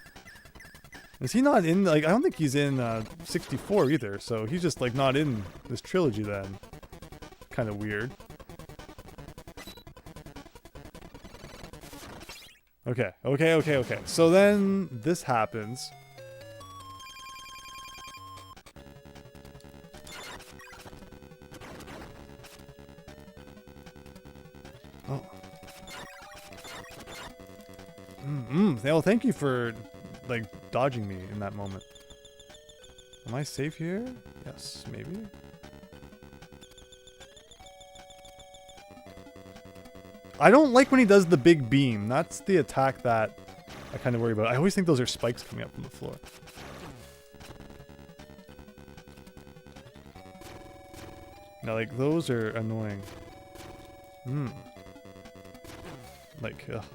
A: Is he not in? Like, I don't think he's in 64 either. So he's just like not in this trilogy then. Kind of weird. Okay. So then this happens. Well, thank you for, like, dodging me in that moment. Am I safe here? Yes, maybe. I don't like when he does the big beam. That's the attack that I kind of worry about. I always think those are spikes coming up from the floor. Now, like, those are annoying. Like, ugh.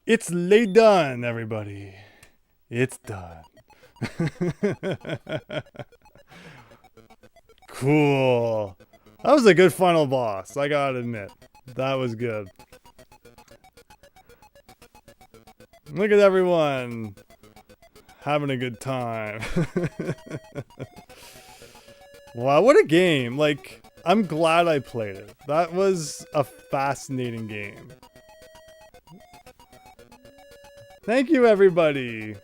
A: It's laid done, everybody. It's done. Cool. That was a good final boss, I gotta admit. That was good. Look at everyone having a good time. Wow, what a game. Like, I'm glad I played it. That was a fascinating game. Thank you, everybody.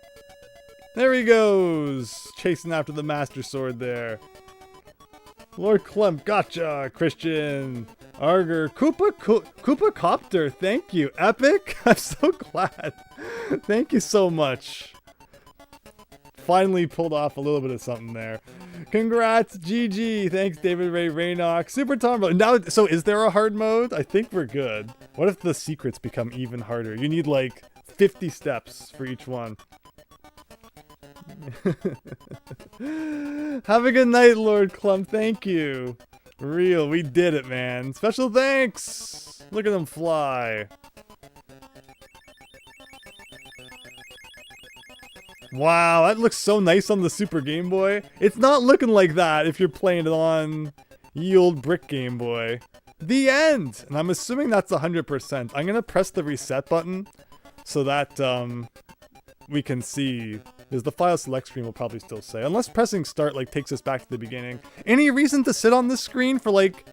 A: There he goes, chasing after the Master Sword there. Lord Clemp, gotcha. Christian, Arger, Koopa Copter, thank you. Epic, I'm so glad. Thank you so much. Finally pulled off a little bit of something there. Congrats, GG. Thanks, David Ray Raynock. Super Tombo. Now, so is there a hard mode? I think we're good. What if the secrets become even harder? You need like 50 steps for each one. Have a good night, Lord Clump. Thank you. Real, we did it, man. Special thanks. Look at them fly. Wow, that looks so nice on the Super Game Boy. It's not looking like that if you're playing it on ye old brick Game Boy. The end! And I'm assuming that's 100%. I'm gonna press the reset button so that we can see, because the file select screen will probably still say, unless pressing start like takes us back to the beginning. Any reason to sit on this screen for like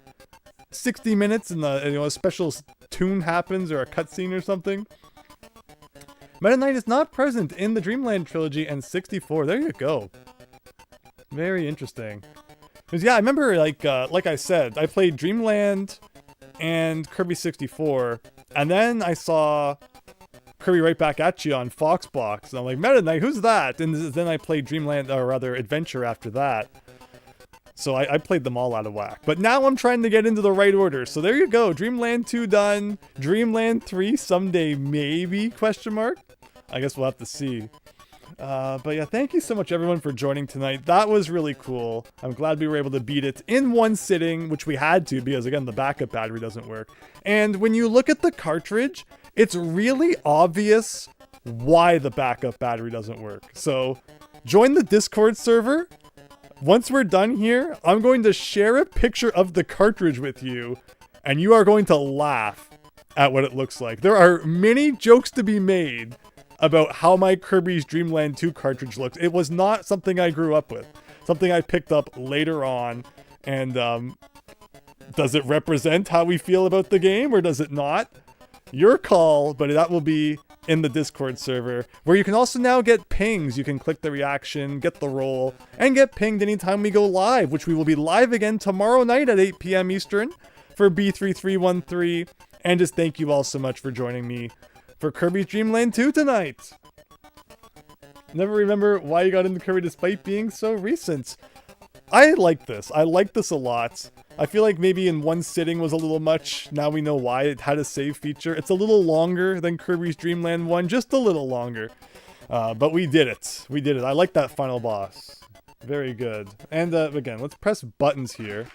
A: 60 minutes and a special tune happens or a cutscene or something? Meta Knight is not present in the Dreamland trilogy and 64. There you go. Very interesting. Because yeah, I remember like I said, I played Dreamland and Kirby 64, and then I saw Kirby Right Back at You on Foxbox, and I'm like, Meta Knight, who's that? And then I played Dreamland, or rather Adventure after that. So I played them all out of whack. But now I'm trying to get into the right order. So there you go. Dreamland 2 done. Dreamland 3 someday maybe, question mark? I guess we'll have to see. But yeah, thank you so much everyone for joining tonight. That was really cool. I'm glad we were able to beat it in one sitting, which we had to because again, the backup battery doesn't work. And when you look at the cartridge, it's really obvious why the backup battery doesn't work. So join the Discord server. Once we're done here, I'm going to share a picture of the cartridge with you, and you are going to laugh at what it looks like. There are many jokes to be made about how my Kirby's Dream Land 2 cartridge looks. It was not something I grew up with. Something I picked up later on. And does it represent how we feel about the game or does it not? Your call, but that will be in the Discord server, where you can also now get pings. You can click the reaction, get the roll, and get pinged anytime we go live, which we will be live again tomorrow night at 8 p.m. Eastern for B3313. And just thank you all so much for joining me for Kirby's Dream Land 2 tonight. Never remember why you got into Kirby despite being so recent. I like this. I like this a lot. I feel like maybe in one sitting was a little much. Now we know why. It had a save feature. It's a little longer than Kirby's Dream Land 1. Just a little longer. But we did it. We did it. I like that final boss. Very good. And again, let's press buttons here.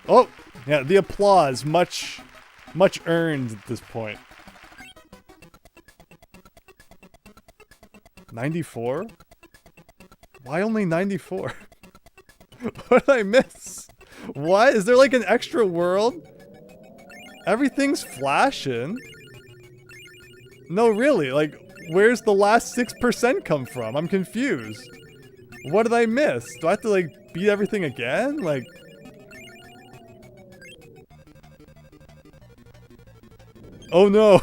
A: Oh! Yeah, the applause. Much earned at this point. 94? Why only 94? What did I miss? What? Is there like an extra world? Everything's flashing. No, really, like, where's the last 6% come from? I'm confused. What did I miss? Do I have to, like, beat everything again? Like... Oh no!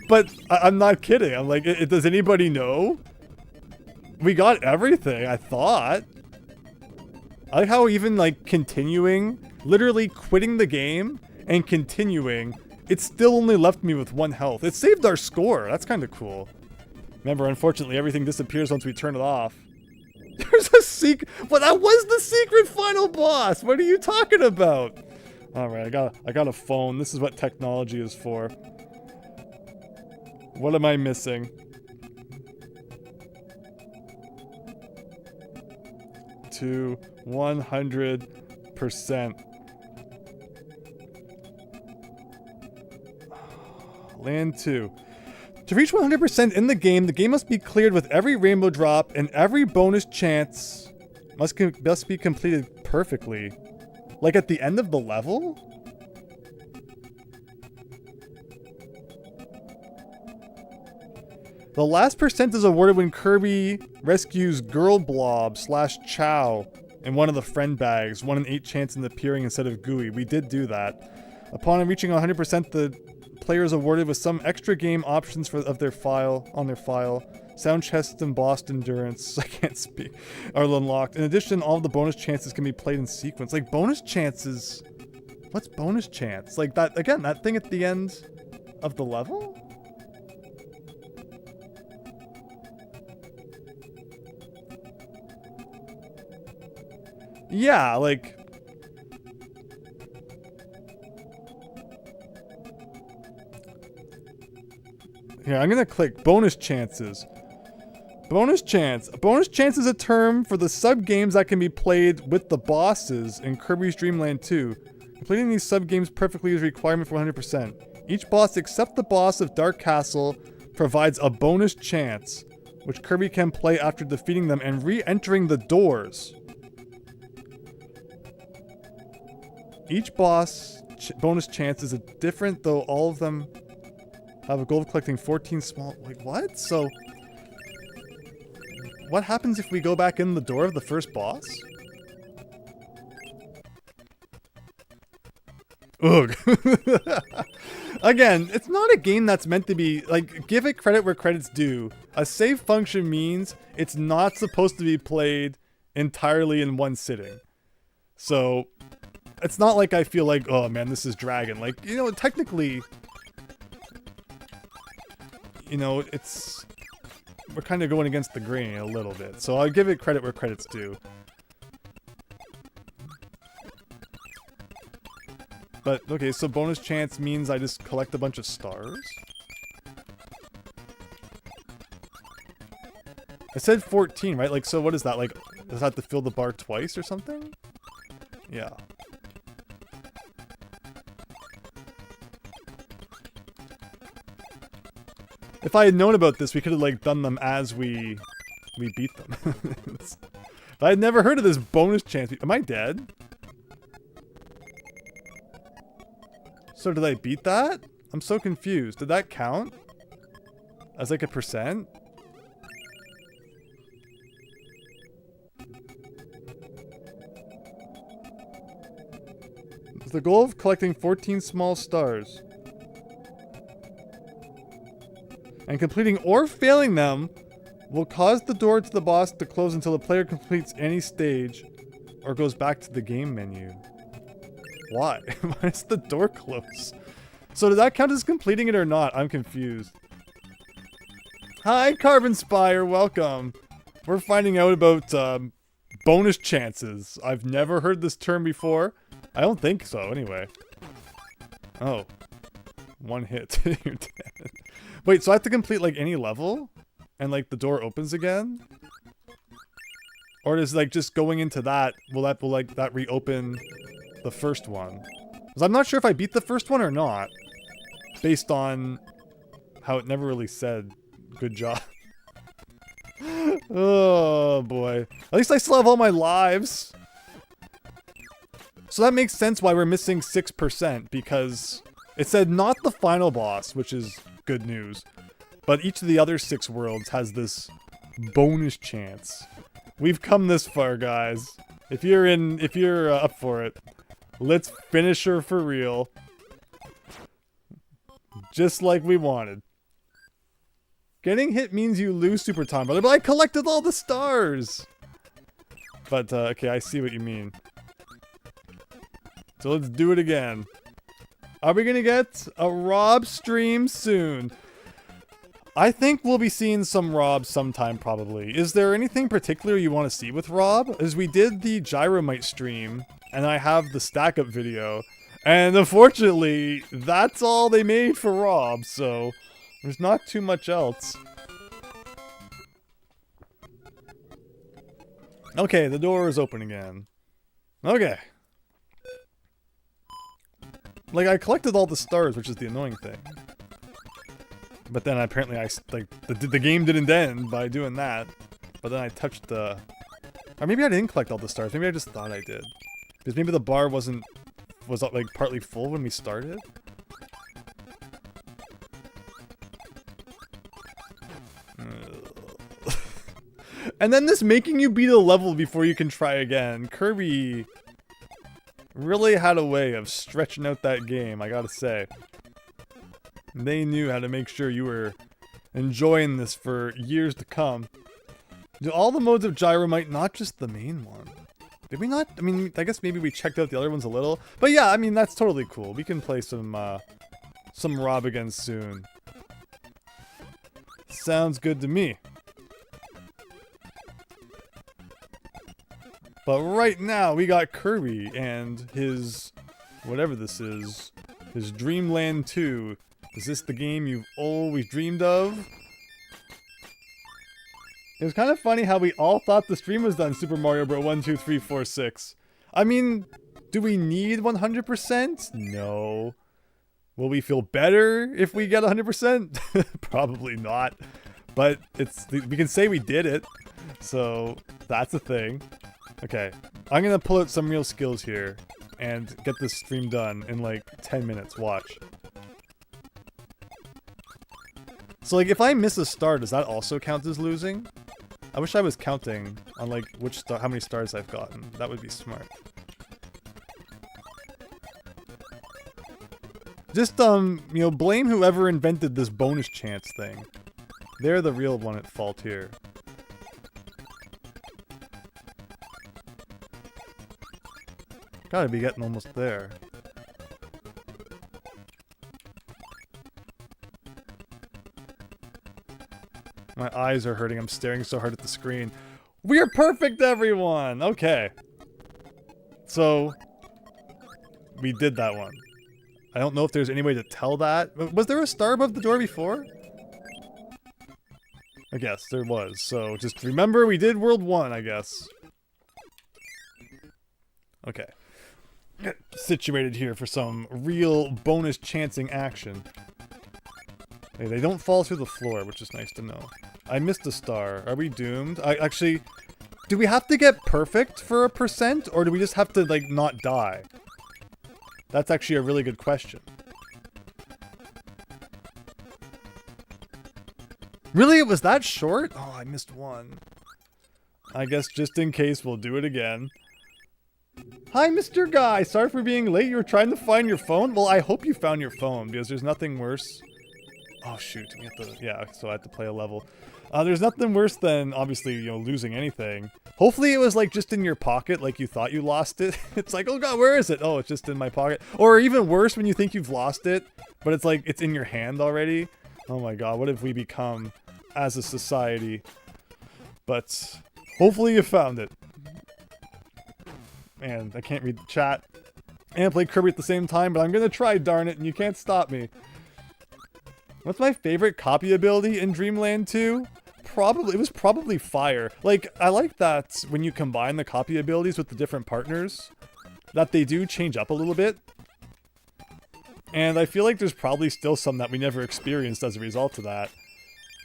A: But I'm not kidding. I'm like, does anybody know? We got everything, I thought. I like how even, like, continuing, literally quitting the game and continuing, it still only left me with 1 health. It saved our score. That's kind of cool. Remember, unfortunately, everything disappears once we turn it off. There's a secret. But that was the secret final boss. What are you talking about? All right, I got a phone. This is what technology is for. What am I missing? To 100%. Land 2. To reach 100% in the game must be cleared with every rainbow drop and every bonus chance must be completed perfectly. Like at the end of the level? The last percent is awarded when Kirby rescues Girl Blob / Chow in one of the friend bags. 1 in 8 chance in appearing instead of Gooey. We did do that. Upon reaching 100%, the player is awarded with some extra game options on their file. Sound chest and boss endurance, I can't speak, are unlocked. In addition, all of the bonus chances can be played in sequence. Like, bonus chances? What's bonus chance? Like, that, again, that thing at the end of the level? Yeah, like... Here, I'm gonna click bonus chances. Bonus chance. Bonus chance is a term for the sub-games that can be played with the bosses in Kirby's Dream Land 2. Completing these sub-games perfectly is a requirement for 100%. Each boss except the boss of Dark Castle provides a bonus chance, which Kirby can play after defeating them and re-entering the doors. Each boss bonus chance is different, though all of them have a goal of collecting 14 small... Wait, what? So, what happens if we go back in the door of the first boss? Ugh. Again, it's not a game that's meant to be, like, give it credit where credit's due. A save function means it's not supposed to be played entirely in one sitting. So, it's not like I feel like, oh man, this is dragging. Like, you know, technically, you know, we're kind of going against the grain a little bit. So I'll give it credit where credit's due. But, okay, so bonus chance means I just collect a bunch of stars? I said 14, right? Like, so what is that? Like, does that have to fill the bar twice or something? Yeah. If I had known about this, we could have, like, done them as we beat them. I had never heard of this bonus chance. Am I dead? So did I beat that? I'm so confused. Did that count? As like a percent? Is the goal of collecting 14 small stars and completing or failing them will cause the door to the boss to close until the player completes any stage or goes back to the game menu. Why? Why does the door close? So does that count as completing it or not? I'm confused. Hi, Carbon Spire, welcome. We're finding out about bonus chances. I've never heard this term before. I don't think so, anyway. Oh. One hit. You're dead. Wait, so I have to complete, like, any level? And, like, the door opens again? Or is, like, just going into that, will that reopen the first one? Because I'm not sure if I beat the first one or not. Based on how it never really said, good job. Oh, boy. At least I still have all my lives. So that makes sense why we're missing 6%, because it said not the final boss, which is good news. But each of the other 6 worlds has this bonus chance. We've come this far, guys. If you're up for it, let's finish her for real. Just like we wanted. Getting hit means you lose super time, brother, but I collected all the stars! But, okay, I see what you mean. So let's do it again. Are we gonna get a Rob stream soon? I think we'll be seeing some Rob sometime, probably. Is there anything particular you want to see with Rob? As we did the Gyromite stream, and I have the stack up video, and unfortunately, that's all they made for Rob, so there's not too much else. Okay, the door is open again. Okay. Like, I collected all the stars, which is the annoying thing. But then apparently the game didn't end by doing that. But then I touched the... Or maybe I didn't collect all the stars. Maybe I just thought I did. Because maybe the bar was like partly full when we started. And then this making you beat a level before you can try again. Kirby really had a way of stretching out that game, I gotta say. They knew how to make sure you were enjoying this for years to come. Do all the modes of Gyromite, not just the main one? Did we not? I mean, I guess maybe we checked out the other ones a little. But yeah, I mean, that's totally cool. We can play some Rob again soon. Sounds good to me. But right now, we got Kirby and his... whatever this is. His Dreamland 2. Is this the game you've always dreamed of? It was kind of funny how we all thought the stream was done, Super Mario Bros. 1, 2, 3, 4, 6. I mean, do we need 100%? No. Will we feel better if we get 100%? Probably not. But we can say we did it. So, that's a thing. Okay, I'm gonna pull out some real skills here and get this stream done in like 10 minutes, watch. So like if I miss a star, does that also count as losing? I wish I was counting on like how many stars I've gotten. That would be smart. Just you know, blame whoever invented this bonus chance thing. They're the real one at fault here. Gotta be getting almost there. My eyes are hurting. I'm staring so hard at the screen. We're perfect, everyone! Okay. So, we did that one. I don't know if there's any way to tell that. Was there a star above the door before? I guess there was. So, just remember we did World 1, I guess. Okay. Get situated here for some real bonus chancing action. Hey, they don't fall through the floor, which is nice to know. I missed a star. Are we doomed? Actually, do we have to get perfect for a %? Or do we just have to, like, not die? That's actually a really good question. Really? It was that short? Oh, I missed one. I guess just in case, we'll do it again. Hi, Mr. Guy. Sorry for being late. You were trying to find your phone? Well, I hope you found your phone, because there's nothing worse. Oh, shoot. We have to, yeah, so I have to play a level. There's nothing worse than, obviously, you know, losing anything. Hopefully it was, like, just in your pocket, like you thought you lost it. It's like, oh god, where is it? Oh, it's just in my pocket. Or even worse, when you think you've lost it, but it's like, it's in your hand already. Oh my god, what have we become as a society? But, hopefully you found it. Man, I can't read the chat. And play Kirby at the same time, but I'm gonna try, darn it, and you can't stop me. What's my favorite copy ability in Dreamland 2? It was probably fire. Like, I like that when you combine the copy abilities with the different partners, that they do change up a little bit. And I feel like there's probably still some that we never experienced as a result of that.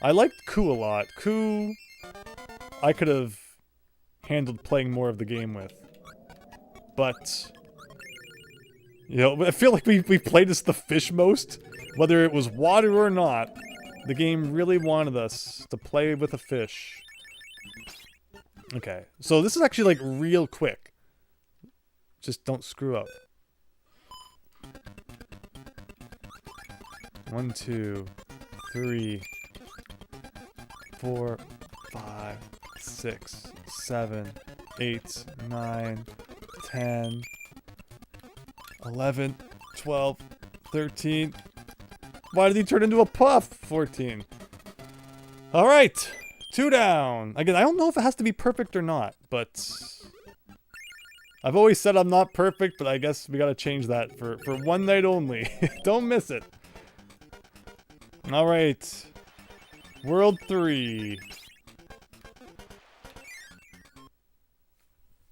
A: I liked Ku a lot. Ku, I could have handled playing more of the game with. But, you know, I feel like we played as the fish most. Whether it was water or not, the game really wanted us to play with a fish. Okay, so this is actually, like, real quick. Just don't screw up. 1, 2, 3, 4, 5, 6, 7, 8, 9, 10, 11, 12, 13... Why did he turn into a puff? 14. Alright. 2 down. Again, I don't know if it has to be perfect or not, but... I've always said I'm not perfect, but I guess we gotta change that for one night only. Don't miss it. Alright. World 3.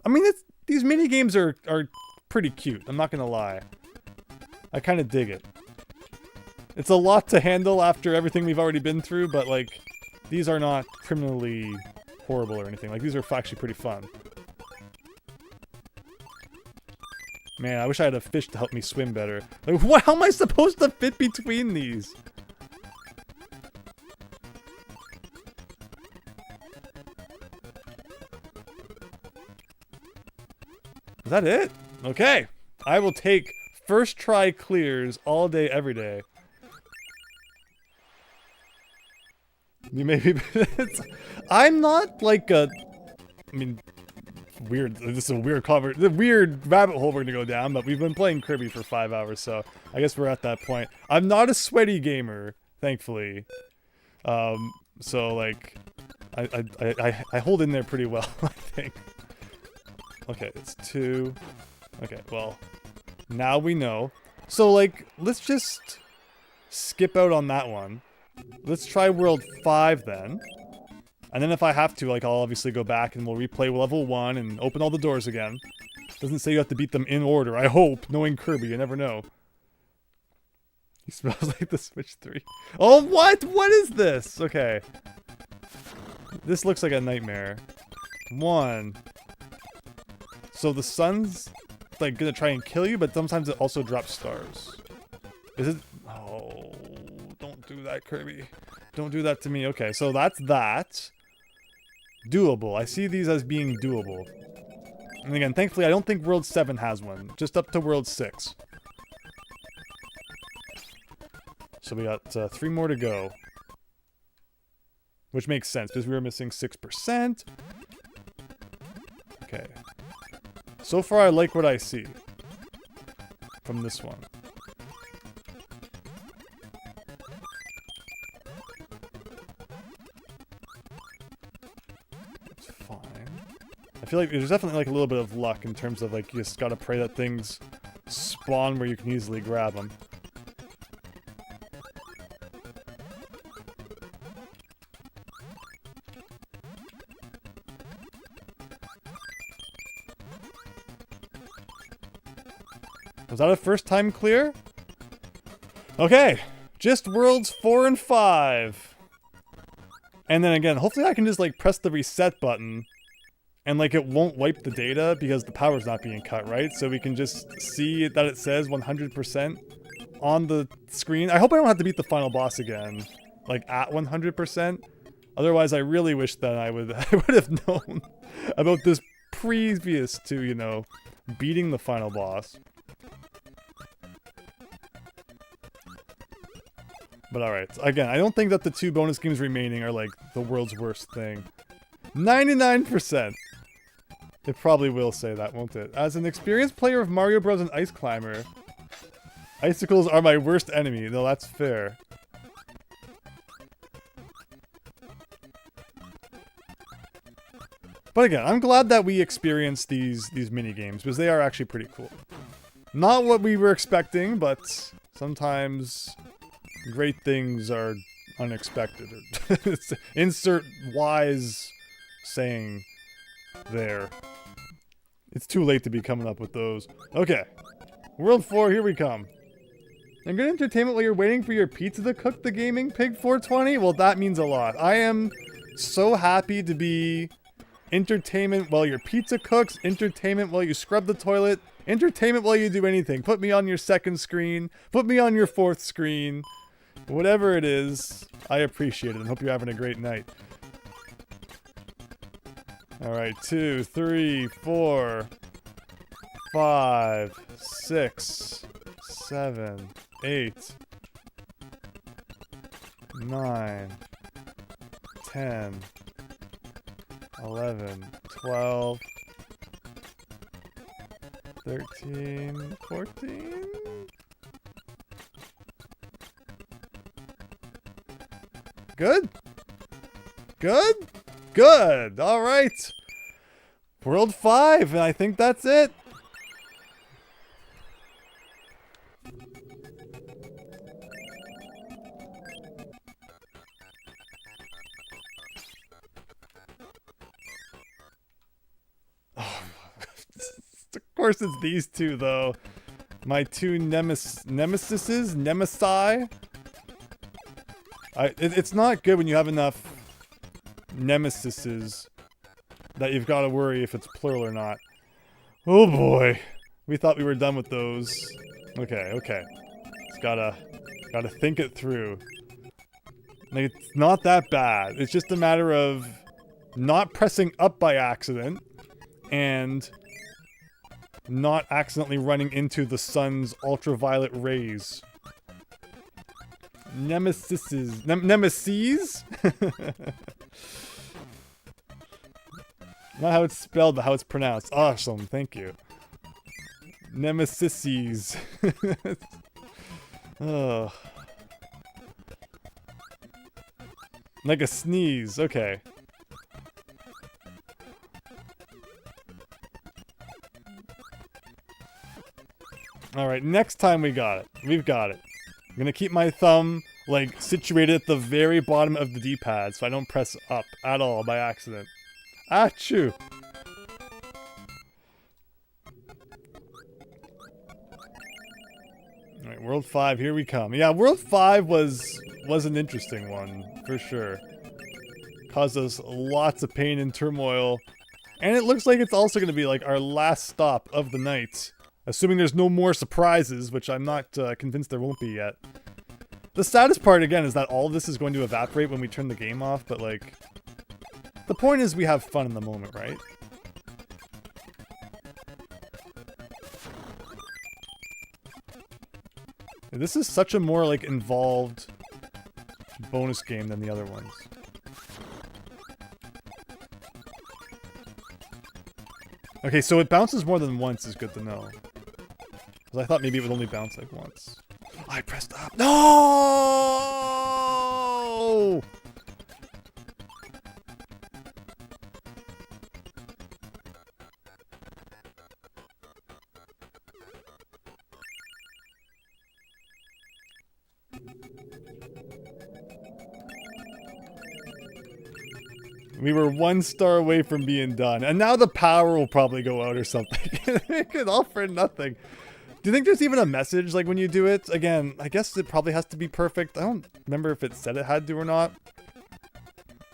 A: I mean, these mini-games are pretty cute. I'm not gonna lie. I kinda dig it. It's a lot to handle after everything we've already been through, but, like, these are not criminally horrible or anything. Like, these are actually pretty fun. Man, I wish I had a fish to help me swim better. Like, what? How am I supposed to fit between these? Is that it? Okay. I will take first try clears all day, every day. You may be... I'm not like a... I mean, weird. This is a weird rabbit hole we're gonna go down, but we've been playing Kirby for 5 hours, so I guess we're at that point. I'm not a sweaty gamer, thankfully. So, like, I hold in there pretty well, I think. Okay, it's 2. Okay, well, now we know. So, like, let's just skip out on that one. Let's try World 5 then. And then if I have to, like, I'll obviously go back and we'll replay level 1 and open all the doors again. Doesn't say you have to beat them in order, I hope. Knowing Kirby, you never know. He smells like the Switch 3. Oh, what? What is this? Okay. This looks like a nightmare. 1. So the sun's, like, gonna try and kill you, but sometimes it also drops stars. Is it? Oh, don't do that, Kirby. Don't do that to me. Okay, so that's that. Doable. I see these as being doable. And again, thankfully, I don't think World 7 has one. Just up to World 6. So we got 3 more to go. Which makes sense, because we were missing 6%. Okay. So far, I like what I see from this one. It's fine. I feel like there's definitely like a little bit of luck in terms of like you just gotta pray that things spawn where you can easily grab them. Was that a first time clear? Okay, just worlds 4 and 5. And then again, hopefully I can just like press the reset button and like it won't wipe the data because the power's not being cut, right? So we can just see that it says 100% on the screen. I hope I don't have to beat the final boss again, like at 100%. Otherwise, I really wish that I would have known about this previous to, you know, beating the final boss. But alright, again, I don't think that the 2 bonus games remaining are like the world's worst thing. 99%! It probably will say that, won't it? As an experienced player of Mario Bros. And Ice Climber, icicles are my worst enemy. No, that's fair. But again, I'm glad that we experienced these mini-games, because they are actually pretty cool. Not what we were expecting, but sometimes great things are unexpected. Insert wise saying there. It's too late to be coming up with those. Okay. World 4, here we come. And good entertainment while you're waiting for your pizza to cook, the Gaming Pig 420? Well, that means a lot. I am so happy to be entertainment while your pizza cooks, entertainment while you scrub the toilet, entertainment while you do anything. Put me on your second screen, put me on your fourth screen. Whatever it is, I appreciate it and hope you're having a great night. Alright, 2, 3, 4, 5, 6, 7, 8, 9, 10, 11, 12, 13, 14... Good? Good? Good! Alright! World 5, and I think that's it! Oh, of course it's these two, though. My two nemesises? Nemesi? It's not good when you have enough nemesises that you've got to worry if it's plural or not. Oh boy. We thought we were done with those. Okay, okay. Just gotta think it through. Like, it's not that bad. It's just a matter of not pressing up by accident and not accidentally running into the sun's ultraviolet rays. Nemesises. Nemesis? Not how it's spelled, but how it's pronounced. Awesome, thank you. Nemesises. Oh. Like a sneeze, okay. Alright, next time we got it. We've got it. I'm gonna keep my thumb, like, situated at the very bottom of the D-pad so I don't press up at all by accident. Achoo! Alright, World 5, here we come. Yeah, World 5 was an interesting one, for sure. Caused us lots of pain and turmoil. And it looks like it's also gonna be, like, our last stop of the night. Assuming there's no more surprises, which I'm not convinced there won't be yet. The saddest part, again, is that all of this is going to evaporate when we turn the game off, but, like... The point is we have fun in the moment, right? This is such a more, like, involved bonus game than the other ones. Okay, so it bounces more than once is good to know. Because I thought maybe it would only bounce, like, once. I pressed up. No! We were 1 star away from being done. And now the power will probably go out or something. It's all for nothing. Do you think there's even a message, like, when you do it? Again, I guess it probably has to be perfect. I don't remember if it said it had to or not.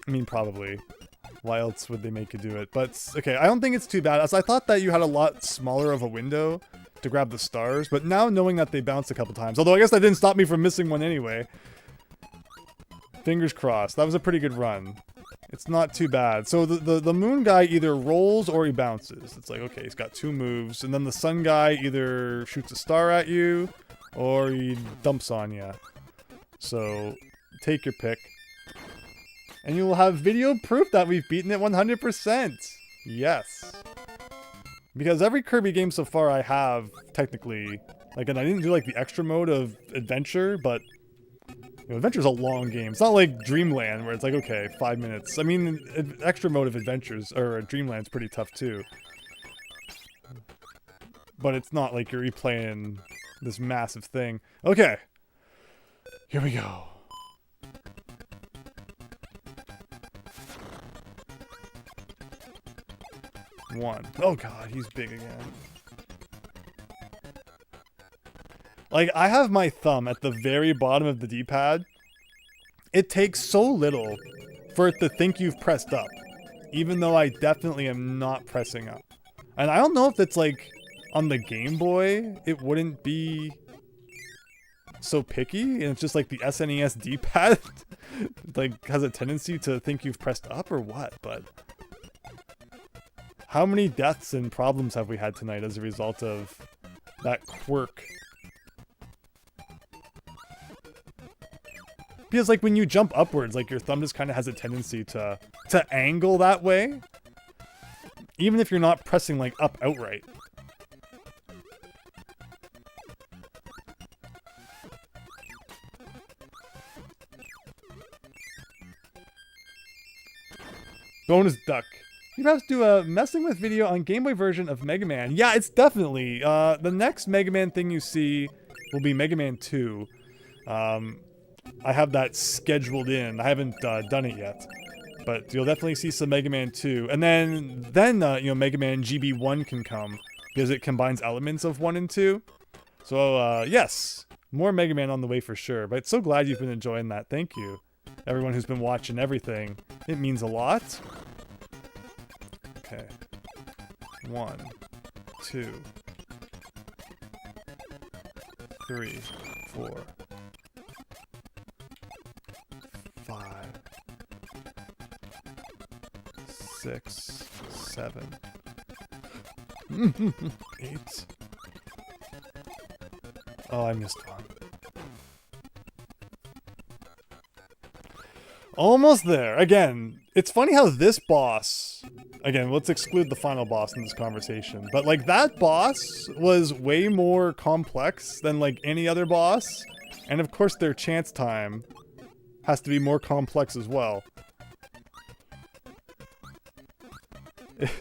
A: I mean, probably. Why else would they make you do it? But, okay, I don't think it's too bad. As I thought that you had a lot smaller of a window to grab the stars. But now knowing that they bounced a couple times. Although I guess that didn't stop me from missing one anyway. Fingers crossed. That was a pretty good run. It's not too bad. So the moon guy either rolls or he bounces. It's like, okay, he's got 2 moves. And then the sun guy either shoots a star at you or he dumps on you. So take your pick. And you will have video proof that we've beaten it 100%. Yes. Because every Kirby game so far I have, technically, like, and I didn't do like the extra mode of adventure, but you know, Adventure's a long game. It's not like Dreamland where it's like, okay, 5 minutes. I mean, extra mode of Adventures, or Dreamland's pretty tough too. But it's not like you're replaying this massive thing. Okay. Here we go. One. Oh god, he's big again. Like, I have my thumb at the very bottom of the D-pad. It takes so little for it to think you've pressed up. Even though I definitely am not pressing up. And I don't know if it's like, on the Game Boy, it wouldn't be so picky. And it's just like the SNES D-pad, like, has a tendency to think you've pressed up or what, but... How many deaths and problems have we had tonight as a result of that quirk? Because, like, when you jump upwards, like, your thumb just kind of has a tendency to angle that way. Even if you're not pressing, like, up outright. Bonus duck. You perhaps do a messing with video on Game Boy version of Mega Man. Yeah, it's definitely. The next Mega Man thing you see will be Mega Man 2. I have that scheduled in. I haven't done it yet, but you'll definitely see some Mega Man 2, and then you know, Mega Man GB1 can come because it combines elements of 1 and 2. So yes, more Mega Man on the way for sure. But so glad you've been enjoying that. Thank you, everyone who's been watching everything. It means a lot. Okay, 1, 2, 3, 4. 5, 6, 7, 8. Oh, I missed one. Almost there. Again, it's funny how this boss... Again, let's exclude the final boss in this conversation. But, like, that boss was way more complex than, like, any other boss. And, of course, their chance time has to be more complex as well.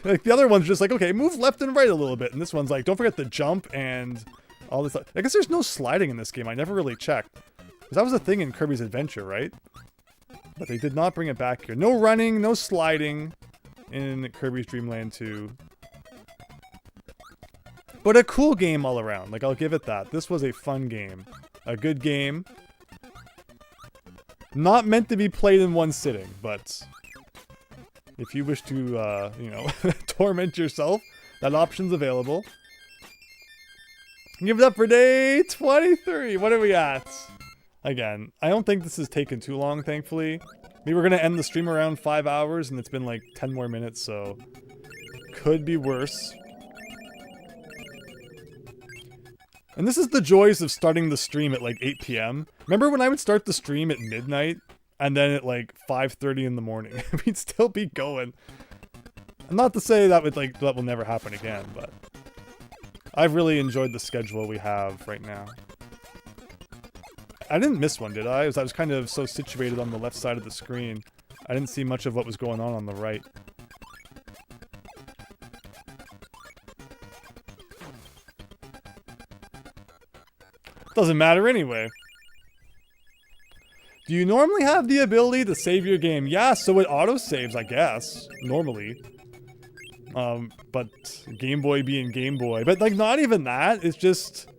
A: Like, the other one's just like, okay, move left and right a little bit. And this one's like, don't forget to jump and all this. I guess there's no sliding in this game. I never really checked. Because that was a thing in Kirby's Adventure, right? But they did not bring it back here. No running, no sliding in Kirby's Dream Land 2. But a cool game all around. Like, I'll give it that. This was a fun game. A good game. Not meant to be played in one sitting, but if you wish to, you know, torment yourself, that option's available. Give it up for day 23. What are we at? Again, I don't think this has taken too long, thankfully. We were gonna end the stream around 5 hours, and it's been like 10 more minutes, so could be worse. And this is the joys of starting the stream at like 8 p.m. Remember when I would start the stream at midnight, and then at like 5:30 in the morning, we'd still be going. Not to say that that will never happen again, but I've really enjoyed the schedule we have right now. I didn't miss one, did I? I was kind of so situated on the left side of the screen. I didn't see much of what was going on the right. Doesn't matter anyway. Do you normally have the ability to save your game? Yeah, so it auto-saves, I guess. Normally. But Game Boy being Game Boy. But, like, not even that. It's just...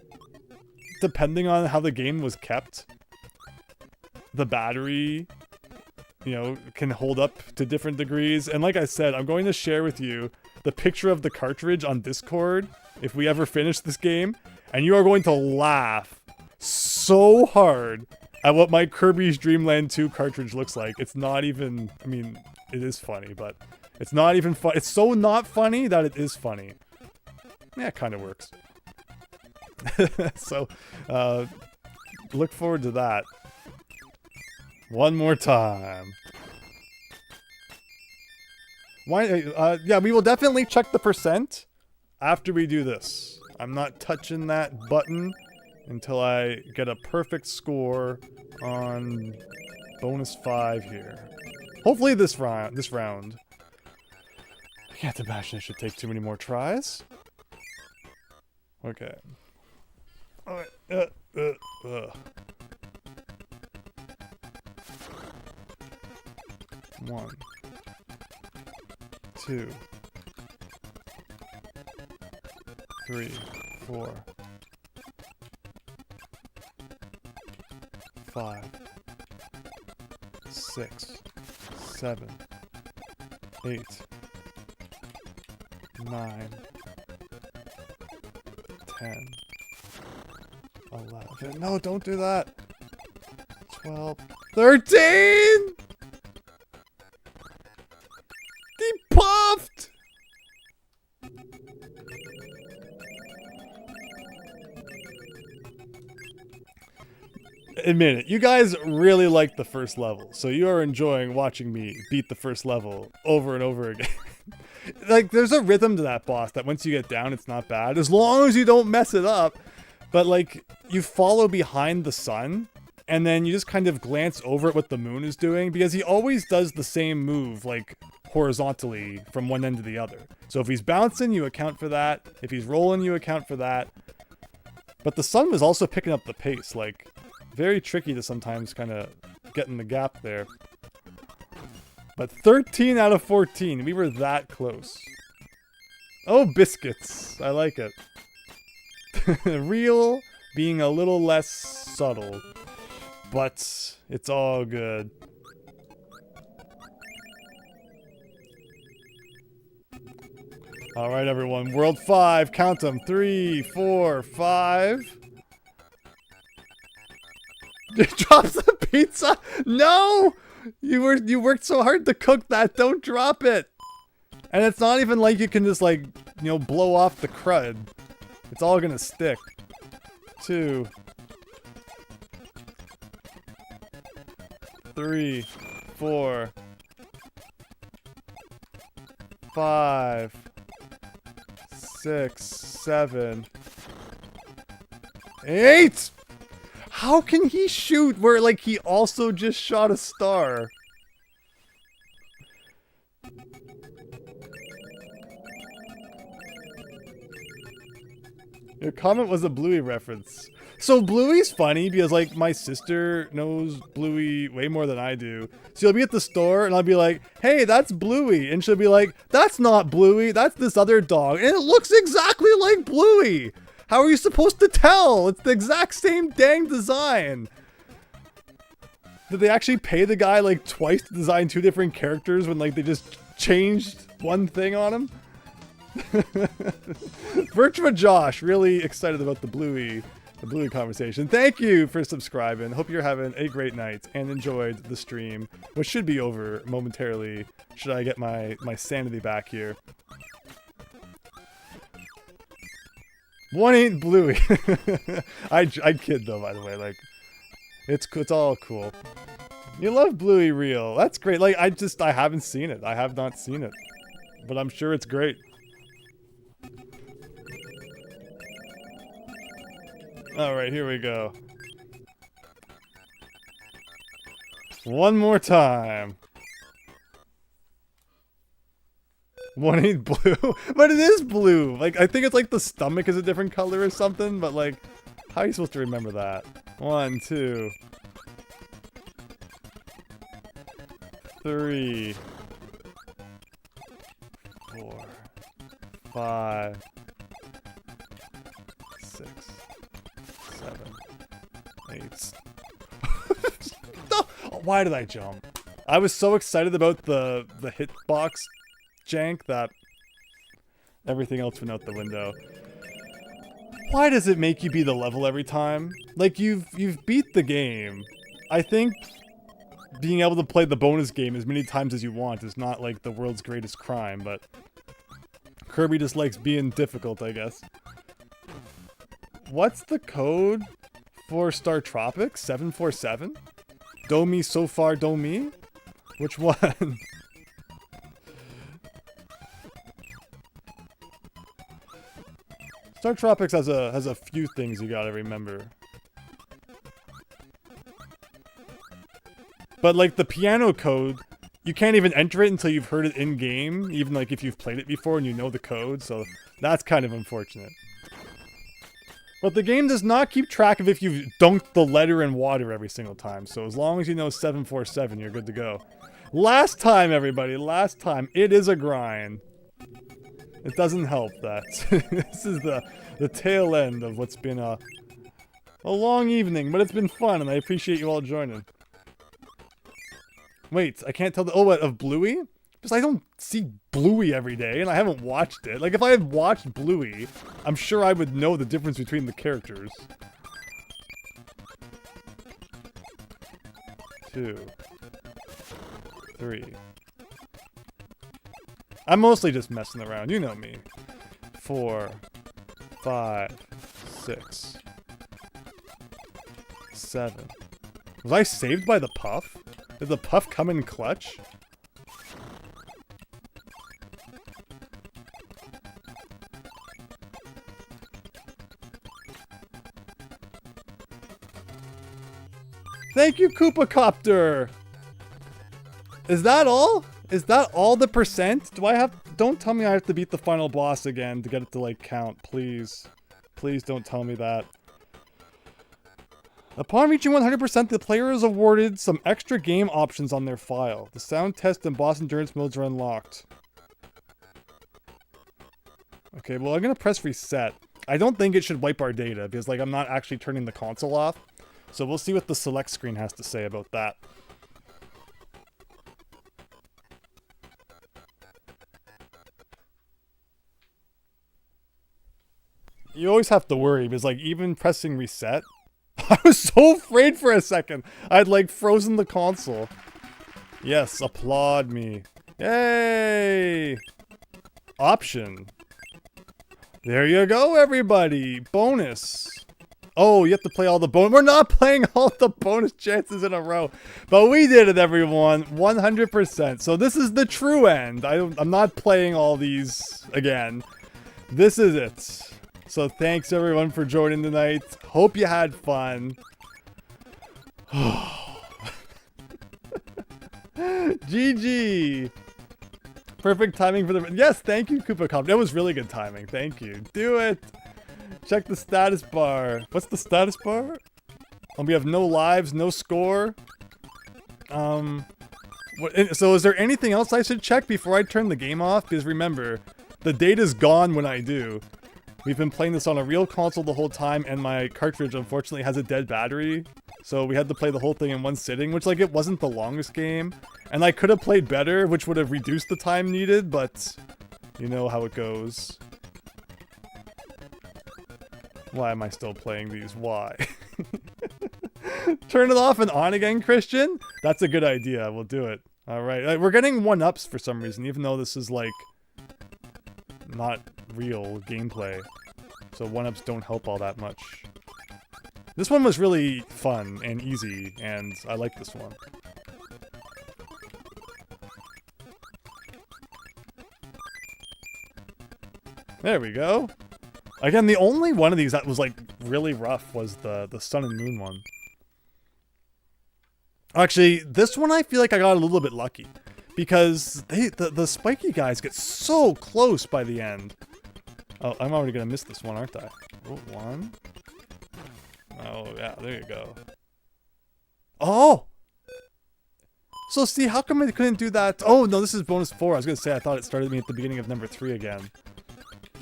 A: depending on how the game was kept, the battery, you know, can hold up to different degrees. And like I said, I'm going to share with you the picture of the cartridge on Discord if we ever finish this game. And you are going to laugh so hard at what my Kirby's Dream Land 2 cartridge looks like. It's not even, I mean, it is funny, but it's not even fun. It's so not funny that it is funny. Yeah, it kind of works. So, look forward to that. One more time. Why? Yeah, we will definitely check the percent after we do this. I'm not touching that button until I get a perfect score on bonus 5 here. Hopefully this round. I can't imagine it should take too many more tries. Okay. Alright, 1, 2, 3, 4, 5, 6, 7, 8, 9, 10, 11. No, don't do that. 12, 13! He puffed! Admit it, you guys really like the first level, so you are enjoying watching me beat the first level over and over again. Like, there's a rhythm to that boss that once you get down, it's not bad, as long as you don't mess it up. But, like, you follow behind the sun, and then you just kind of glance over at what the moon is doing, because he always does the same move, like, horizontally from one end to the other. So if he's bouncing, you account for that. If he's rolling, you account for that. But the sun was also picking up the pace, like, very tricky to sometimes kind of get in the gap there. But 13 out of 14, we were that close. Oh, biscuits. I like it. Real being a little less subtle, but it's all good. All right, everyone. World 5. Count them. 3, 4, 5. It drops the pizza. No, you worked so hard to cook that. Don't drop it. And it's not even like you can just like, you know, blow off the crud. It's all gonna stick. 2, 3, 4, 5, 6, 7, 8! How can he shoot where, like, he also just shot a star? Your comment was a Bluey reference. So Bluey's funny because, like, my sister knows Bluey way more than I do. So you'll be at the store and I'll be like, hey, that's Bluey. And she'll be like, that's not Bluey, that's this other dog. And it looks exactly like Bluey. How are you supposed to tell? It's the exact same dang design. Did they actually pay the guy like twice to design 2 different characters when like they just changed one thing on him? Virtua Josh, really excited about the Bluey The Bluey conversation. Thank you for subscribing. Hope you're having a great night and enjoyed the stream, which should be over momentarily. Should I get my sanity back here? One ain't Bluey. I kid though, by the way. Like, it's all cool. You love Bluey Real. That's great. Like, I haven't seen it. I have not seen it, but I'm sure it's great. Alright, here we go. One more time. One ain't blue. But it is blue! Like, I think it's like the stomach is a different color or something, but like, how are you supposed to remember that? 1, 2, 3, 4, 5, 6, 7, 8. No! Why did I jump? I was so excited about the hitbox jank that everything else went out the window. Why does it make you be the level every time? Like, you've beat the game. I think being able to play the bonus game as many times as you want is not like the world's greatest crime, but Kirby just likes being difficult, I guess. What's the code for Star Tropics? 747? Do me so far, do me? Which one? Star Tropics has a few things you gotta remember. But like the piano code, you can't even enter it until you've heard it in game, even like if you've played it before and you know the code, so that's kind of unfortunate. But the game does not keep track of if you've dunked the letter in water every single time, so as long as you know 747, you're good to go. Last time, everybody, last time. It is a grind. It doesn't help that. This is the tail end of what's been a long evening, but it's been fun, and I appreciate you all joining. Wait, I can't tell the... Oh, what, of Bluey? Because I don't see Bluey every day, and I haven't watched it. Like, if I had watched Bluey, I'm sure I would know the difference between the characters. 2, 3. I'm mostly just messing around, you know me. 4, 5, 6, 7. Was I saved by the puff? Did the puff come in clutch? Thank you, Koopa Copter! Is that all? Is that all the percent? Do I have... Don't tell me I have to beat the final boss again to get it to, like, count, please. Please don't tell me that. Upon reaching 100%, the player is awarded some extra game options on their file. The sound test and boss endurance modes are unlocked. Okay, well, I'm gonna press reset. I don't think it should wipe our data, because, like, I'm not actually turning the console off. So we'll see what the select screen has to say about that. You always have to worry, because, like, even pressing reset... I was so afraid for a second. I'd, like, frozen the console. Yes, applaud me. Yay! Option. There you go, everybody. Bonus. Oh, you have to play all the bonus. We're not playing all the bonus chances in a row. But we did it, everyone. 100%. So this is the true end. I'm not playing all these again. This is it. So thanks everyone for joining tonight. Hope you had fun. GG. Perfect timing for the... Yes, thank you, Koopa Cop. That was really good timing. Thank you. Do it. Check the status bar. What's the status bar? We have no lives, no score. So is there anything else I should check before I turn the game off? Because remember, the data's gone when I do. We've been playing this on a real console the whole time, and my cartridge unfortunately has a dead battery. So we had to play the whole thing in one sitting, which, like, it wasn't the longest game. And I could have played better, which would have reduced the time needed, but you know how it goes. Why am I still playing these? Why? Turn it off and on again, Christian? That's a good idea. We'll do it. Alright. We're getting 1-ups for some reason, even though this is, like, not real gameplay. So 1-ups don't help all that much. This one was really fun and easy, and I like this one. There we go. Again, the only one of these that was, like, really rough was the Sun and Moon one. Actually, this one I feel like I got a little bit lucky. Because the spiky guys get so close by the end. Oh, I'm already gonna miss this one, aren't I? Oh, one. Oh, yeah, there you go. Oh! So, see, how come I couldn't do that? Oh, no, this is bonus 4. I was gonna say, I thought it started me at the beginning of number 3 again.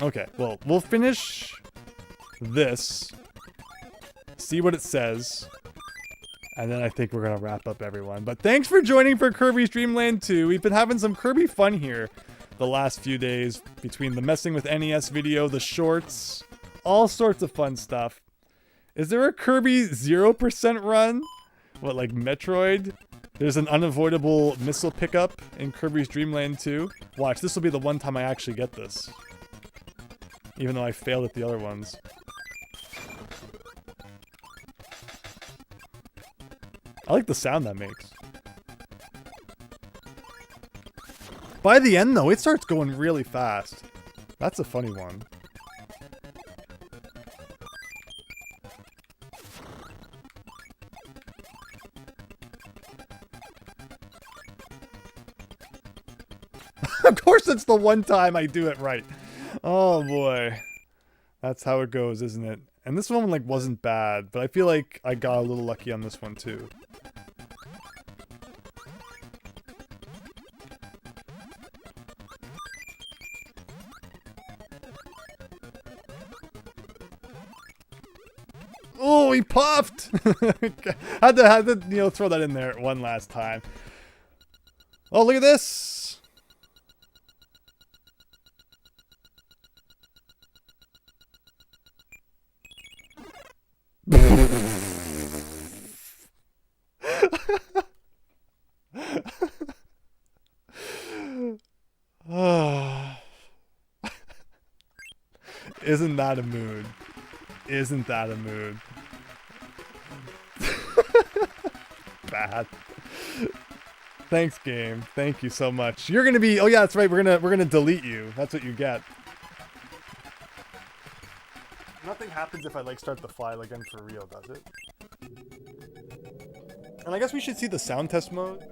A: Okay, well, we'll finish this. See what it says. And then I think we're gonna wrap up, everyone. But thanks for joining for Kirby's Dream Land 2. We've been having some Kirby fun here the last few days. Between the messing with NES video, the shorts, all sorts of fun stuff. Is there a Kirby 0% run? What, like Metroid? There's an unavoidable missile pickup in Kirby's Dream Land 2. Watch, this will be the one time I actually get this. Even though I failed at the other ones. I like the sound that makes. By the end, though, it starts going really fast. That's a funny one. Of course, it's the one time I do it right. Oh boy. That's how it goes, isn't it? And this one, like, wasn't bad, but I feel like I got a little lucky on this one, too. Oh, he puffed! had to, you know, throw that in there one last time. Oh, look at this! Isn't that a mood? Isn't that a mood? Bad. Thanks, game. Thank you so much. You're gonna be. Oh yeah, that's right. We're gonna delete you. That's what you get. Nothing happens if I like start the file again for real, does it? And I guess we should see the sound test mode.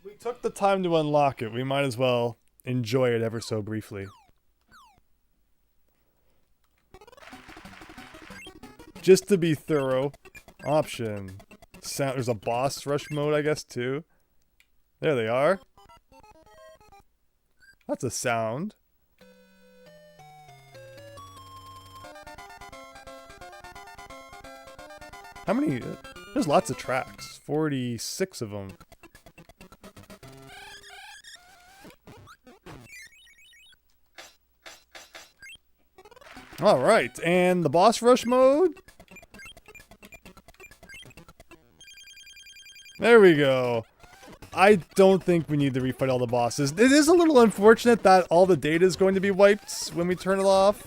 A: We took the time to unlock it. We might as well enjoy it ever so briefly. Just to be thorough. Option. Sound. There's a boss rush mode, I guess, too. There they are. That's a sound. How many? There's lots of tracks. 46 of them. Alright, and the boss rush mode? There we go. I don't think we need to refight all the bosses. It is a little unfortunate that all the data is going to be wiped when we turn it off.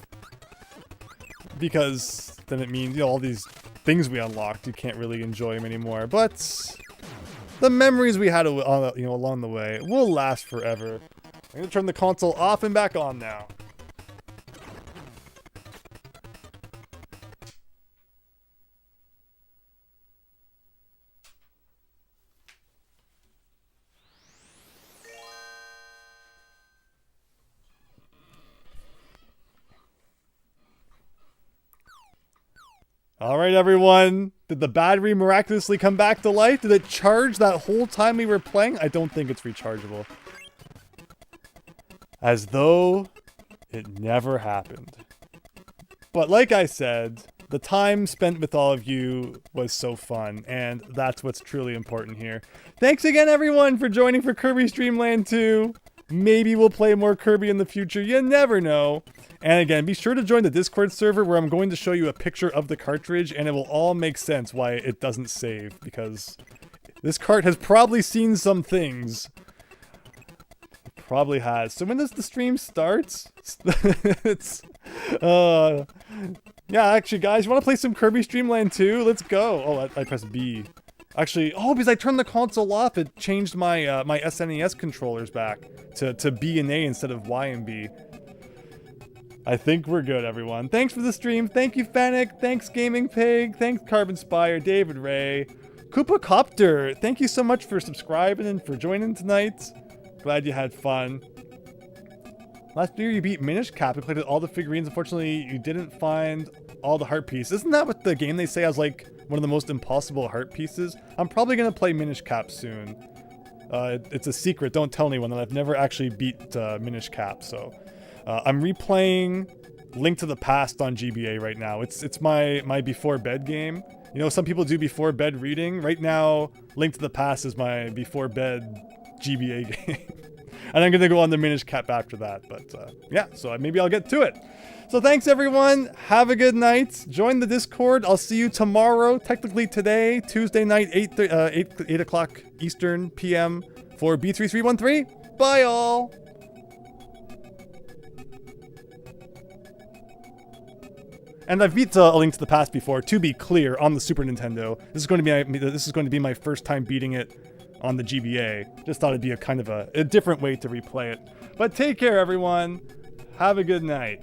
A: Because then it means, you know, all these things we unlocked, you can't really enjoy them anymore. But the memories we had, you know, along the way will last forever. I'm going to turn the console off and back on now. Alright, everyone. Did the battery miraculously come back to life? Did it charge that whole time we were playing? I don't think it's rechargeable. As though it never happened. But like I said, the time spent with all of you was so fun, and that's what's truly important here. Thanks again, everyone, for joining for Kirby's Dream Land 2. Maybe we'll play more Kirby in the future. You never know. And again, be sure to join the Discord server where I'm going to show you a picture of the cartridge, and it will all make sense why it doesn't save, because this cart has probably seen some things. Probably has. So when does the stream start? It's yeah, actually guys, you want to play some Kirby Streamland 2? Let's go. Oh, I pressed B. Actually, oh, because I turned the console off, it changed my my SNES controllers back to B and A instead of Y and B. I think we're good, everyone. Thanks for the stream. Thank you, Fennec. Thanks, Gaming Pig. Thanks, Carbon Spire, David Ray. Koopa Copter, thank you so much for subscribing and for joining tonight. Glad you had fun. Last year you beat Minish Cap and collected all the figurines. Unfortunately, you didn't find all the heart pieces. Isn't that what the game they say has like one of the most impossible heart pieces? I'm probably going to play Minish Cap soon. It's a secret. Don't tell anyone that I've never actually beat Minish Cap. So I'm replaying Link to the Past on GBA right now. It's my before bed game. You know, some people do before bed reading. Right now, Link to the Past is my before bed GBA game. And I'm going to go on the Minish Cap after that. But yeah, so maybe I'll get to it. So thanks, everyone. Have a good night. Join the Discord. I'll see you tomorrow, technically today, Tuesday night, 8 o'clock Eastern PM for B3313. Bye, all. And I've beat A Link to the Past before, to be clear, on the Super Nintendo. This is going to be my first time beating it on the GBA. Just thought it'd be a kind of a different way to replay it. But take care, everyone. Have a good night.